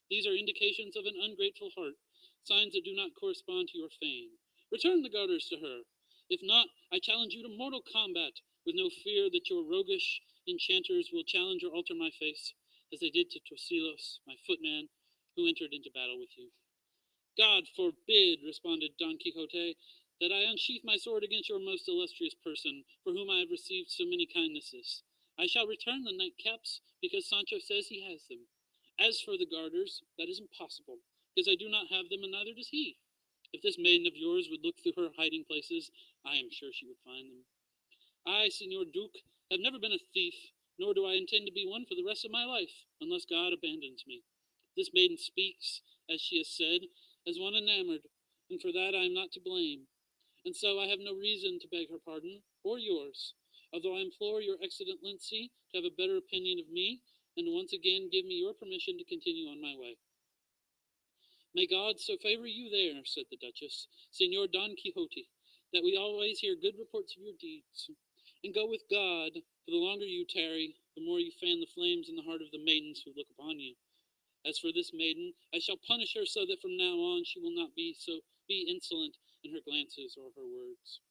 These are indications of an ungrateful heart, signs that do not correspond to your fame. Return the garters to her. If not, I challenge you to mortal combat, with no fear that your roguish enchanters will challenge or alter my face, as they did to Torsillos, my footman, who entered into battle with you." God forbid, responded Don Quixote, that I unsheath my sword against your most illustrious person, for whom I have received so many kindnesses. I shall return the nightcaps, because Sancho says he has them. As for the garters, that is impossible, because I do not have them, and neither does he. If this maiden of yours would look through her hiding places, I am sure she would find them. I, Señor Duke, have never been a thief, nor do I intend to be one for the rest of my life, unless God abandons me. This maiden speaks, as she has said, as one enamored, and for that I am not to blame, and so I have no reason to beg her pardon, or yours, although I implore your excellency to have a better opinion of me, and to once again give me your permission to continue on my way. May God so favor you there, said the Duchess, Señor Don Quixote, that we always hear good reports of your deeds. And go with God, for the longer you tarry, the more you fan the flames in the heart of the maidens who look upon you. As for this maiden, I shall punish her so that from now on she will not be insolent in her glances or her words.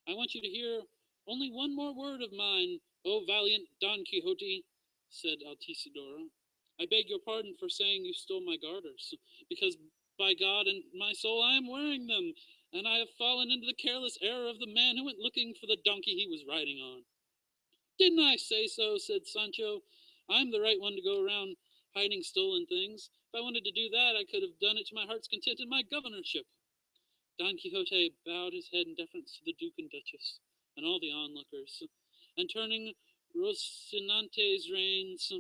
I want you to hear only one more word of mine, O valiant Don Quixote, said Altisidora. I beg your pardon for saying you stole my garters, because by God and my soul I am wearing them, and I have fallen into the careless error of the man who went looking for the donkey he was riding on. Didn't I say so, said Sancho. I'm the right one to go around hiding stolen things. If I wanted to do that, I could have done it to my heart's content in my governorship. Don Quixote bowed his head in deference to the Duke and Duchess, and all the onlookers, and turning Rocinante's reins,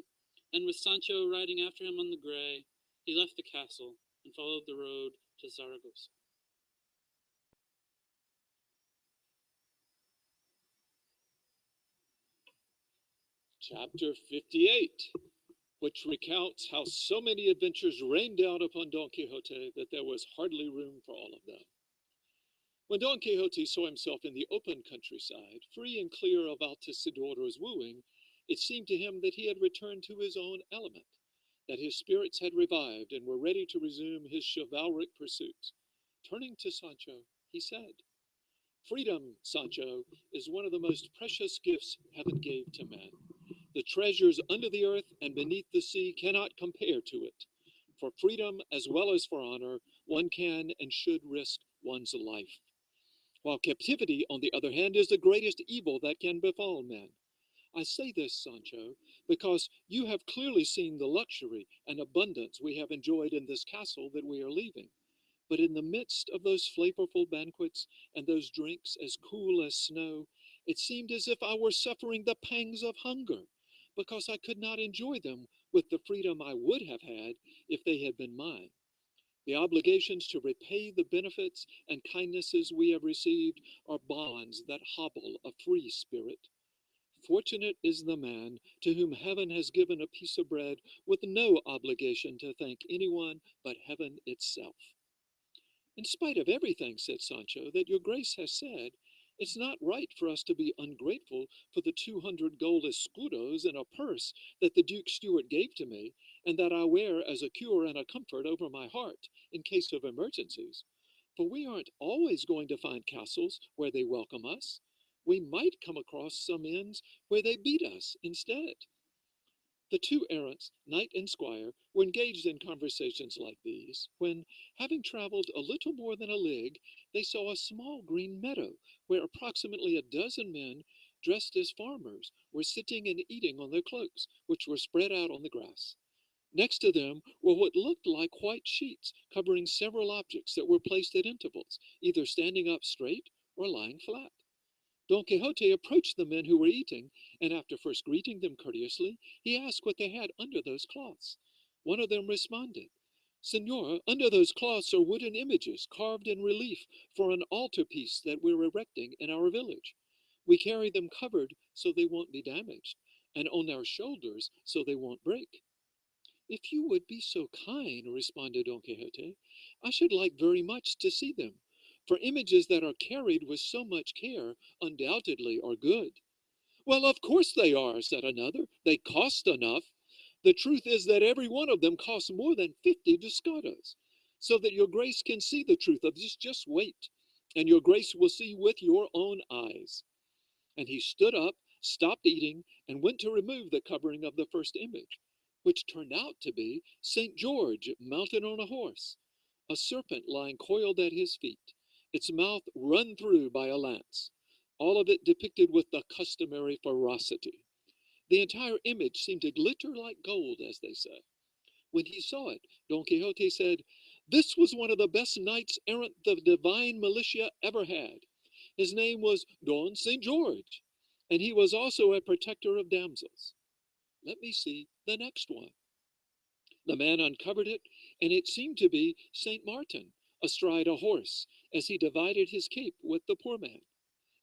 and with Sancho riding after him on the gray, he left the castle and followed the road to Zaragoza. Chapter 58, which recounts how so many adventures rained down upon Don Quixote that there was hardly room for all of them. When Don Quixote saw himself in the open countryside, free and clear of Altisidora's wooing, it seemed to him that he had returned to his own element, that his spirits had revived and were ready to resume his chivalric pursuits. Turning to Sancho, he said, "Freedom, Sancho, is one of the most precious gifts heaven gave to man. The treasures under the earth and beneath the sea cannot compare to it. For freedom as well as for honor, one can and should risk one's life. While captivity, on the other hand, is the greatest evil that can befall men. I say this, Sancho, because you have clearly seen the luxury and abundance we have enjoyed in this castle that we are leaving. But in the midst of those flavorful banquets and those drinks as cool as snow, it seemed as if I were suffering the pangs of hunger, because I could not enjoy them with the freedom I would have had if they had been mine. The obligations to repay the benefits and kindnesses we have received are bonds that hobble a free spirit. Fortunate is the man to whom heaven has given a piece of bread with no obligation to thank anyone but heaven itself." "In spite of everything," said Sancho, "that your grace has said, it's not right for us to be ungrateful for the 200 gold escudos in a purse that the Duke Steward gave to me, and that I wear as a cure and a comfort over my heart in case of emergencies. For we aren't always going to find castles where they welcome us. We might come across some inns where they beat us instead." The two errants, knight and squire, were engaged in conversations like these, when, having traveled a little more than a league, they saw a small green meadow, where approximately a dozen men, dressed as farmers, were sitting and eating on their cloaks, which were spread out on the grass. Next to them were what looked like white sheets, covering several objects that were placed at intervals, either standing up straight or lying flat. Don Quixote approached the men who were eating, and after first greeting them courteously, he asked what they had under those cloths. One of them responded, "Señor, under those cloths are wooden images carved in relief for an altarpiece that we're erecting in our village. We carry them covered so they won't be damaged, and on our shoulders so they won't break." "If you would be so kind," responded Don Quixote, "I should like very much to see them. For images that are carried with so much care undoubtedly are good." "Well, of course they are," said another. "They cost enough. The truth is that every one of them costs more than 50 ducados. So that your grace can see the truth of this, just wait, and your grace will see with your own eyes." And he stood up, stopped eating, and went to remove the covering of the first image, which turned out to be St. George mounted on a horse. a serpent lying coiled at his feet, its mouth run through by a lance, all of it depicted with the customary ferocity. The entire image seemed to glitter like gold, as they say. When he saw it, Don Quixote said, "This was one of the best knights errant the divine militia ever had. His name was Don St. George, and he was also a protector of damsels. Let me see the next one." The man uncovered it, and it seemed to be St. Martin, astride a horse, as he divided his cape with the poor man.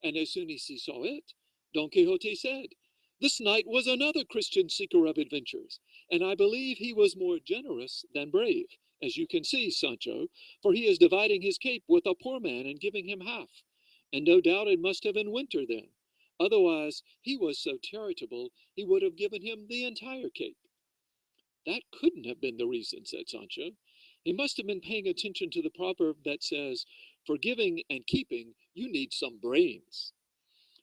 And as soon as he saw it, Don Quixote said, "This knight was another Christian seeker of adventures, and I believe he was more generous than brave, as you can see, Sancho, for he is dividing his cape with a poor man and giving him half, and no doubt it must have been winter then. Otherwise, he was so charitable, he would have given him the entire cape." "That couldn't have been the reason," said Sancho. "He must have been paying attention to the proverb that says, 'For giving and keeping, you need some brains.'"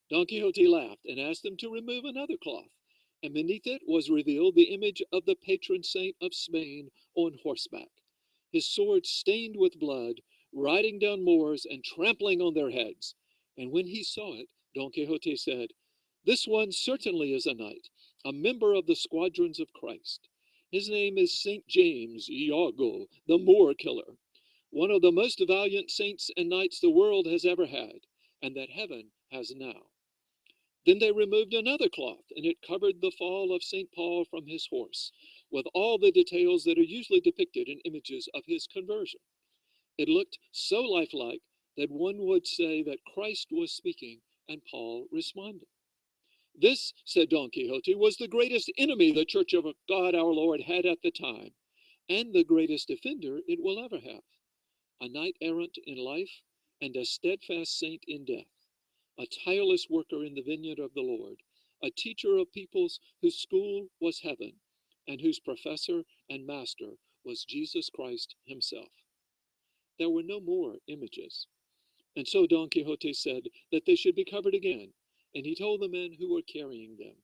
Don Quixote laughed and asked them to remove another cloth, and beneath it was revealed the image of the patron saint of Spain on horseback, his sword stained with blood, riding down Moors and trampling on their heads. And when he saw it, Don Quixote said, "This one certainly is a knight, a member of the squadrons of Christ. His name is St. James Iago, the Moor killer, one of the most valiant saints and knights the world has ever had, and that heaven has now." Then they removed another cloth, and it covered the fall of St. Paul from his horse, with all the details that are usually depicted in images of his conversion. It looked so lifelike that one would say that Christ was speaking and Paul responding. "This," said Don Quixote, "was the greatest enemy the Church of God our Lord had at the time, and the greatest defender it will ever have. A knight-errant in life and a steadfast saint in death, a tireless worker in the vineyard of the Lord, a teacher of peoples whose school was heaven, and whose professor and master was Jesus Christ himself." There were no more images, and so Don Quixote said that they should be covered again, and he told the men who were carrying them,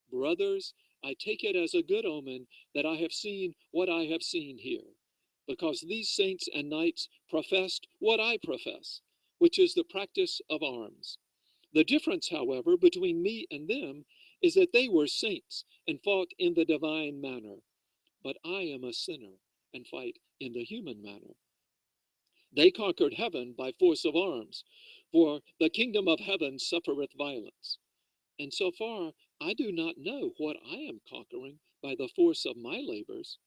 "Brothers, I take it as a good omen that I have seen what I have seen here, because these saints and knights professed what I profess, which is the practice of arms. The difference, however, between me and them is that they were saints and fought in the divine manner, but I am a sinner and fight in the human manner. They conquered heaven by force of arms, for the kingdom of heaven suffereth violence. And so far, I do not know what I am conquering by the force of my labors.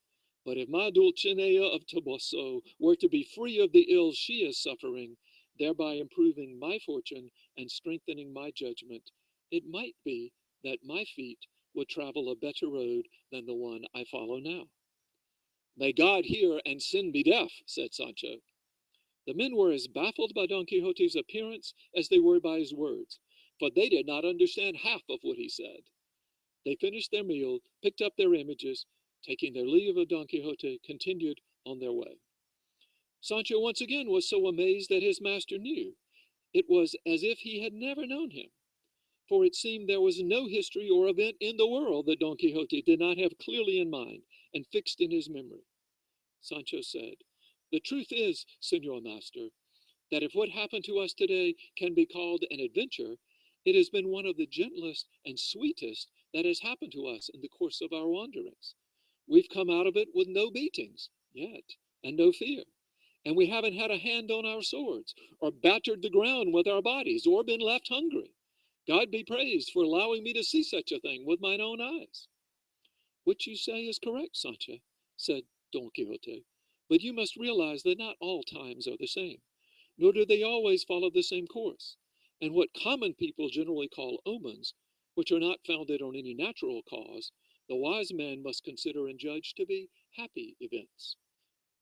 But if my Dulcinea of Toboso were to be free of the ills she is suffering, thereby improving my fortune and strengthening my judgment, it might be that my feet would travel a better road than the one I follow now." "May God hear and sin be deaf," said Sancho. The men were as baffled by Don Quixote's appearance as they were by his words, for they did not understand half of what he said. They finished their meal, picked up their images, taking their leave of Don Quixote, continued on their way. Sancho once again was so amazed that his master knew. It was as if he had never known him, for it seemed there was no history or event in the world that Don Quixote did not have clearly in mind and fixed in his memory. Sancho said, "The truth is, Señor Master, that if what happened to us today can be called an adventure, it has been one of the gentlest and sweetest that has happened to us in the course of our wanderings. We've come out of it with no beatings, yet, and no fear, and we haven't had a hand on our swords, or battered the ground with our bodies, or been left hungry. God be praised for allowing me to see such a thing with mine own eyes." "What you say is correct, Sancho," said Don Quixote, "but you must realize that not all times are the same, nor do they always follow the same course, and what common people generally call omens, which are not founded on any natural cause, the wise man must consider and judge to be happy events.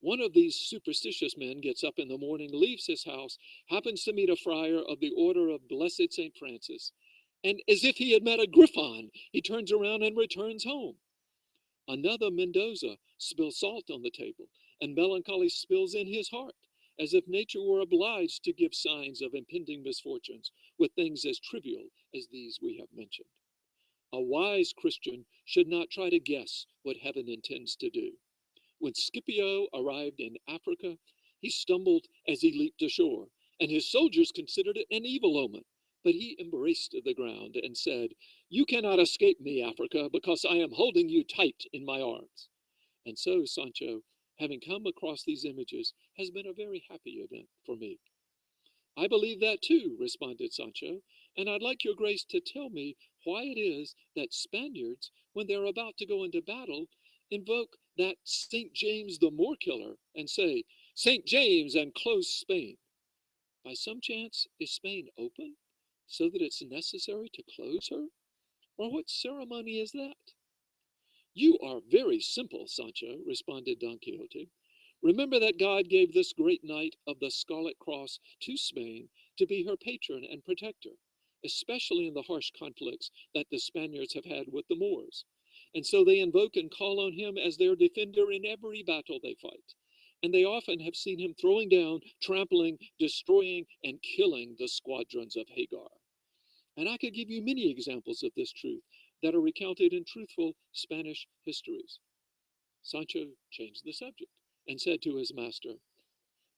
One of these superstitious men gets up in the morning, leaves his house, happens to meet a friar of the order of Blessed St. Francis, and as if he had met a griffon, he turns around and returns home. Another Mendoza spills salt on the table, and melancholy spills in his heart, as if nature were obliged to give signs of impending misfortunes with things as trivial as these we have mentioned. A wise Christian should not try to guess what heaven intends to do. When Scipio arrived in Africa, He stumbled as he leaped ashore, and his soldiers considered it an evil omen. But he embraced the ground and said, "You cannot escape me, Africa, because I am holding you tight in my arms." And so, Sancho, having come across these images, has been a very happy event for me. "I believe that too," responded Sancho, "and I'd like your grace to tell me why it is that Spaniards, when they're about to go into battle, invoke that St. James the Moor-killer and say, 'St. James, and close Spain.' By some chance, is Spain open, so that it's necessary to close her? Or what ceremony is that?" "You are very simple, Sancho," responded Don Quixote. "Remember that God gave this great knight of the Scarlet Cross to Spain to be her patron and protector, especially in the harsh conflicts that the Spaniards have had with the Moors. And so they invoke and call on him as their defender in every battle they fight. And they often have seen him throwing down, trampling, destroying, and killing the squadrons of Hagar. And I could give you many examples of this truth that are recounted in truthful Spanish histories." Sancho changed the subject and said to his master,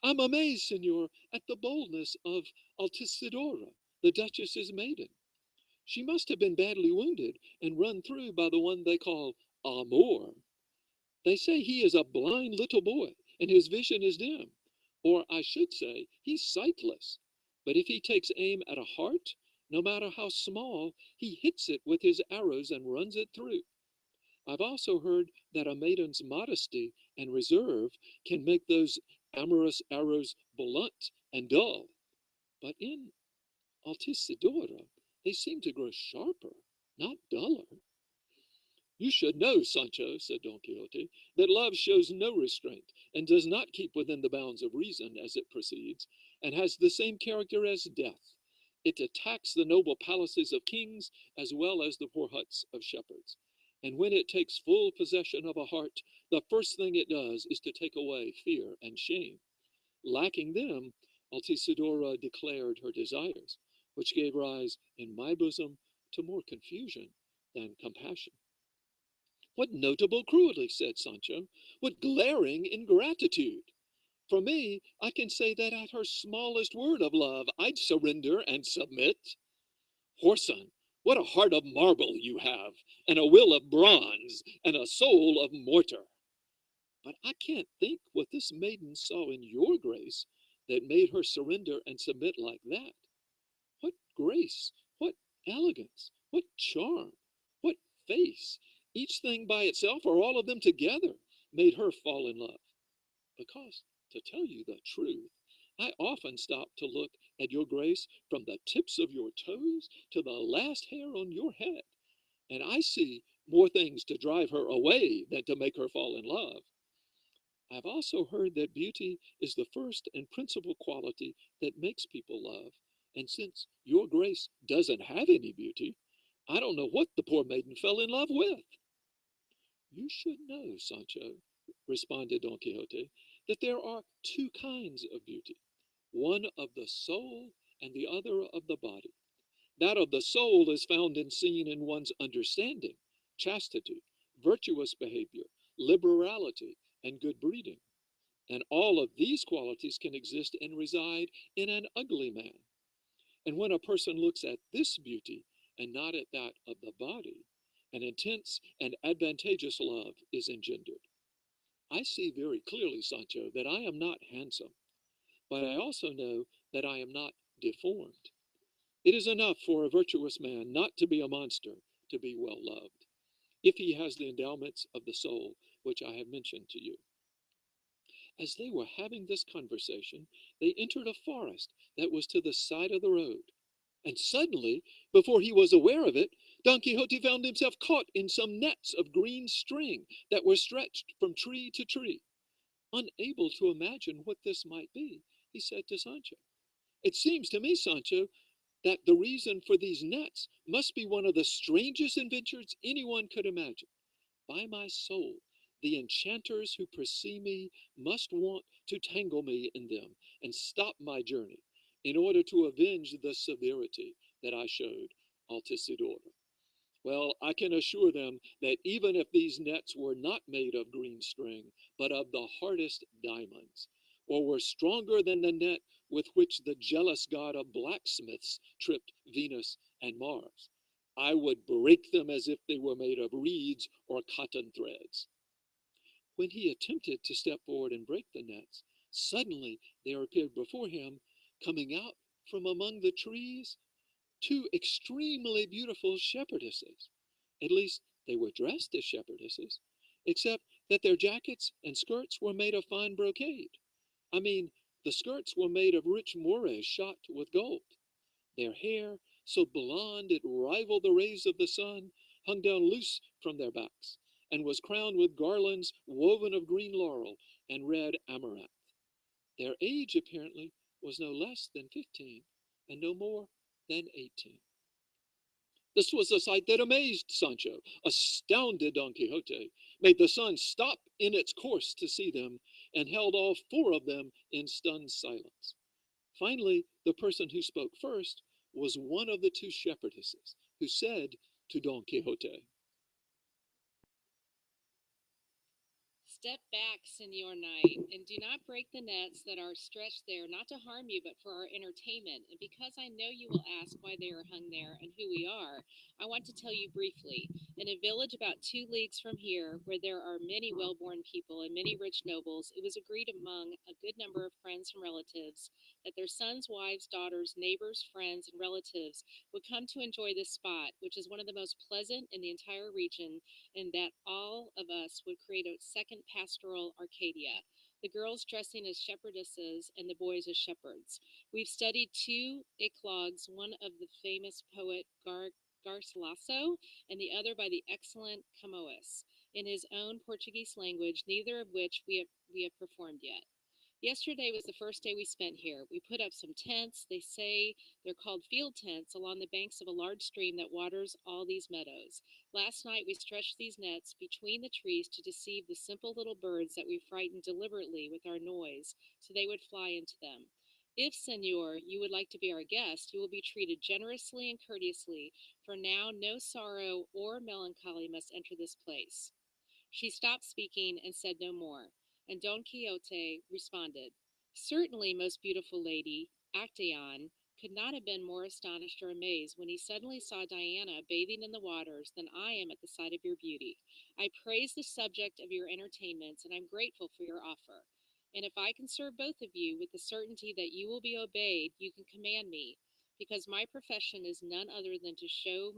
"I'm amazed, senor, at the boldness of Altisidora, the Duchess's maiden. She must have been badly wounded and run through by the one they call a Moor. They say he is a blind little boy, and his vision is dim. Or I should say, he's sightless. But if he takes aim at a heart, no matter how small, he hits it with his arrows and runs it through. I've also heard that a maiden's modesty and reserve can make those amorous arrows blunt and dull. But in Altisidora, they seem to grow sharper, not duller." "You should know, Sancho," said Don Quixote, "that love shows no restraint, and does not keep within the bounds of reason as it proceeds, and has the same character as death. It attacks the noble palaces of kings as well as the poor huts of shepherds. And when it takes full possession of a heart, the first thing it does is to take away fear and shame. Lacking them, Altisidora declared her desires, which gave rise in my bosom to more confusion than compassion." "What notable cruelty," said Sancho. "What glaring ingratitude! For me, I can say that at her smallest word of love, I'd surrender and submit. Whoreson, what a heart of marble you have, and a will of bronze, and a soul of mortar! But I can't think what this maiden saw in your grace that made her surrender and submit like that. What grace, what elegance, what charm, what face, each thing by itself or all of them together, made her fall in love? Because, to tell you the truth, I often stop to look at your grace from the tips of your toes to the last hair on your head, and I see more things to drive her away than to make her fall in love. I've also heard that beauty is the first and principal quality that makes people love, and since your grace doesn't have any beauty, I don't know what the poor maiden fell in love with." "You should know, Sancho," responded Don Quixote, "that there are two kinds of beauty, one of the soul and the other of the body. That of the soul is found and seen in one's understanding, chastity, virtuous behavior, liberality, and good breeding. And all of these qualities can exist and reside in an ugly man. And when a person looks at this beauty and not at that of the body, an intense and advantageous love is engendered. I see very clearly, Sancho, that I am not handsome, but I also know that I am not deformed. It is enough for a virtuous man not to be a monster, to be well loved, if he has the endowments of the soul, which I have mentioned to you." As they were having this conversation, they entered a forest that was to the side of the road. And suddenly, before he was aware of it, Don Quixote found himself caught in some nets of green string that were stretched from tree to tree. Unable to imagine what this might be, he said to Sancho, "It seems to me, Sancho, that the reason for these nets must be one of the strangest inventions anyone could imagine. By my soul, the enchanters who pursue me must want to tangle me in them and stop my journey in order to avenge the severity that I showed Altisidora. Well, I can assure them that even if these nets were not made of green string, but of the hardest diamonds, or were stronger than the net with which the jealous god of blacksmiths tripped Venus and Mars. I would break them as if they were made of reeds or cotton threads. When he attempted to step forward and break the nets, suddenly there appeared before him, coming out from among the trees, two extremely beautiful shepherdesses. At least they were dressed as shepherdesses, except that their jackets and skirts were made of fine brocade. I mean, the skirts were made of rich moire shot with gold. Their hair, so blonde it rivaled the rays of the sun, hung down loose from their backs, and was crowned with garlands woven of green laurel and red amaranth. Their age, apparently, was no less than 15, and no more than 18. This was a sight that amazed Sancho. Astounded Don Quixote made the sun stop in its course to see them, and held all four of them in stunned silence. Finally, the person who spoke first was one of the two shepherdesses, who said to Don Quixote, "Step back, Señor Knight, and do not break the nets that are stretched there, not to harm you, but for our entertainment. And because I know you will ask why they are hung there and who we are, I want to tell you briefly. In a village about 2 leagues from here, where there are many well-born people and many rich nobles, it was agreed among a good number of friends and relatives that their sons, wives, daughters, neighbors, friends, and relatives would come to enjoy this spot, which is one of the most pleasant in the entire region, and that all of us would create a second pastoral Arcadia, the girls dressing as shepherdesses and the boys as shepherds. We've studied 2 eclogues, one of the famous poet Garcilaso and the other by the excellent Camões, in his own Portuguese language, neither of which we have performed yet. Yesterday was the first day we spent here. We put up some tents. They say they're called field tents along the banks of a large stream that waters all these meadows. Last night we stretched these nets between the trees to deceive the simple little birds that we frightened deliberately with our noise, so they would fly into them. If, Senor, you would like to be our guest, you will be treated generously and courteously, for now no sorrow or melancholy must enter this place." She stopped speaking and said no more, and Don Quixote responded, "Certainly, most beautiful lady, Actaeon could not have been more astonished or amazed when he suddenly saw Diana bathing in the waters than I am at the sight of your beauty. I praise the subject of your entertainments, and I'm grateful for your offer. And if I can serve both of you with the certainty that you will be obeyed, you can command me, because my profession is none other than to show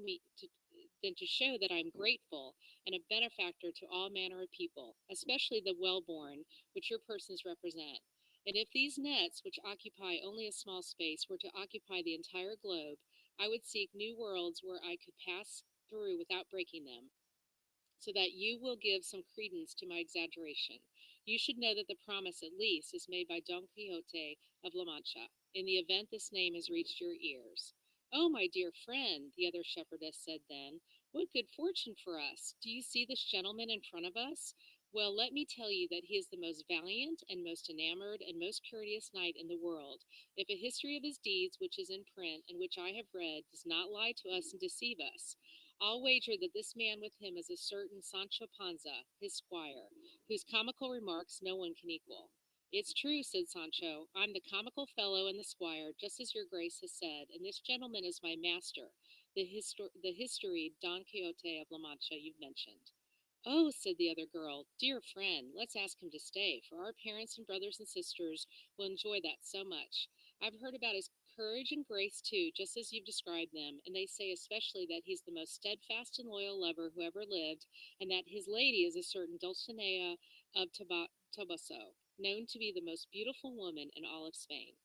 that I'm grateful and a benefactor to all manner of people, especially the well-born, which your persons represent. And if these nets, which occupy only a small space, were to occupy the entire globe, I would seek new worlds where I could pass through without breaking them, so that you will give some credence to my exaggeration. You should know that the promise, at least, is made by Don Quixote of La Mancha, in the event this name has reached your ears." "Oh, my dear friend," the other shepherdess said then, "what good fortune for us! Do you see this gentleman in front of us? Well, let me tell you that he is the most valiant and most enamored and most courteous knight in the world. If a history of his deeds, which is in print and which I have read, does not lie to us and deceive us, I'll wager that this man with him is a certain Sancho Panza, his squire, whose comical remarks no one can equal." "It's true," said Sancho. "I'm the comical fellow and the squire, just as your grace has said, and this gentleman is my master, the historied Don Quixote of La Mancha you've mentioned." "Oh," said the other girl, "dear friend, let's ask him to stay, for our parents and brothers and sisters will enjoy that so much. I've heard about his courage and grace too, just as you've described them, and they say especially that he's the most steadfast and loyal lover who ever lived, and that his lady is a certain Dulcinea of Toboso, known to be the most beautiful woman in all of Spain."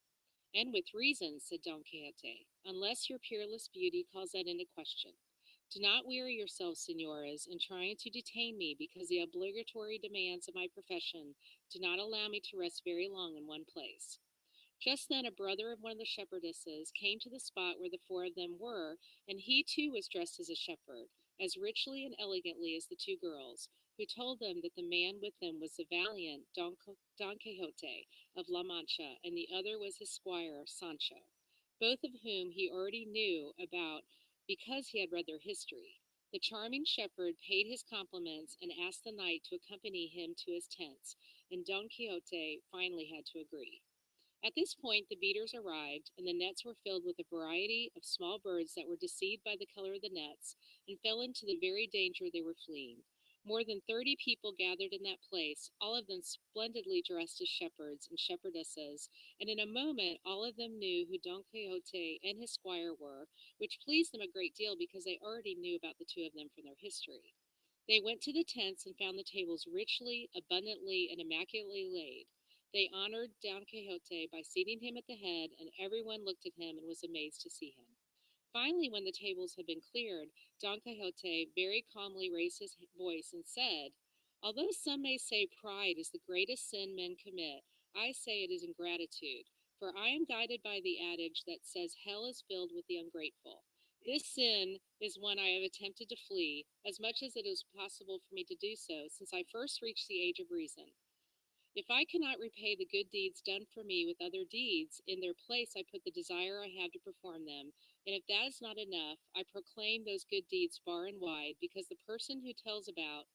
"And with reason," said Don Quixote, "unless your peerless beauty calls that into question. Do not weary yourselves, señoras, in trying to detain me, because the obligatory demands of my profession do not allow me to rest very long in one place." Just then a brother of one of the shepherdesses came to the spot where the 4 of them were, and he too was dressed as a shepherd, as richly and elegantly as the 2 girls, who told them that the man with them was the valiant Don Quixote of La Mancha, and the other was his squire, Sancho, both of whom he already knew about because he had read their history. The charming shepherd paid his compliments and asked the knight to accompany him to his tents, and Don Quixote finally had to agree. At this point, the beaters arrived, and the nets were filled with a variety of small birds that were deceived by the color of the nets and fell into the very danger they were fleeing. More than 30 people gathered in that place, all of them splendidly dressed as shepherds and shepherdesses, and in a moment all of them knew who Don Quixote and his squire were, which pleased them a great deal because they already knew about the two of them from their history. They went to the tents and found the tables richly, abundantly, and immaculately laid. They honored Don Quixote by seating him at the head, and everyone looked at him and was amazed to see him. Finally, when the tables had been cleared, Don Quixote very calmly raised his voice and said, "Although some may say pride is the greatest sin men commit, I say it is ingratitude, for I am guided by the adage that says hell is filled with the ungrateful. This sin is one I have attempted to flee, as much as it is possible for me to do so, since I first reached the age of reason. If I cannot repay the good deeds done for me with other deeds, in their place I put the desire I have to perform them, and if that is not enough, I proclaim those good deeds far and wide, because the person who tells about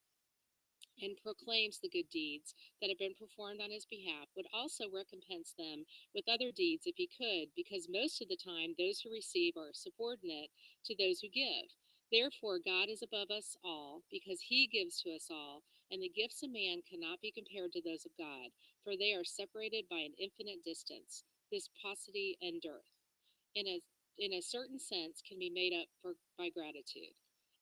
and proclaims the good deeds that have been performed on his behalf would also recompense them with other deeds if he could, because most of the time those who receive are subordinate to those who give. Therefore, God is above us all, because he gives to us all, and the gifts of man cannot be compared to those of God, for they are separated by an infinite distance, this paucity and dearth, in a certain sense, can be made up for by gratitude.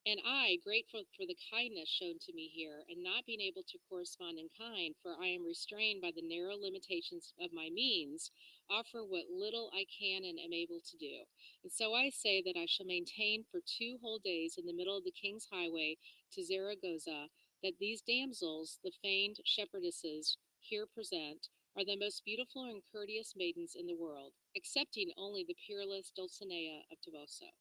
And I, grateful for the kindness shown to me here, and not being able to correspond in kind, for I am restrained by the narrow limitations of my means, offer what little I can and am able to do. And so I say that I shall maintain for 2 whole days in the middle of the king's highway to Zaragoza, that these damsels, the feigned shepherdesses here present, are the most beautiful and courteous maidens in the world, excepting only the peerless Dulcinea of Toboso,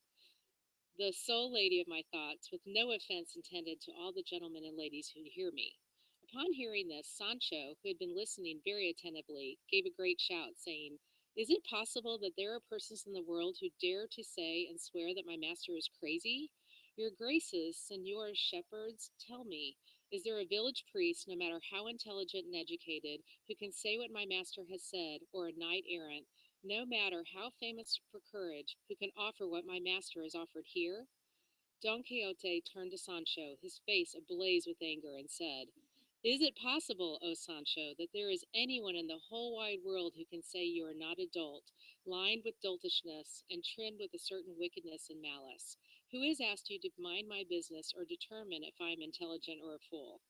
the sole lady of my thoughts, with no offense intended to all the gentlemen and ladies who hear me." Upon hearing this, Sancho, who had been listening very attentively, gave a great shout, saying, "Is it possible that there are persons in the world who dare to say and swear that my master is crazy? Your graces, senors shepherds, tell me, is there a village priest, no matter how intelligent and educated, who can say what my master has said, or a knight errant, no matter how famous for courage, who can offer what my master has offered here?" Don Quixote turned to Sancho, his face ablaze with anger, and said, "Is it possible, O Sancho, that there is anyone in the whole wide world who can say you are not a dolt, lined with doltishness, and trimmed with a certain wickedness and malice? Who has asked you to mind my business, or determine if I am intelligent or a fool?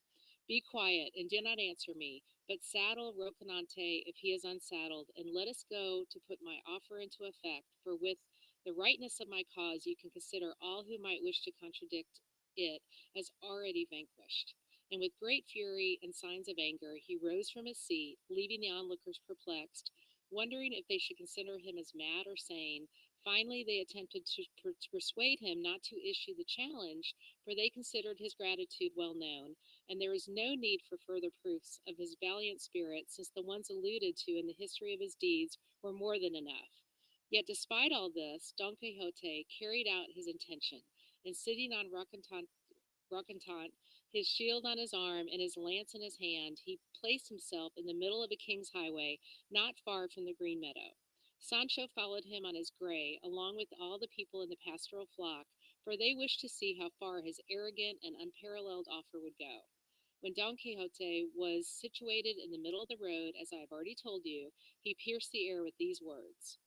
Be quiet, and do not answer me, but saddle Rocinante if he is unsaddled, and let us go to put my offer into effect, for with the rightness of my cause you can consider all who might wish to contradict it as already vanquished." And with great fury and signs of anger, he rose from his seat, leaving the onlookers perplexed, wondering if they should consider him as mad or sane. Finally, they attempted to persuade him not to issue the challenge, for they considered his gratitude well known, and there is no need for further proofs of his valiant spirit, since the ones alluded to in the history of his deeds were more than enough. Yet despite all this, Don Quixote carried out his intention, and sitting on Rocinante, his shield on his arm and his lance in his hand, he placed himself in the middle of a king's highway, not far from the green meadow. Sancho followed him on his gray, along with all the people in the pastoral flock, for they wished to see how far his arrogant and unparalleled offer would go. When Don Quixote was situated in the middle of the road, as I have already told you, he pierced the air with these words: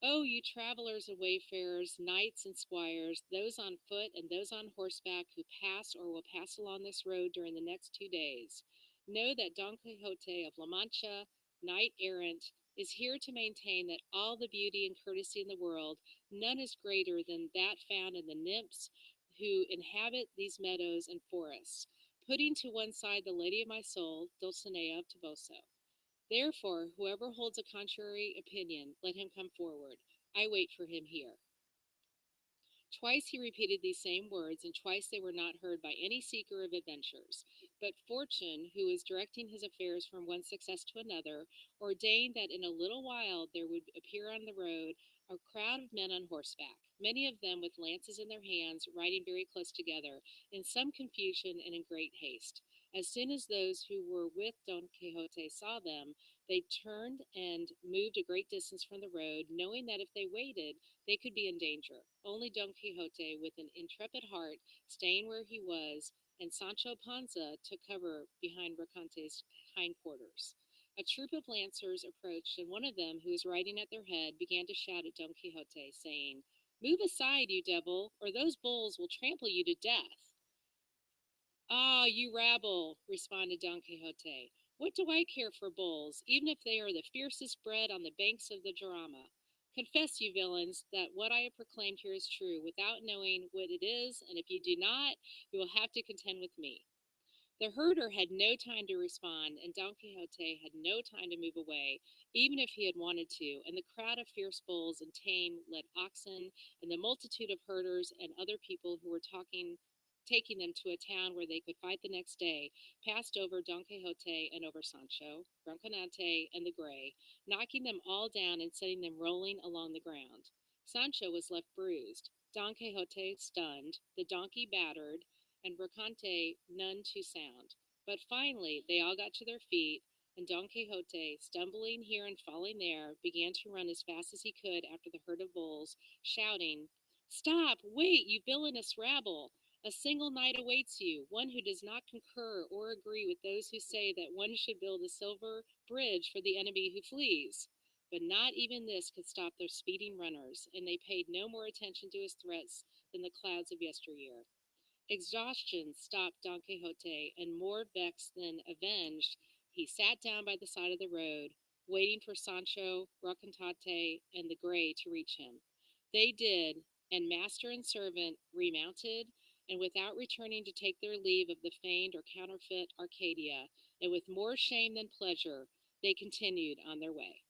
"Oh, you travelers and wayfarers, knights and squires, those on foot and those on horseback who pass or will pass along this road during the next 2 days, know that Don Quixote of La Mancha, knight errant, is here to maintain that all the beauty and courtesy in the world, none is greater than that found in the nymphs who inhabit these meadows and forests, putting to one side the lady of my soul, Dulcinea of Toboso. Therefore, whoever holds a contrary opinion, let him come forward. I wait for him here." Twice he repeated these same words, and twice they were not heard by any seeker of adventures. But Fortune, who was directing his affairs from one success to another, ordained that in a little while there would appear on the road a crowd of men on horseback. many of them with lances in their hands, riding very close together, in some confusion and in great haste. As soon as those who were with Don Quixote saw them, they turned and moved a great distance from the road, knowing that if they waited, they could be in danger. Only Don Quixote, with an intrepid heart, staying where he was, and Sancho Panza took cover behind Rocinte's hindquarters. A troop of lancers approached, and one of them, who was riding at their head, began to shout at Don Quixote, saying, "Move aside, you devil, or those bulls will trample you to death." "Ah, you rabble," responded Don Quixote, "what do I care for bulls, even if they are the fiercest bred on the banks of the Jarama? Confess, you villains, that what I have proclaimed here is true, without knowing what it is, and if you do not, you will have to contend with me." The herder had no time to respond, and Don Quixote had no time to move away, even if he had wanted to, and the crowd of fierce bulls and tame led oxen, and the multitude of herders and other people who were taking them to a town where they could fight the next day, passed over Don Quixote and over Sancho, Rocinante, and the Grey, knocking them all down and sending them rolling along the ground. Sancho was left bruised, Don Quixote stunned, the donkey battered, and Rocinante none too sound. But finally they all got to their feet, and Don Quixote, stumbling here and falling there, began to run as fast as he could after the herd of bulls, shouting, "Stop! Wait, you villainous rabble! A single knight awaits you, one who does not concur or agree with those who say that one should build a silver bridge for the enemy who flees." But not even this could stop their speeding runners, and they paid no more attention to his threats than the clouds of yesteryear. Exhaustion stopped Don Quixote, and more vexed than avenged, he sat down by the side of the road, waiting for Sancho, Rocinante, and the Grey to reach him. They did, and master and servant remounted, and without returning to take their leave of the feigned or counterfeit Arcadia, and with more shame than pleasure, they continued on their way.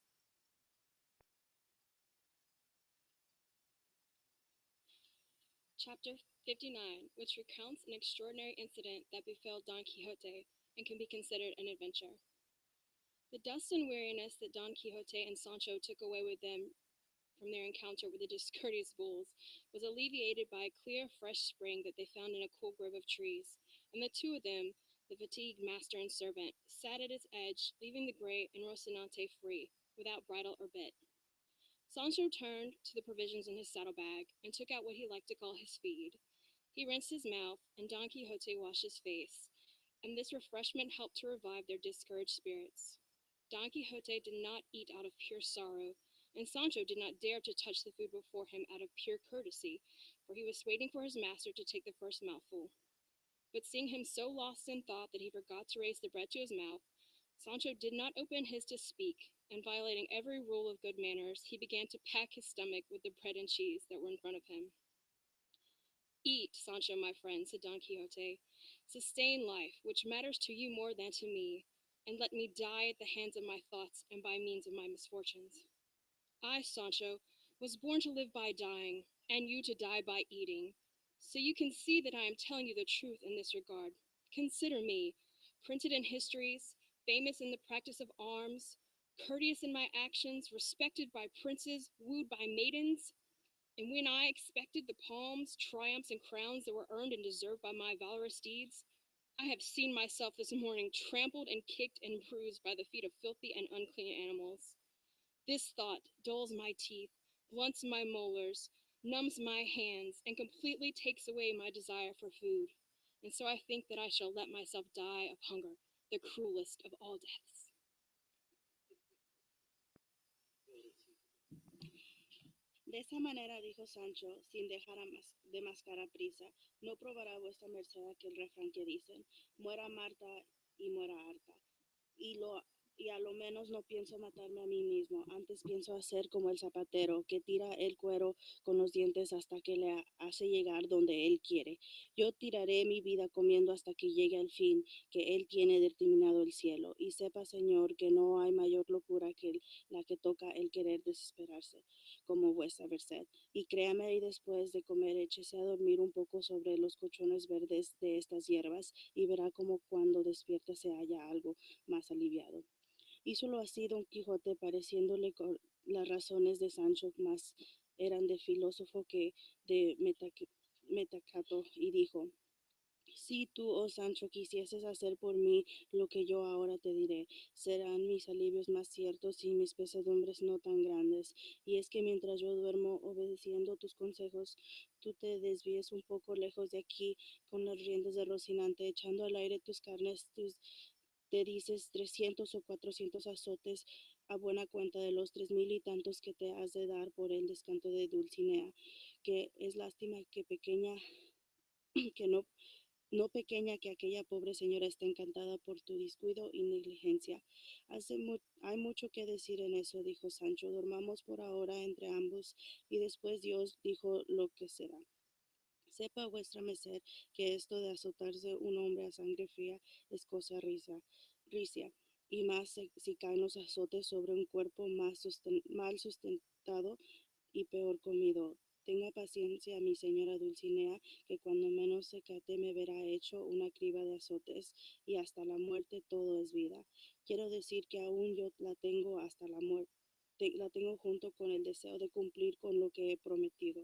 Chapter 59, which recounts an extraordinary incident that befell Don Quixote and can be considered an adventure. The dust and weariness that Don Quixote and Sancho took away with them from their encounter with the discourteous bulls was alleviated by a clear, fresh spring that they found in a cool grove of trees, and the two of them, the fatigued master and servant, sat at its edge, leaving the Grey and Rocinante free, without bridle or bit. Sancho turned to the provisions in his saddlebag and took out what he liked to call his feed. He rinsed his mouth, and Don Quixote washed his face, and this refreshment helped to revive their discouraged spirits. Don Quixote did not eat out of pure sorrow, and Sancho did not dare to touch the food before him out of pure courtesy, for he was waiting for his master to take the first mouthful. But seeing him so lost in thought that he forgot to raise the bread to his mouth, Sancho did not open his to speak, and violating every rule of good manners, he began to pack his stomach with the bread and cheese that were in front of him. "Eat, Sancho, my friend," said Don Quixote. "Sustain life, which matters to you more than to me, and let me die at the hands of my thoughts and by means of my misfortunes. I, Sancho, was born to live by dying, and you to die by eating. So you can see that I am telling you the truth in this regard. Consider me, printed in histories, famous in the practice of arms, courteous in my actions, respected by princes, wooed by maidens. And when I expected the palms, triumphs, and crowns that were earned and deserved by my valorous deeds, I have seen myself this morning trampled and kicked and bruised by the feet of filthy and unclean animals. This thought dulls my teeth, blunts my molars, numbs my hands, and completely takes away my desire for food. And so I think that I shall let myself die of hunger, the cruelest of all deaths." De esa manera dijo Sancho, sin dejar de mascar a prisa, no probará vuestra merced aquel refrán que dicen, muera Marta y muera harta. Y a lo menos no pienso matarme a mí mismo, antes pienso hacer como el zapatero, que tira el cuero con los dientes hasta que le hace llegar donde él quiere. Yo tiraré mi vida comiendo hasta que llegue al fin que él tiene determinado el cielo. Y sepa, señor, que no hay mayor locura que la que toca el querer desesperarse, como vuestra merced. Y créame, y después de comer, échese a dormir un poco sobre los colchones verdes de estas hierbas, y verá como cuando despierta se halla algo más aliviado. Hízolo así Don Quijote, pareciéndole con las razones de Sancho más eran de filósofo que de metacato, y dijo: si tú, oh Sancho, quisieses hacer por mí lo que yo ahora te diré, serán mis alivios más ciertos y mis pesadumbres no tan grandes. Y es que mientras yo duermo obedeciendo tus consejos, tú te desvíes un poco lejos de aquí con las riendas de Rocinante, echando al aire tus carnes, te dices 300 o 400 azotes a buena cuenta de los 3000 y tantos que te has de dar por el descanto de Dulcinea, que es lástima que pequeña, que no pequeña, que aquella pobre señora está encantada por tu descuido y negligencia. Hay mucho que decir en eso, dijo Sancho. Dormamos por ahora entre ambos y después Dios dijo lo que será. Sepa vuestra merced que esto de azotarse un hombre a sangre fría es cosa ricia, y más si caen los azotes sobre un cuerpo mal sustentado y peor comido. Tenga paciencia mi señora Dulcinea, que cuando menos se Cate me verá hecho una criba de azotes, y hasta la muerte todo es vida. Quiero decir que aún yo la tengo hasta la muerte, la tengo junto con el deseo de cumplir con lo que he prometido.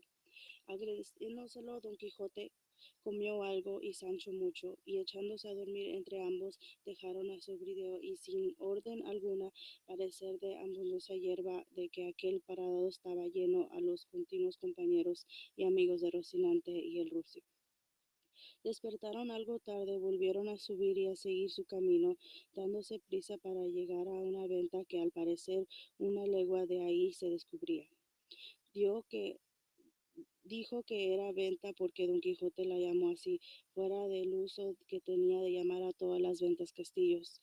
Agradeciéndoselo, don Quijote comió algo y Sancho mucho, y echándose a dormir entre ambos, dejaron a su brío y sin orden alguna parecer de abundosa hierba, de que aquel parado estaba lleno a los continuos compañeros y amigos de Rocinante y el rucio. Despertaron algo tarde, volvieron a subir y a seguir su camino, dándose prisa para llegar a una venta que al parecer una legua de ahí se descubría. Dijo que era venta porque don Quijote la llamó así, fuera del uso que tenía de llamar a todas las ventas castillos.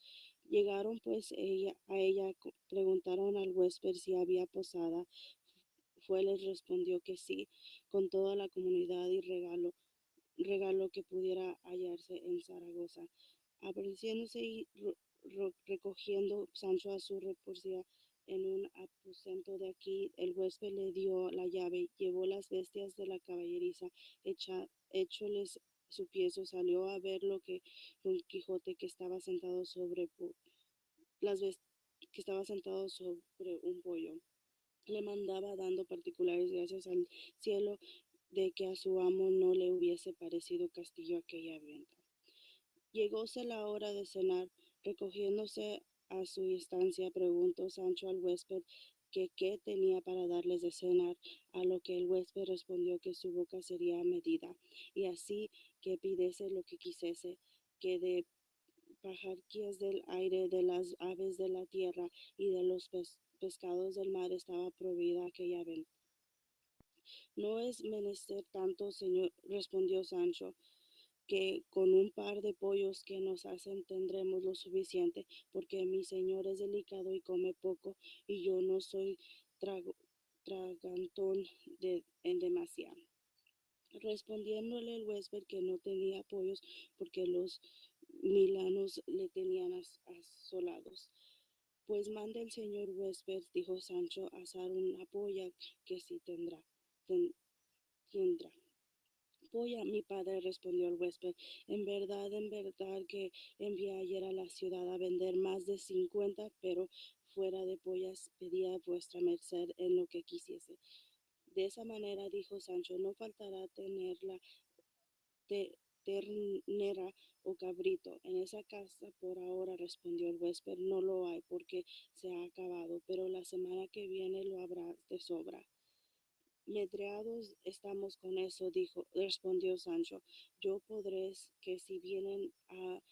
Llegaron pues a ella, preguntaron al huésped si había posada, les respondió que sí, con toda la comunidad y regalo que pudiera hallarse en Zaragoza. Apareciéndose y recogiendo Sancho a su reposa en un aposento de aquí, el huésped le dio la llave, llevó las bestias de la caballeriza, hecholes su piezo, salió a ver lo que don Quijote, que estaba sentado sobre un pollo, le mandaba, dando particulares gracias al cielo de que a su amo no le hubiese parecido castillo aquella venta. Llegóse la hora de cenar. Recogiéndose a su estancia, preguntó Sancho al huésped que qué tenía para darles de cenar, a lo que el huésped respondió que su boca sería medida, y así que pidiese lo que quisiese, que de pajarquías del aire, de las aves de la tierra y de los pescados del mar estaba prohibida aquella venta. No es menester tanto, señor, respondió Sancho, que con un par de pollos que nos hacen tendremos lo suficiente, porque mi señor es delicado y come poco, y yo no soy tragantón en demasía. Respondiéndole el huésped que no tenía pollos porque los milanos le tenían asolados. Pues manda el señor huésped, dijo Sancho, asar una polla, que sí tendrá. Polla, mi padre, respondió el huésped, en verdad que envié ayer a la ciudad a vender más de 50, pero fuera de pollas pedía vuestra merced en lo que quisiese. De esa manera, dijo Sancho, no faltará tenerla ternera o cabrito. En esa casa por ahora, respondió el huésped, no lo hay porque se ha acabado, pero la semana que viene lo habrá de sobra. Medreados estamos con eso, respondió Sancho. Yo podré que si vienen a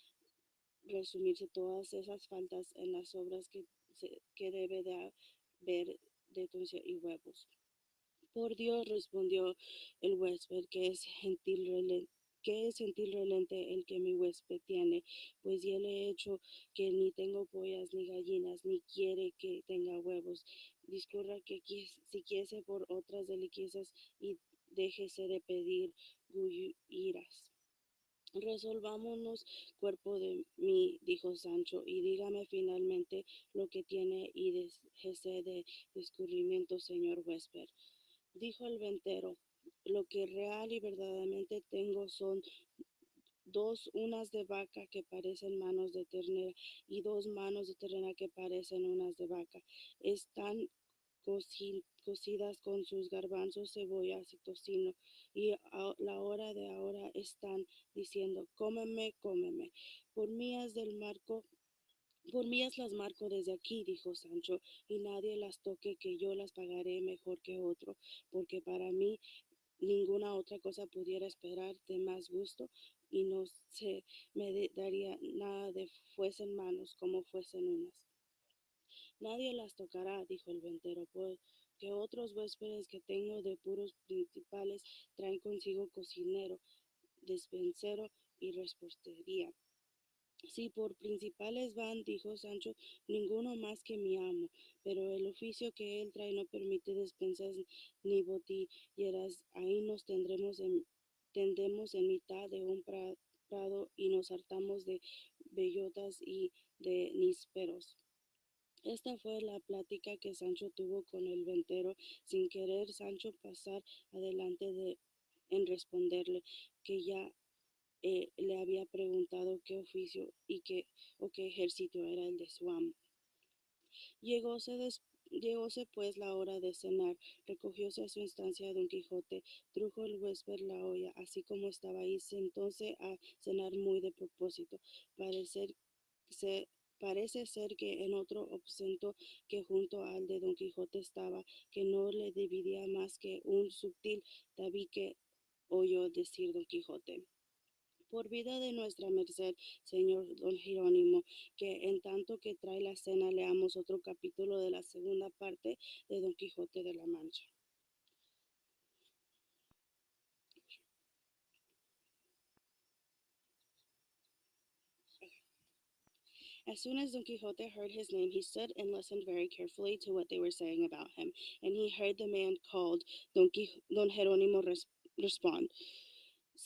resumirse todas esas faltas en las obras que debe de haber de tuncia y huevos. Por Dios, respondió el huésped, que es gentil relente el que mi huésped tiene, pues ya le he hecho que ni tengo pollas ni gallinas, ni quiere que tenga huevos. Discurra que si quiese por otras deliquesas y déjese de pedir gulliras. Resolvámonos, cuerpo de mí, dijo Sancho, y dígame finalmente lo que tiene y déjese de descubrimiento, señor huésped. Dijo el ventero, lo que real y verdaderamente tengo son unas de vaca que parecen manos de ternera y 2 manos de ternera que parecen unas de vaca. Están cocidas con sus garbanzos, cebollas y tocino. Y a la hora de ahora están diciendo, cómeme, cómeme. Por mías del marco, por mías las marco desde aquí, dijo Sancho, y nadie las toque, que yo las pagaré mejor que otro, porque para mí ninguna otra cosa pudiera esperar de más gusto, y no se me daría nada de fuesen manos como fuesen unas. Nadie las tocará, dijo el ventero, porque otros huéspedes que tengo de puros principales traen consigo cocinero, despensero y repostería. Si por principales van, dijo Sancho, ninguno más que mi amo, pero el oficio que él trae no permite despensas ni botilleras. Ahí nos tendemos en mitad de un prado y nos hartamos de bellotas y de nísperos. Esta fue la plática que Sancho tuvo con el ventero, sin querer Sancho pasar adelante en responderle, que ya le había preguntado qué oficio o qué ejército era el de su amo. Llegóse pues la hora de cenar, recogióse a su instancia don Quijote, trujo el huésped la olla, así como estaba, y sentóse a cenar muy de propósito. Parece ser que en otro aposento que junto al de don Quijote estaba, que no le dividía más que un sutil tabique, oyó decir don Quijote: por vida de nuestra merced, señor don Jerónimo, que en tanto que trae la cena leamos otro capítulo de la segunda parte de Don Quijote de la Mancha. As soon as Don Quixote heard his name, he stood and listened very carefully to what they were saying about him, and he heard the man called Don Jerónimo respond: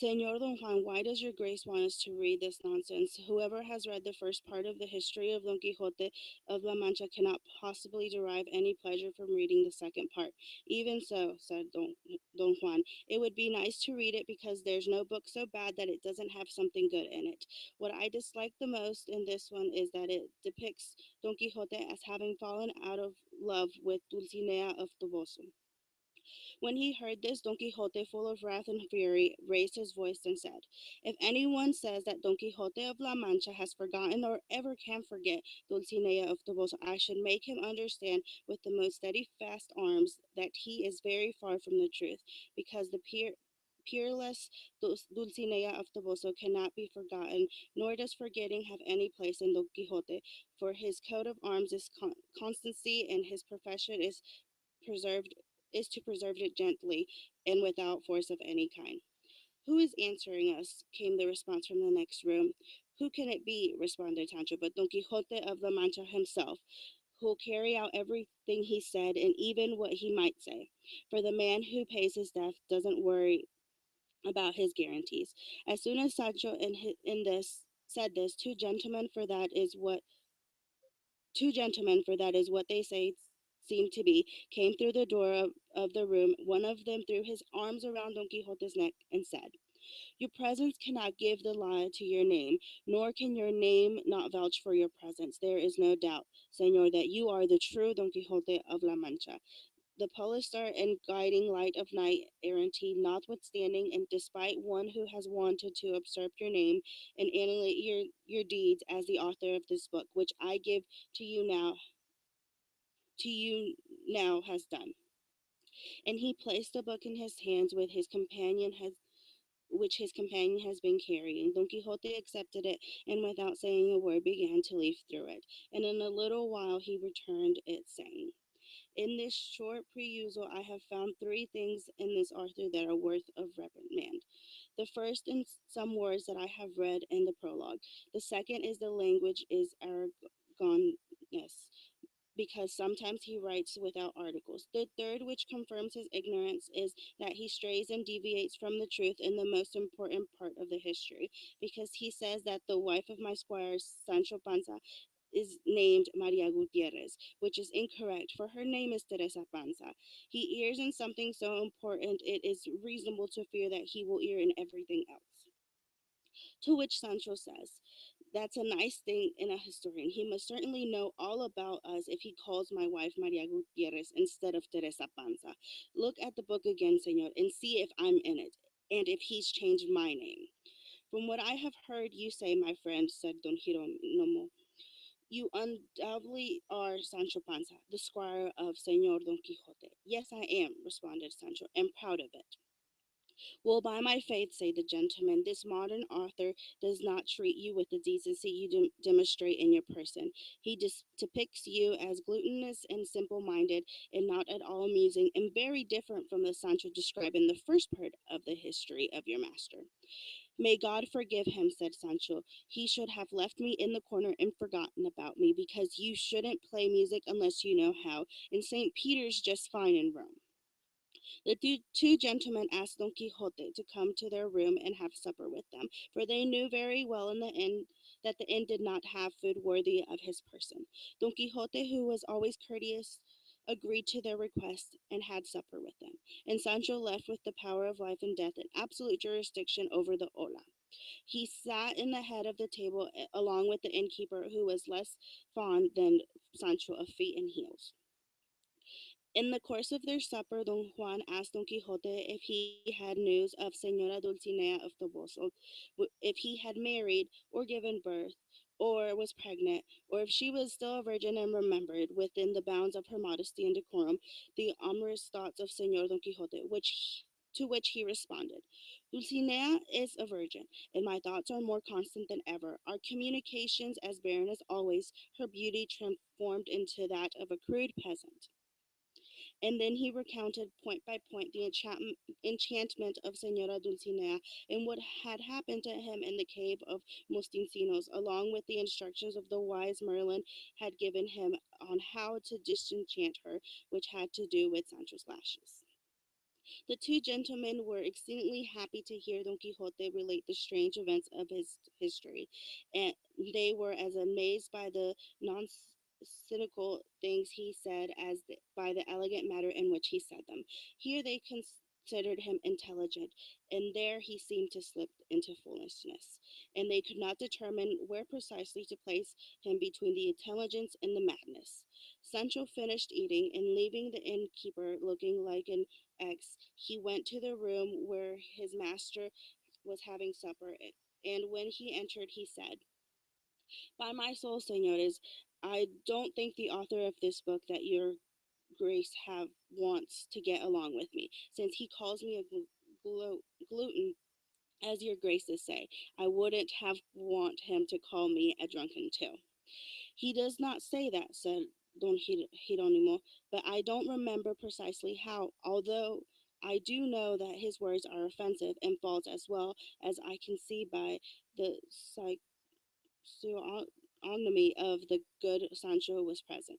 Señor Don Juan, why does your grace want us to read this nonsense? Whoever has read the first part of the history of Don Quixote of La Mancha cannot possibly derive any pleasure from reading the second part. Even so, said Don Juan, it would be nice to read it because there's no book so bad that it doesn't have something good in it. What I dislike the most in this one is that it depicts Don Quixote as having fallen out of love with Dulcinea of Toboso. When he heard this, Don Quixote, full of wrath and fury, raised his voice and said, if anyone says that Don Quixote of La Mancha has forgotten or ever can forget Dulcinea of Toboso, I should make him understand with the most steadfast arms that he is very far from the truth, because the peerless Dulcinea of Toboso cannot be forgotten, nor does forgetting have any place in Don Quixote, for his coat of arms is constancy, and his profession is to preserve it gently and without force of any kind. Who is answering us? Came the response from the next room. Who can it be? Responded Sancho, but Don Quixote of La Mancha himself, who'll carry out everything he said and even what he might say. For the man who pays his debt doesn't worry about his guarantees. As soon as Sancho said this, two gentlemen, for that is what they say seemed to be, came through the door of the room. One of them threw his arms around Don Quixote's neck and said, your presence cannot give the lie to your name, nor can your name not vouch for your presence. There is no doubt, Señor, that you are the true Don Quixote of La Mancha, the polestar and guiding light of knight-errantry, notwithstanding, and despite one who has wanted to usurp your name and annihilate your deeds as the author of this book, which I give to you now has done. And he placed the book in his hands which his companion has been carrying. Don Quixote accepted it, and without saying a word began to leaf through it. And in a little while he returned it, saying, in this short perusal I have found three things in this Arthur that are worth of reprimand. The first in some words that I have read in the prologue. The second is the language is Aragonese, because sometimes he writes without articles. The third, which confirms his ignorance, is that he strays and deviates from the truth in the most important part of the history, because he says that the wife of my squire Sancho Panza is named Maria Gutierrez, which is incorrect, for her name is Teresa Panza. He errs in something so important, it is reasonable to fear that he will err in everything else. To which Sancho says, That's a nice thing in a historian. He must certainly know all about us if he calls my wife Maria Gutierrez instead of Teresa Panza. Look at the book again, senor, and see if I'm in it, and if he's changed my name. From what I have heard you say, my friend, said Don Hieronymo, you undoubtedly are Sancho Panza, the squire of Senor Don Quixote. Yes, I am, responded Sancho, and proud of it. Well, by my faith, said the gentleman, this modern author does not treat you with the decency you demonstrate in your person. He depicts you as gluttonous and simple-minded, and not at all amusing, and very different from the Sancho described in the first part of the history of your master. May God forgive him, said Sancho. He should have left me in the corner and forgotten about me, because you shouldn't play music unless you know how, and St. Peter's just fine in Rome. The two gentlemen asked Don Quixote to come to their room and have supper with them, for they knew very well in the inn that the inn did not have food worthy of his person. Don Quixote, who was always courteous, agreed to their request and had supper with them, and Sancho left with the power of life and death and absolute jurisdiction over the olla. He sat in the head of the table along with the innkeeper, who was less fond than Sancho of feet and heels. In the course of their supper, Don Juan asked Don Quixote if he had news of Señora Dulcinea of Toboso, if he had married or given birth, or was pregnant, or if she was still a virgin and remembered, within the bounds of her modesty and decorum, the amorous thoughts of Señor Don Quixote, to which he responded, Dulcinea is a virgin, and my thoughts are more constant than ever. Our communications as barren as always, her beauty transformed into that of a crude peasant. And then he recounted point by point the enchantment of Senora Dulcinea and what had happened to him in the cave of Mostincinos, along with the instructions of the wise Merlin had given him on how to disenchant her, which had to do with Sancho's lashes. The two gentlemen were exceedingly happy to hear Don Quixote relate the strange events of his history, and they were as amazed by the nonsensical things he said as by the elegant manner in which he said them. Here they considered him intelligent, and there he seemed to slip into foolishness, and they could not determine where precisely to place him between the intelligence and the madness. Sancho finished eating, and leaving the innkeeper looking like an X, he went to the room where his master was having supper, and when he entered, he said, by my soul, senores, I don't think the author of this book that your grace have wants to get along with me, since he calls me a glutton, as your graces say. I wouldn't have want him to call me a drunken too. He does not say that, said Don Hieronymo, but I don't remember precisely how, although I do know that his words are offensive and false, as well as I can see by the physiognomy of the good Sancho was present.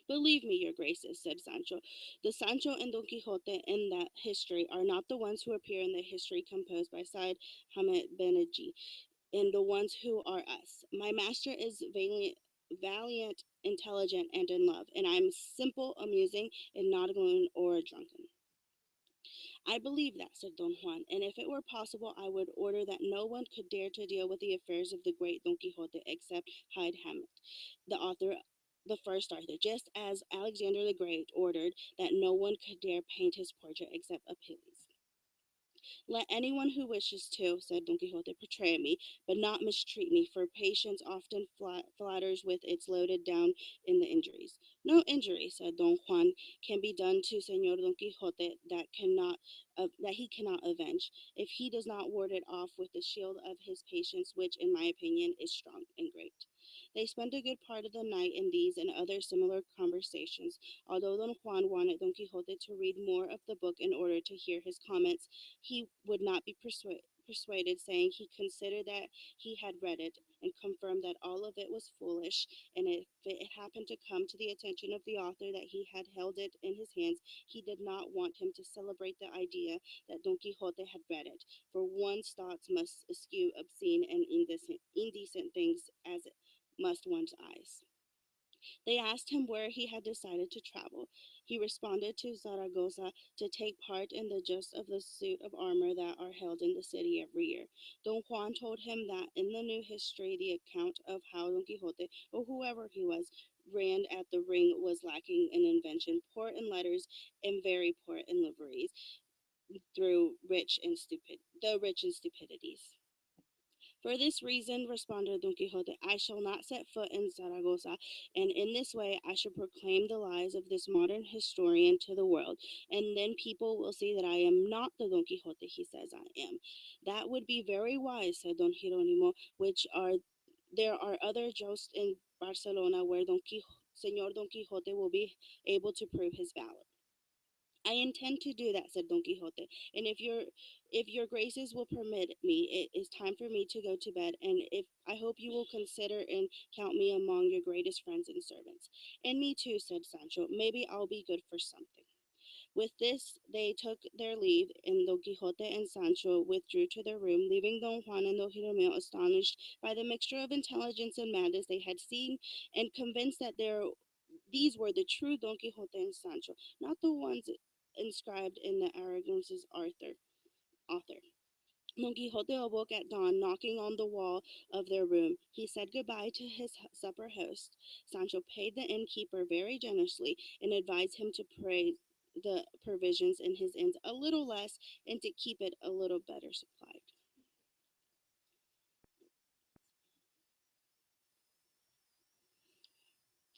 Believe me, your graces, said Sancho, the Sancho and Don Quixote in that history are not the ones who appear in the history composed by Said Hamed Beneji, and the ones who are us. My master is valiant, intelligent, and in love, and I am simple, amusing, and not a glutton or a drunken. I believe that, said Don Juan, and if it were possible, I would order that no one could dare to deal with the affairs of the great Don Quixote except Hyde Hammett, the first Arthur, just as Alexander the Great ordered that no one could dare paint his portrait except Apelles. Let anyone who wishes to, said Don Quixote, portray me, but not mistreat me, for patience often flatters with its loaded down in the injuries. No injury, said Don Juan, can be done to Señor Don Quixote that he cannot avenge, if he does not ward it off with the shield of his patience, which, in my opinion, is strong and great. They spent a good part of the night in these and other similar conversations. Although Don Juan wanted Don Quixote to read more of the book in order to hear his comments, he would not be persuaded, saying he considered that he had read it and confirmed that all of it was foolish, and if it happened to come to the attention of the author that he had held it in his hands, he did not want him to celebrate the idea that Don Quixote had read it, for one's thoughts must eschew obscene and indecent things as must one's eyes. They asked him where he had decided to travel. He responded to Zaragoza to take part in the just of the suit of armor that are held in the city every year. Don Juan told him that in the new history, the account of how Don Quixote, or whoever he was, ran at the ring was lacking in invention, poor in letters, and very poor in liveries, through the rich and stupidities. For this reason, responded Don Quixote, I shall not set foot in Zaragoza, and in this way I shall proclaim the lies of this modern historian to the world, and then people will see that I am not the Don Quixote he says I am. That would be very wise, said Don Jeronimo, there are other jousts in Barcelona where Señor Don Quixote will be able to prove his valor. I intend to do that, said Don Quixote, and if your graces will permit me, it is time for me to go to bed, and if I hope you will consider and count me among your greatest friends and servants. And me too, said Sancho, maybe I'll be good for something. With this, they took their leave, and Don Quixote and Sancho withdrew to their room, leaving Don Juan and Don Jeronimo astonished by the mixture of intelligence and madness they had seen, and convinced that these were the true Don Quixote and Sancho, not the ones inscribed in the Aragonese author. Don Quixote awoke at dawn, knocking on the wall of their room. He said goodbye to his supper host. Sancho paid the innkeeper very generously and advised him to praise the provisions in his inns a little less and to keep it a little better supplied.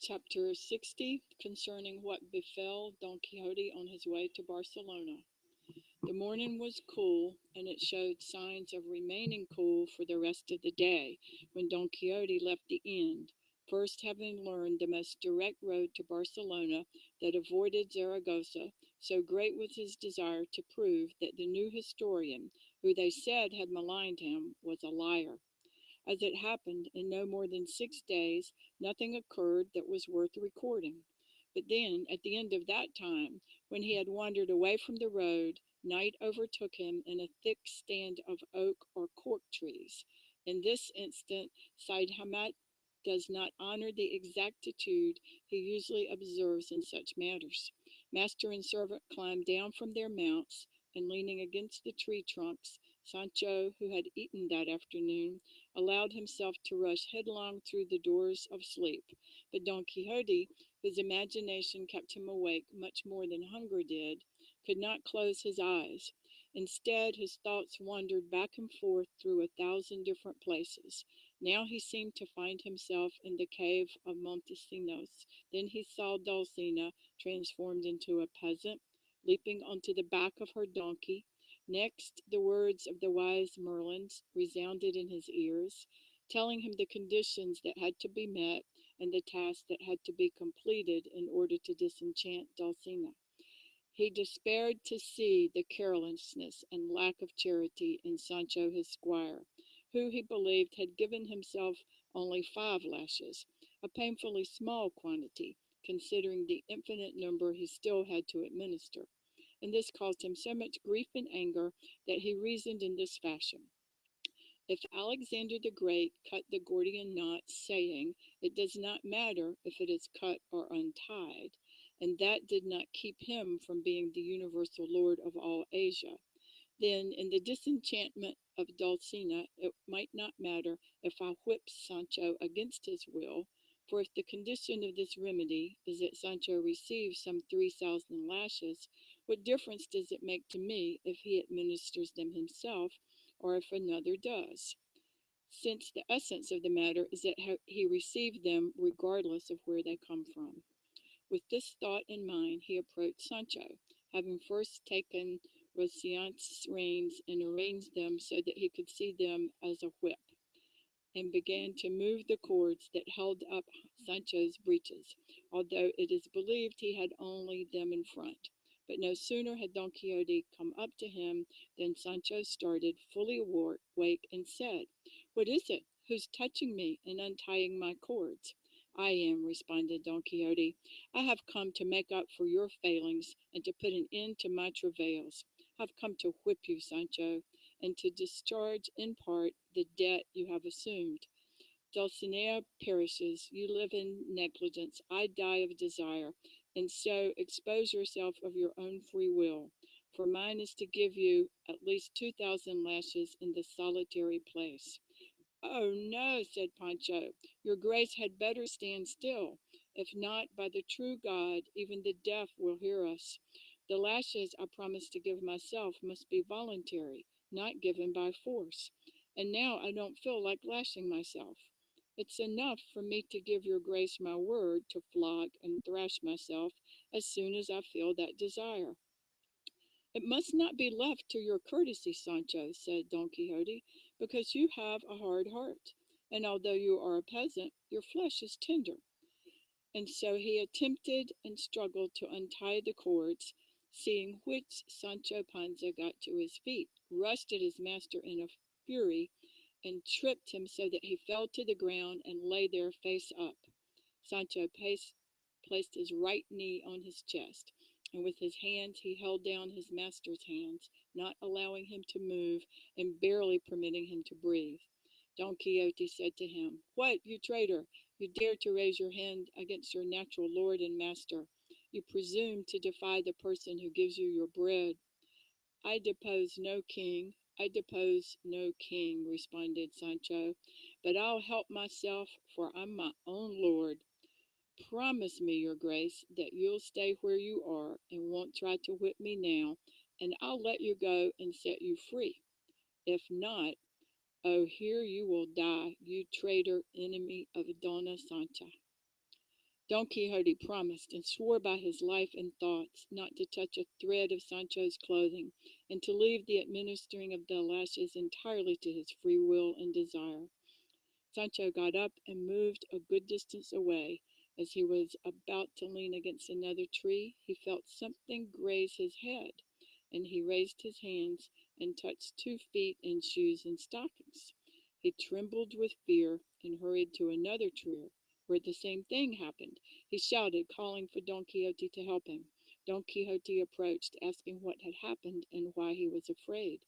Chapter 60, concerning what befell Don Quixote on his way to Barcelona. The morning was cool, and it showed signs of remaining cool for the rest of the day when Don Quixote left the inn, first having learned the most direct road to Barcelona that avoided Zaragoza. So great was his desire to prove that the new historian, who they said had maligned him, was a liar. As it happened, in no more than 6 days, nothing occurred that was worth recording. But then, at the end of that time, when he had wandered away from the road, night overtook him in a thick stand of oak or cork trees. In this instant, Cide Hamete does not honor the exactitude he usually observes in such matters. Master and servant climbed down from their mounts, and leaning against the tree trunks, Sancho, who had eaten that afternoon, allowed himself to rush headlong through the doors of sleep. But Don Quixote, whose imagination kept him awake much more than hunger did, could not close his eyes. Instead, his thoughts wandered back and forth through 1,000 different places. Now he seemed to find himself in the cave of Montesinos. Then he saw Dulcinea transformed into a peasant, leaping onto the back of her donkey. Next, the words of the wise Merlins resounded in his ears, telling him the conditions that had to be met and the task that had to be completed in order to disenchant Dulcinea. He despaired to see the carelessness and lack of charity in Sancho his squire, who he believed had given himself only 5 lashes, a painfully small quantity, considering the infinite number he still had to administer. And this caused him so much grief and anger that he reasoned in this fashion. If Alexander the Great cut the Gordian knot, saying, it does not matter if it is cut or untied, and that did not keep him from being the universal lord of all Asia, then in the disenchantment of Dulcinea it might not matter if I whipped Sancho against his will, for if the condition of this remedy is that Sancho receives some 3,000 lashes, what difference does it make to me if he administers them himself, or if another does? Since the essence of the matter is that he received them regardless of where they come from. With this thought in mind, he approached Sancho, having first taken Rocinante's reins and arranged them so that he could see them as a whip, and began to move the cords that held up Sancho's breeches, although it is believed he had only them in front. But no sooner had Don Quixote come up to him than Sancho started, fully awake, and said, what is it? Who's touching me and untying my cords? I am, responded Don Quixote. I have come to make up for your failings and to put an end to my travails. I have come to whip you, Sancho, and to discharge in part the debt you have assumed. Dulcinea perishes, you live in negligence, I die of desire, and so expose yourself of your own free will, for mine is to give you at least 2,000 lashes in this solitary place. Oh no, said Pancho, your grace had better stand still. If not, by the true God, even the deaf will hear us. The lashes I promised to give myself must be voluntary, not given by force. And now I don't feel like lashing myself. It's enough for me to give your grace my word to flog and thrash myself as soon as I feel that desire. It must not be left to your courtesy, Sancho, said Don Quixote, because you have a hard heart, and although you are a peasant, your flesh is tender. And so he attempted and struggled to untie the cords, seeing which Sancho Panza got to his feet, rushed at his master in a fury, and tripped him so that he fell to the ground and lay there face up. Sancho placed his right knee on his chest, and with his hands he held down his master's hands, not allowing him to move and barely permitting him to breathe. Don Quixote said to him, "What, you traitor! You dare to raise your hand against your natural lord and master. You presume to defy the person who gives you your bread." "I depose no king, I depose no king," responded Sancho, "but I'll help myself, for I'm my own lord. Promise me, your grace, that you'll stay where you are and won't try to whip me now, and I'll let you go and set you free. If not, oh, here you will die, you traitor, enemy of Dona Sancha." Don Quixote promised and swore by his life and thoughts not to touch a thread of Sancho's clothing, and to leave the administering of the lashes entirely to his free will and desire. Sancho got up and moved a good distance away. As he was about to lean against another tree, he felt something graze his head, and he raised his hands and touched 2 feet in shoes and stockings. He trembled with fear and hurried to another tree, where the same thing happened. He shouted, calling for Don Quixote to help him. Don Quixote approached, asking what had happened and why he was afraid.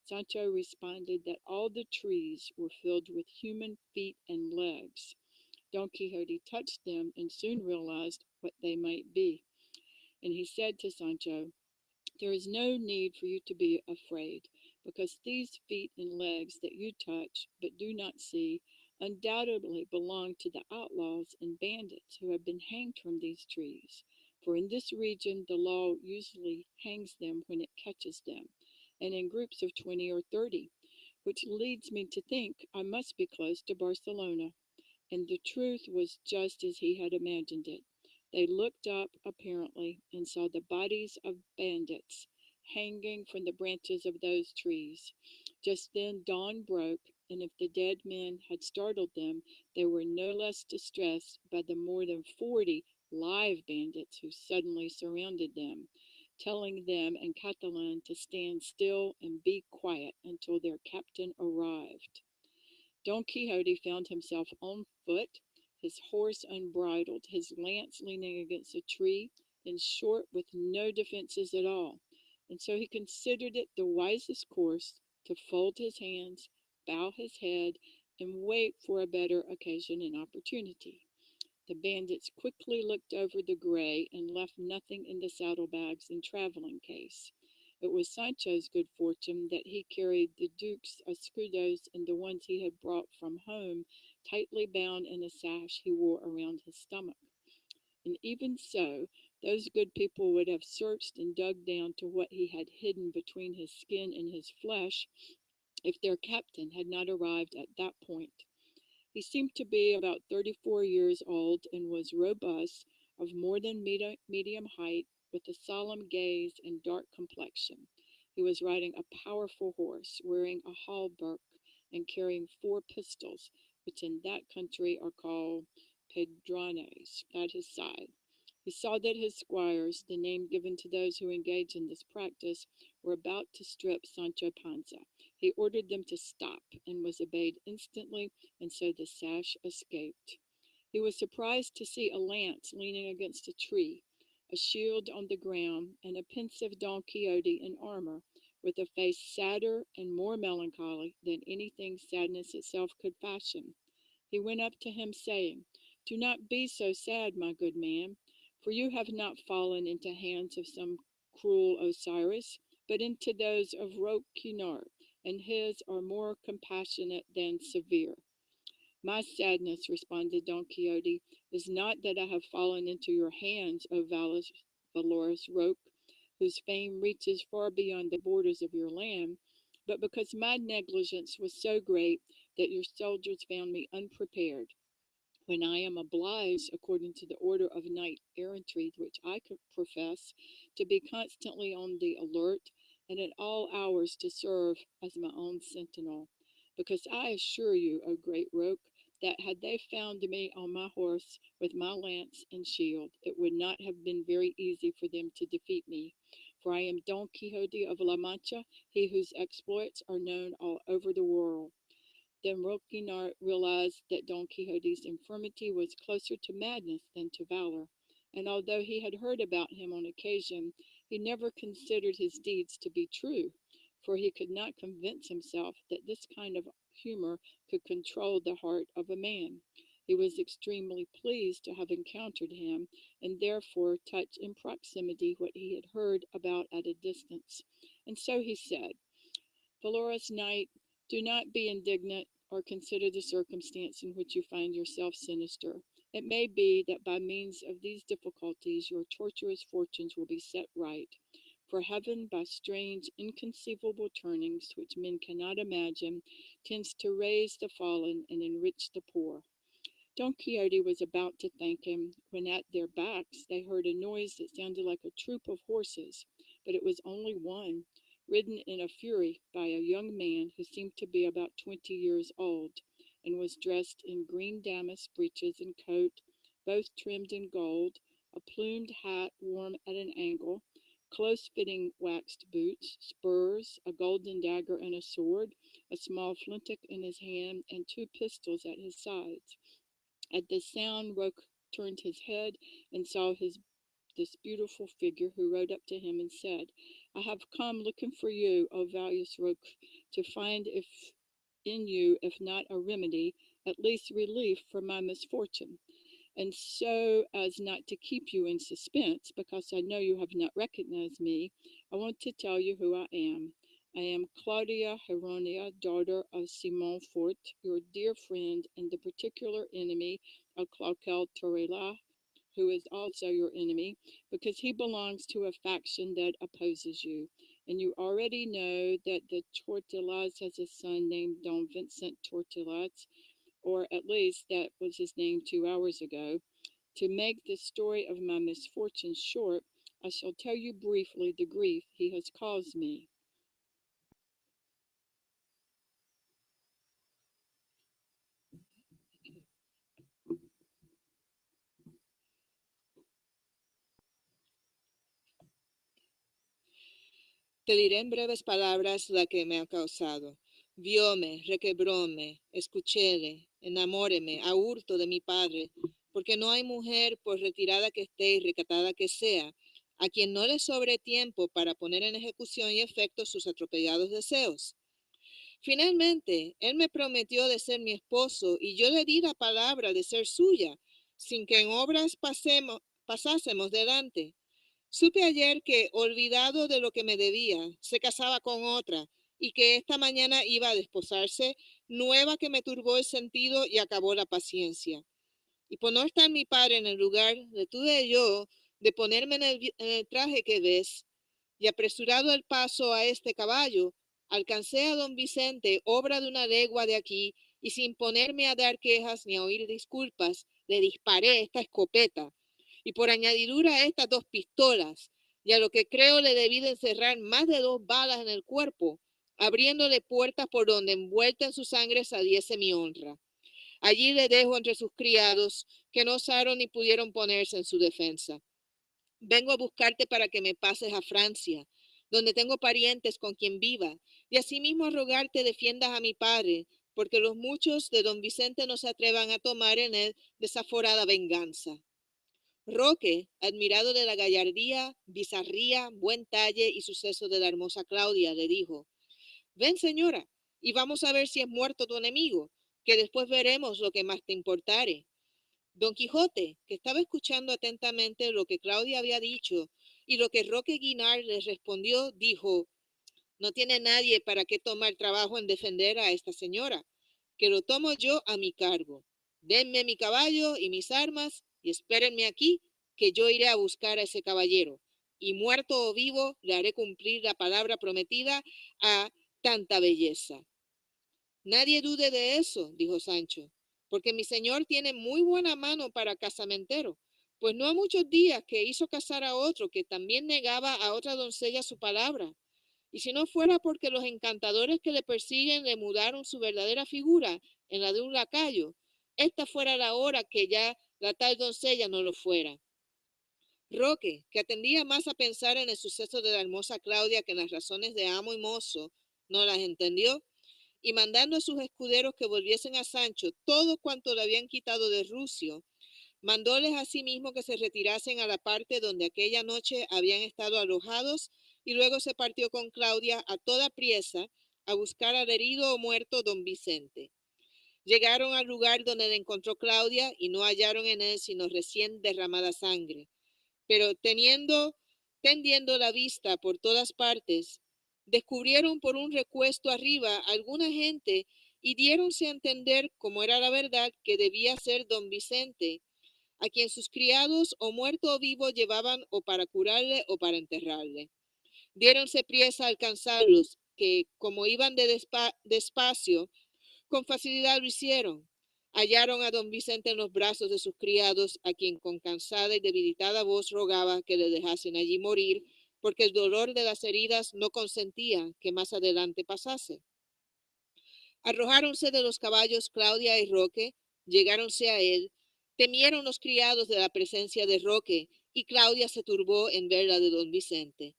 Sancho responded that all the trees were filled with human feet and legs. Don Quixote touched them and soon realized what they might be. And he said to Sancho, "There is no need for you to be afraid, because these feet and legs that you touch but do not see undoubtedly belong to the outlaws and bandits who have been hanged from these trees. For in this region the law usually hangs them when it catches them, and in groups of 20 or 30, which leads me to think I must be close to Barcelona." And the truth was just as he had imagined it. They looked up, apparently, and saw the bodies of bandits hanging from the branches of those trees. Just then dawn broke, and if the dead men had startled them, they were no less distressed by the more than 40 live bandits who suddenly surrounded them, telling them in Catalan to stand still and be quiet until their captain arrived. Don Quixote found himself on foot, his horse unbridled, his lance leaning against a tree, in short, with no defences at all. And so he considered it the wisest course to fold his hands, bow his head, and wait for a better occasion and opportunity. The bandits quickly looked over the gray and left nothing in the saddlebags and traveling case. It was Sancho's good fortune that he carried the Duke's escudos and the ones he had brought from home tightly bound in a sash he wore around his stomach. And even so, those good people would have searched and dug down to what he had hidden between his skin and his flesh if their captain had not arrived at that point. He seemed to be about 34 years old and was robust, of more than medium height, with a solemn gaze and dark complexion. He was riding a powerful horse, wearing a hauberk, and carrying 4 pistols, which in that country are called pedrones, at his side. He saw that his squires, the name given to those who engage in this practice, were about to strip Sancho Panza. He ordered them to stop, and was obeyed instantly, and so the sash escaped. He was surprised to see a lance leaning against a tree, a shield on the ground, and a pensive Don Quixote in armor, with a face sadder and more melancholy than anything sadness itself could fashion. He went up to him, saying, "Do not be so sad, my good man, for you have not fallen into hands of some cruel Osiris, but into those of Roquenart, and his are more compassionate than severe." "My sadness," responded Don Quixote, "is not that I have fallen into your hands, O valorous Roque, whose fame reaches far beyond the borders of your land, but because my negligence was so great that your soldiers found me unprepared, when I am obliged, according to the order of knight errantry which I profess, to be constantly on the alert, and at all hours to serve as my own sentinel. Because I assure you, O great Roque, that had they found me on my horse with my lance and shield, it would not have been very easy for them to defeat me. For I am Don Quixote of La Mancha, he whose exploits are known all over the world." Then Roquenart realized that Don Quixote's infirmity was closer to madness than to valor, and although he had heard about him on occasion, he never considered his deeds to be true, for he could not convince himself that this kind of humor could control the heart of a man. He was extremely pleased to have encountered him, and therefore touched in proximity what he had heard about at a distance. And so he said, "Valorous knight, do not be indignant or consider the circumstance in which you find yourself sinister. It may be that by means of these difficulties your tortuous fortunes will be set right. For heaven, by strange, inconceivable turnings which men cannot imagine, tends to raise the fallen and enrich the poor." Don Quixote was about to thank him, when at their backs they heard a noise that sounded like a troop of horses, but it was only one, ridden in a fury by a young man who seemed to be about 20 years old, and was dressed in green damask breeches and coat, both trimmed in gold, a plumed hat worn at an angle, close-fitting waxed boots, spurs, a golden dagger and a sword, a small flintock in his hand, and 2 pistols at his sides. At this sound, Roque turned his head and saw this beautiful figure, who rode up to him and said, "I have come looking for you, O valiant Roque, to find in you, if not a remedy, at least relief for my misfortune. And so as not to keep you in suspense, because I know you have not recognized me, I want to tell you who I am. I am Claudia Heronia, daughter of Simon Fort, your dear friend and the particular enemy of Clauquel Torela, who is also your enemy, because he belongs to a faction that opposes you. And you already know that the Tortelas has a son named Don Vincent Tortelas, or at least that was his name 2 hours ago. To make the story of my misfortunes short, I shall tell you briefly the grief he has caused me. Te diré en breves palabras la que me ha causado. Vióme, requebróme, escuchéle, enamóreme, a hurto de mi padre, porque no hay mujer, por retirada que esté y recatada que sea, a quien no le sobre tiempo para poner en ejecución y efecto sus atropellados deseos. Finalmente, él me prometió de ser mi esposo y yo le di la palabra de ser suya, sin que en obras pasásemos delante. Supe ayer que, olvidado de lo que me debía, se casaba con otra y que esta mañana iba a desposarse, nueva que me turbó el sentido y acabó la paciencia. Y por no estar mi padre en el lugar, detuve yo de ponerme en el traje que ves, y apresurado el paso a este caballo, alcancé a don Vicente, obra de una legua de aquí, y sin ponerme a dar quejas ni a oír disculpas, le disparé esta escopeta, y por añadidura a estas 2 pistolas, y a lo que creo le debí de encerrar más de 2 balas en el cuerpo, abriéndole puertas por donde envuelta en su sangre saliese mi honra. Allí le dejo entre sus criados, que no osaron ni pudieron ponerse en su defensa. Vengo a buscarte para que me pases a Francia, donde tengo parientes con quien viva, y asimismo a rogarte defiendas a mi padre, porque los muchos de don Vicente no se atrevan a tomar en él desaforada venganza. Roque, admirado de la gallardía, bizarría, buen talle y suceso de la hermosa Claudia, le dijo: "Ven, señora, y vamos a ver si es muerto tu enemigo, que después veremos lo que más te importare. Don Quijote, que estaba escuchando atentamente lo que Claudia había dicho y lo que Roque Guinart les respondió, dijo: no tiene nadie para qué tomar trabajo en defender a esta señora, que lo tomo yo a mi cargo. Denme mi caballo y mis armas y espérenme aquí, que yo iré a buscar a ese caballero, y muerto o vivo le haré cumplir la palabra prometida a tanta belleza. Nadie dude de eso, dijo Sancho, porque mi señor tiene muy buena mano para casamentero, pues no ha muchos días que hizo casar a otro que también negaba a otra doncella su palabra. Y si no fuera porque los encantadores que le persiguen le mudaron su verdadera figura en la de un lacayo, esta fuera la hora que ya la tal doncella no lo fuera. Roque, que atendía más a pensar en el suceso de la hermosa Claudia que en las razones de amo y mozo, no las entendió, y mandando a sus escuderos que volviesen a Sancho todo cuanto le habían quitado de Rucio, mandóles asimismo que se retirasen a la parte donde aquella noche habían estado alojados, y luego se partió con Claudia a toda priesa a buscar al herido o muerto don Vicente. Llegaron al lugar donde le encontró Claudia y no hallaron en él sino recién derramada sangre, pero tendiendo la vista por todas partes, descubrieron por un recuesto arriba alguna gente y diéronse a entender, como era la verdad, que debía ser don Vicente, a quien sus criados o muerto o vivo llevaban o para curarle o para enterrarle. Diéronse priesa a alcanzarlos, que como iban despacio, con facilidad lo hicieron. Hallaron a don Vicente en los brazos de sus criados, a quien con cansada y debilitada voz rogaba que le dejasen allí morir, porque el dolor de las heridas no consentía que más adelante pasase. Arrojáronse de los caballos Claudia y Roque, llegáronse a él, temieron los criados de la presencia de Roque, y Claudia se turbó en ver la de don Vicente.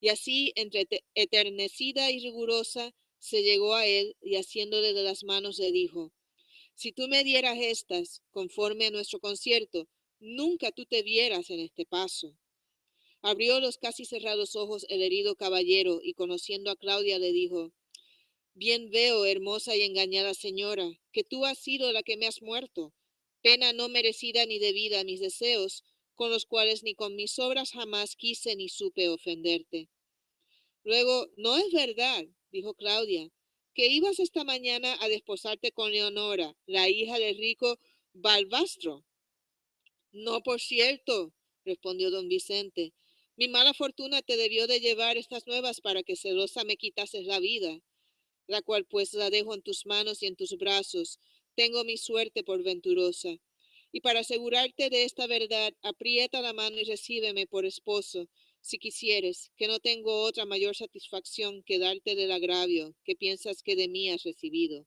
Y así, entre eternecida y rigurosa, se llegó a él, y haciéndole de las manos le dijo: si tú me dieras estas, conforme a nuestro concierto, nunca tú te vieras en este paso. Abrió los casi cerrados ojos el herido caballero, y conociendo a Claudia le dijo: bien veo, hermosa y engañada señora, que tú has sido la que me has muerto, pena no merecida ni debida a mis deseos, con los cuales ni con mis obras jamás quise ni supe ofenderte. Luego, no es verdad, dijo Claudia, que ibas esta mañana a desposarte con Leonora, la hija del rico Balbastro. No, por cierto, respondió don Vicente, mi mala fortuna te debió de llevar estas nuevas para que celosa me quitases la vida, la cual pues la dejo en tus manos y en tus brazos, tengo mi suerte por venturosa. Y para asegurarte de esta verdad, aprieta la mano y recíbeme por esposo, si quisieres, que no tengo otra mayor satisfacción que darte del agravio que piensas que de mí has recibido.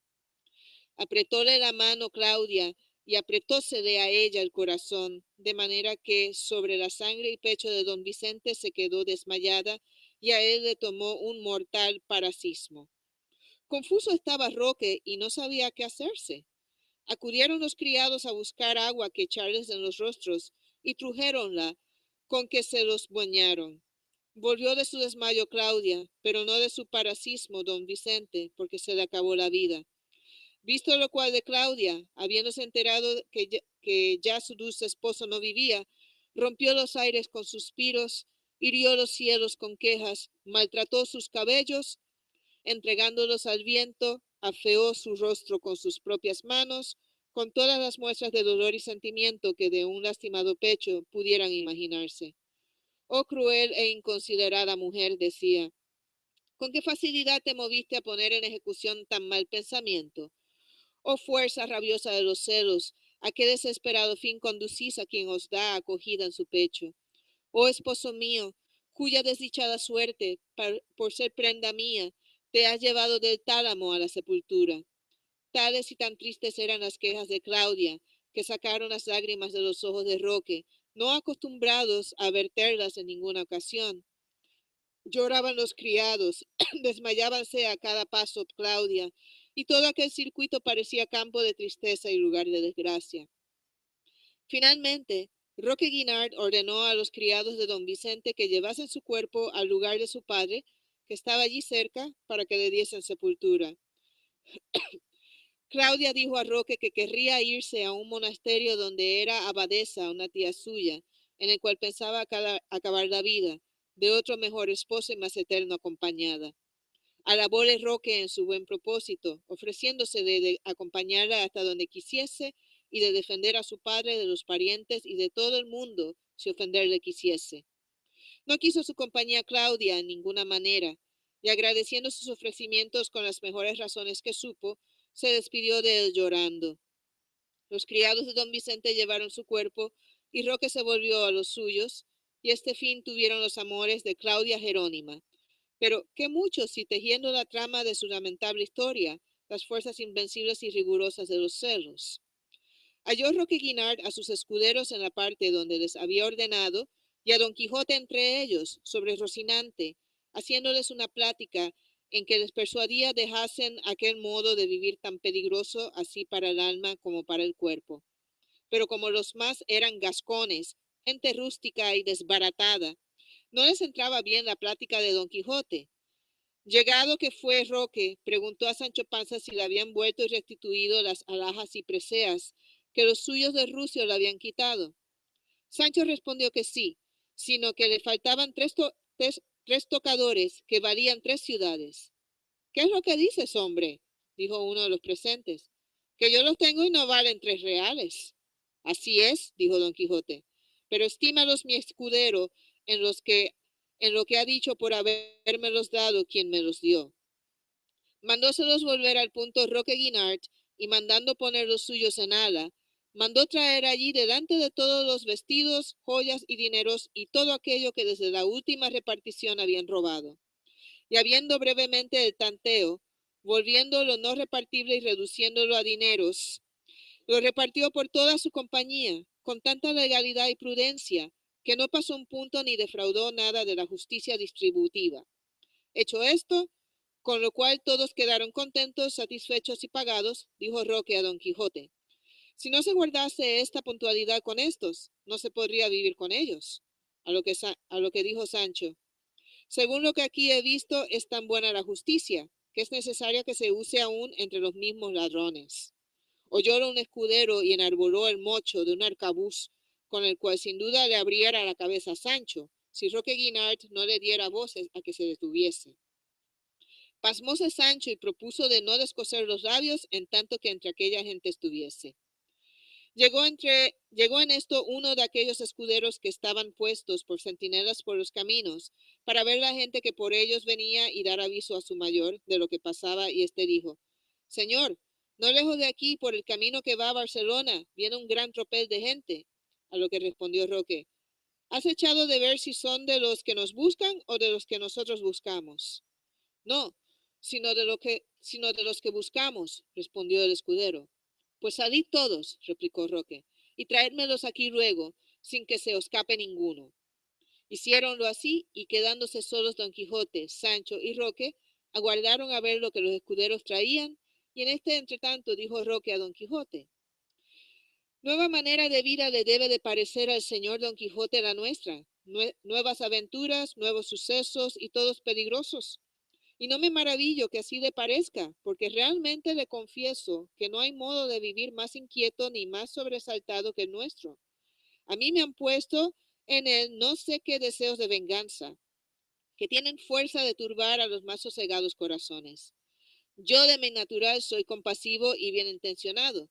Apretóle la mano Claudia y apretósele a ella el corazón, de manera que sobre la sangre y pecho de don Vicente se quedó desmayada y a él le tomó un mortal parasismo. Confuso estaba Roque y no sabía qué hacerse. Acudieron los criados a buscar agua que echarles en los rostros y trujéronla, con que se los bañaron. Volvió de su desmayo Claudia, pero no de su parasismo don Vicente, porque se le acabó la vida. Visto lo cual de Claudia, habiéndose enterado que ya su dulce esposo no vivía, rompió los aires con suspiros, hirió los cielos con quejas, maltrató sus cabellos, entregándolos al viento, afeó su rostro con sus propias manos, con todas las muestras de dolor y sentimiento que de un lastimado pecho pudieran imaginarse. Oh cruel e inconsiderada mujer, decía, ¿con qué facilidad te moviste a poner en ejecución tan mal pensamiento? Oh fuerza rabiosa de los celos, ¿a qué desesperado fin conducís a quien os da acogida en su pecho? Oh esposo mío, cuya desdichada suerte, por ser prenda mía, te has llevado del tálamo a la sepultura. Tales y tan tristes eran las quejas de Claudia, que sacaron las lágrimas de los ojos de Roque, no acostumbrados a verterlas en ninguna ocasión. Lloraban los criados, desmayábanse a cada paso Claudia, y todo aquel circuito parecía campo de tristeza y lugar de desgracia. Finalmente, Roque Guinart ordenó a los criados de don Vicente que llevasen su cuerpo al lugar de su padre, que estaba allí cerca, para que le diesen sepultura. Claudia dijo a Roque que querría irse a un monasterio donde era abadesa una tía suya, en el cual pensaba acabar la vida, de otro mejor esposo y más eterno acompañada. Alabóle Roque en su buen propósito, ofreciéndose de acompañarla hasta donde quisiese y de defender a su padre de los parientes y de todo el mundo si ofenderle quisiese. No quiso su compañía Claudia en ninguna manera, y agradeciendo sus ofrecimientos con las mejores razones que supo, se despidió de él llorando. Los criados de don Vicente llevaron su cuerpo, y Roque se volvió a los suyos, y este fin tuvieron los amores de Claudia Jerónima. Pero qué mucho si tejiendo la trama de su lamentable historia, las fuerzas invencibles y rigurosas de los celos. Halló Roque Guinart a sus escuderos en la parte donde les había ordenado, y a don Quijote entre ellos, sobre Rocinante, haciéndoles una plática en que les persuadía dejasen aquel modo de vivir tan peligroso así para el alma como para el cuerpo. Pero como los más eran gascones, gente rústica y desbaratada, no les entraba bien la plática de don Quijote. Llegado que fue Roque, preguntó a Sancho Panza si le habían vuelto y restituido las alhajas y preseas que los suyos de Rucio le habían quitado. Sancho respondió que sí, sino que le faltaban tres tocadores que valían 3 ciudades. ¿Qué es lo que dices, hombre?, dijo uno de los presentes. Que yo los tengo y no valen 3 reales. Así es, dijo don Quijote, pero estímalos mi escudero en lo que ha dicho por habérmelos dado quien me los dio. Mandóselos volver al punto Roque Guinart, y mandando poner los suyos en ala, mandó traer allí delante de todos los vestidos, joyas y dineros y todo aquello que desde la última repartición habían robado. Y habiendo brevemente el tanteo, volviendo lo no repartible y reduciéndolo a dineros, lo repartió por toda su compañía, con tanta legalidad y prudencia, que no pasó un punto ni defraudó nada de la justicia distributiva. Hecho esto, con lo cual todos quedaron contentos, satisfechos y pagados, dijo Roque a don Quijote. Si no se guardase esta puntualidad con estos, no se podría vivir con ellos. A lo que dijo Sancho. Según lo que aquí he visto, es tan buena la justicia, que es necesaria que se use aún entre los mismos ladrones. Oyólo un escudero y enarboló el mocho de un arcabuz, con el cual sin duda le abriera la cabeza a Sancho, si Roque Guinart no le diera voces a que se detuviese. Pasmóse Sancho y propuso de no descoser los labios en tanto que entre aquella gente estuviese. Llegó en esto uno de aquellos escuderos que estaban puestos por centinelas por los caminos, para ver la gente que por ellos venía y dar aviso a su mayor de lo que pasaba, y éste dijo: Señor, no lejos de aquí, por el camino que va a Barcelona, viene un gran tropel de gente. A lo que respondió Roque: ¿Has echado de ver si son de los que nos buscan o de los que nosotros buscamos? No, sino de los que buscamos, respondió el escudero. Pues salid todos, replicó Roque, y traédmelos aquí luego, sin que se os escape ninguno. Hiciéronlo así, y quedándose solos don Quijote, Sancho y Roque, aguardaron a ver lo que los escuderos traían, y en este entretanto dijo Roque a don Quijote: Nueva manera de vida le debe de parecer al señor don Quijote la nuestra, nuevas aventuras, nuevos sucesos y todos peligrosos. Y no me maravillo que así le parezca, porque realmente le confieso que no hay modo de vivir más inquieto ni más sobresaltado que el nuestro. A mí me han puesto en él no sé qué deseos de venganza, que tienen fuerza de turbar a los más sosegados corazones. Yo de mi natural soy compasivo y bien intencionado,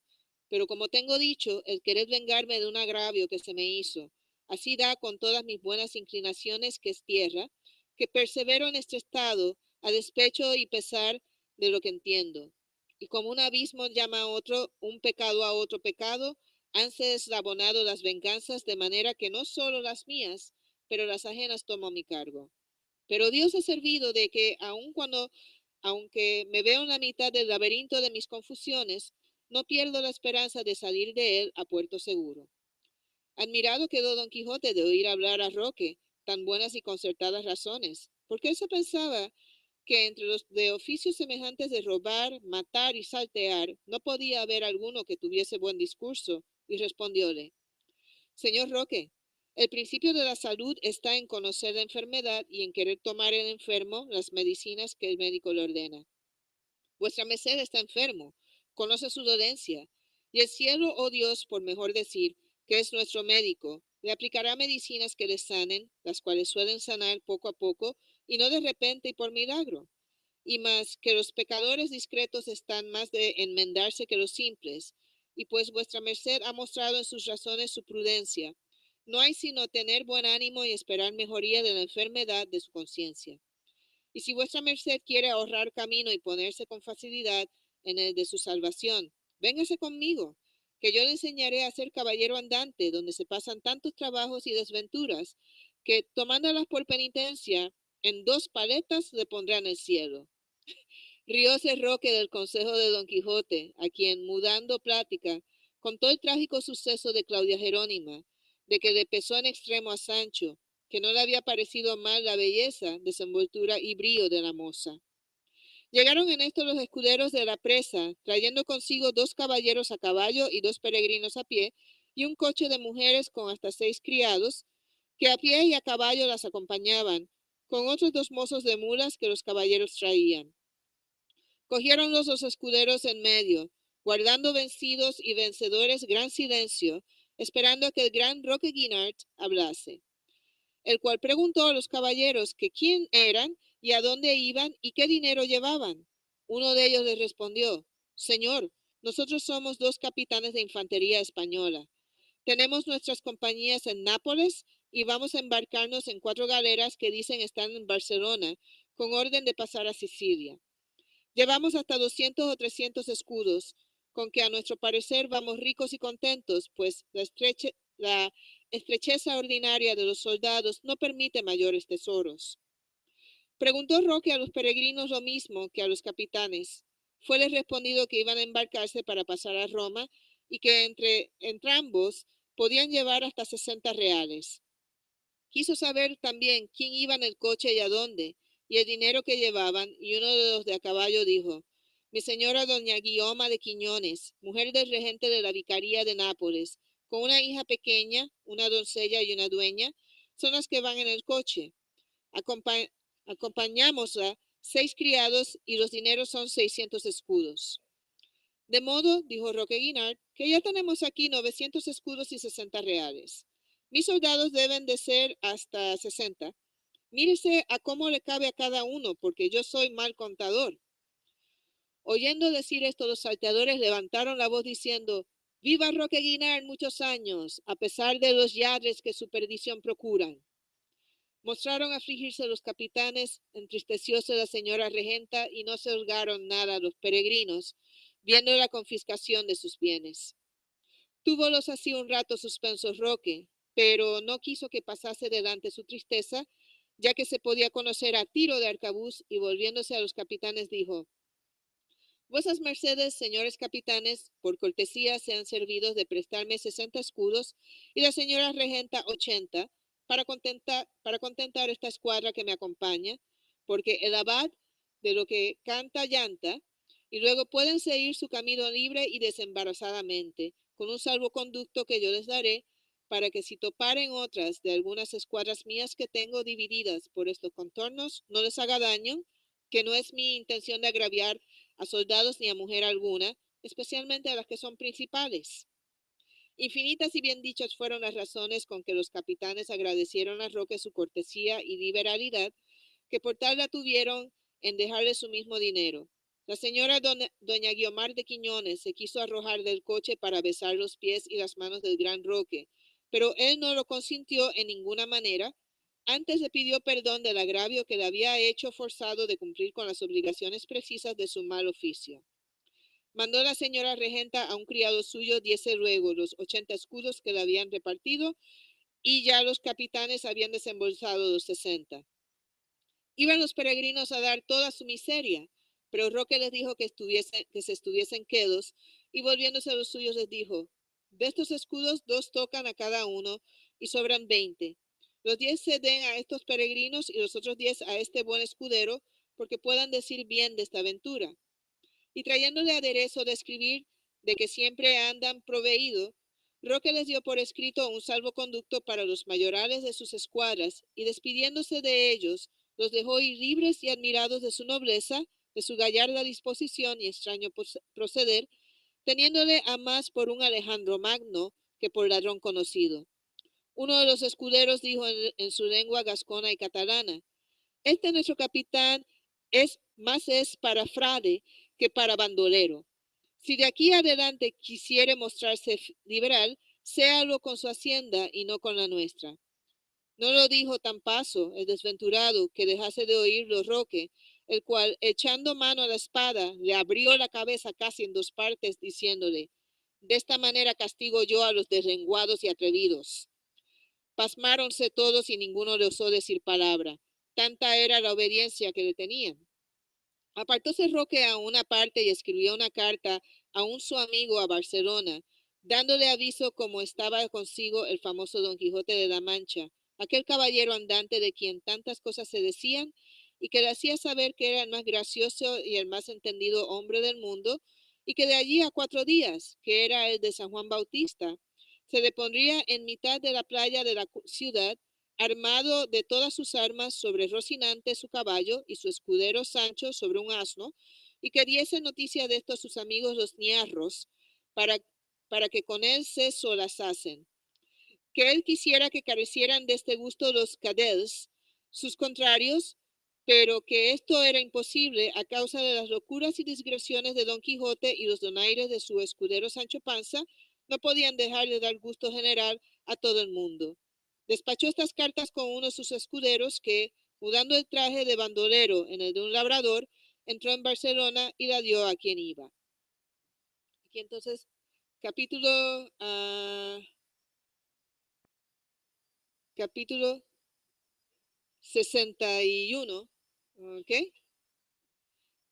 pero como tengo dicho, el querer vengarme de un agravio que se me hizo, así da con todas mis buenas inclinaciones, que es tierra, que persevero en este estado, a despecho y pesar de lo que entiendo. Y como un abismo llama a otro, un pecado a otro pecado, hanse deslabonado las venganzas, de manera que no solo las mías, pero las ajenas tomo a mi cargo. Pero Dios ha servido de que, aunque me veo en la mitad del laberinto de mis confusiones, no pierdo la esperanza de salir de él a puerto seguro. Admirado quedó don Quijote de oír hablar a Roque tan buenas y concertadas razones, porque él se pensaba que entre los de oficios semejantes de robar, matar y saltear, no podía haber alguno que tuviese buen discurso, y respondióle: Señor Roque, el principio de la salud está en conocer la enfermedad y en querer tomar el enfermo las medicinas que el médico le ordena. Vuestra merced está enfermo, conoce su dolencia, y el cielo, oh Dios, por mejor decir, que es nuestro médico, le aplicará medicinas que le sanen, las cuales suelen sanar poco a poco, y no de repente y por milagro. Y más, que los pecadores discretos están más de enmendarse que los simples, y pues vuestra merced ha mostrado en sus razones su prudencia, no hay sino tener buen ánimo y esperar mejoría de la enfermedad de su conciencia. Y si vuestra merced quiere ahorrar camino y ponerse con facilidad en el de su salvación, véngase conmigo, que yo le enseñaré a ser caballero andante, donde se pasan tantos trabajos y desventuras, que tomándolas por penitencia, en 2 paletas le pondrá en el cielo. Rióse Roque del consejo de Don Quijote, a quien, mudando plática, contó el trágico suceso de Claudia Jerónima, de que le pesó en extremo a Sancho, que no le había parecido mal la belleza, desenvoltura y brío de la moza. Llegaron en esto los escuderos de la presa, trayendo consigo 2 caballeros a caballo y 2 peregrinos a pie, y un coche de mujeres con hasta 6 criados, que a pie y a caballo las acompañaban, con otros 2 mozos de mulas que los caballeros traían. Cogiéronlos los escuderos en medio, guardando vencidos y vencedores gran silencio, esperando a que el gran Roque Guinart hablase, el cual preguntó a los caballeros que quién eran y a dónde iban y qué dinero llevaban. Uno de ellos les respondió: Señor, nosotros somos 2 capitanes de infantería española. Tenemos nuestras compañías en Nápoles y vamos a embarcarnos en 4 galeras que dicen están en Barcelona, con orden de pasar a Sicilia. Llevamos hasta 200 o 300 escudos, con que a nuestro parecer vamos ricos y contentos, pues la estrecheza ordinaria de los soldados no permite mayores tesoros. Preguntó Roque a los peregrinos lo mismo que a los capitanes. Fueles respondido que iban a embarcarse para pasar a Roma y que entre ambos podían llevar hasta 60 reales. Quiso saber también quién iba en el coche y a dónde, y el dinero que llevaban, y uno de los de a caballo dijo: mi señora doña Guioma de Quiñones, mujer del regente de la vicaría de Nápoles, con una hija pequeña, una doncella y una dueña, son las que van en el coche. Acompañámosla 6 criados y los dineros son 600 escudos. De modo, dijo Roque Guinart, que ya tenemos aquí 900 escudos y 60 reales. Mis soldados deben de ser hasta 60. Mírese a cómo le cabe a cada uno, porque yo soy mal contador. Oyendo decir esto, los salteadores levantaron la voz diciendo: ¡Viva Roque Guinart muchos años, a pesar de los yadres que su perdición procuran! Mostraron afligirse los capitanes, entristecióse la señora regenta y no se holgaron nada los peregrinos, viendo la confiscación de sus bienes. Túvolos así un rato suspensos Roque, pero no quiso que pasase delante su tristeza, ya que se podía conocer a tiro de arcabuz, y volviéndose a los capitanes dijo: vuesas mercedes, señores capitanes, por cortesía sean servidos de prestarme 60 escudos y la señora regenta 80, para contentar esta escuadra que me acompaña, porque el abad de lo que canta llanta, y luego pueden seguir su camino libre y desembarazadamente, con un salvoconducto que yo les daré, para que si toparen otras de algunas escuadras mías que tengo divididas por estos contornos, no les haga daño, que no es mi intención de agraviar a soldados ni a mujer alguna, especialmente a las que son principales. Infinitas y bien dichas fueron las razones con que los capitanes agradecieron a Roque su cortesía y liberalidad, que por tal la tuvieron en dejarle su mismo dinero. La señora doña Guiomar de Quiñones se quiso arrojar del coche para besar los pies y las manos del gran Roque, pero él no lo consintió en ninguna manera. Antes le pidió perdón del agravio que le había hecho forzado de cumplir con las obligaciones precisas de su mal oficio. Mandó la señora regenta a un criado suyo diese luego los 80 escudos que le habían repartido, y ya los capitanes habían desembolsado los 60. Iban los peregrinos a dar toda su miseria, pero Roque les dijo que se estuviesen quedos, y volviéndose a los suyos les dijo: de estos escudos 2 tocan a cada uno, y sobran 20. Los 10 se den a estos peregrinos y los otros 10 a este buen escudero, porque puedan decir bien de esta aventura. Y trayéndole aderezo de escribir, de que siempre andan proveído, Roque les dio por escrito un salvoconducto para los mayorales de sus escuadras, y despidiéndose de ellos, los dejó ir libres y admirados de su nobleza, de su gallarda disposición y extraño proceder, teniéndole a más por un Alejandro Magno que por ladrón conocido. Uno de los escuderos dijo en su lengua gascona y catalana: este nuestro capitán es para frade que para bandolero. Si de aquí adelante quisiere mostrarse liberal, séalo con su hacienda y no con la nuestra. No lo dijo tan paso el desventurado que dejase de oírlo Roque, el cual, echando mano a la espada, le abrió la cabeza casi en dos partes, diciéndole: de esta manera castigo yo a los deslenguados y atrevidos. Pasmáronse todos y ninguno le osó decir palabra. Tanta era la obediencia que le tenían. Apartóse Roque a una parte y escribió una carta a su amigo a Barcelona, dándole aviso como estaba consigo el famoso Don Quijote de la Mancha, aquel caballero andante de quien tantas cosas se decían, y que le hacía saber que era el más gracioso y el más entendido hombre del mundo, y que de allí a 4 días, que era el de San Juan Bautista, se le pondría en mitad de la playa de la ciudad, armado de todas sus armas, sobre Rocinante su caballo y su escudero Sancho sobre un asno, y que diese noticia de esto a sus amigos los niarros, para que con él se solazasen. Que él quisiera que carecieran de este gusto los cadels, sus contrarios, pero que esto era imposible a causa de las locuras y digresiones de Don Quijote, y los donaires de su escudero Sancho Panza no podían dejar de dar gusto general a todo el mundo. Despachó estas cartas con uno de sus escuderos que, mudando el traje de bandolero en el de un labrador, entró en Barcelona y la dio a quien iba. Aquí entonces, capítulo 61, ¿ok?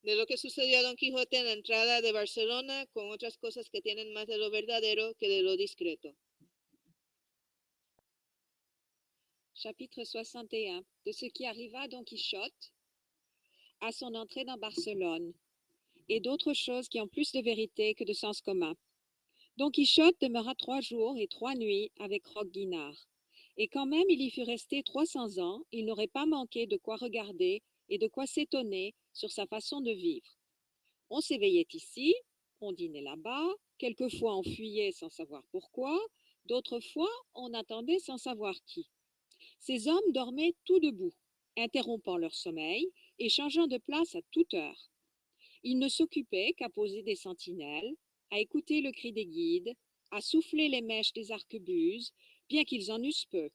De lo que sucedió a Don Quijote en la entrada de Barcelona, con otras cosas que tienen más de lo verdadero que de lo discreto. Chapitre 61. De ce qui arriva à Don Quichotte à son entrée dans Barcelone, et d'autres choses qui ont plus de vérité que de sens commun. Don Quichotte demeura 3 jours et 3 nuits avec Roqueguinard, et quand même il y fut resté 300 ans, il n'aurait pas manqué de quoi regarder et de quoi s'étonner sur sa façon de vivre. On s'éveillait ici, on dînait là-bas, quelquefois on fuyait sans savoir pourquoi, d'autres fois on attendait sans savoir qui. Ces hommes dormaient tout debout, interrompant leur sommeil et changeant de place à toute heure. Ils ne s'occupaient qu'à poser des sentinelles, à écouter le cri des guides, à souffler les mèches des arquebuses, bien qu'ils en eussent peu,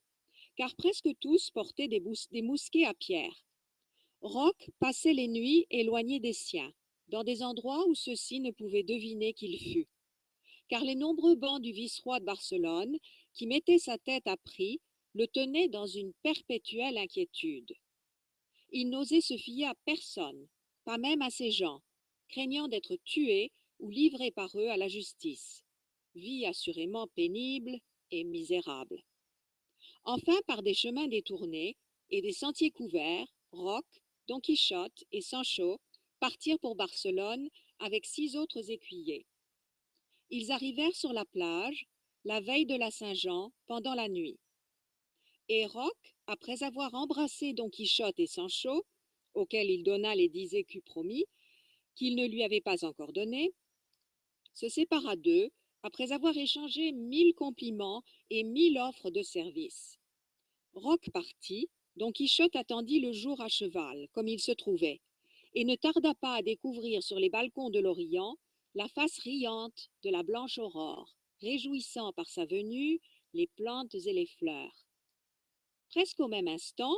car presque tous portaient des mousquets à pierre. Roque passait les nuits éloigné des siens, dans des endroits où ceux-ci ne pouvaient deviner qu'il fût, car les nombreux bancs du vice-roi de Barcelone, qui mettait sa tête à prix, le tenaient dans une perpétuelle inquiétude. Il n'osait se fier à personne, pas même à ses gens, craignant d'être tué ou livré par eux à la justice. Vie assurément pénible et misérable. Enfin, par des chemins détournés et des sentiers couverts, Roque, Don Quichotte et Sancho partirent pour Barcelone avec 6 autres écuyers. Ils arrivèrent sur la plage, la veille de la Saint-Jean, pendant la nuit. Et Roque, après avoir embrassé Don Quichotte et Sancho, auxquels il donna les 10 écus promis, qu'il ne lui avait pas encore donnés, se sépara d'eux, après avoir échangé 1000 compliments et 1000 offres de service. Roque partit, Don Quichotte attendit le jour à cheval, comme il se trouvait, et ne tarda pas à découvrir sur les balcons de l'Orient la face riante de la blanche aurore, réjouissant par sa venue les plantes et les fleurs. Presque au même instant,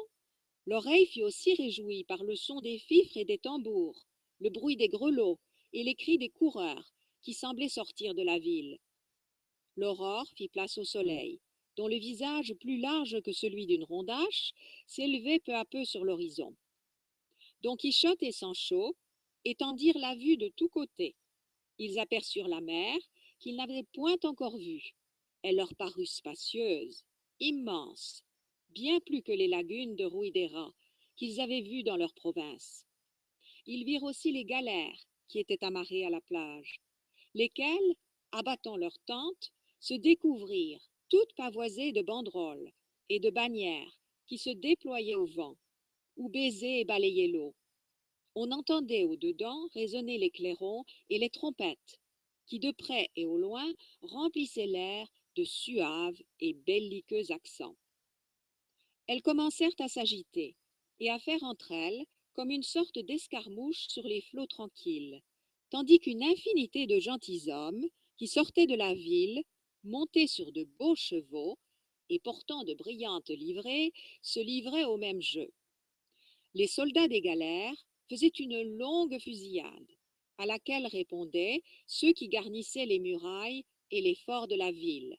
l'oreille fut aussi réjouie par le son des fifres et des tambours, le bruit des grelots et les cris des coureurs qui semblaient sortir de la ville. L'aurore fit place au soleil, dont le visage plus large que celui d'une rondache s'élevait peu à peu sur l'horizon. Don Quichotte et Sancho étendirent la vue de tous côtés. Ils aperçurent la mer qu'ils n'avaient point encore vue. Elle leur parut spacieuse, immense, bien plus que les lagunes de Ruidera qu'ils avaient vues dans leur province. Ils virent aussi les galères qui étaient amarrées à la plage, lesquelles, abattant leurs tentes, se découvrirent toutes pavoisées de banderoles et de bannières qui se déployaient au vent, ou baisaient et balayaient l'eau. On entendait au-dedans résonner les clairons et les trompettes, qui de près et au loin remplissaient l'air de suaves et belliqueux accents. Elles commencèrent à s'agiter et à faire entre elles comme une sorte d'escarmouche sur les flots tranquilles, tandis qu'une infinité de gentilshommes qui sortaient de la ville, montés sur de beaux chevaux et portant de brillantes livrées, se livraient au même jeu. Les soldats des galères faisaient une longue fusillade, à laquelle répondaient ceux qui garnissaient les murailles et les forts de la ville,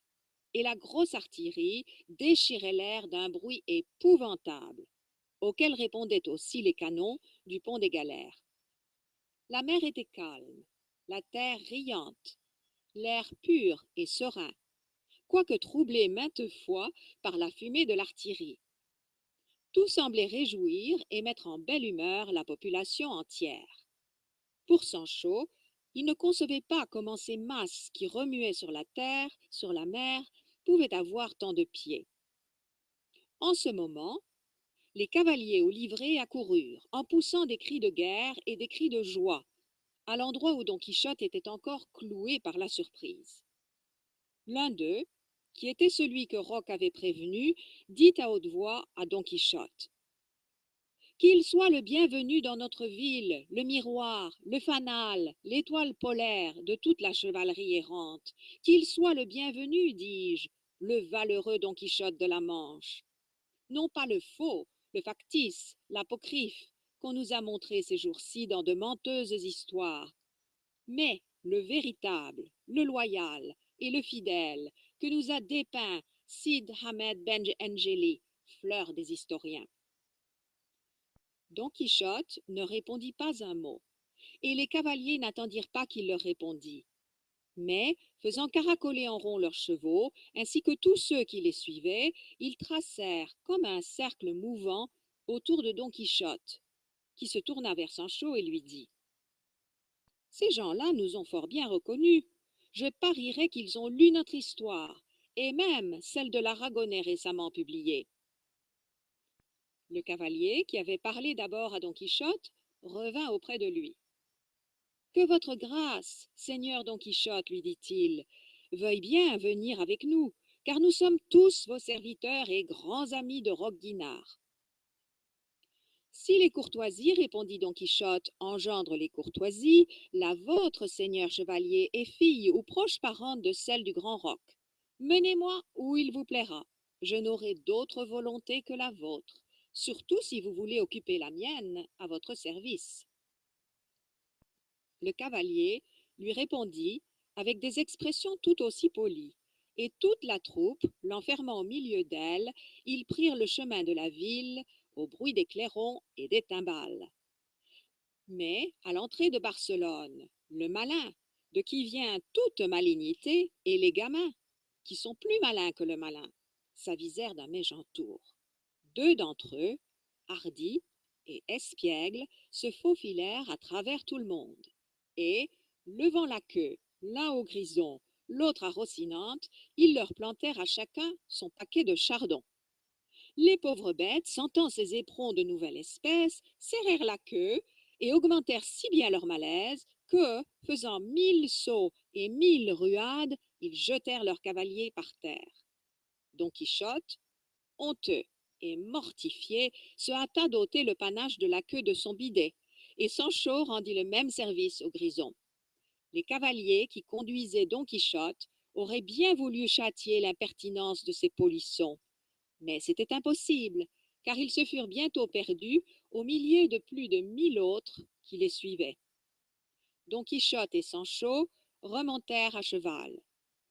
et la grosse artillerie déchirait l'air d'un bruit épouvantable, auquel répondaient aussi les canons du pont des galères. La mer était calme, la terre riante, l'air pur et serein, quoique troublé maintes fois par la fumée de l'artillerie. Tout semblait réjouir et mettre en belle humeur la population entière. Pour Sancho, il ne concevait pas comment ces masses qui remuaient sur la terre, sur la mer, pouvaient avoir tant de pieds. En ce moment, les cavaliers aux livrées accoururent, en poussant des cris de guerre et des cris de joie, à l'endroit où Don Quichotte était encore cloué par la surprise. L'un d'eux, qui était celui que Roch avait prévenu, dit à haute voix à Don Quichotte: « Qu'il soit le bienvenu dans notre ville, le miroir, le fanal, l'étoile polaire de toute la chevalerie errante. Qu'il soit le bienvenu, dis-je, le valeureux Don Quichotte de la Manche. Non pas le faux, le factice, l'apocryphe, qu'on nous a montré ces jours-ci dans de menteuses histoires, mais le véritable, le loyal et le fidèle que nous a dépeint Cid Hamed Ben Engeli, fleur des historiens. » Don Quichotte ne répondit pas un mot, et les cavaliers n'attendirent pas qu'il leur répondît. Mais, faisant caracoler en rond leurs chevaux, ainsi que tous ceux qui les suivaient, ils tracèrent comme un cercle mouvant autour de Don Quichotte, qui se tourna vers Sancho et lui dit: « Ces gens-là nous ont fort bien reconnus. Je parierais qu'ils ont lu notre histoire, et même celle de l'Aragonais récemment publiée. » Le cavalier, qui avait parlé d'abord à Don Quichotte, revint auprès de lui. « Que votre grâce, Seigneur Don Quichotte, lui dit-il, veuille bien venir avec nous, car nous sommes tous vos serviteurs et grands amis de Roqueguinard. » « Si les courtoisies, répondit Don Quichotte, engendrent les courtoisies, la vôtre, Seigneur chevalier, est fille ou proche parente de celle du grand Roch. Menez-moi où il vous plaira, je n'aurai d'autre volonté que la vôtre, surtout si vous voulez occuper la mienne à votre service. » Le cavalier lui répondit avec des expressions tout aussi polies, et toute la troupe, l'enfermant au milieu d'elle, ils prirent le chemin de la ville au bruit des clairons et des timbales. Mais, à l'entrée de Barcelone, le malin, de qui vient toute malignité, et les gamins, qui sont plus malins que le malin, s'avisèrent d'un méchant tour. Deux d'entre eux, hardis et espiègles, se faufilèrent à travers tout le monde, et, levant la queue, l'un au grison, l'autre à Rocinante, ils leur plantèrent à chacun son paquet de chardon. Les pauvres bêtes, sentant ces éperons de nouvelle espèce, serrèrent la queue et augmentèrent si bien leur malaise que, faisant 1000 sauts et 1000 ruades, ils jetèrent leurs cavaliers par terre. Don Quichotte, honteux et mortifié, se hâta d'ôter le panache de la queue de son bidet, et Sancho rendit le même service au grison. Les cavaliers qui conduisaient Don Quichotte auraient bien voulu châtier l'impertinence de ces polissons, mais c'était impossible, car ils se furent bientôt perdus au milieu de plus de 1000 autres qui les suivaient. Don Quichotte et Sancho remontèrent à cheval,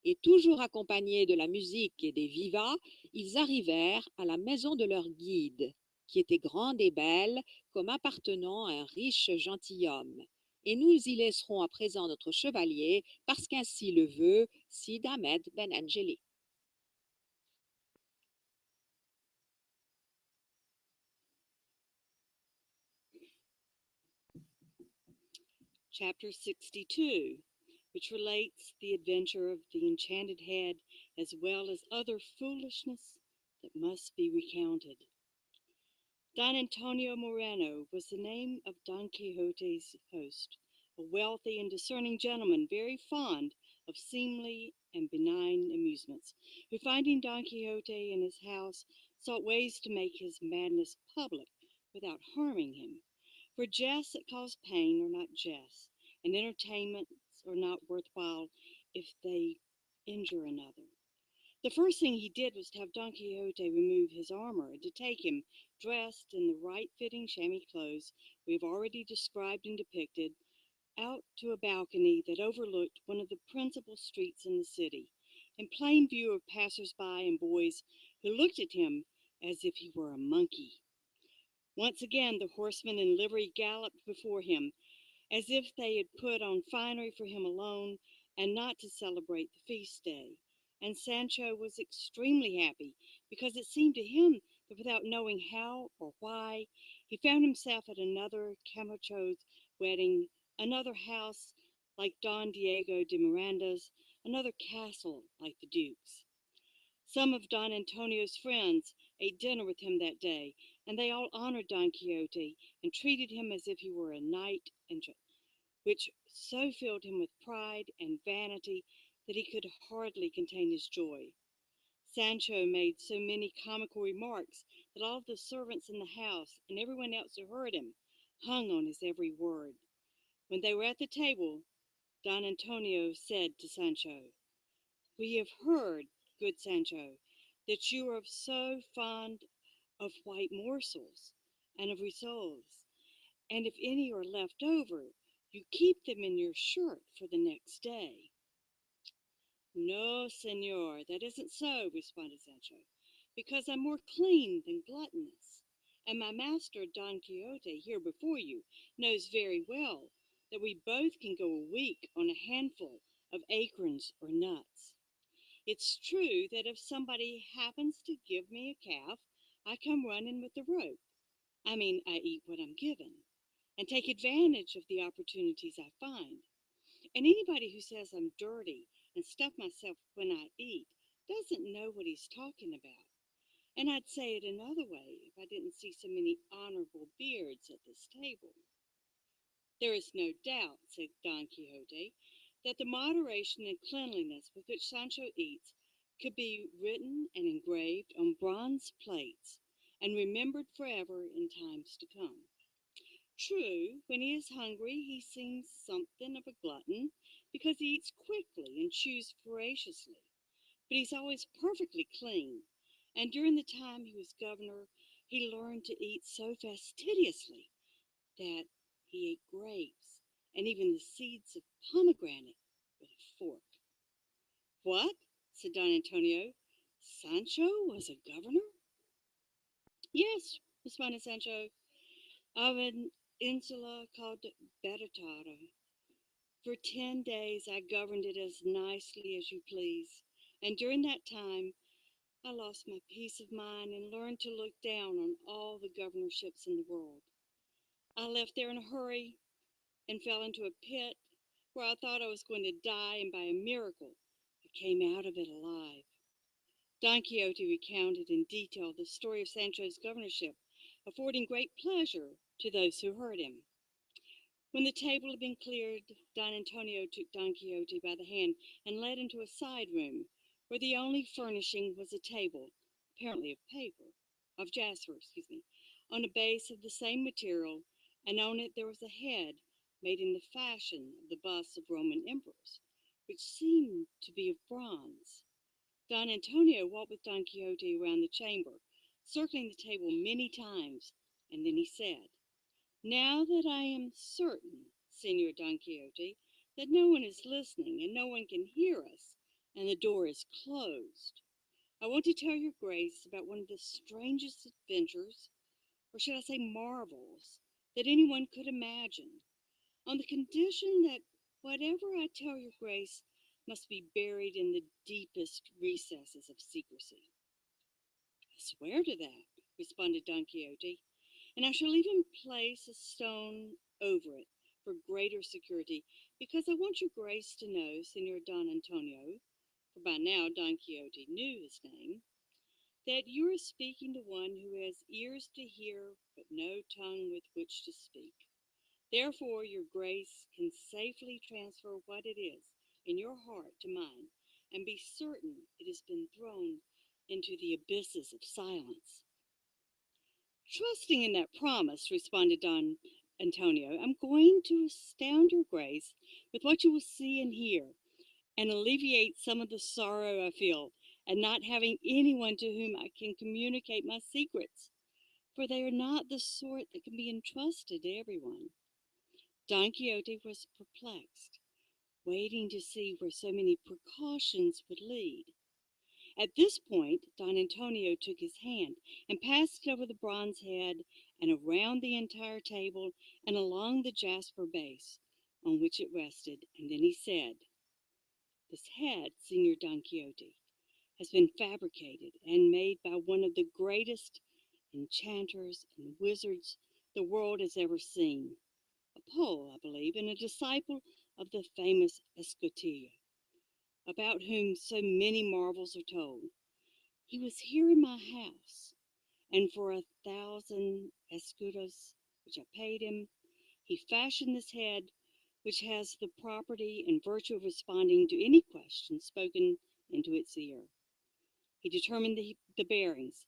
et toujours accompagnés de la musique et des vivats, ils arrivèrent à la maison de leur guide, qui était grande et belle, comme appartenant à un riche gentilhomme. Et nous y laisserons à présent notre chevalier, parce qu'ainsi le veut Cid Hamed Ben Engeli. Chapter 62, which relates the adventure of the enchanted head, as well as other foolishness that must be recounted. Don Antonio Moreno was the name of Don Quixote's host, a wealthy and discerning gentleman very fond of seemly and benign amusements, who, finding Don Quixote in his house, sought ways to make his madness public without harming him. For jests that cause pain are not jests, and entertainments are not worthwhile if they injure another. The first thing he did was to have Don Quixote remove his armor and to take him, dressed in the right-fitting chamois clothes we have already described and depicted, out to a balcony that overlooked one of the principal streets in the city, in plain view of passers-by and boys who looked at him as if he were a monkey. Once again the horsemen in livery galloped before him, as if they had put on finery for him alone and not to celebrate the feast day. And Sancho was extremely happy, because it seemed to him that without knowing how or why, he found himself at another Camacho's wedding, another house like Don Diego de Miranda's, another castle like the Duke's. Some of Don Antonio's friends ate dinner with him that day, and they all honored Don Quixote and treated him as if he were a knight, and which so filled him with pride and vanity that he could hardly contain his joy. Sancho made so many comical remarks that all the servants in the house and everyone else who heard him hung on his every word. When they were at the table, Don Antonio said to Sancho, "We have heard, good Sancho, that you are so fond of white morsels and of rissoles, and if any are left over, you keep them in your shirt for the next day." "No, senor, that isn't so," responded Sancho, "because I'm more clean than gluttonous, and my master Don Quixote, here before you, knows very well that we both can go a week on a handful of acorns or nuts. It's true that if somebody happens to give me a calf, I come running with the rope. I eat what I'm given, and take advantage of the opportunities I find. And anybody who says I'm dirty and stuff myself when I eat doesn't know what he's talking about. And I'd say it another way if I didn't see so many honorable beards at this table." "There is no doubt," said Don Quixote, "that the moderation and cleanliness with which Sancho eats could be written and engraved on bronze plates and remembered forever in times to come. True, when he is hungry, he seems something of a glutton, because he eats quickly and chews voraciously, but he's always perfectly clean, and during the time he was governor, he learned to eat so fastidiously that he ate grapes and even the seeds of pomegranate with a fork." "What?" said Don Antonio. "Sancho was a governor?" "Yes," responded Sancho, "of an insula called Meratón. For 10 days I governed it as nicely as you please, and during that time I lost my peace of mind and learned to look down on all the governorships in the world. I left there in a hurry and fell into a pit where I thought I was going to die, and by a miracle I came out of it alive." Don Quixote recounted in detail the story of Sancho's governorship, affording great pleasure to those who heard him. When the table had been cleared, Don Antonio took Don Quixote by the hand and led into a side room, where the only furnishing was a table, apparently of jasper, on a base of the same material, and on it there was a head made in the fashion of the busts of Roman emperors, which seemed to be of bronze. Don Antonio walked with Don Quixote around the chamber, circling the table many times, and then he said, "Now that I am certain, Señor Don Quixote, that no one is listening and no one can hear us, and the door is closed, I want to tell your grace about one of the strangest adventures, or should I say marvels, that anyone could imagine, on the condition that whatever I tell your grace must be buried in the deepest recesses of secrecy." "I swear to that," responded Don Quixote, "and I shall even place a stone over it for greater security, because I want your grace to know, Señor Don Antonio," for by now Don Quixote knew his name, "that you are speaking to one who has ears to hear but no tongue with which to speak. Therefore, your grace can safely transfer what it is in your heart to mine, and be certain it has been thrown into the abysses of silence. Trusting in that promise, responded Don Antonio, I'm going to astound your grace with what you will see and hear, and alleviate some of the sorrow I feel at not having anyone to whom I can communicate my secrets, for they are not the sort that can be entrusted to everyone. Don Quixote was perplexed, waiting to see where so many precautions would lead. At this point, Don Antonio took his hand and passed it over the bronze head and around the entire table and along the jasper base on which it rested, and then he said, This head, Señor Don Quixote, has been fabricated and made by one of the greatest enchanters and wizards the world has ever seen, a Pole, I believe, and a disciple of the famous Quixote, about whom so many marvels are told. He was here in my house, and for 1,000 escudos, which I paid him, he fashioned this head, which has the property and virtue of responding to any question spoken into its ear. He determined the bearings,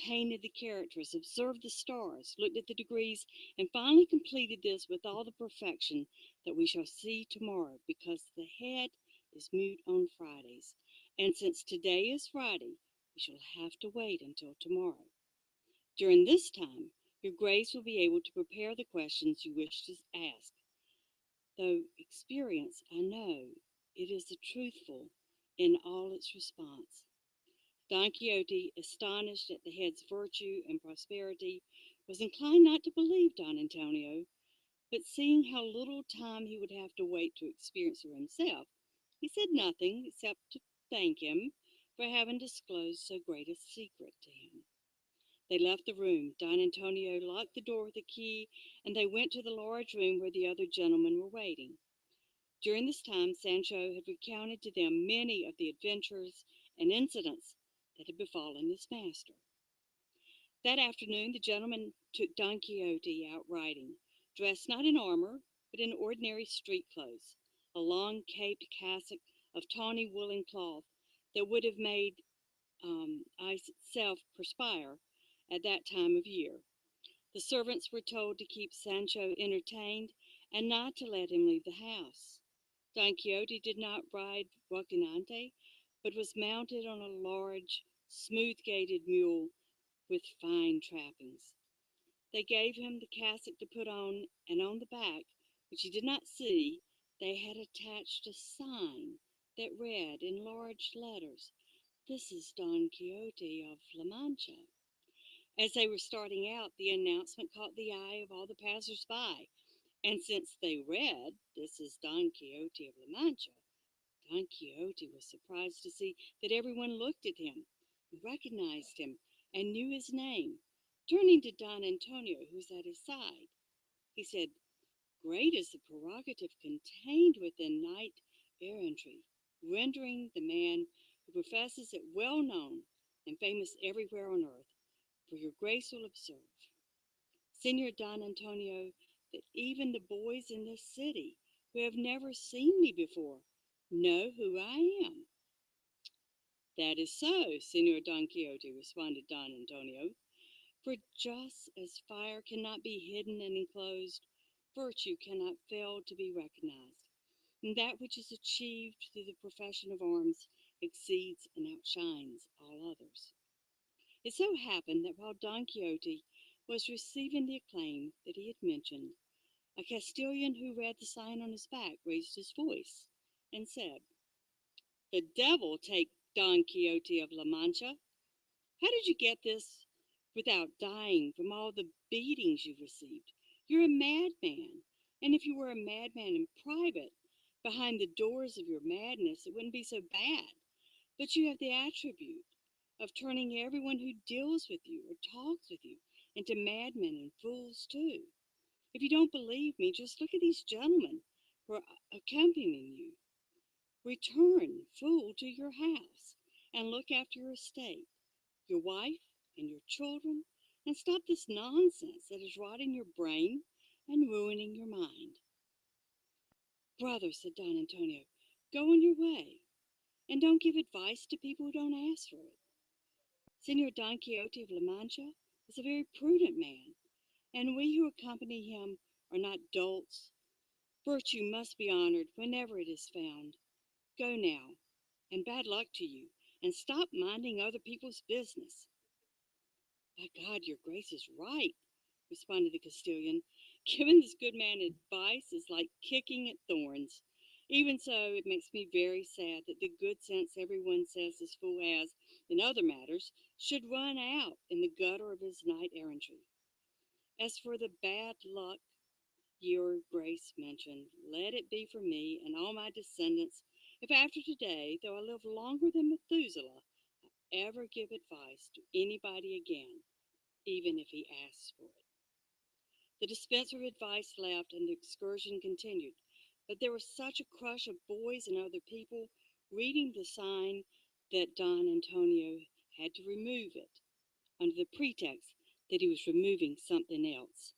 painted the characters, observed the stars, looked at the degrees, and finally completed this with all the perfection that we shall see tomorrow, because the head is mute on Fridays, and since today is Friday, we shall have to wait until tomorrow. During this time, your grace will be able to prepare the questions you wish to ask. Though experience, I know, it is truthful in all its response. Don Quixote, astonished at the head's virtue and prosperity, was inclined not to believe Don Antonio, but seeing how little time he would have to wait to experience for himself, he said nothing except to thank him for having disclosed so great a secret to him. They left the room. Don Antonio locked the door with a key, and they went to the large room where the other gentlemen were waiting. During this time, Sancho had recounted to them many of the adventures and incidents that had befallen his master. That afternoon, the gentlemen took Don Quixote out riding, dressed not in armor, but in ordinary street clothes, a long caped cassock of tawny woolen cloth that would have made ice itself perspire at that time of year. The servants were told to keep Sancho entertained and not to let him leave the house. Don Quixote did not ride Rocinante, but was mounted on a large, smooth-gaited mule with fine trappings. They gave him the cassock to put on, and on the back, which he did not see, they had attached a sign that read in large letters, "This is Don Quixote of La Mancha." As they were starting out, the announcement caught the eye of all the passers-by, and since they read, "This is Don Quixote of La Mancha," Don Quixote was surprised to see that everyone looked at him, recognized him, and knew his name. Turning to Don Antonio, who was at his side, he said, "Great is the prerogative contained within knight-errantry, rendering the man who professes it well known and famous everywhere on earth, for your grace will observe, Señor Don Antonio, that even the boys in this city, who have never seen me before, know who I am." "That is so, Señor Don Quixote," responded Don Antonio, "for just as fire cannot be hidden and enclosed, virtue cannot fail to be recognized, and that which is achieved through the profession of arms exceeds and outshines all others." It so happened that while Don Quixote was receiving the acclaim that he had mentioned, a Castilian who read the sign on his back raised his voice and said, "The devil take Don Quixote of La Mancha! How did you get this without dying from all the beatings you've received? You're a madman, and if you were a madman in private, behind the doors of your madness, it wouldn't be so bad. But you have the attribute of turning everyone who deals with you or talks with you into madmen and fools too. If you don't believe me, just look at these gentlemen who are accompanying you. Return, fool, to your house, and look after your estate, your wife, and your children, and stop this nonsense that is rotting your brain and ruining your mind. Brother, said Don Antonio, go on your way, and don't give advice to people who don't ask for it. Senor Don Quixote of La Mancha is a very prudent man, and we who accompany him are not dolts. Virtue must be honored whenever it is found. Go now, and bad luck to you, and stop minding other people's business. By God, your grace is right, responded the Castilian. Giving this good man advice is like kicking at thorns. Even so, it makes me very sad that the good sense everyone says this fool has in other matters should run out in the gutter of his knight errantry. As for the bad luck your grace mentioned, let it be for me and all my descendants, if after today, though I live longer than Methuselah, I ever give advice to anybody again, even if he asks for it. The dispenser of advice left, and the excursion continued. But there was such a crush of boys and other people reading the sign that Don Antonio had to remove it, under the pretext that he was removing something else.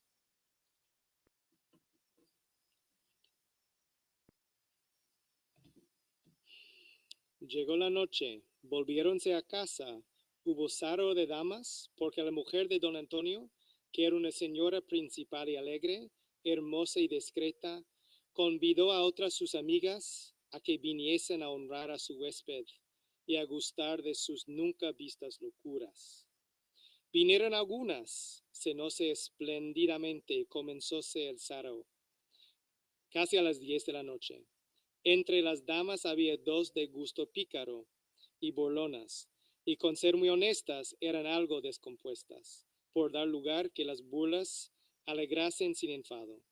Llegó la noche, volviéronse a casa, hubo saro de damas, porque la mujer de don Antonio, que era una señora principal y alegre, hermosa y discreta, convidó a otras sus amigas a que viniesen a honrar a su huésped y a gustar de sus nunca vistas locuras. Vinieron algunas, cenóse espléndidamente y comenzóse el saro, casi a las 10 de la noche. Entre las damas había dos de gusto pícaro y burlonas, y con ser muy honestas eran algo descompuestas, por dar lugar que las burlas alegrasen sin enfado.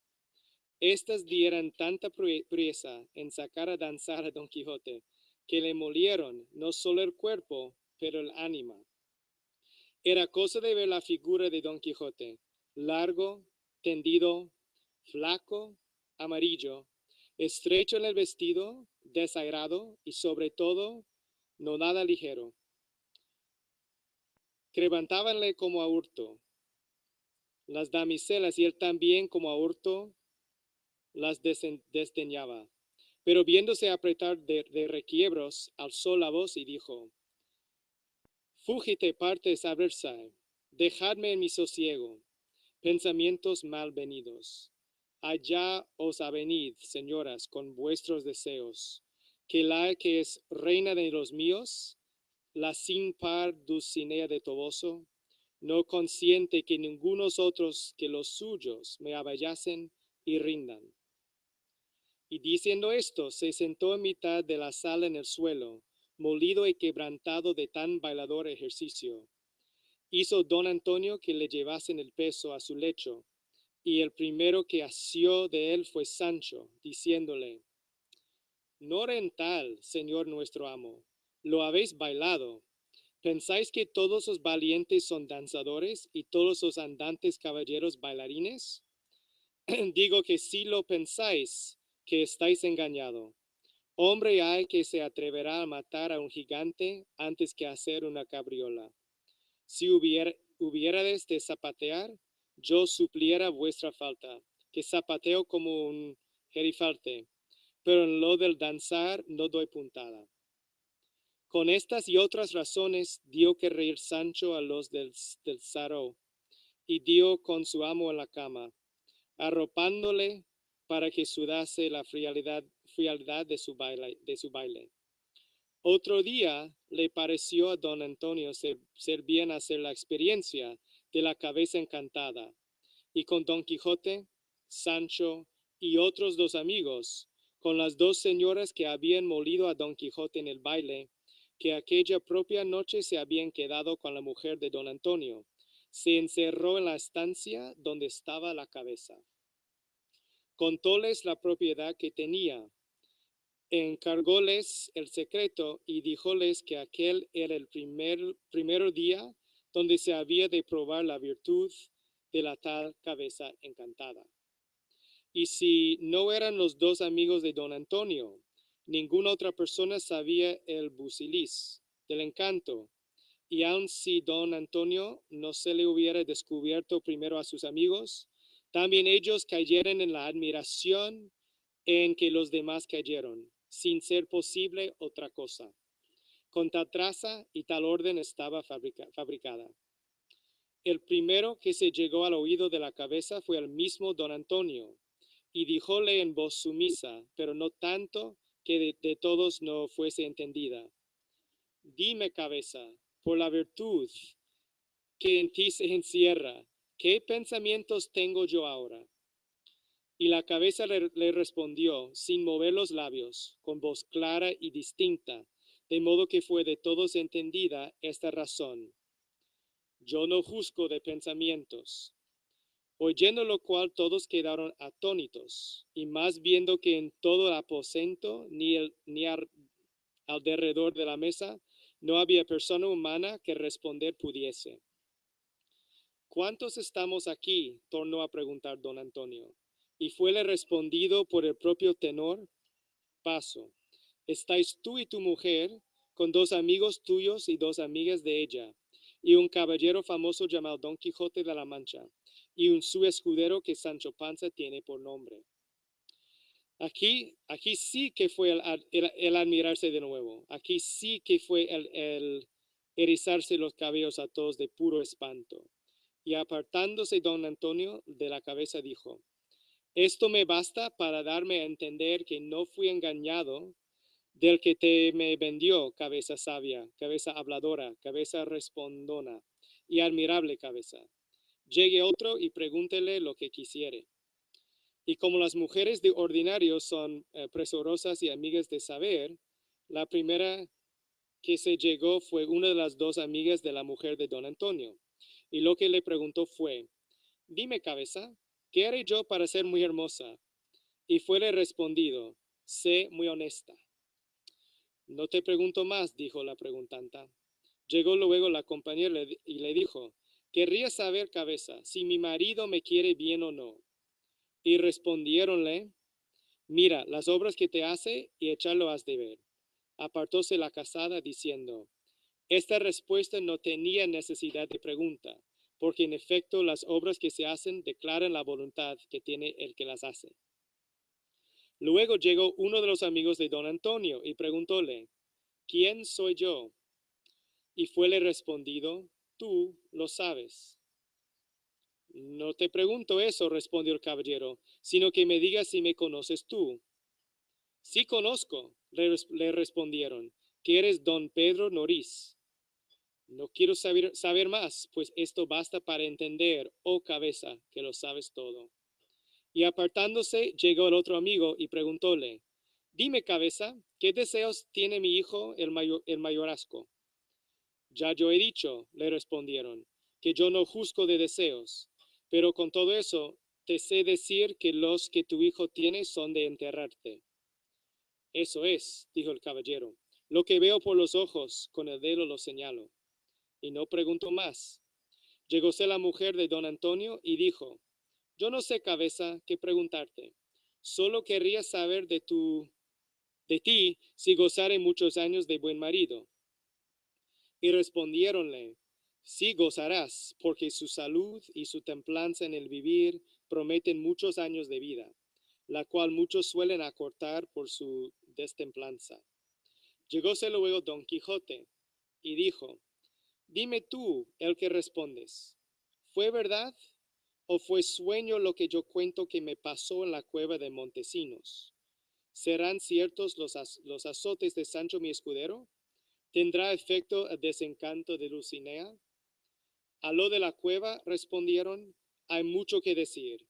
Estas dieran tanta priesa en sacar a danzar a Don Quijote, que le molieron no solo el cuerpo, pero el ánima. Era cosa de ver la figura de Don Quijote, largo, tendido, flaco, amarillo, estrecho en el vestido, desagrado y sobre todo no nada ligero. Crevantábanle como a hurto las damiselas y él también como a hurto las desdeñaba. Pero viéndose apretar de requiebros, alzó la voz y dijo: Fúgite partes adversae, dejadme en mi sosiego, pensamientos malvenidos. Allá os avenid, señoras, con vuestros deseos, que la que es reina de los míos, la sin par Dulcinea de Toboso, no consiente que ningunos otros que los suyos me avallasen y rindan. Y diciendo esto, se sentó en mitad de la sala en el suelo, molido y quebrantado de tan bailador ejercicio. Hizo don Antonio que le llevasen el peso a su lecho, y el primero que asió de él fue Sancho, diciéndole: No rental, señor nuestro amo, lo habéis bailado. ¿Pensáis que todos los valientes son danzadores y todos los andantes caballeros bailarines? Digo que si lo pensáis, que estáis engañado. Hombre hay que se atreverá a matar a un gigante antes que hacer una cabriola. Si hubiérades de zapatear, yo supliera vuestra falta, que zapateo como un gerifalte, pero en lo del danzar no doy puntada. Con estas y otras razones dio que reír Sancho a los del saro, y dio con su amo en la cama, arropándole para que sudase la frialdad de su baile. Otro día le pareció a don Antonio ser bien hacer la experiencia de la cabeza encantada, y con Don Quijote, Sancho y otros dos amigos, con las dos señoras que habían molido a Don Quijote en el baile, que aquella propia noche se habían quedado con la mujer de don Antonio, se encerró en la estancia donde estaba la cabeza. Contóles la propiedad que tenía, encargóles el secreto y díjoles que aquel era el primer día donde se había de probar la virtud de la tal cabeza encantada. Y si no eran los dos amigos de don Antonio, ninguna otra persona sabía el busilis del encanto, y aun si don Antonio no se le hubiera descubierto primero a sus amigos, También ellos cayeron en la admiración en que los demás cayeron, sin ser posible otra cosa. Con tal traza y tal orden estaba fabricada. El primero que se llegó al oído de la cabeza fue el mismo don Antonio, y díjole en voz sumisa, pero no tanto que de todos no fuese entendida. Dime, cabeza, por la virtud que en ti se encierra, ¿qué pensamientos tengo yo ahora? Y la cabeza le respondió, sin mover los labios, con voz clara y distinta, de modo que fue de todos entendida esta razón. Yo no juzgo de pensamientos. Oyendo lo cual todos quedaron atónitos, y más viendo que en todo el aposento ni alrededor de la mesa no había persona humana que responder pudiese. ¿Cuántos estamos aquí? Tornó a preguntar don Antonio. Y fuele respondido por el propio tenor, paso. Estáis tú y tu mujer, con 2 amigos tuyos y 2 amigas de ella, y un caballero famoso llamado Don Quijote de la Mancha, y un su escudero que Sancho Panza tiene por nombre. Aquí sí que fue el admirarse de nuevo. Aquí sí que fue el erizarse los cabellos a todos de puro espanto. Y apartándose don Antonio de la cabeza dijo, esto me basta para darme a entender que no fui engañado del que te me vendió, cabeza sabia, cabeza habladora, cabeza respondona y admirable cabeza. Llegue otro y pregúntele lo que quisiere. Y como las mujeres de ordinario son presurosas y amigas de saber, la primera que se llegó fue una de las 2 amigas de la mujer de don Antonio. Y lo que le preguntó fue, dime, cabeza, ¿qué haré yo para ser muy hermosa? Y fuele respondido, sé muy honesta. No te pregunto más, dijo la preguntanta. Llegó luego la compañera y le dijo, querría saber, cabeza, si mi marido me quiere bien o no. Y respondiéronle, mira las obras que te hace y echarlo has de ver. Apartóse la casada diciendo, esta respuesta no tenía necesidad de pregunta, porque en efecto las obras que se hacen declaran la voluntad que tiene el que las hace. Luego llegó uno de los amigos de don Antonio y preguntóle, ¿quién soy yo? Y fuele respondido, tú lo sabes. No te pregunto eso, respondió el caballero, sino que me digas si me conoces tú. Sí conozco, le respondieron, que eres don Pedro Noriz. No quiero saber más, pues esto basta para entender, oh cabeza, que lo sabes todo. Y apartándose, llegó el otro amigo y preguntóle, dime, cabeza, ¿qué deseos tiene mi hijo el mayorazgo? Ya yo he dicho, le respondieron, que yo no juzgo de deseos, pero con todo eso te sé decir que los que tu hijo tiene son de enterrarte. Eso es, dijo el caballero, lo que veo por los ojos, con el dedo lo señalo. Y no pregunto más. Llegóse la mujer de don Antonio y dijo, yo no sé, cabeza, qué preguntarte. Solo querría saber de ti si gozare muchos años de buen marido. Y respondiéronle, sí gozarás, porque su salud y su templanza en el vivir prometen muchos años de vida, la cual muchos suelen acortar por su destemplanza. Llegóse luego don Quijote y dijo, dime tú el que respondes, ¿fue verdad o fue sueño lo que yo cuento que me pasó en la cueva de Montesinos? ¿Serán ciertos los azotes de Sancho mi escudero? ¿Tendrá efecto el desencanto de Dulcinea? A lo de la cueva respondieron, hay mucho que decir.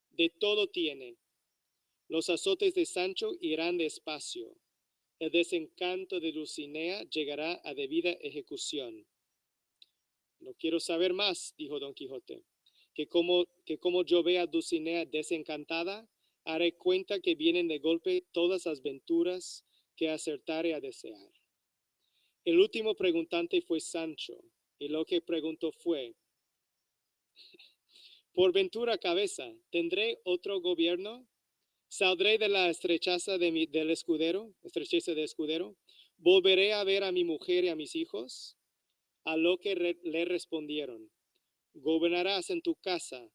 De todo tiene. Los azotes de Sancho irán despacio. El desencanto de Dulcinea llegará a debida ejecución. No quiero saber más, dijo don Quijote, que como yo vea a Dulcinea desencantada, haré cuenta que vienen de golpe todas las venturas que acertare a desear. El último preguntante fue Sancho, y lo que preguntó fue, por ventura, cabeza, ¿tendré otro gobierno? ¿Saldré de la estrechez de escudero? ¿Volveré a ver a mi mujer y a mis hijos? A lo que le respondieron, gobernarás en tu casa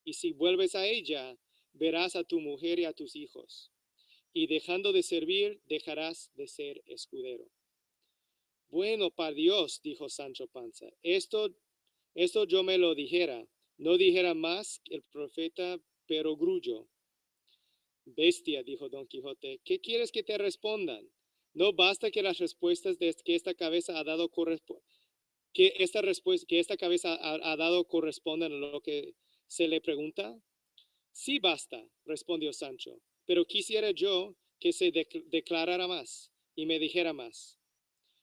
y si vuelves a ella, verás a tu mujer y a tus hijos, y dejando de servir, dejarás de ser escudero. Bueno, par Dios, dijo Sancho Panza, esto yo me lo dijera, no dijera más el profeta Perogrullo. Bestia, dijo Don Quijote, ¿qué quieres que te respondan? No basta que las respuestas que esta cabeza ha dado correspondan a lo que se le pregunta. Sí basta, respondió Sancho, pero quisiera yo que se declarara más y me dijera más.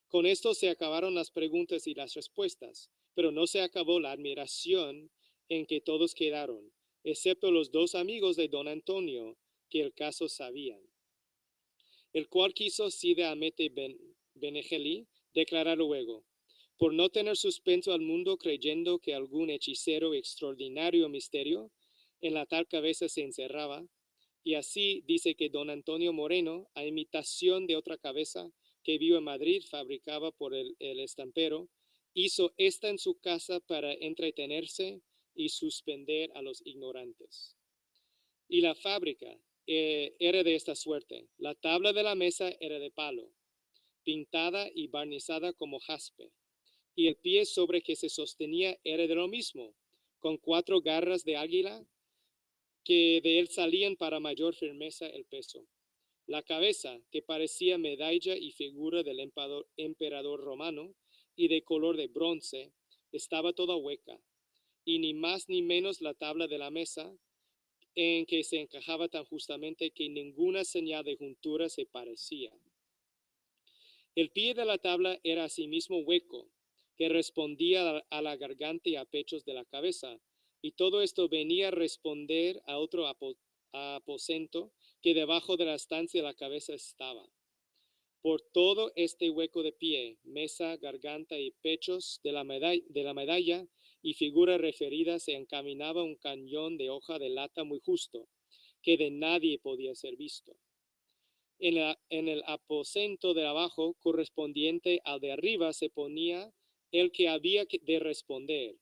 Con esto se acabaron las preguntas y las respuestas, pero no se acabó la admiración en que todos quedaron, excepto los dos amigos de don Antonio, que el caso sabían. El cual quiso Cide Hamete Benengeli declarar luego, por no tener suspenso al mundo creyendo que algún hechicero extraordinario misterio en la tal cabeza se encerraba, y así dice que don Antonio Moreno, a imitación de otra cabeza que vio en Madrid, fabricaba por el estampero, hizo esta en su casa para entretenerse y suspender a los ignorantes. Y la fábrica era de esta suerte. La tabla de la mesa era de palo, pintada y barnizada como jaspe, y el pie sobre que se sostenía era de lo mismo, con 4 garras de águila que de él salían para mayor firmeza el peso. La cabeza, que parecía medalla y figura del emperador romano y de color de bronce, estaba toda hueca, y ni más ni menos la tabla de la mesa, en que se encajaba tan justamente que ninguna señal de juntura se parecía. El pie de la tabla era asimismo hueco, que respondía a la garganta y a pechos de la cabeza, y todo esto venía a responder a otro aposento que debajo de la estancia de la cabeza estaba. Por todo este hueco de pie, mesa, garganta y pechos de la medalla y figura referida se encaminaba un cañón de hoja de lata muy justo, que de nadie podía ser visto. En el aposento de abajo, correspondiente al de arriba, se ponía el que había de responder,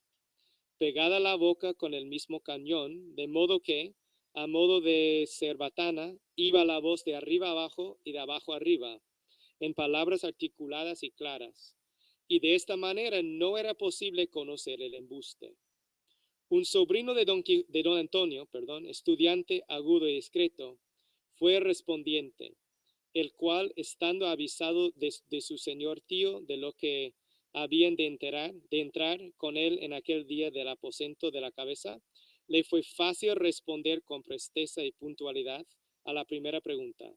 pegada a la boca con el mismo cañón, de modo que, a modo de cerbatana, iba la voz de arriba abajo y de abajo arriba, en palabras articuladas y claras, y de esta manera no era posible conocer el embuste. Un sobrino de don Antonio, estudiante agudo y discreto, fue respondiente, el cual, estando avisado de su señor tío de lo que habían de entrar con él en aquel día del aposento de la cabeza, le fue fácil responder con presteza y puntualidad a la primera pregunta.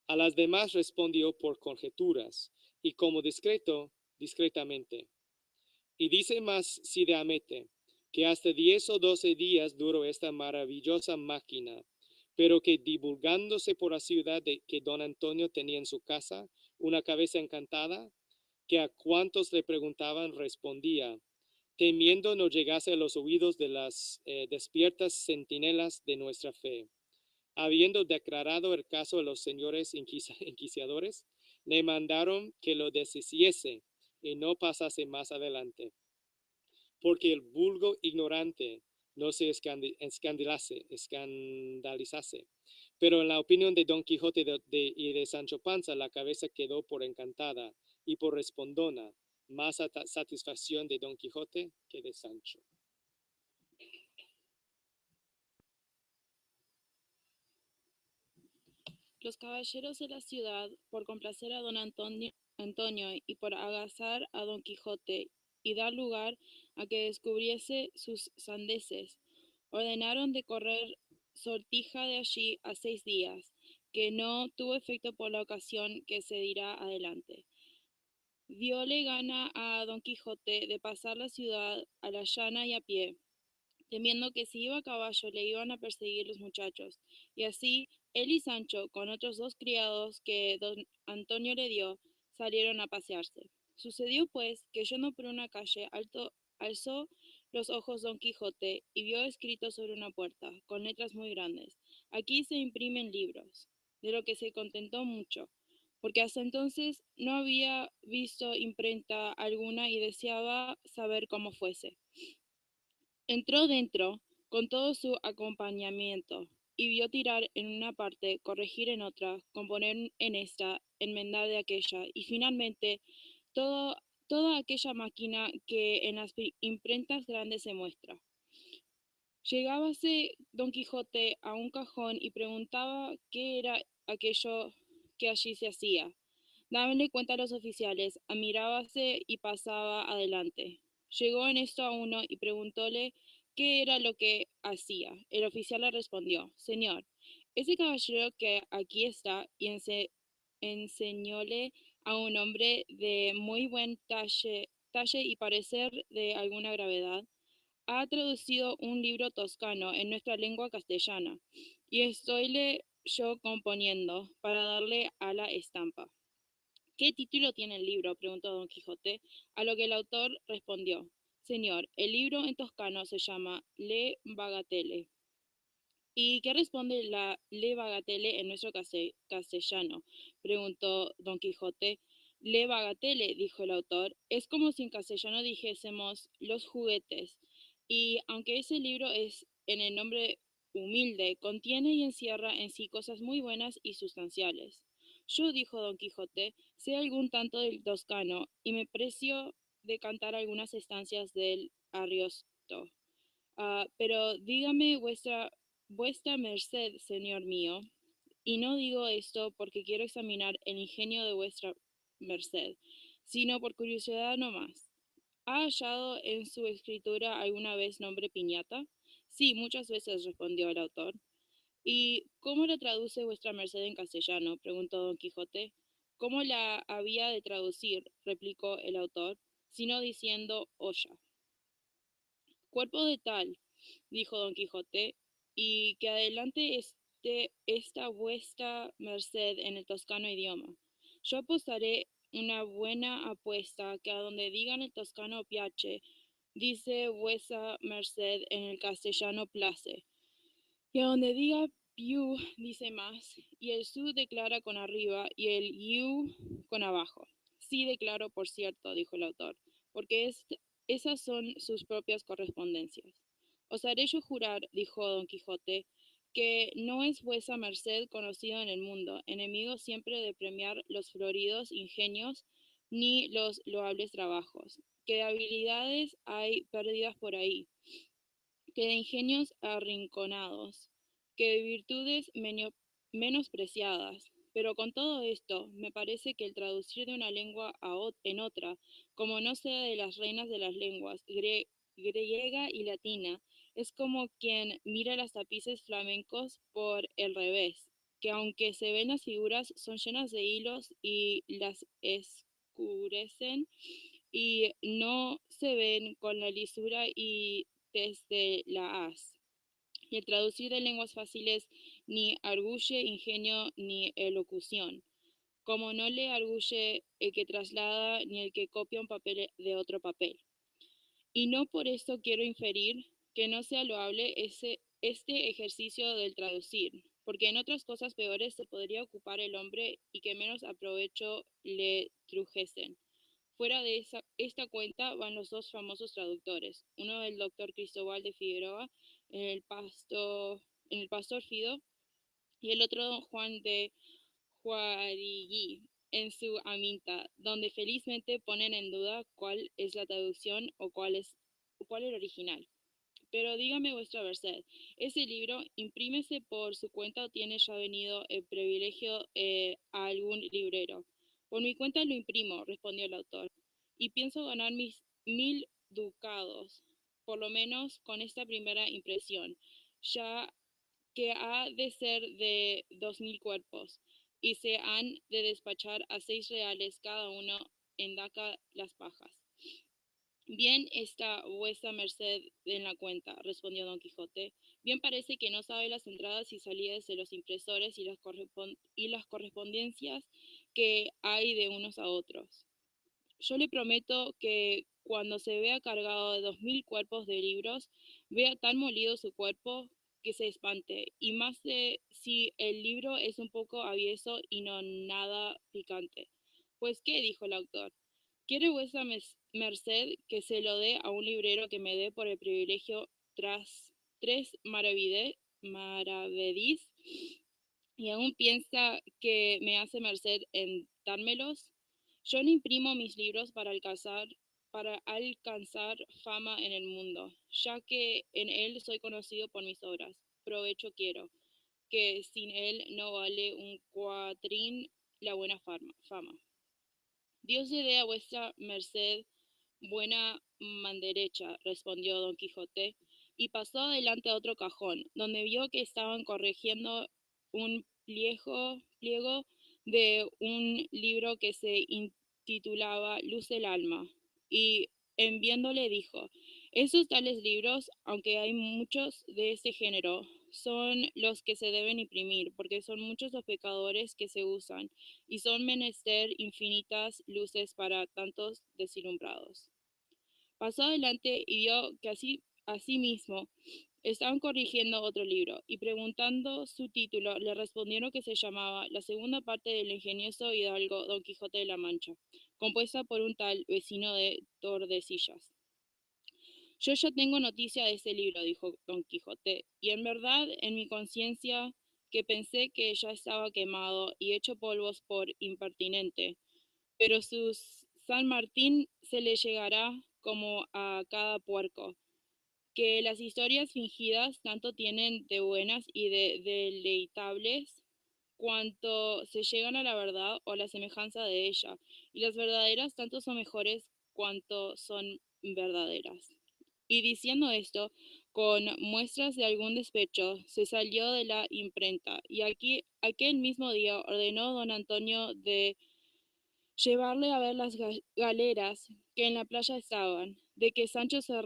A las demás respondió por conjeturas, y como discretamente. Y dice más Cide Hamete, que hasta 10 o 12 días duró esta maravillosa máquina, pero que divulgándose por la ciudad de que don Antonio tenía en su casa una cabeza encantada, que a cuantos le preguntaban respondía, temiendo no llegase a los oídos de las despiertas centinelas de nuestra fe. Habiendo declarado el caso a los señores inquisidores, le mandaron que lo deshiciese y no pasase más adelante, porque el vulgo ignorante no se escandalizase. Pero en la opinión de Don Quijote y de Sancho Panza, la cabeza quedó por encantada y por respondona, más satisfacción de Don Quijote que de Sancho. Los caballeros de la ciudad, por complacer a don Antonio y por agazar a don Quijote y dar lugar a que descubriese sus sandeces, ordenaron de correr sortija de allí a 6 días, que no tuvo efecto por la ocasión que se dirá adelante. Diole gana a don Quijote de pasar la ciudad a la llana y a pie, temiendo que si iba a caballo le iban a perseguir los muchachos, y así él y Sancho, con otros 2 criados que don Antonio le dio, salieron a pasearse. Sucedió pues que yendo por una calle alzó los ojos don Quijote y vio escrito sobre una puerta, con letras muy grandes, aquí se imprimen libros, de lo que se contentó mucho, porque hasta entonces no había visto imprenta alguna y deseaba saber cómo fuese. Entró dentro, con todo su acompañamiento, y vio tirar en una parte, corregir en otra, componer en esta, enmendar de aquella, y finalmente toda aquella máquina que en las imprentas grandes se muestra. Llegábase don Quijote a un cajón y preguntaba qué era aquello que allí se hacía. Dábanle cuenta a los oficiales, admirábase y pasaba adelante. Llegó en esto a uno y preguntóle qué era lo que hacía. El oficial le respondió: Señor, ese caballero que aquí está, y enseñóle a un hombre de muy buen talle y parecer de alguna gravedad, ha traducido un libro toscano en nuestra lengua castellana, y estoyle yo componiendo para darle a la estampa. ¿Qué título tiene el libro?, preguntó don Quijote, a lo que el autor respondió: Señor, el libro en toscano se llama Le Bagatelle. ¿Y qué responde la Le Bagatelle en nuestro castellano?, preguntó don Quijote. Le Bagatelle, dijo el autor, es como si en castellano dijésemos los juguetes, y aunque ese libro es en el nombre humilde, contiene y encierra en sí cosas muy buenas y sustanciales. Yo, dijo don Quijote, sé algún tanto del toscano, y me precio de cantar algunas estancias del Ariosto. Pero dígame vuestra merced, señor mío, y no digo esto porque quiero examinar el ingenio de vuestra merced, sino por curiosidad no más. ¿Ha hallado en su escritura alguna vez nombre piñata? Sí, muchas veces, respondió el autor. ¿Y cómo la traduce vuestra merced en castellano?, preguntó don Quijote. ¿Cómo la había de traducir?, replicó el autor, sino diciendo olla. Cuerpo de tal, dijo don Quijote, y que adelante esta vuestra merced en el toscano idioma. Yo apostaré una buena apuesta que a donde digan el toscano piace, dice vuesa merced en el castellano place, y a donde diga piu dice más, y el su declara con arriba y el iu con abajo. Sí declaro, por cierto, dijo el autor, porque esas son sus propias correspondencias. Os haré yo jurar, dijo don Quijote, que no es vuesa merced conocido en el mundo, enemigo siempre de premiar los floridos ingenios ni los loables trabajos, que de habilidades hay perdidas por ahí, que de ingenios arrinconados, que de virtudes menospreciadas. Pero con todo esto, me parece que el traducir de una lengua en otra, como no sea de las reinas de las lenguas, griega y latina, es como quien mira las tapices flamencos por el revés, que aunque se ven las figuras son llenas de hilos y las escurecen y no se ven con la lisura y desde la haz. Y el traducir de lenguas fáciles ni arguye ingenio ni elocución, como no le arguye el que traslada ni el que copia un papel de otro papel. Y no por esto quiero inferir que no sea loable este ejercicio del traducir, porque en otras cosas peores se podría ocupar el hombre y que menos aprovecho le trujesen. Fuera de esta cuenta van los dos famosos traductores, uno del doctor Cristóbal de Figueroa en el Pastor Fido, y el otro don Juan de Juarigui en su Aminta, donde felizmente ponen en duda cuál es la traducción o cuál el original. Pero dígame vuestra merced, ¿ese libro imprímese por su cuenta o tiene ya venido el privilegio a algún librero? Por mi cuenta lo imprimo, respondió el autor, y pienso ganar mis 1000 ducados, por lo menos con esta primera impresión, ya que ha de ser de 2000 cuerpos, y se han de despachar a 6 reales cada uno en daca las pajas. Bien está vuesa merced en la cuenta, respondió don Quijote. Bien parece que no sabe las entradas y salidas de los impresores y las correspondencias que hay de unos a otros. Yo le prometo que cuando se vea cargado de 2000 cuerpos de libros, vea tan molido su cuerpo que se espante, y más si el libro es un poco avieso y no nada picante. Pues, ¿qué? Dijo el autor. ¿Quiere vuesa merced que se lo dé a un librero que me dé por el privilegio tres maravedís y aún piensa que me hace merced en dármelos. Yo no imprimo mis libros para alcanzar fama en el mundo, ya que en él soy conocido por mis obras. Provecho quiero, que sin él no vale un cuatrín la buena fama. Dios le dé a vuestra merced buena manderecha, respondió don Quijote, y pasó adelante a otro cajón, donde vio que estaban corrigiendo un pliego de un libro que se intitulaba Luz del Alma, y en viéndole dijo, esos tales libros, aunque hay muchos de ese género, son los que se deben imprimir, porque son muchos los pecadores que se usan, y son menester infinitas luces para tantos desilumbrados. Pasó adelante y vio que asimismo estaban corrigiendo otro libro, y preguntando su título, le respondieron que se llamaba La segunda parte del ingenioso hidalgo Don Quijote de la Mancha, compuesta por un tal vecino de Tordesillas. Yo ya tengo noticia de ese libro, dijo Don Quijote, y en verdad en mi conciencia que pensé que ya estaba quemado y hecho polvos por impertinente, pero su San Martín se le llegará como a cada puerco, que las historias fingidas tanto tienen de buenas y de deleitables cuanto se llegan a la verdad o la semejanza de ella, y las verdaderas tanto son mejores cuanto son verdaderas. Y diciendo esto, con muestras de algún despecho, se salió de la imprenta, y aquel mismo día ordenó don Antonio de llevarle a ver las galeras que en la playa estaban, de que Sancho se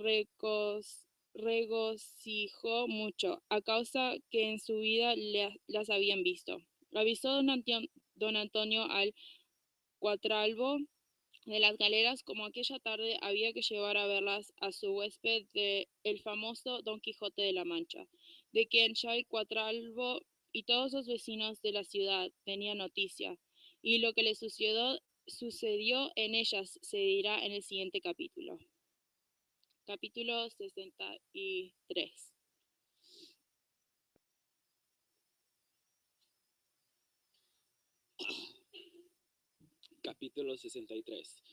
regocijó mucho, a causa que en su vida las habían visto. Avisó don Antonio al cuatralbo de las galeras como aquella tarde había que llevar a verlas a su huésped el famoso Don Quijote de la Mancha, de quien ya el cuatralbo y todos los vecinos de la ciudad tenían noticia, y lo que le sucedió en ellas se dirá en el siguiente capítulo. Capítulo 63. Capítulo 63.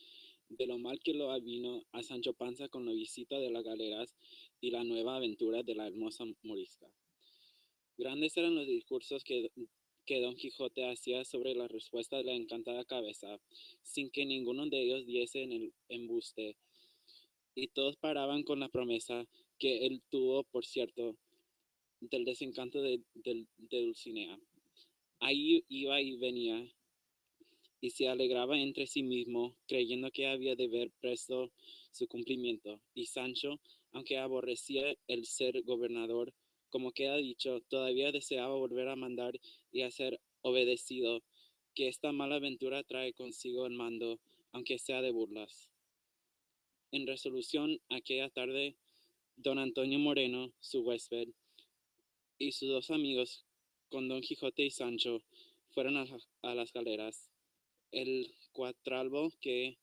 De lo mal que lo avino a Sancho Panza con la visita de las galeras y la nueva aventura de la hermosa morisca. Grandes eran los discursos que Don Quijote hacía sobre la respuesta de la encantada cabeza, sin que ninguno de ellos diese en el embuste, y todos paraban con la promesa que él tuvo, por cierto, del desencanto de Dulcinea. Ahí iba y venía, y se alegraba entre sí mismo, creyendo que había de ver presto su cumplimiento. Y Sancho, aunque aborrecía el ser gobernador, como queda dicho, todavía deseaba volver a mandar y a ser obedecido, que esta mala aventura trae consigo el mando, aunque sea de burlas. En resolución, aquella tarde, don Antonio Moreno, su huésped, y sus dos amigos, con don Quijote y Sancho, fueron a las galeras. El cuatralbo, que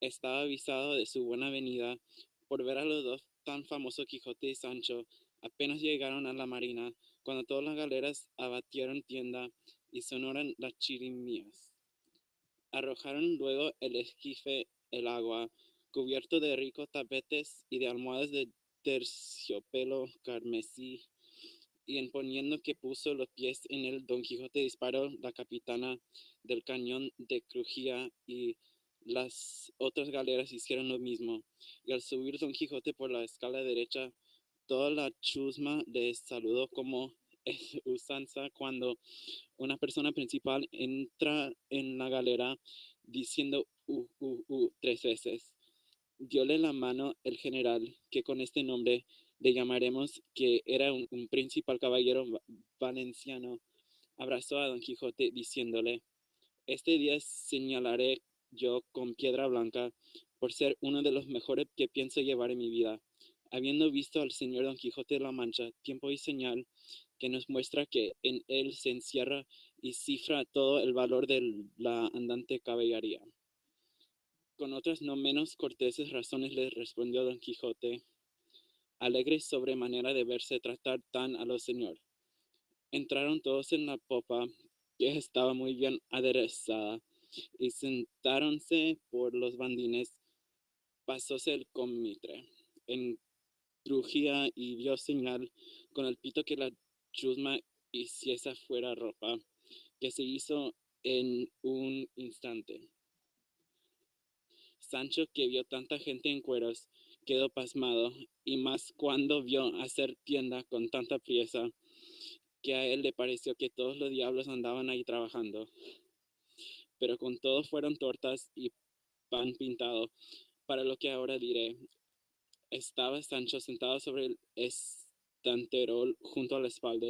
estaba avisado de su buena venida por ver a los dos tan famosos Quijote y Sancho, apenas llegaron a la marina, cuando todas las galeras abatieron tienda y sonaron las chirimías. Arrojaron luego el esquife el agua, cubierto de ricos tapetes y de almohadas de terciopelo carmesí, y en poniendo que puso los pies en él, Don Quijote disparó la capitana del cañón de crujía, y las otras galeras hicieron lo mismo. Y al subir Don Quijote por la escala derecha, toda la chusma le saludó como es usanza cuando una persona principal entra en la galera diciendo 3 veces. Diole la mano el general, que con este nombre le llamaremos, que era un principal caballero valenciano, abrazó a Don Quijote diciéndole, este día señalaré yo con piedra blanca por ser uno de los mejores que pienso llevar en mi vida, habiendo visto al señor Don Quijote de la Mancha, tiempo y señal que nos muestra que en él se encierra y cifra todo el valor de la andante caballería. Con otras no menos corteses razones le respondió Don Quijote, alegres sobremanera de verse tratar tan a los señor. Entraron todos en la popa, que estaba muy bien aderezada, y sentáronse por los bandines. Pasóse el comitre, crujía y dio señal con el pito que la chusma hiciese fuera ropa, que se hizo en un instante. Sancho, que vio tanta gente en cueros, quedó pasmado, y más cuando vio hacer tienda con tanta priesa, que a él le pareció que todos los diablos andaban ahí trabajando. Pero con todo fueron tortas y pan pintado, para lo que ahora diré. Estaba Sancho sentado sobre el estanterol junto a la espalda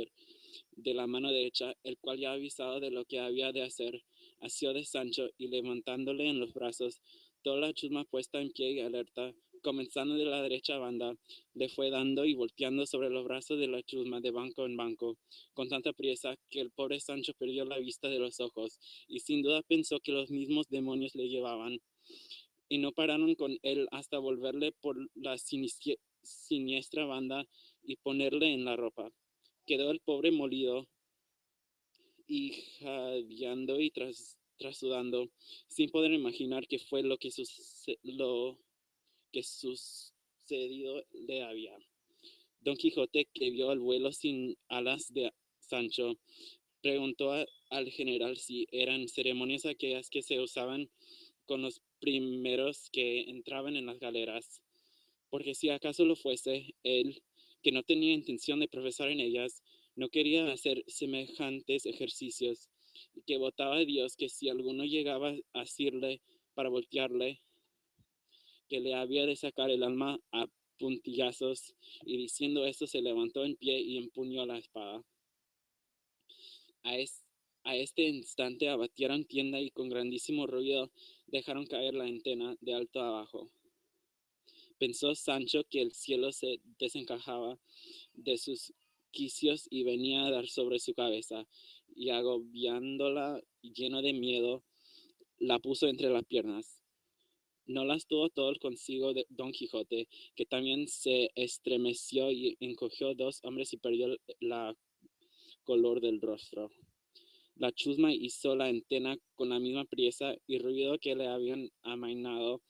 de la mano derecha, el cual ya avisado de lo que había de hacer, asió de Sancho y levantándole en los brazos, toda la chusma puesta en pie y alerta, comenzando de la derecha banda, le fue dando y volteando sobre los brazos de la chusma de banco en banco, con tanta priesa que el pobre Sancho perdió la vista de los ojos, y sin duda pensó que los mismos demonios le llevaban, y no pararon con él hasta volverle por la siniestra banda y ponerle en la ropa. Quedó el pobre molido y jadeando y trasudando, sin poder imaginar qué fue lo que sucedido le había. Don Quijote, que vio el vuelo sin alas de Sancho, preguntó al general si eran ceremonias aquellas que se usaban con los primeros que entraban en las galeras, porque si acaso lo fuese, él, que no tenía intención de profesar en ellas, no quería hacer semejantes ejercicios, y que votaba a Dios que si alguno llegaba a asirle para voltearle, que le había de sacar el alma a puntillazos, y diciendo esto se levantó en pie y empuñó la espada. A este instante abatieron tienda y con grandísimo ruido dejaron caer la antena de alto a abajo. Pensó Sancho que el cielo se desencajaba de sus quicios y venía a dar sobre su cabeza, y agobiándola lleno de miedo, la puso entre las piernas. No las tuvo todo el consigo de Don Quijote, que también se estremeció y encogió 2 hombres y perdió la color del rostro. La chusma hizo la antena con la misma priesa y ruido que le habían amainado,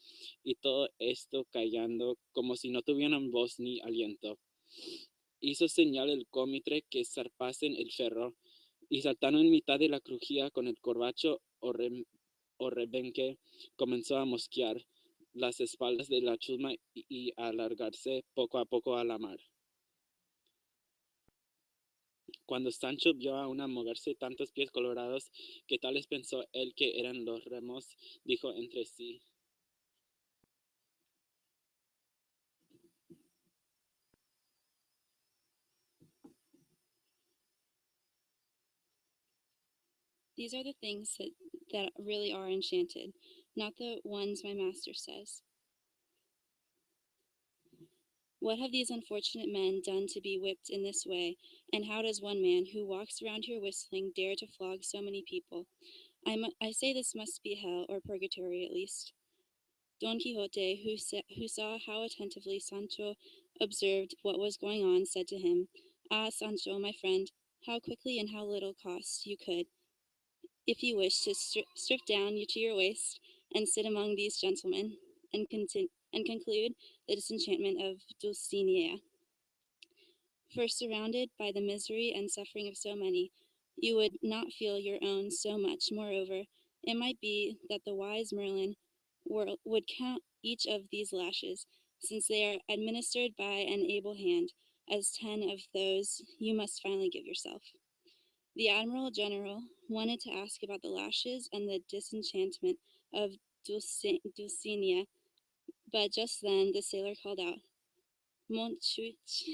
y todo esto callando como si no tuvieran voz ni aliento. Hizo señal el cómitre que zarpasen el ferro, y saltando en mitad de la crujía con el corbacho o rebenque, comenzó a mosquear las espaldas de la chusma y a alargarse poco a poco a la mar. Cuando Sancho vio a una moverse tantos pies colorados, que tales pensó él que eran los remos, dijo entre sí: These are the things that really are enchanted, not the ones my master says. What have these unfortunate men done to be whipped in this way, and how does one man who walks around here whistling dare to flog so many people? I say this must be hell, or purgatory at least. Don Quixote, who saw how attentively Sancho observed what was going on, said to him, "Ah, Sancho, my friend, how quickly and how little cost you could, if you wish, to strip down to your waist and sit among these gentlemen, and conclude the disenchantment of Dulcinea. For surrounded by the misery and suffering of so many, you would not feel your own so much. Moreover, it might be that the wise Merlin would count each of these lashes, since they are administered by an able hand, as 10 of those you must finally give yourself." The Admiral General wanted to ask about the lashes and the disenchantment of Dulcinea, but just then the sailor called out, "Montjuich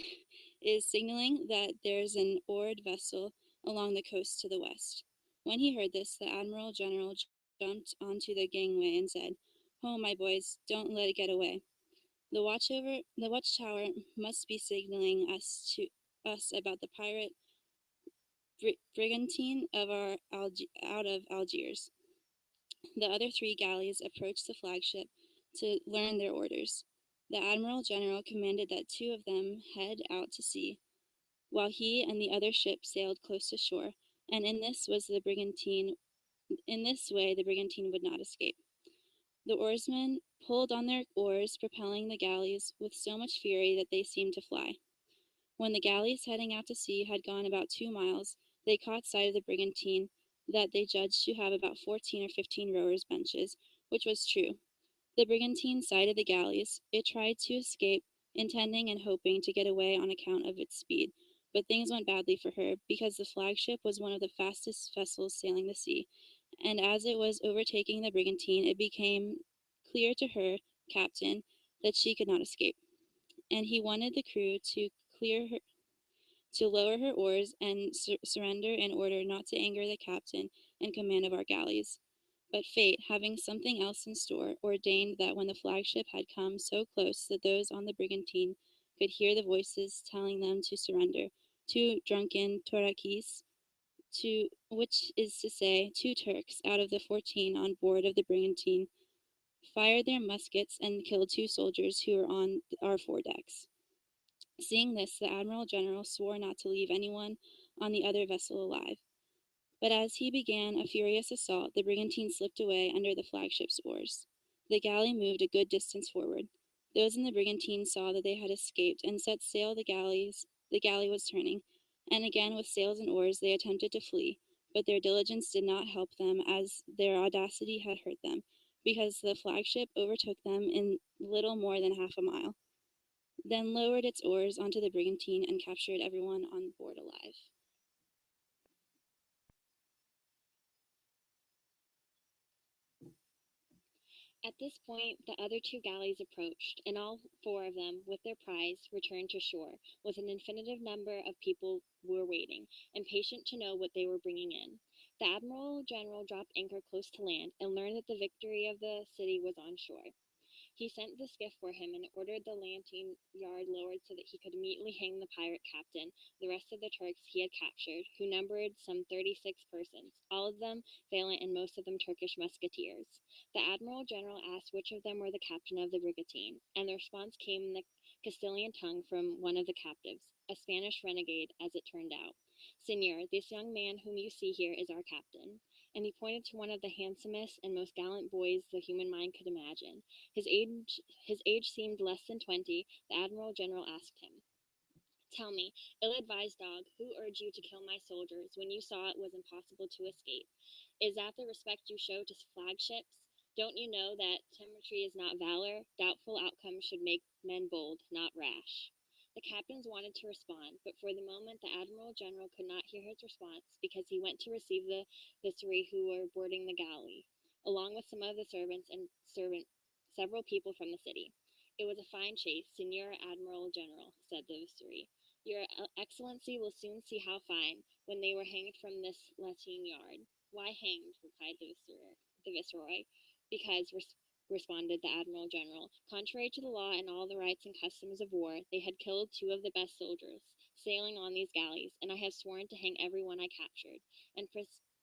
is signaling that there's an oared vessel along the coast to the west." When he heard this, the Admiral General jumped onto the gangway and said, "Ho, my boys, don't let it get away. The watchtower must be signaling us about the pirate brigantine out of Algiers." The other 3 galleys approached the flagship to learn their orders. The Admiral General commanded that 2 of them head out to sea, while he and the other ship sailed close to shore, and in this way the brigantine would not escape. The oarsmen pulled on their oars, propelling the galleys with so much fury that they seemed to fly. When the galleys heading out to sea had gone about 2 miles, they caught sight of the brigantine that they judged to have about 14 or 15 rowers' benches, which was true. The brigantine sighted the galleys. It tried to escape, intending and hoping to get away on account of its speed, but things went badly for her, because the flagship was one of the fastest vessels sailing the sea, and as it was overtaking the brigantine, it became clear to her captain that she could not escape, and he wanted the crew to lower her oars and surrender in order not to anger the captain in command of our galleys. But fate, having something else in store, ordained that when the flagship had come so close that those on the brigantine could hear the voices telling them to surrender, 2 drunken Torakis, which is to say, 2 Turks out of the 14 on board of the brigantine, fired their muskets and killed 2 soldiers who were on our foredecks. Seeing this, the Admiral General swore not to leave anyone on the other vessel alive. But as he began a furious assault, the brigantine slipped away under the flagship's oars. The galley moved a good distance forward. Those in the brigantine saw that they had escaped and set sail. The galley was turning, and again with sails and oars they attempted to flee, but their diligence did not help them, as their audacity had hurt them, because the flagship overtook them in little more than half a mile, then lowered its oars onto the brigantine and captured everyone on board alive. At this point, the other 2 galleys approached, and all 4 of them, with their prize, returned to shore, with an infinite number of people were waiting, impatient to know what they were bringing in. The Admiral General dropped anchor close to land, and learned that the victory of the city was on shore. He sent the skiff for him and ordered the lateen yard lowered so that he could immediately hang the pirate captain, the rest of the Turks he had captured, who numbered some 36 persons, all of them valiant and most of them Turkish musketeers. The Admiral General asked which of them were the captain of the brigantine, and the response came in the Castilian tongue from one of the captives, a Spanish renegade, as it turned out. Senor, this young man whom you see here is our captain. And he pointed to one of the handsomest and most gallant boys the human mind could imagine. His age seemed less than 20. The Admiral General asked him, "Tell me, ill-advised dog, who urged you to kill my soldiers when you saw it was impossible to escape? Is that the respect you show to flagships? Don't you know that timidity is not valor? Doubtful outcomes should make men bold, not rash." The captains wanted to respond, but for the moment the Admiral General could not hear his response, because he went to receive the viceroy who were boarding the galley, along with some of the servants and several people from the city. "It was a fine chase, Senor Admiral General," said the viceroy. "Your Excellency will soon see how fine, when they were hanged from this lateen yard." "Why hanged?" replied the viceroy. "Because," responded the Admiral General, "contrary to the law and all the rights and customs of war, they had killed 2 of the best soldiers sailing on these galleys, and I have sworn to hang every one I captured, and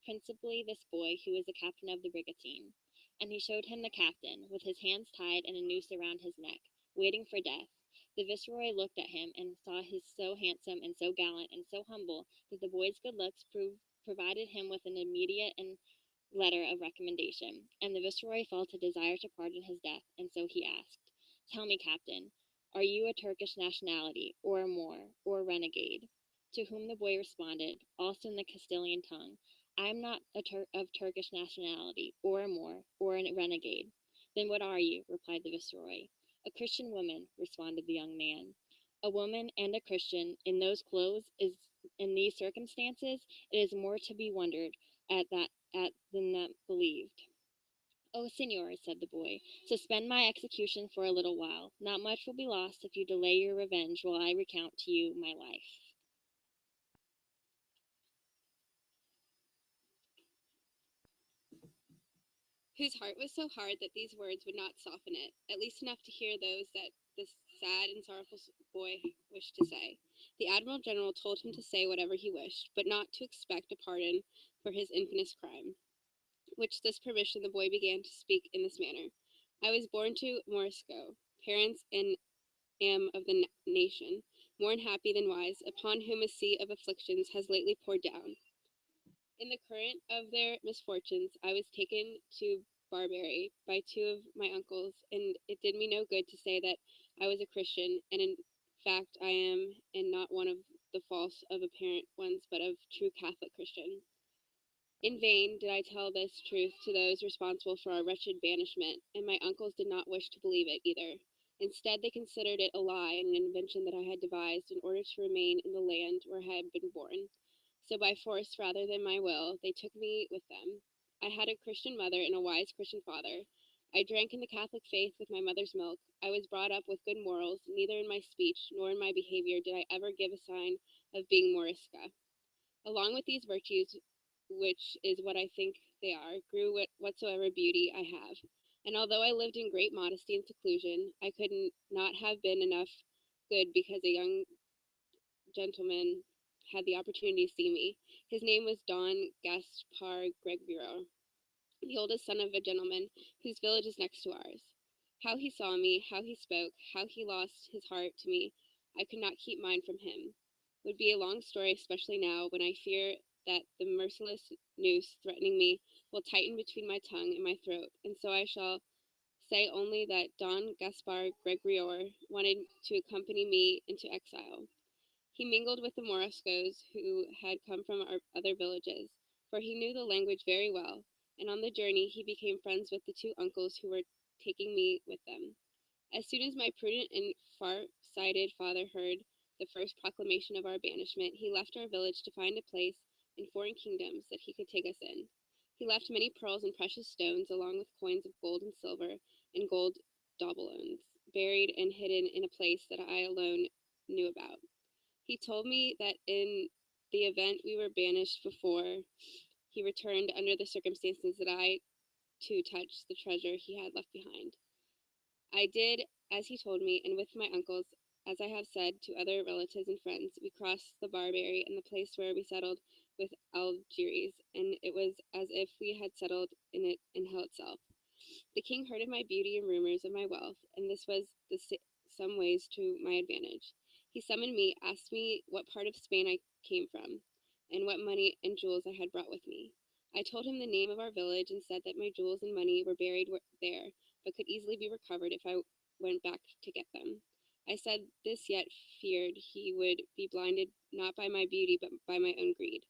principally this boy, who is the captain of the brigantine." And he showed him the captain, with his hands tied and a noose around his neck, waiting for death. The viceroy looked at him and saw him so handsome and so gallant and so humble that the boy's good looks provided him with an immediate letter of recommendation, and the viceroy felt a desire to pardon his death, and so he asked, "Tell me, captain, are you a Turkish nationality, or a Moor, or a renegade?" To whom the boy responded, also in the Castilian tongue, "I am not of Turkish nationality, or a Moor, or a renegade." "Then what are you?" replied the viceroy. "A Christian woman," responded the young man. "A woman and a Christian in those clothes in these circumstances, it is more to be wondered at than that believed." "Oh, senor," said the boy, "suspend my execution for a little while. Not much will be lost if you delay your revenge while I recount to you my life." Whose heart was so hard that these words would not soften it, at least enough to hear those that this sad and sorrowful boy wished to say. The Admiral General told him to say whatever he wished, but not to expect a pardon for his infamous crime. Which this permission, the boy began to speak in this manner: "I was born to Morisco, parents, and am of the nation, more unhappy than wise, upon whom a sea of afflictions has lately poured down. In the current of their misfortunes, I was taken to Barbary by two of my uncles, and it did me no good to say that I was a Christian, and in fact I am, and not one of the false of apparent ones, but of true Catholic Christians. In vain did I tell this truth to those responsible for our wretched banishment, and my uncles did not wish to believe it either. Instead, they considered it a lie and an invention that I had devised in order to remain in the land where I had been born. So by force rather than my will, they took me with them. I had a Christian mother and a wise Christian father. I drank in the Catholic faith with my mother's milk. I was brought up with good morals. Neither in my speech nor in my behavior did I ever give a sign of being Morisca. Along with these virtues, which is what I think they are, grew whatsoever beauty I have. And although I lived in great modesty and seclusion, I could not have been enough good because a young gentleman had the opportunity to see me. His name was Don Gaspar Gregorio, the oldest son of a gentleman whose village is next to ours. How he saw me, how he spoke, how he lost his heart to me, I could not keep mine from him. Would be a long story, especially now when I fear that the merciless noose threatening me will tighten between my tongue and my throat, and so I shall say only that Don Gaspar Gregorio wanted to accompany me into exile. He mingled with the Moriscos who had come from our other villages, for he knew the language very well, and on the journey he became friends with the two uncles who were taking me with them. As soon as my prudent and far-sighted father heard the first proclamation of our banishment, he left our village to find a place in foreign kingdoms that he could take us in. He left many pearls and precious stones, along with coins of gold and silver and gold doubloons, buried and hidden in a place that I alone knew about. He told me that in the event we were banished before he returned under the circumstances that I too touched the treasure he had left behind. I did as he told me, and with my uncles, as I have said to other relatives and friends, we crossed the Barbary and the place where we settled with Algiers, and it was as if we had settled in it in hell itself. The king heard of my beauty and rumors of my wealth, and this was some ways to my advantage. He summoned me, asked me what part of Spain I came from, and what money and jewels I had brought with me. I told him the name of our village and said that my jewels and money were buried there, but could easily be recovered if I went back to get them. I said this, yet feared he would be blinded not by my beauty, but by my own greed.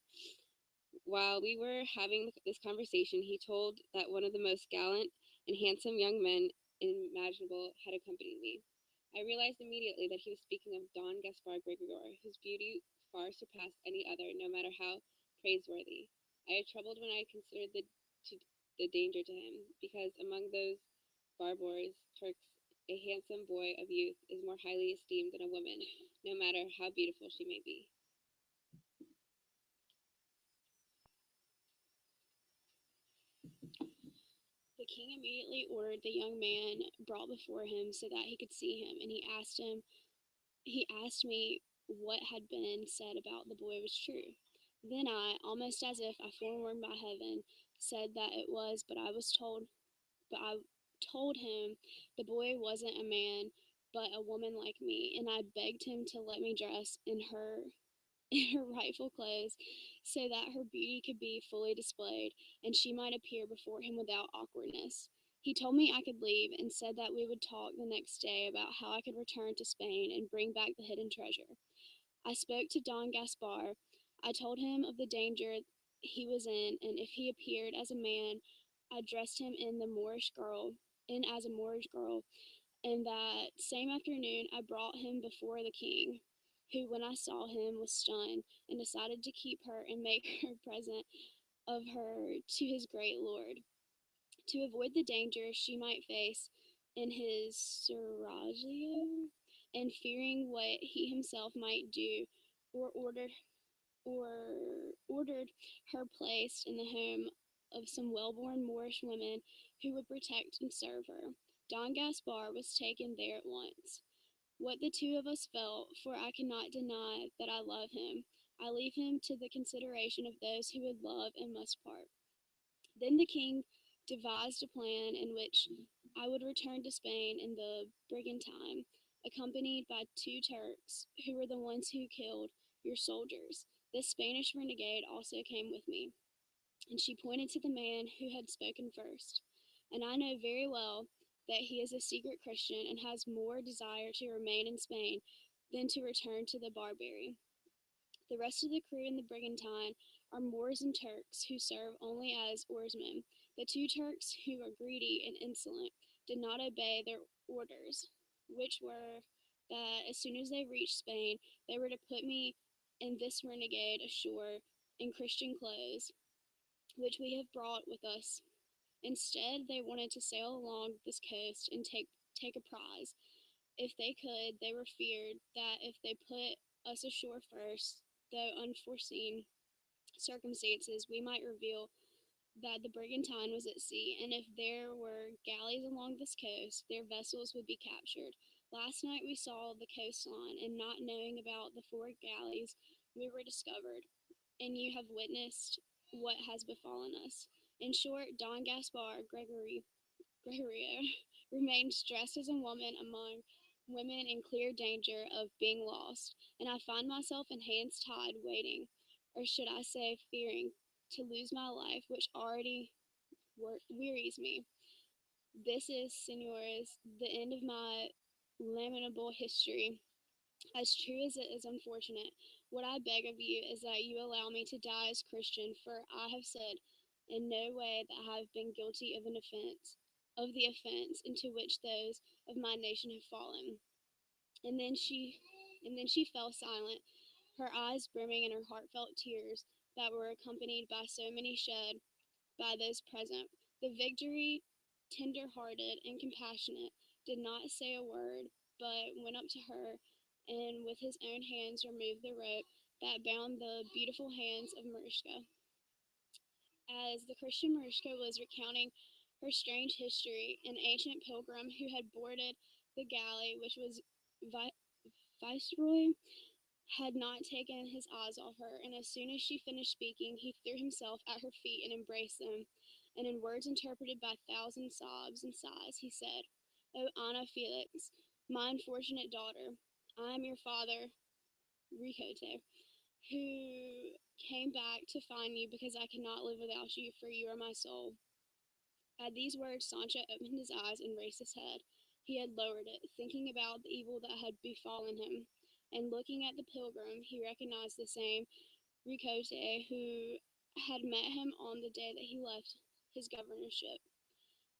While we were having this conversation, he told that one of the most gallant and handsome young men imaginable had accompanied me. I realized immediately that he was speaking of Don Gaspar Gregorio, whose beauty far surpassed any other, no matter how praiseworthy. I had troubled when I considered the danger to him, because among those Barbars, Turks, a handsome boy of youth is more highly esteemed than a woman, no matter how beautiful she may be. The king immediately ordered the young man brought before him so that he could see him, and he asked me what had been said about the boy was true. Then I, almost as if I forewarned by heaven, said that it was, but I told him the boy wasn't a man, but a woman like me, and I begged him to let me dress in her rightful clothes so that her beauty could be fully displayed and she might appear before him without awkwardness. He told me I could leave and said that we would talk the next day about how I could return to Spain and bring back the hidden treasure. I spoke to Don Gaspar. I told him of the danger he was in, and if he appeared as a man, I dressed him as a Moorish girl, and that same afternoon I brought him before the king, who, when I saw him, was stunned and decided to keep her and make her present of her to his great lord. To avoid the danger she might face in his seraglio, and fearing what he himself might do, or ordered her placed in the home of some well-born Moorish women who would protect and serve her. Don Gaspar was taken there at once. What the two of us felt, for I cannot deny that I love him, I leave him to the consideration of those who would love and must part. Then the king devised a plan in which I would return to Spain in the brigantine, accompanied by 2 Turks, who were the ones who killed your soldiers. This Spanish renegade also came with me. And she pointed to the man who had spoken first. And I know very well that he is a secret Christian and has more desire to remain in Spain than to return to the Barbary. The rest of the crew in the brigantine are Moors and Turks who serve only as oarsmen. The 2 Turks, who are greedy and insolent, did not obey their orders, which were that as soon as they reached Spain, they were to put me and this renegade ashore in Christian clothes, which we have brought with us. Instead, they wanted to sail along this coast and take a prize. If they could, they were feared that if they put us ashore first, though unforeseen circumstances, we might reveal that the brigantine was at sea, and if there were galleys along this coast, their vessels would be captured. Last night we saw the coastline, and not knowing about the 4 galleys, we were discovered, and you have witnessed what has befallen us. In short, Don Gaspar Gregorio remains dressed as a woman among women in clear danger of being lost, and I find myself in hands tied, waiting, or should I say fearing, to lose my life, which already wearies me. This is, senores, the end of my lamentable history. As true as it is unfortunate, what I beg of you is that you allow me to die as Christian, for I have said in no way that I have been guilty of the offense into which those of my nation have fallen. And then she fell silent, her eyes brimming in her heartfelt tears that were accompanied by so many shed by those present. The victory, tender-hearted and compassionate, did not say a word, but went up to her, and with his own hands removed the rope that bound the beautiful hands of Marischka. As the Christian Marischka was recounting her strange history, an ancient pilgrim who had boarded the galley, which was Viceroy, had not taken his eyes off her, and as soon as she finished speaking, he threw himself at her feet and embraced them, and in words interpreted by 1,000 sobs and sighs, he said, "O Ana Felix, my unfortunate daughter, I am your father, Quixote, who came back to find you because I cannot live without you, for you are my soul." At these words, Sancho opened his eyes and raised his head. He had lowered it, thinking about the evil that had befallen him, and looking at the pilgrim, he recognized the same Quixote who had met him on the day that he left his governorship.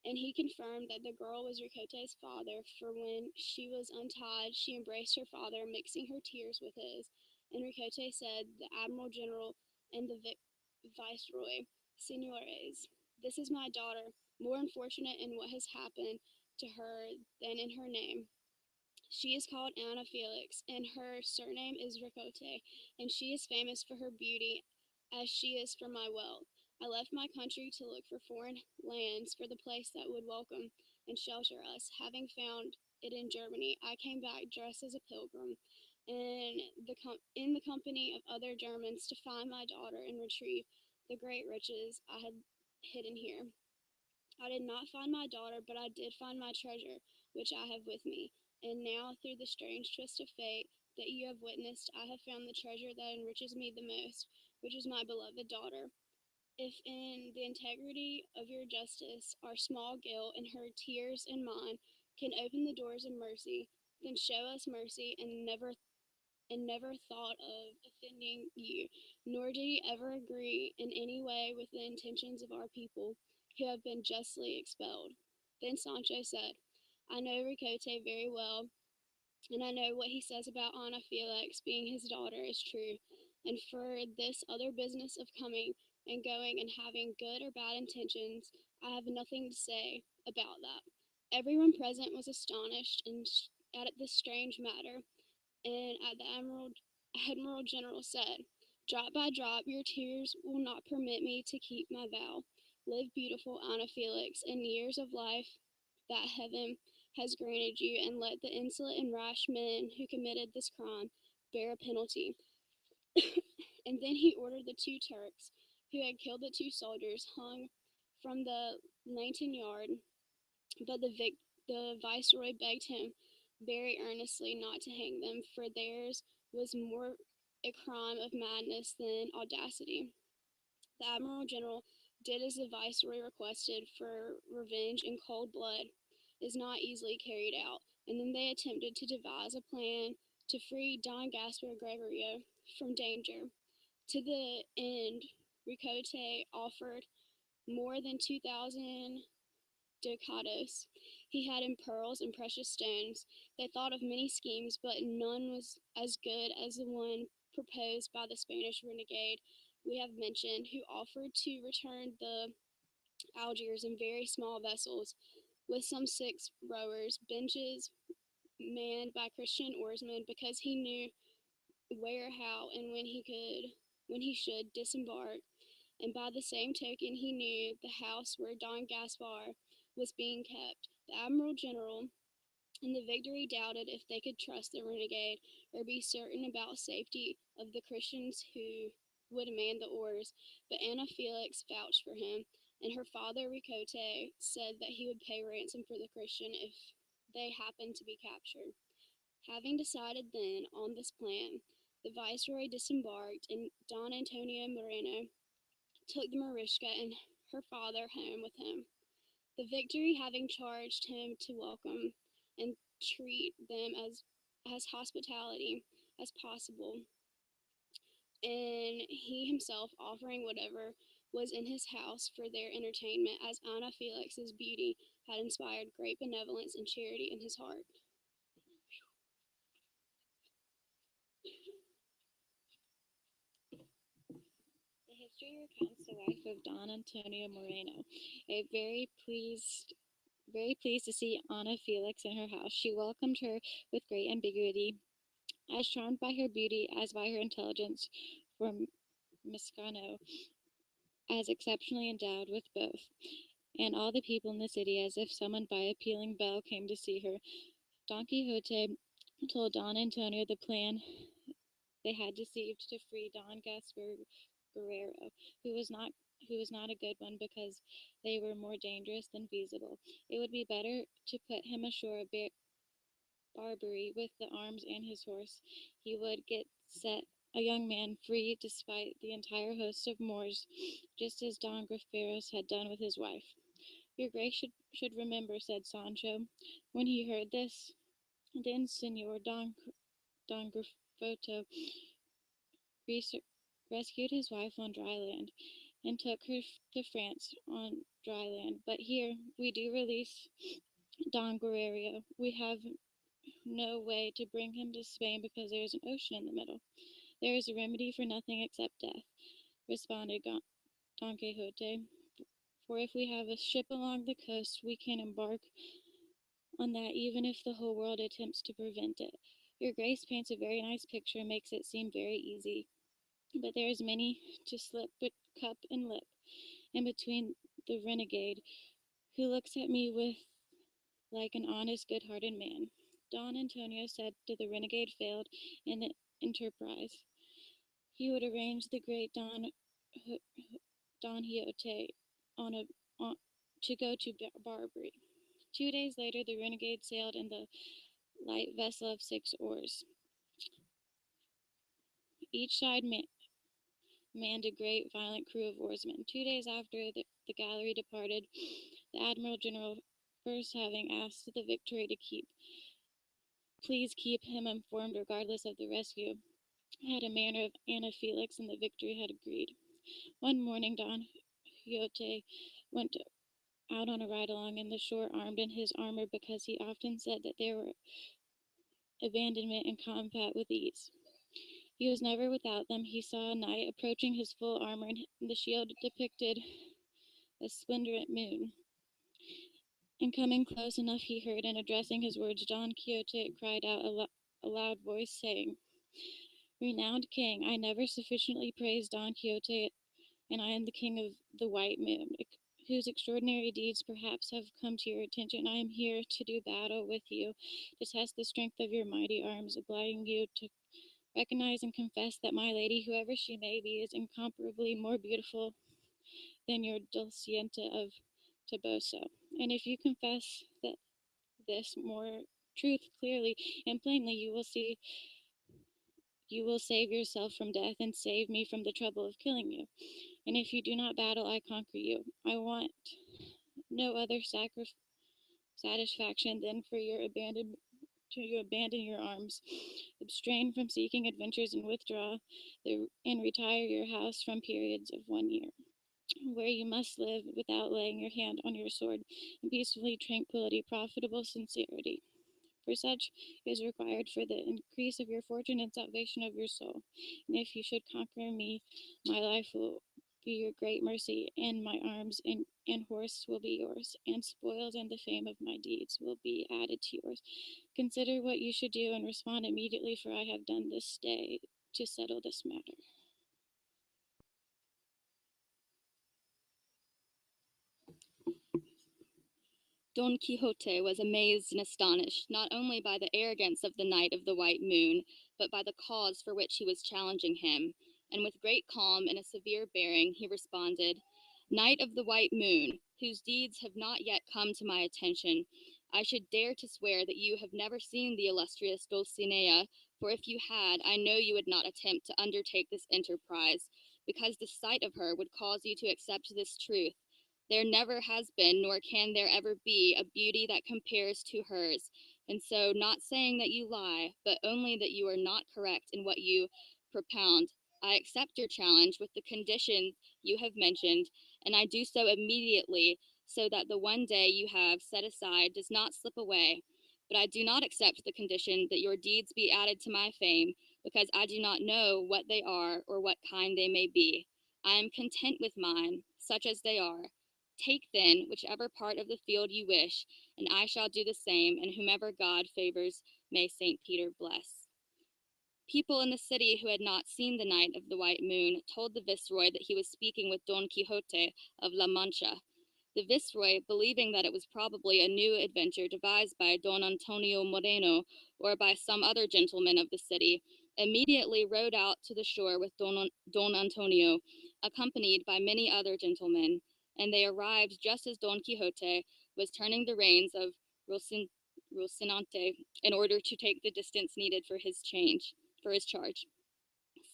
And he confirmed that the girl was Quixote's father, for when she was untied, she embraced her father, mixing her tears with his. And Quixote said, "The Admiral General and the Viceroy, Senores, this is my daughter, more unfortunate in what has happened to her than in her name. She is called Ana Felix, and her surname is Ricote, and she is famous for her beauty as she is for my wealth. I left my country to look for foreign lands for the place that would welcome and shelter us. Having found it in Germany, I came back dressed as a pilgrim and in the company of other Germans to find my daughter and retrieve the great riches I had hidden here. I did not find my daughter, but I did find my treasure, which I have with me. And now, through the strange twist of fate that you have witnessed, I have found the treasure that enriches me the most, which is my beloved daughter. If in the integrity of your justice our small guilt and her tears and mine can open the doors of mercy, then show us mercy and never thought of offending you, nor did he ever agree in any way with the intentions of our people, who have been justly expelled." Then Sancho said, "I know Ricote very well, and I know what he says about Ana Felix being his daughter is true, and for this other business of coming and going and having good or bad intentions, I have nothing to say about that." Everyone present was astonished at this strange matter, and at the Admiral General said, "Drop by drop, your tears will not permit me to keep my vow. Live, beautiful Ana Felix, in years of life that heaven has granted you, and let the insolent and rash men who committed this crime bear a penalty." And then he ordered the 2 Turks who had killed the 2 soldiers hung from the lantern yard But the viceroy begged him very earnestly not to hang them, for theirs was more a crime of madness than audacity. The admiral general did as the viceroy requested, for revenge in cold blood is not easily carried out, and then they attempted to devise a plan to free Don Gaspar Gregorio from danger. To the end, Ricote offered more than 2,000 ducados he had in pearls and precious stones. They thought of many schemes, but none was as good as the one proposed by the Spanish renegade we have mentioned, who offered to return the Algiers in very small vessels, with some 6 rowers, benches manned by Christian oarsmen, because he knew where, how, and when he should disembark. And by the same token, he knew the house where Don Gaspar was being kept. The admiral general and the Victory doubted if they could trust the renegade or be certain about safety of the Christians who would man the oars, but Anna Felix vouched for him, and her father Ricote said that he would pay ransom for the Christian if they happened to be captured. Having decided then on this plan, the viceroy disembarked, and Don Antonio Moreno took the Marisca and her father home with him. The Victory having charged him to welcome and treat them as hospitality as possible, and he himself offering whatever was in his house for their entertainment, as Anna Felix's beauty had inspired great benevolence and charity in his heart. The history recounts the wife of Don Antonio Moreno, very pleased to see Anna Felix in her house. She welcomed her with great ambiguity, as charmed by her beauty as by her intelligence, for Miscano, as exceptionally endowed with both. And all the people in the city, as if summoned by a pealing bell, came to see her. Don Quixote told Don Antonio the plan they had deceived to free Don Gaspar Guerrero, who was not a good one, because they were more dangerous than feasible. It would be better to put him ashore at Barbary with the arms and his horse. He would get set a young man free despite the entire host of Moors, just as Don Griferos had done with his wife. Your Grace should remember, said Sancho, when he heard this. Then Senor Don Grifoto rescued his wife on dry land, and took her to France on dry land. But here we do release Don Guerrero. We have no way to bring him to Spain because there is an ocean in the middle. There is a remedy for nothing except death, responded Don Quixote. For if we have a ship along the coast, we can embark on that, even if the whole world attempts to prevent it. Your Grace paints a very nice picture and makes it seem very easy, but there is many to slip with cup and lip, and between the renegade, who looks at me with like an honest, good-hearted man. Don Antonio said to the renegade failed in the enterprise. He would arrange the great Don Quixote to go to Barbary. 2 days later, the renegade sailed in the light vessel of 6 oars. Each side manned a great violent crew of oarsmen. 2 days after the galley departed, the Admiral General, first having asked the Victory to please keep him informed regardless of the rescue, had a manner of Anna Felix, and the Victory had agreed. One morning Don Quixote went out on a ride along in the shore, armed in his armor, because he often said that there were abandonment and combat with ease. He was never without them. He saw a knight approaching his full armor, and the shield depicted a splendid moon. And coming close enough, he heard, and addressing his words, Don Quixote cried out a loud voice, saying, Renowned king, I never sufficiently praised Don Quixote, and I am the king of the White Moon, whose extraordinary deeds perhaps have come to your attention. I am here to do battle with you, to test the strength of your mighty arms, obliging you to recognize and confess that my lady, whoever she may be, is incomparably more beautiful than your Dulcinea of Toboso. And if you confess that this more truth clearly and plainly, you will save yourself from death and save me from the trouble of killing you. And if you do not battle, I conquer you. I want no other satisfaction than for you abandon your arms, abstain from seeking adventures, and withdraw and retire your house from periods of 1 year, where you must live without laying your hand on your sword, in peacefully tranquility, profitable sincerity. For such is required for the increase of your fortune and salvation of your soul. And if you should conquer me, my life will be your great mercy, and my arms and horse will be yours, and spoils and the fame of my deeds will be added to yours. Consider what you should do and respond immediately, for I have done this day to settle this matter. Don Quixote was amazed and astonished, not only by the arrogance of the Knight of the White Moon, but by the cause for which he was challenging him, and with great calm and a severe bearing he responded, Knight of the White Moon, whose deeds have not yet come to my attention, I should dare to swear that you have never seen the illustrious Dulcinea, for if you had, I know you would not attempt to undertake this enterprise, because the sight of her would cause you to accept this truth. There never has been, nor can there ever be, a beauty that compares to hers. And so, not saying that you lie, but only that you are not correct in what you propound, I accept your challenge with the conditions you have mentioned, and I do so immediately, so that the 1 day you have set aside does not slip away. But I do not accept the condition that your deeds be added to my fame, because I do not know what they are or what kind they may be. I am content with mine, such as they are. Take then whichever part of the field you wish, and I shall do the same, and whomever God favors may St. Peter bless. People in the city who had not seen the Knight of the White Moon told the Viceroy that he was speaking with Don Quixote of La Mancha. The Viceroy, believing that it was probably a new adventure devised by Don Antonio Moreno or by some other gentleman of the city, immediately rode out to the shore with Don Antonio, accompanied by many other gentlemen, and they arrived just as Don Quixote was turning the reins of Rocinante in order to take the distance needed for his charge.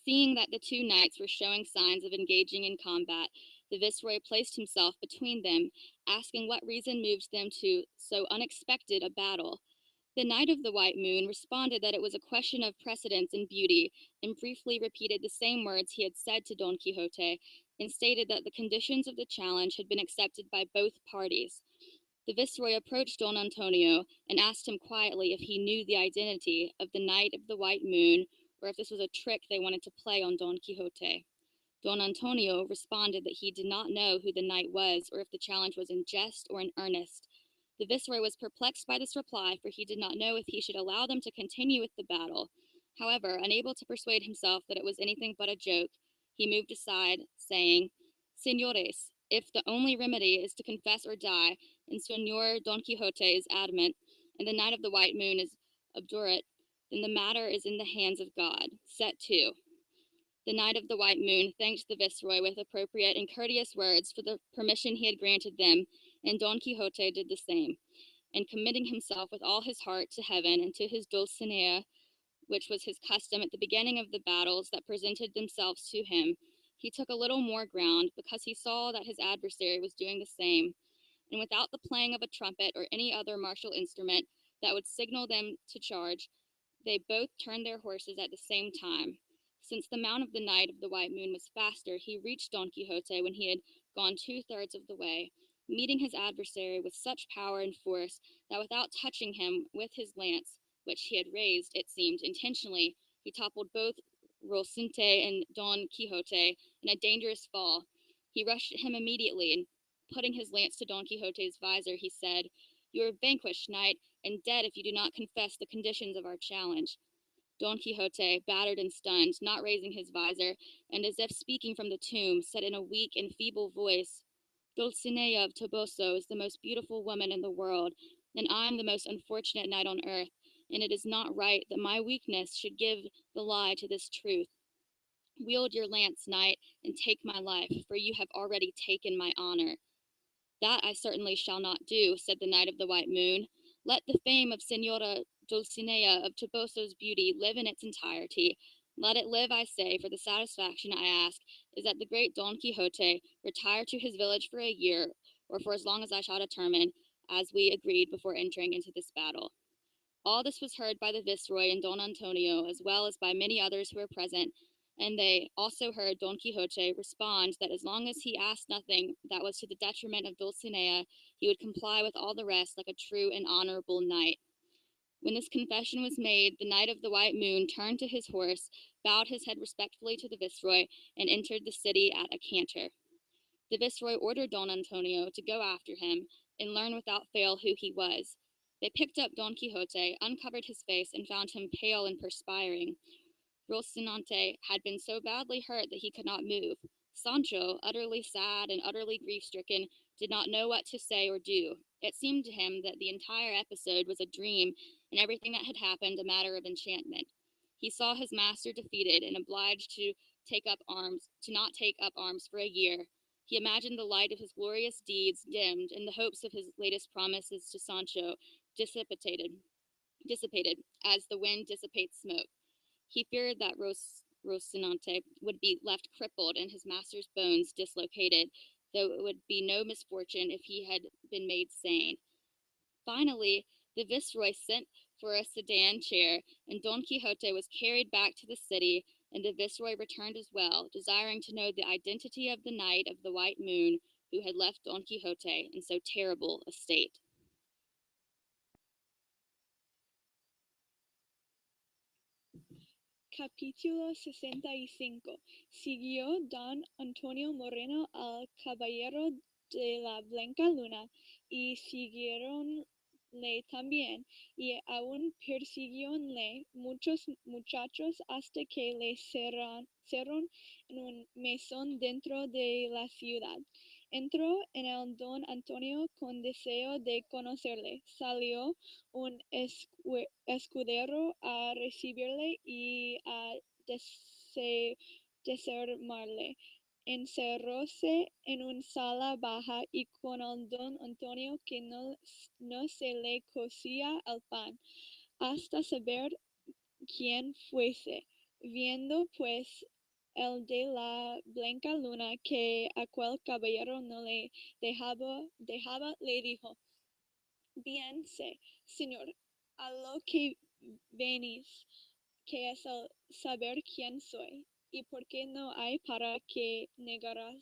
Seeing that the two knights were showing signs of engaging in combat, the Viceroy placed himself between them, asking what reason moved them to so unexpected a battle. The Knight of the White Moon responded that it was a question of precedence and beauty, and briefly repeated the same words he had said to Don Quixote, and stated that the conditions of the challenge had been accepted by both parties. The Viceroy approached Don Antonio and asked him quietly if he knew the identity of the Knight of the White Moon, or if this was a trick they wanted to play on Don Quixote. Don Antonio responded that he did not know who the knight was, or if the challenge was in jest or in earnest. The Viceroy was perplexed by this reply, for he did not know if he should allow them to continue with the battle. However, unable to persuade himself that it was anything but a joke, he moved aside, saying, Señores, if the only remedy is to confess or die, and Señor Don Quixote is adamant, and the Knight of the White Moon is obdurate, then the matter is in the hands of God. Set to. The Knight of the White Moon thanked the Viceroy with appropriate and courteous words for the permission he had granted them, and Don Quixote did the same, and committing himself with all his heart to heaven and to his Dulcinea, which was his custom at the beginning of the battles that presented themselves to him, he took a little more ground, because he saw that his adversary was doing the same, and without the playing of a trumpet or any other martial instrument that would signal them to charge, they both turned their horses at the same time. Since the mount of the Knight of the White Moon was faster, he reached Don Quixote when he had gone 2/3 of the way, meeting his adversary with such power and force that without touching him with his lance, which he had raised, it seemed, intentionally, he toppled both Rocinante and Don Quixote in a dangerous fall. He rushed at him immediately, and putting his lance to Don Quixote's visor, he said, You are vanquished, knight, and dead if you do not confess the conditions of our challenge. Don Quixote, battered and stunned, not raising his visor, and as if speaking from the tomb, said in a weak and feeble voice, Dulcinea of Toboso is the most beautiful woman in the world, and I am the most unfortunate knight on earth, and it is not right that my weakness should give the lie to this truth. Wield your lance, knight, and take my life, for you have already taken my honor. That I certainly shall not do, said the Knight of the White Moon. Let the fame of Señora Dulcinea of Toboso's beauty live in its entirety. Let it live, I say, for the satisfaction I ask is that the great Don Quixote retire to his village for a year, or for as long as I shall determine, as we agreed before entering into this battle. All this was heard by the Viceroy and Don Antonio, as well as by many others who were present, and they also heard Don Quixote respond that as long as he asked nothing that was to the detriment of Dulcinea, he would comply with all the rest like a true and honorable knight. When this confession was made, the Knight of the White Moon turned to his horse, bowed his head respectfully to the Viceroy, and entered the city at a canter. The Viceroy ordered Don Antonio to go after him and learn without fail who he was. They picked up Don Quixote, uncovered his face, and found him pale and perspiring. Rocinante had been so badly hurt that he could not move. Sancho, utterly sad and utterly grief-stricken, did not know what to say or do. It seemed to him that the entire episode was a dream and everything that had happened a matter of enchantment. He saw his master defeated and obliged to not take up arms for a year. He imagined the light of his glorious deeds dimmed and the hopes of his latest promises to Sancho dissipated as the wind dissipates smoke. He feared that Rocinante would be left crippled and his master's bones dislocated, though it would be no misfortune if he had been made sane. Finally, the Viceroy sent for a sedan chair, and Don Quixote was carried back to the city, and the Viceroy returned as well, desiring to know the identity of the Knight of the White Moon who had left Don Quixote in so terrible a state. Capítulo 65. Siguió don Antonio Moreno al caballero de la Blanca Luna, y siguieronle también, y aún persiguiónle muchos muchachos hasta que le cerraron en un mesón dentro de la ciudad. Entró en el don Antonio con deseo de conocerle. Salió un escudero a recibirle y a desarmarle. Encerróse en una sala baja y con el don Antonio que no se le cocía el pan, hasta saber quién fuese. Viendo pues el de la Blanca Luna que aquel caballero no le dejaba, le dijo: Bien sé, señor, a lo que venís, que es el saber quién soy, y por qué no hay para que negaroslo,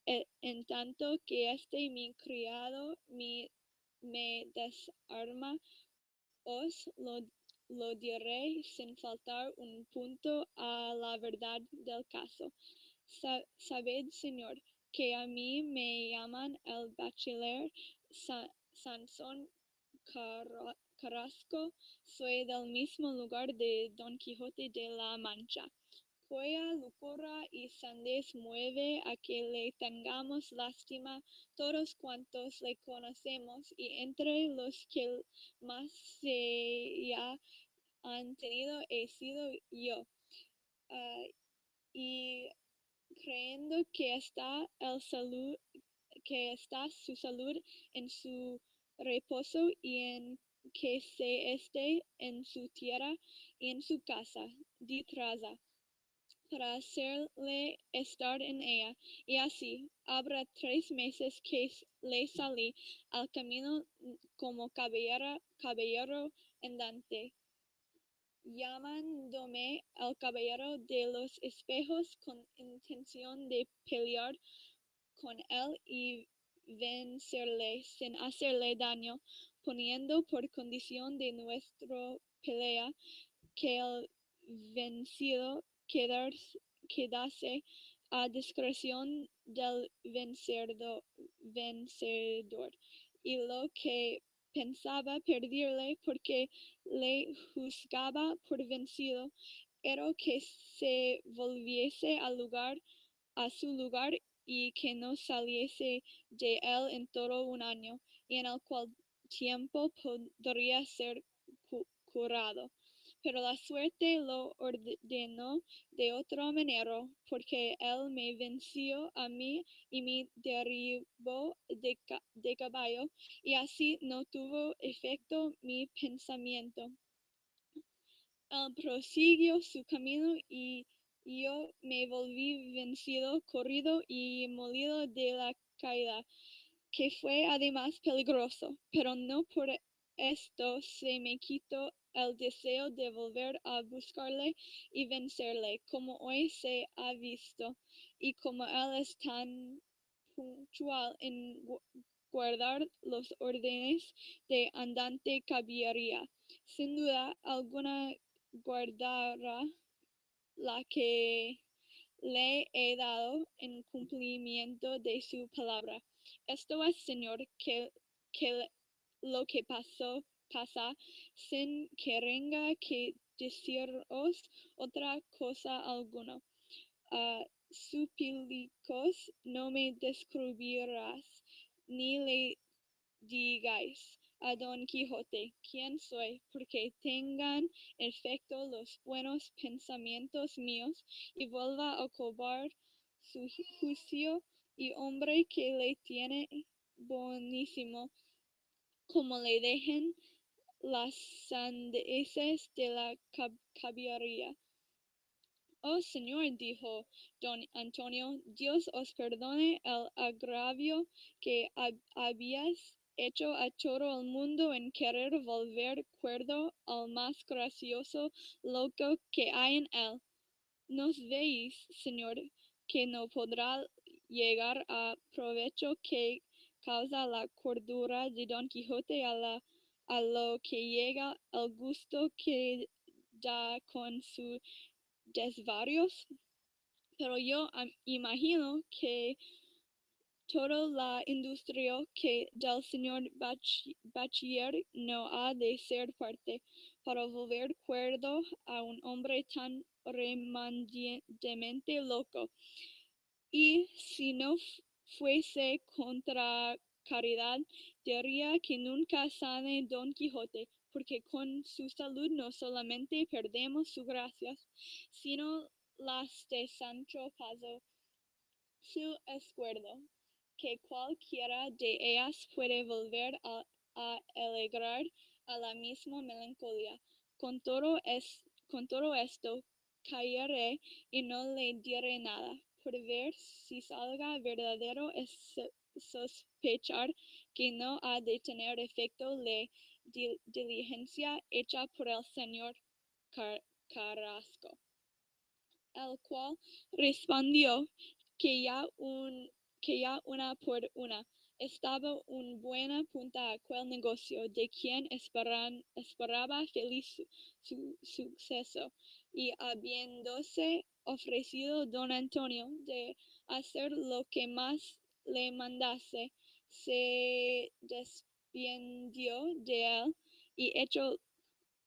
en tanto que mi criado me desarma. Os lo diré sin faltar un punto a la verdad del caso. Sabed, señor, que a mí me llaman el bachiller Sansón Carrasco. Soy del mismo lugar de Don Quijote de la Mancha, cuya locura y sandez mueve a que le tengamos lástima todos cuantos le conocemos, y entre los que más se han tenido he sido yo. Y creyendo que está su salud en su reposo, y en que se esté en su tierra y en su casa, di traza para hacerle estar en ella, y así habrá 3 meses que le salí al camino como caballero andante, llamándome el caballero de los espejos con intención de pelear con él y vencerle sin hacerle daño, poniendo por condición de nuestra pelea que el vencido quedase a discreción del vencedor, y lo que pensaba perderle porque le juzgaba por vencido era que se volviese a su lugar y que no saliese de él en todo un año, y en el cual tiempo podría ser curado. pero la suerte lo ordenó de otra manera, porque él me venció a mí y me derribó de caballo, y así no tuvo efecto mi pensamiento. Él prosiguió su camino y yo me volví vencido, corrido y molido de la caída, que fue además peligroso, pero no por esto se me quitó el deseo de volver a buscarle y vencerle, como hoy se ha visto, y como él es tan puntual en guardar los órdenes de andante caballería. Sin duda alguna guardará la que le he dado en cumplimiento de su palabra. Esto es, Señor, que lo que pasa, sin que tenga que deciros otra cosa alguna. Suplicos no me descubrirás, ni le digáis a Don Quijote quién soy, porque tengan efecto los buenos pensamientos míos y vuelva a cobrar su juicio, y hombre que le tiene bonísimo, como le dejen las sandeces de la caballería. Oh Señor, dijo don Antonio, Dios os perdone el agravio que habías hecho a todo el mundo en querer volver cuerdo al más gracioso loco que hay en él. ¿Nos veis, Señor, que no podrá llegar a provecho que causa la cordura de Don Quijote a lo que llega el gusto que da con sus desvarios? Pero yo imagino que toda la industria que del señor bachiller no ha de ser parte para volver cuerdo a un hombre tan remanentemente loco. Y si no fuese contra caridad, diría que nunca sane Don Quijote, porque con su salud no solamente perdemos sus gracias, sino las de Sancho Panza, su escudo, que cualquiera de ellas puede volver a alegrar a la misma melancolía. Con todo esto, callaré y no le diré nada, por ver si salga verdadero es sospechar que no ha de tener efecto la diligencia hecha por el señor Carrasco, el cual respondió que ya una por una estaba un buena punta aquel negocio, de quien esperaba feliz suceso, y habiéndose ofrecido don Antonio de hacer lo que más le mandase, se despidió de él y echó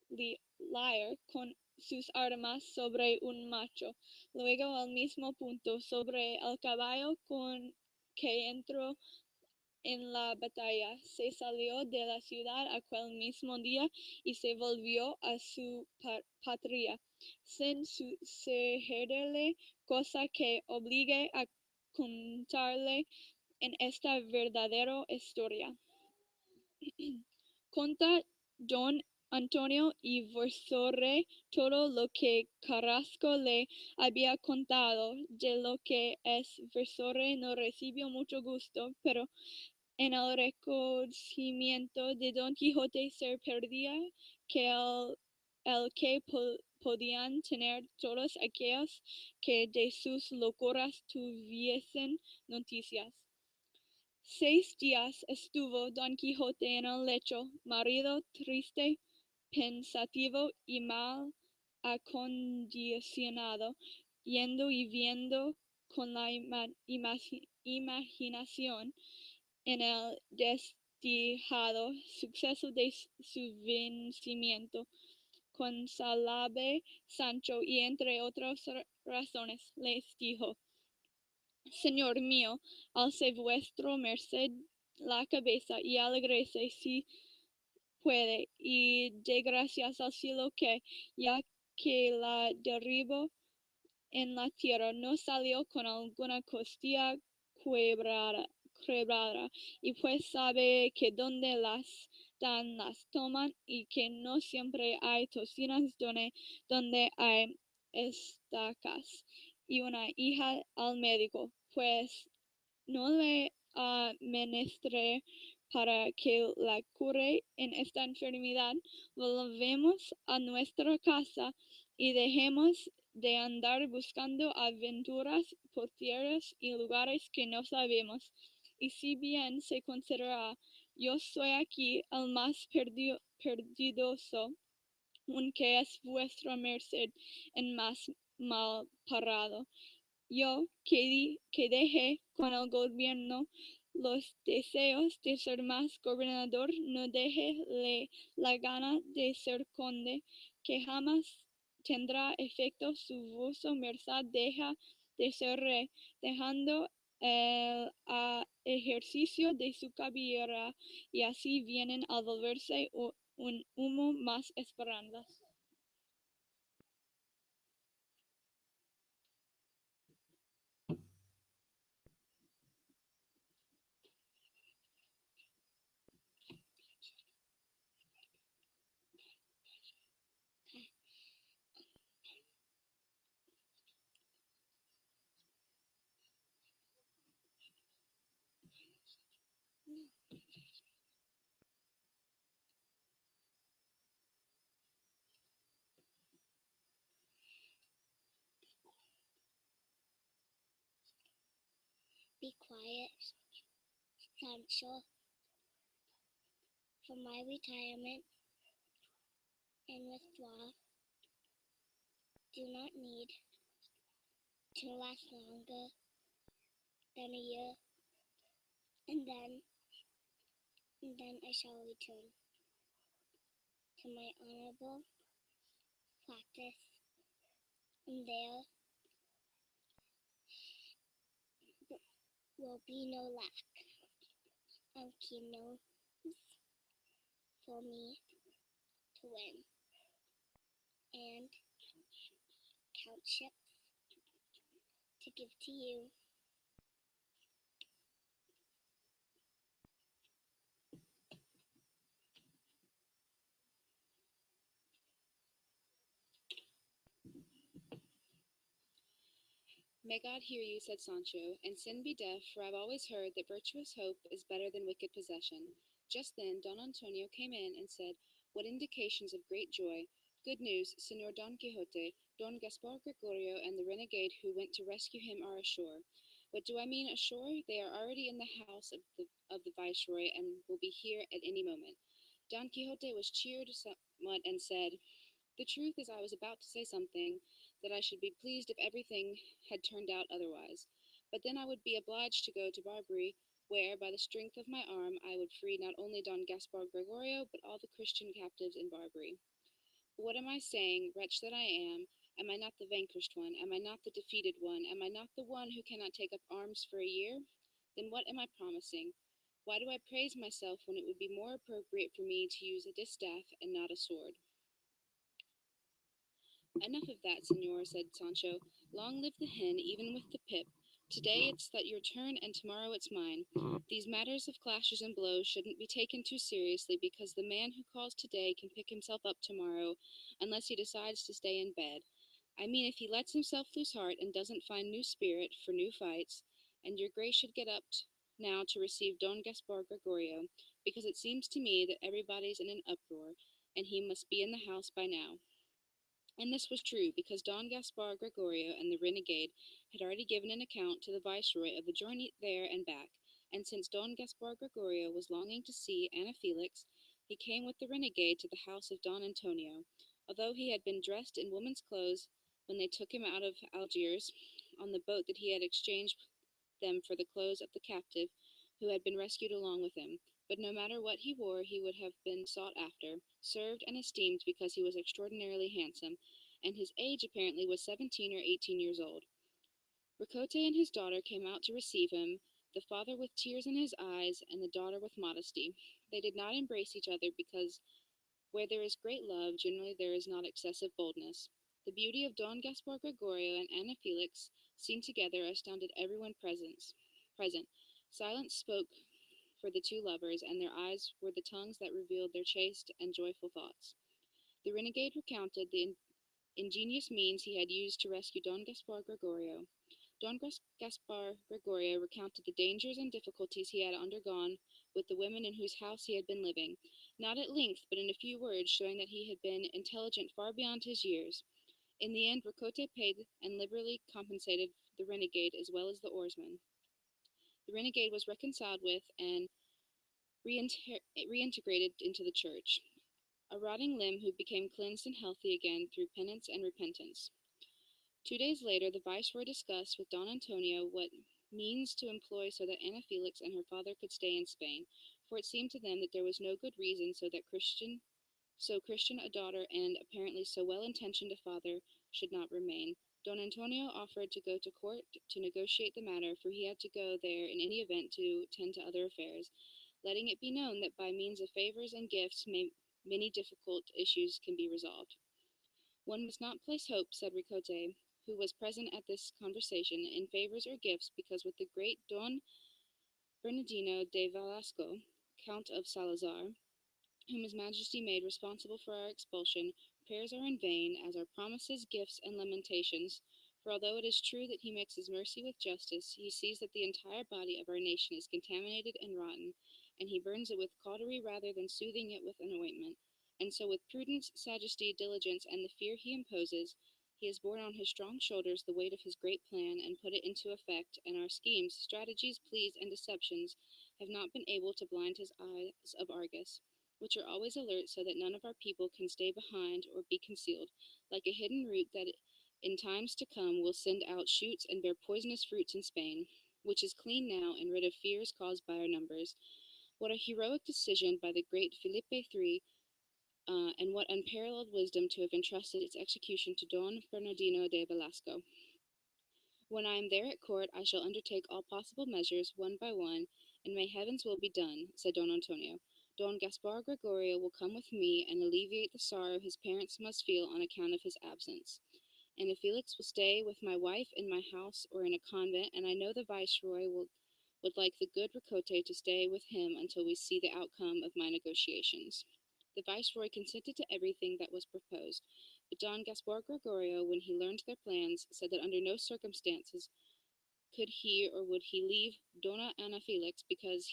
liar con sus armas sobre un macho, luego al mismo punto sobre el caballo con que entró en la batalla, se salió de la ciudad aquel mismo día y se volvió a su patria, sin sucederle cosa que obligue a contarle en esta verdadera historia. Conta don Antonio y versóle todo lo que Carrasco le había contado, de lo que es versóle no recibió mucho gusto, pero en el reconocimiento de Don Quijote se perdía que el que podían tener todos aquellos que de sus locuras tuviesen noticias. 6 días estuvo Don Quijote en el lecho, marido, triste, pensativo y mal acondicionado, yendo y viendo con la imaginación en el desdichado suceso de su vencimiento. Consolable Sancho, y entre otras razones les dijo: Señor mío, alce vuestra merced la cabeza y alégrese si puede, y dé gracias al cielo que, ya que la derribó en la tierra, no salió con alguna costilla quebrada, y pues sabe que donde las dan las toman, y que no siempre hay tocinas donde hay estacas. Y una hija al médico, pues no le menester para que la cure en esta enfermedad. Volvemos a nuestra casa y dejemos de andar buscando aventuras por tierras y lugares que no sabemos. Y si bien se considera, yo soy aquí el más perdidoso, aunque es vuestra merced el más mal parado. Yo que dejé con el gobierno los deseos de ser más gobernador, no deje la gana de ser conde, que jamás tendrá efecto su vuesa merced deja de ser rey, dejando el ejercicio de su cabellera, y así vienen a volverse un humo más esperanzas. Be quiet, Sancho, for my retirement and withdraw do not need to last longer than a year, and then I shall return to my honorable practice, and there will be no lack of kingdoms for me to win, and countships to give to you. May God hear you, said Sancho, and sin be deaf, for I've always heard that virtuous hope is better than wicked possession. Just then Don Antonio came in and said, what indications of great joy! Good news, Señor Don Quixote, Don Gaspar Gregorio and the renegade who went to rescue him are ashore. What do I mean ashore? They are already in the house of the viceroy and will be here at any moment. Don Quixote was cheered somewhat and said, the truth is I was about to say something, that I should be pleased if everything had turned out otherwise. But then I would be obliged to go to Barbary, where, by the strength of my arm, I would free not only Don Gaspar Gregorio, but all the Christian captives in Barbary. What am I saying, wretch that I am? Am I not the vanquished one? Am I not the defeated one? Am I not the one who cannot take up arms for a year? Then what am I promising? Why do I praise myself when it would be more appropriate for me to use a distaff and not a sword? Enough of that, senor, said Sancho. Long live the hen, even with the pip. Today it's that your turn, and tomorrow it's mine. These matters of clashes and blows shouldn't be taken too seriously, because the man who calls today can pick himself up tomorrow, unless he decides to stay in bed. I mean, if he lets himself lose heart and doesn't find new spirit for new fights, and your grace should get up now to receive Don Gaspar Gregorio, because it seems to me that everybody's in an uproar, and he must be in the house by now. And this was true, because Don Gaspar Gregorio and the renegade had already given an account to the viceroy of the journey there and back, and since Don Gaspar Gregorio was longing to see Ana Felix, he came with the renegade to the house of Don Antonio, although he had been dressed in woman's clothes when they took him out of Algiers on the boat that he had exchanged them for the clothes of the captive who had been rescued along with him. But no matter what he wore, he would have been sought after, served, and esteemed because he was extraordinarily handsome, and his age apparently was 17 or 18 years old. Quixote and his daughter came out to receive him, the father with tears in his eyes, and the daughter with modesty. They did not embrace each other because Where there is great love, generally there is not excessive boldness. The beauty of Don Gaspar Gregorio and Ana Felix, seen together, astounded everyone present. Silence spoke for the two lovers, and their eyes were the tongues that revealed their chaste and joyful thoughts. The renegade recounted the ingenious means he had used to rescue Don Gaspar Gregorio. Don Gaspar Gregorio recounted the dangers and difficulties he had undergone with the women in whose house he had been living, not at length, but in a few words, showing that he had been intelligent far beyond his years. In the end, Ricote paid and liberally compensated the renegade as well as the oarsman. The renegade was reconciled with and reintegrated into the church, a rotting limb who became cleansed and healthy again through penance and repentance. 2 days later, the viceroy discussed with Don Antonio what means to employ so that Ana Felix and her father could stay in Spain, for it seemed to them that there was no good reason so Christian a daughter and apparently so well-intentioned a father should not remain. Don Antonio offered to go to court to negotiate the matter, for he had to go there in any event to tend to other affairs, letting it be known that by means of favors and gifts many difficult issues can be resolved. One must not place hope, said Ricote, who was present at this conversation, in favors or gifts, because with the great Don Bernardino de Velasco, Count of Salazar, whom His Majesty made responsible for our expulsion, prayers are in vain, as are promises, gifts, and lamentations. For although it is true that he mixes mercy with justice, he sees that the entire body of our nation is contaminated and rotten, and he burns it with cautery rather than soothing it with an ointment. And so with prudence, sagacity, diligence, and the fear he imposes, he has borne on his strong shoulders the weight of his great plan and put it into effect, and our schemes, strategies, pleas, and deceptions have not been able to blind his eyes of Argus, which are always alert so that none of our people can stay behind or be concealed, like a hidden root that in times to come will send out shoots and bear poisonous fruits in Spain, which is clean now and rid of fears caused by our numbers. What a heroic decision by the great Felipe III, and what unparalleled wisdom to have entrusted its execution to Don Bernardino de Velasco. When I am there at court, I shall undertake all possible measures, one by one, and may heaven's will be done, said Don Antonio. Don Gaspar Gregorio will come with me and alleviate the sorrow his parents must feel on account of his absence. And if Felix will stay with my wife in my house or in a convent, and I know the viceroy would like the good Ricote to stay with him until we see the outcome of my negotiations. The viceroy consented to everything that was proposed, but Don Gaspar Gregorio, when he learned their plans, said that under no circumstances could he or would he leave Dona Ana Felix, because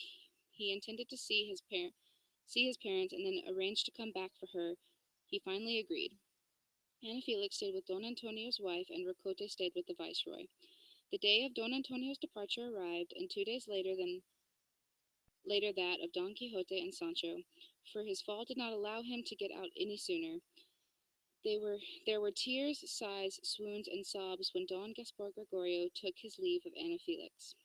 he intended to see his parents and then arranged to come back for her. He finally agreed. Ana Felix stayed with Don Antonio's wife, and Ricote stayed with the viceroy. The day of Don Antonio's departure arrived, and 2 days later that of Don Quixote and Sancho, for his fall did not allow him to get out any sooner. There were tears, sighs, swoons, and sobs when Don Gaspar Gregorio took his leave of Ana Felix.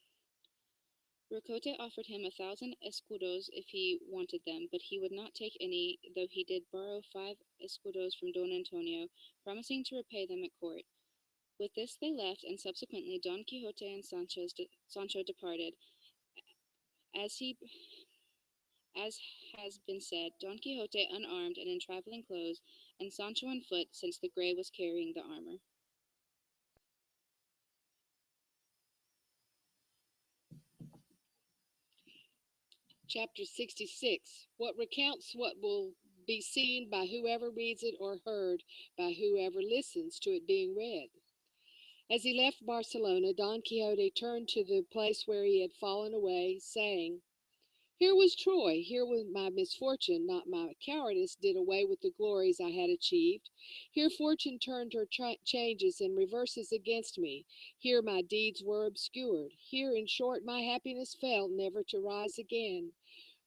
Ricote offered him 1,000 escudos if he wanted them, but he would not take any, though he did borrow 5 escudos from Don Antonio, promising to repay them at court. With this they left, and subsequently Don Quixote and Sancho departed. As has been said, Don Quixote unarmed and in traveling clothes, and Sancho on foot, since the gray was carrying the armor. Chapter 66, what recounts what will be seen by whoever reads it or heard by whoever listens to it being read. As he left Barcelona, Don Quixote turned to the place where he had fallen away, saying, "Here was Troy, here was my misfortune, not my cowardice, did away with the glories I had achieved. Here fortune turned her changes and reverses against me. Here my deeds were obscured. Here, in short, my happiness fell, never to rise again."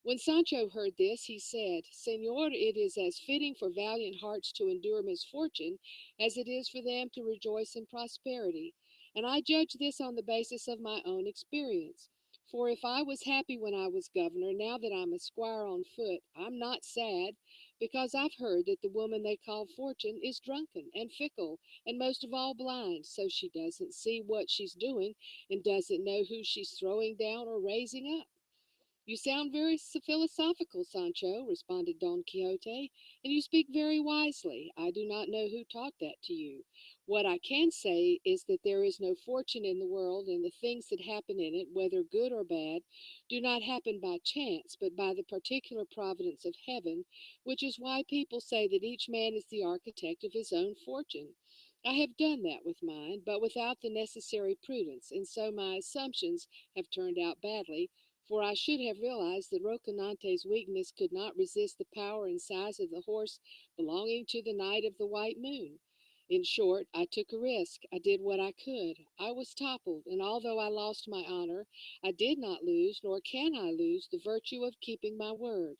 When Sancho heard this, he said, "Señor, it is as fitting for valiant hearts to endure misfortune as it is for them to rejoice in prosperity. And I judge this on the basis of my own experience. For if I was happy when I was governor, now that I'm a squire on foot, I'm not sad, because I've heard that the woman they call Fortune is drunken and fickle, and most of all blind, so she doesn't see what she's doing and doesn't know who she's throwing down or raising up. You sound very philosophical, Sancho, responded Don Quixote, and you speak very wisely. I do not know who taught that to you. What I can say is that there is no fortune in the world, and the things that happen in it, whether good or bad, do not happen by chance, but by the particular providence of heaven, which is why people say that each man is the architect of his own fortune. I have done that with mine, but without the necessary prudence, and so my assumptions have turned out badly, for I should have realized that Rocinante's weakness could not resist the power and size of the horse belonging to the Knight of the White Moon. In short, I took a risk. I did what I could. I was toppled, and although I lost my honor, I did not lose, nor can I lose, the virtue of keeping my word.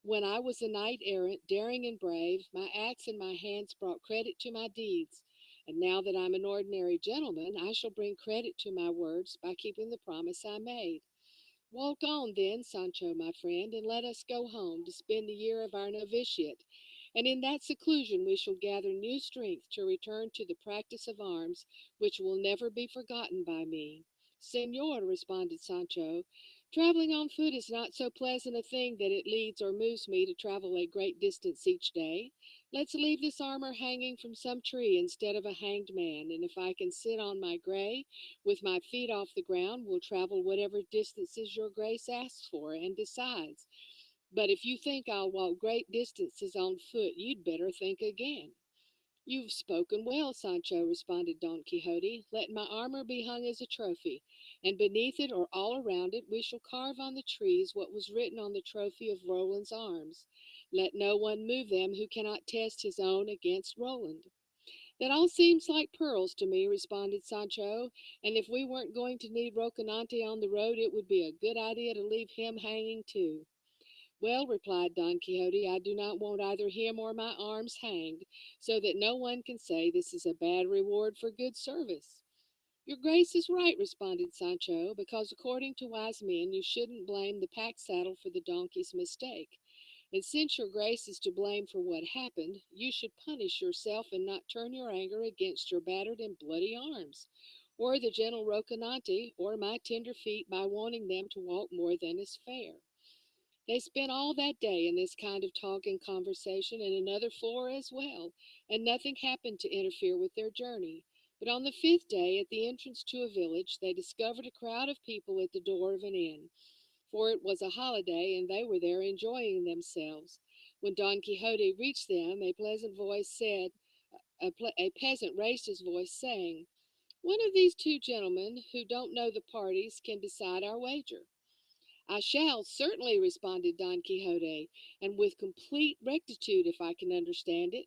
When I was a knight-errant, daring and brave, my axe in my hands brought credit to my deeds. And now that I'm an ordinary gentleman, I shall bring credit to my words by keeping the promise I made. Walk on, then, Sancho, my friend, and let us go home to spend the year of our novitiate, and in that seclusion we shall gather new strength to return to the practice of arms, which will never be forgotten by me. Señor, responded Sancho, traveling on foot is not so pleasant a thing that it leads or moves me to travel a great distance each day. Let's leave this armor hanging from some tree instead of a hanged man, and if I can sit on my gray, with my feet off the ground, we'll travel whatever distances your grace asks for and decides. But if you think I'll walk great distances on foot, you'd better think again. You've spoken well, Sancho, responded Don Quixote. Let my armor be hung as a trophy, and beneath it or all around it we shall carve on the trees what was written on the trophy of Roland's arms. Let no one move them who cannot test his own against Roland. That all seems like pearls to me, responded Sancho, and if we weren't going to need Rocinante on the road, it would be a good idea to leave him hanging too. Well, replied Don Quixote, I do not want either him or my arms hanged, so that no one can say this is a bad reward for good service. Your grace is right, responded Sancho, because according to wise men you shouldn't blame the pack saddle for the donkey's mistake. And since your grace is to blame for what happened, you should punish yourself and not turn your anger against your battered and bloody arms, or the gentle Rocinante, or my tender feet by wanting them to walk more than is fair. They spent all that day in this kind of talk and conversation, and another 4 as well, and nothing happened to interfere with their journey. But on the 5th day, at the entrance to a village, they discovered a crowd of people at the door of an inn, for it was a holiday, and they were there enjoying themselves. When Don Quixote reached them, a peasant raised his voice, saying, One of these two gentlemen, who don't know the parties, can decide our wager. I shall, certainly, responded Don Quixote, and with complete rectitude, if I can understand it.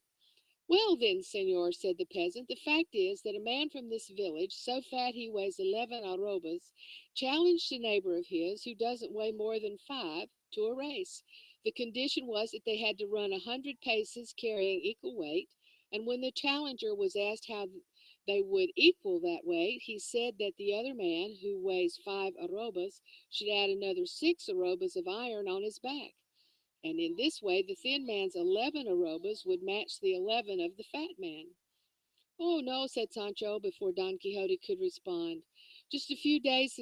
Well, then, señor, said the peasant, the fact is that a man from this village, so fat he weighs 11 arrobas, challenged a neighbor of his, who doesn't weigh more than 5, to a race. The condition was that they had to run 100 paces carrying equal weight, and when the challenger was asked how they would equal that weight, he said that the other man, who weighs 5 arrobas, should add another 6 arrobas of iron on his back. And in this way the thin man's 11 arrobas would match the 11 of the fat man. Oh, no, said Sancho, before Don Quixote could respond. Just a few days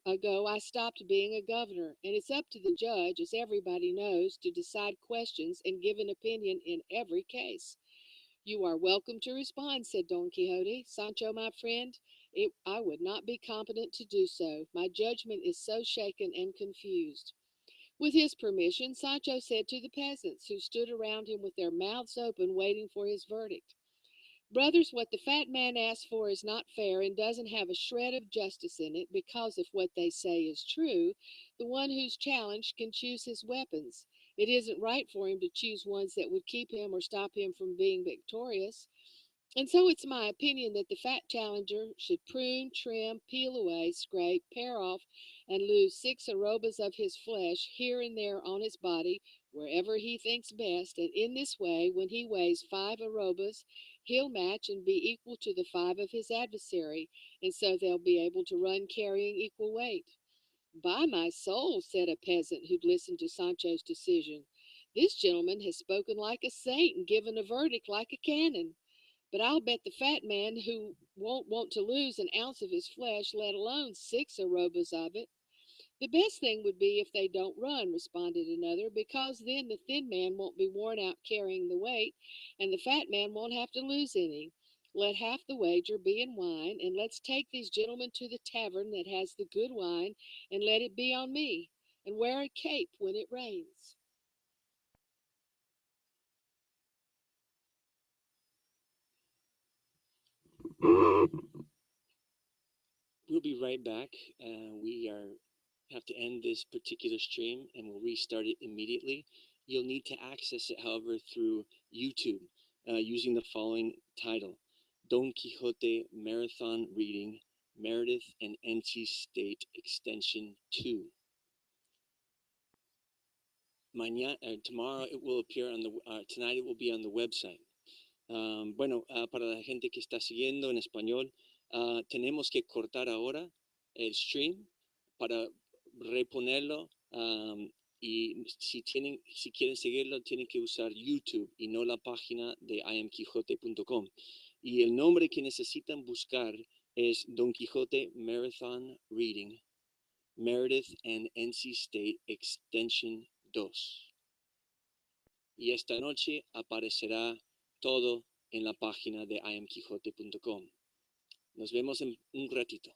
ago I stopped being a governor, and it's up to the judge, as everybody knows, to decide questions and give an opinion in every case. You are welcome to respond, said Don Quixote. Sancho, my friend, I would not be competent to do so. My judgment is so shaken and confused. With his permission, Sancho said to the peasants, who stood around him with their mouths open, waiting for his verdict, Brothers, what the fat man asks for is not fair and doesn't have a shred of justice in it, because if what they say is true, the one who's challenged can choose his weapons. It isn't right for him to choose ones that would keep him or stop him from being victorious. And so it's my opinion that the fat challenger should prune, trim, peel away, scrape, pare off, and lose 6 arrobas of his flesh here and there on his body, wherever he thinks best, and in this way, when he weighs 5 arrobas, he'll match and be equal to the 5 of his adversary, and so they'll be able to run carrying equal weight. By my soul, said a peasant who'd listened to Sancho's decision, this gentleman has spoken like a saint and given a verdict like a canon. But I'll bet the fat man who won't want to lose an ounce of his flesh, let alone 6 arrobas of it. The best thing would be if they don't run, responded another, because then the thin man won't be worn out carrying the weight, and the fat man won't have to lose any. Let half the wager be in wine, and let's take these gentlemen to the tavern that has the good wine, and let it be on me, and wear a cape when it rains. We'll be right back. We have to end this particular stream and we'll restart it immediately. You'll need to access it, however, through YouTube using the following title: Don Quixote Marathon Reading, Meredith and NC State Extension 2. Tomorrow it will appear on the, tonight it will be on the website. Para la gente que está siguiendo en español, tenemos que cortar ahora el stream para reponerlo, y si quieren seguirlo tienen que usar YouTube y no la página de iamquijote.com, y el nombre que necesitan buscar es Don Quixote Marathon Reading, Meredith and NC State Extension 2, y esta noche aparecerá todo en la página de iamquijote.com. Nos vemos en un ratito.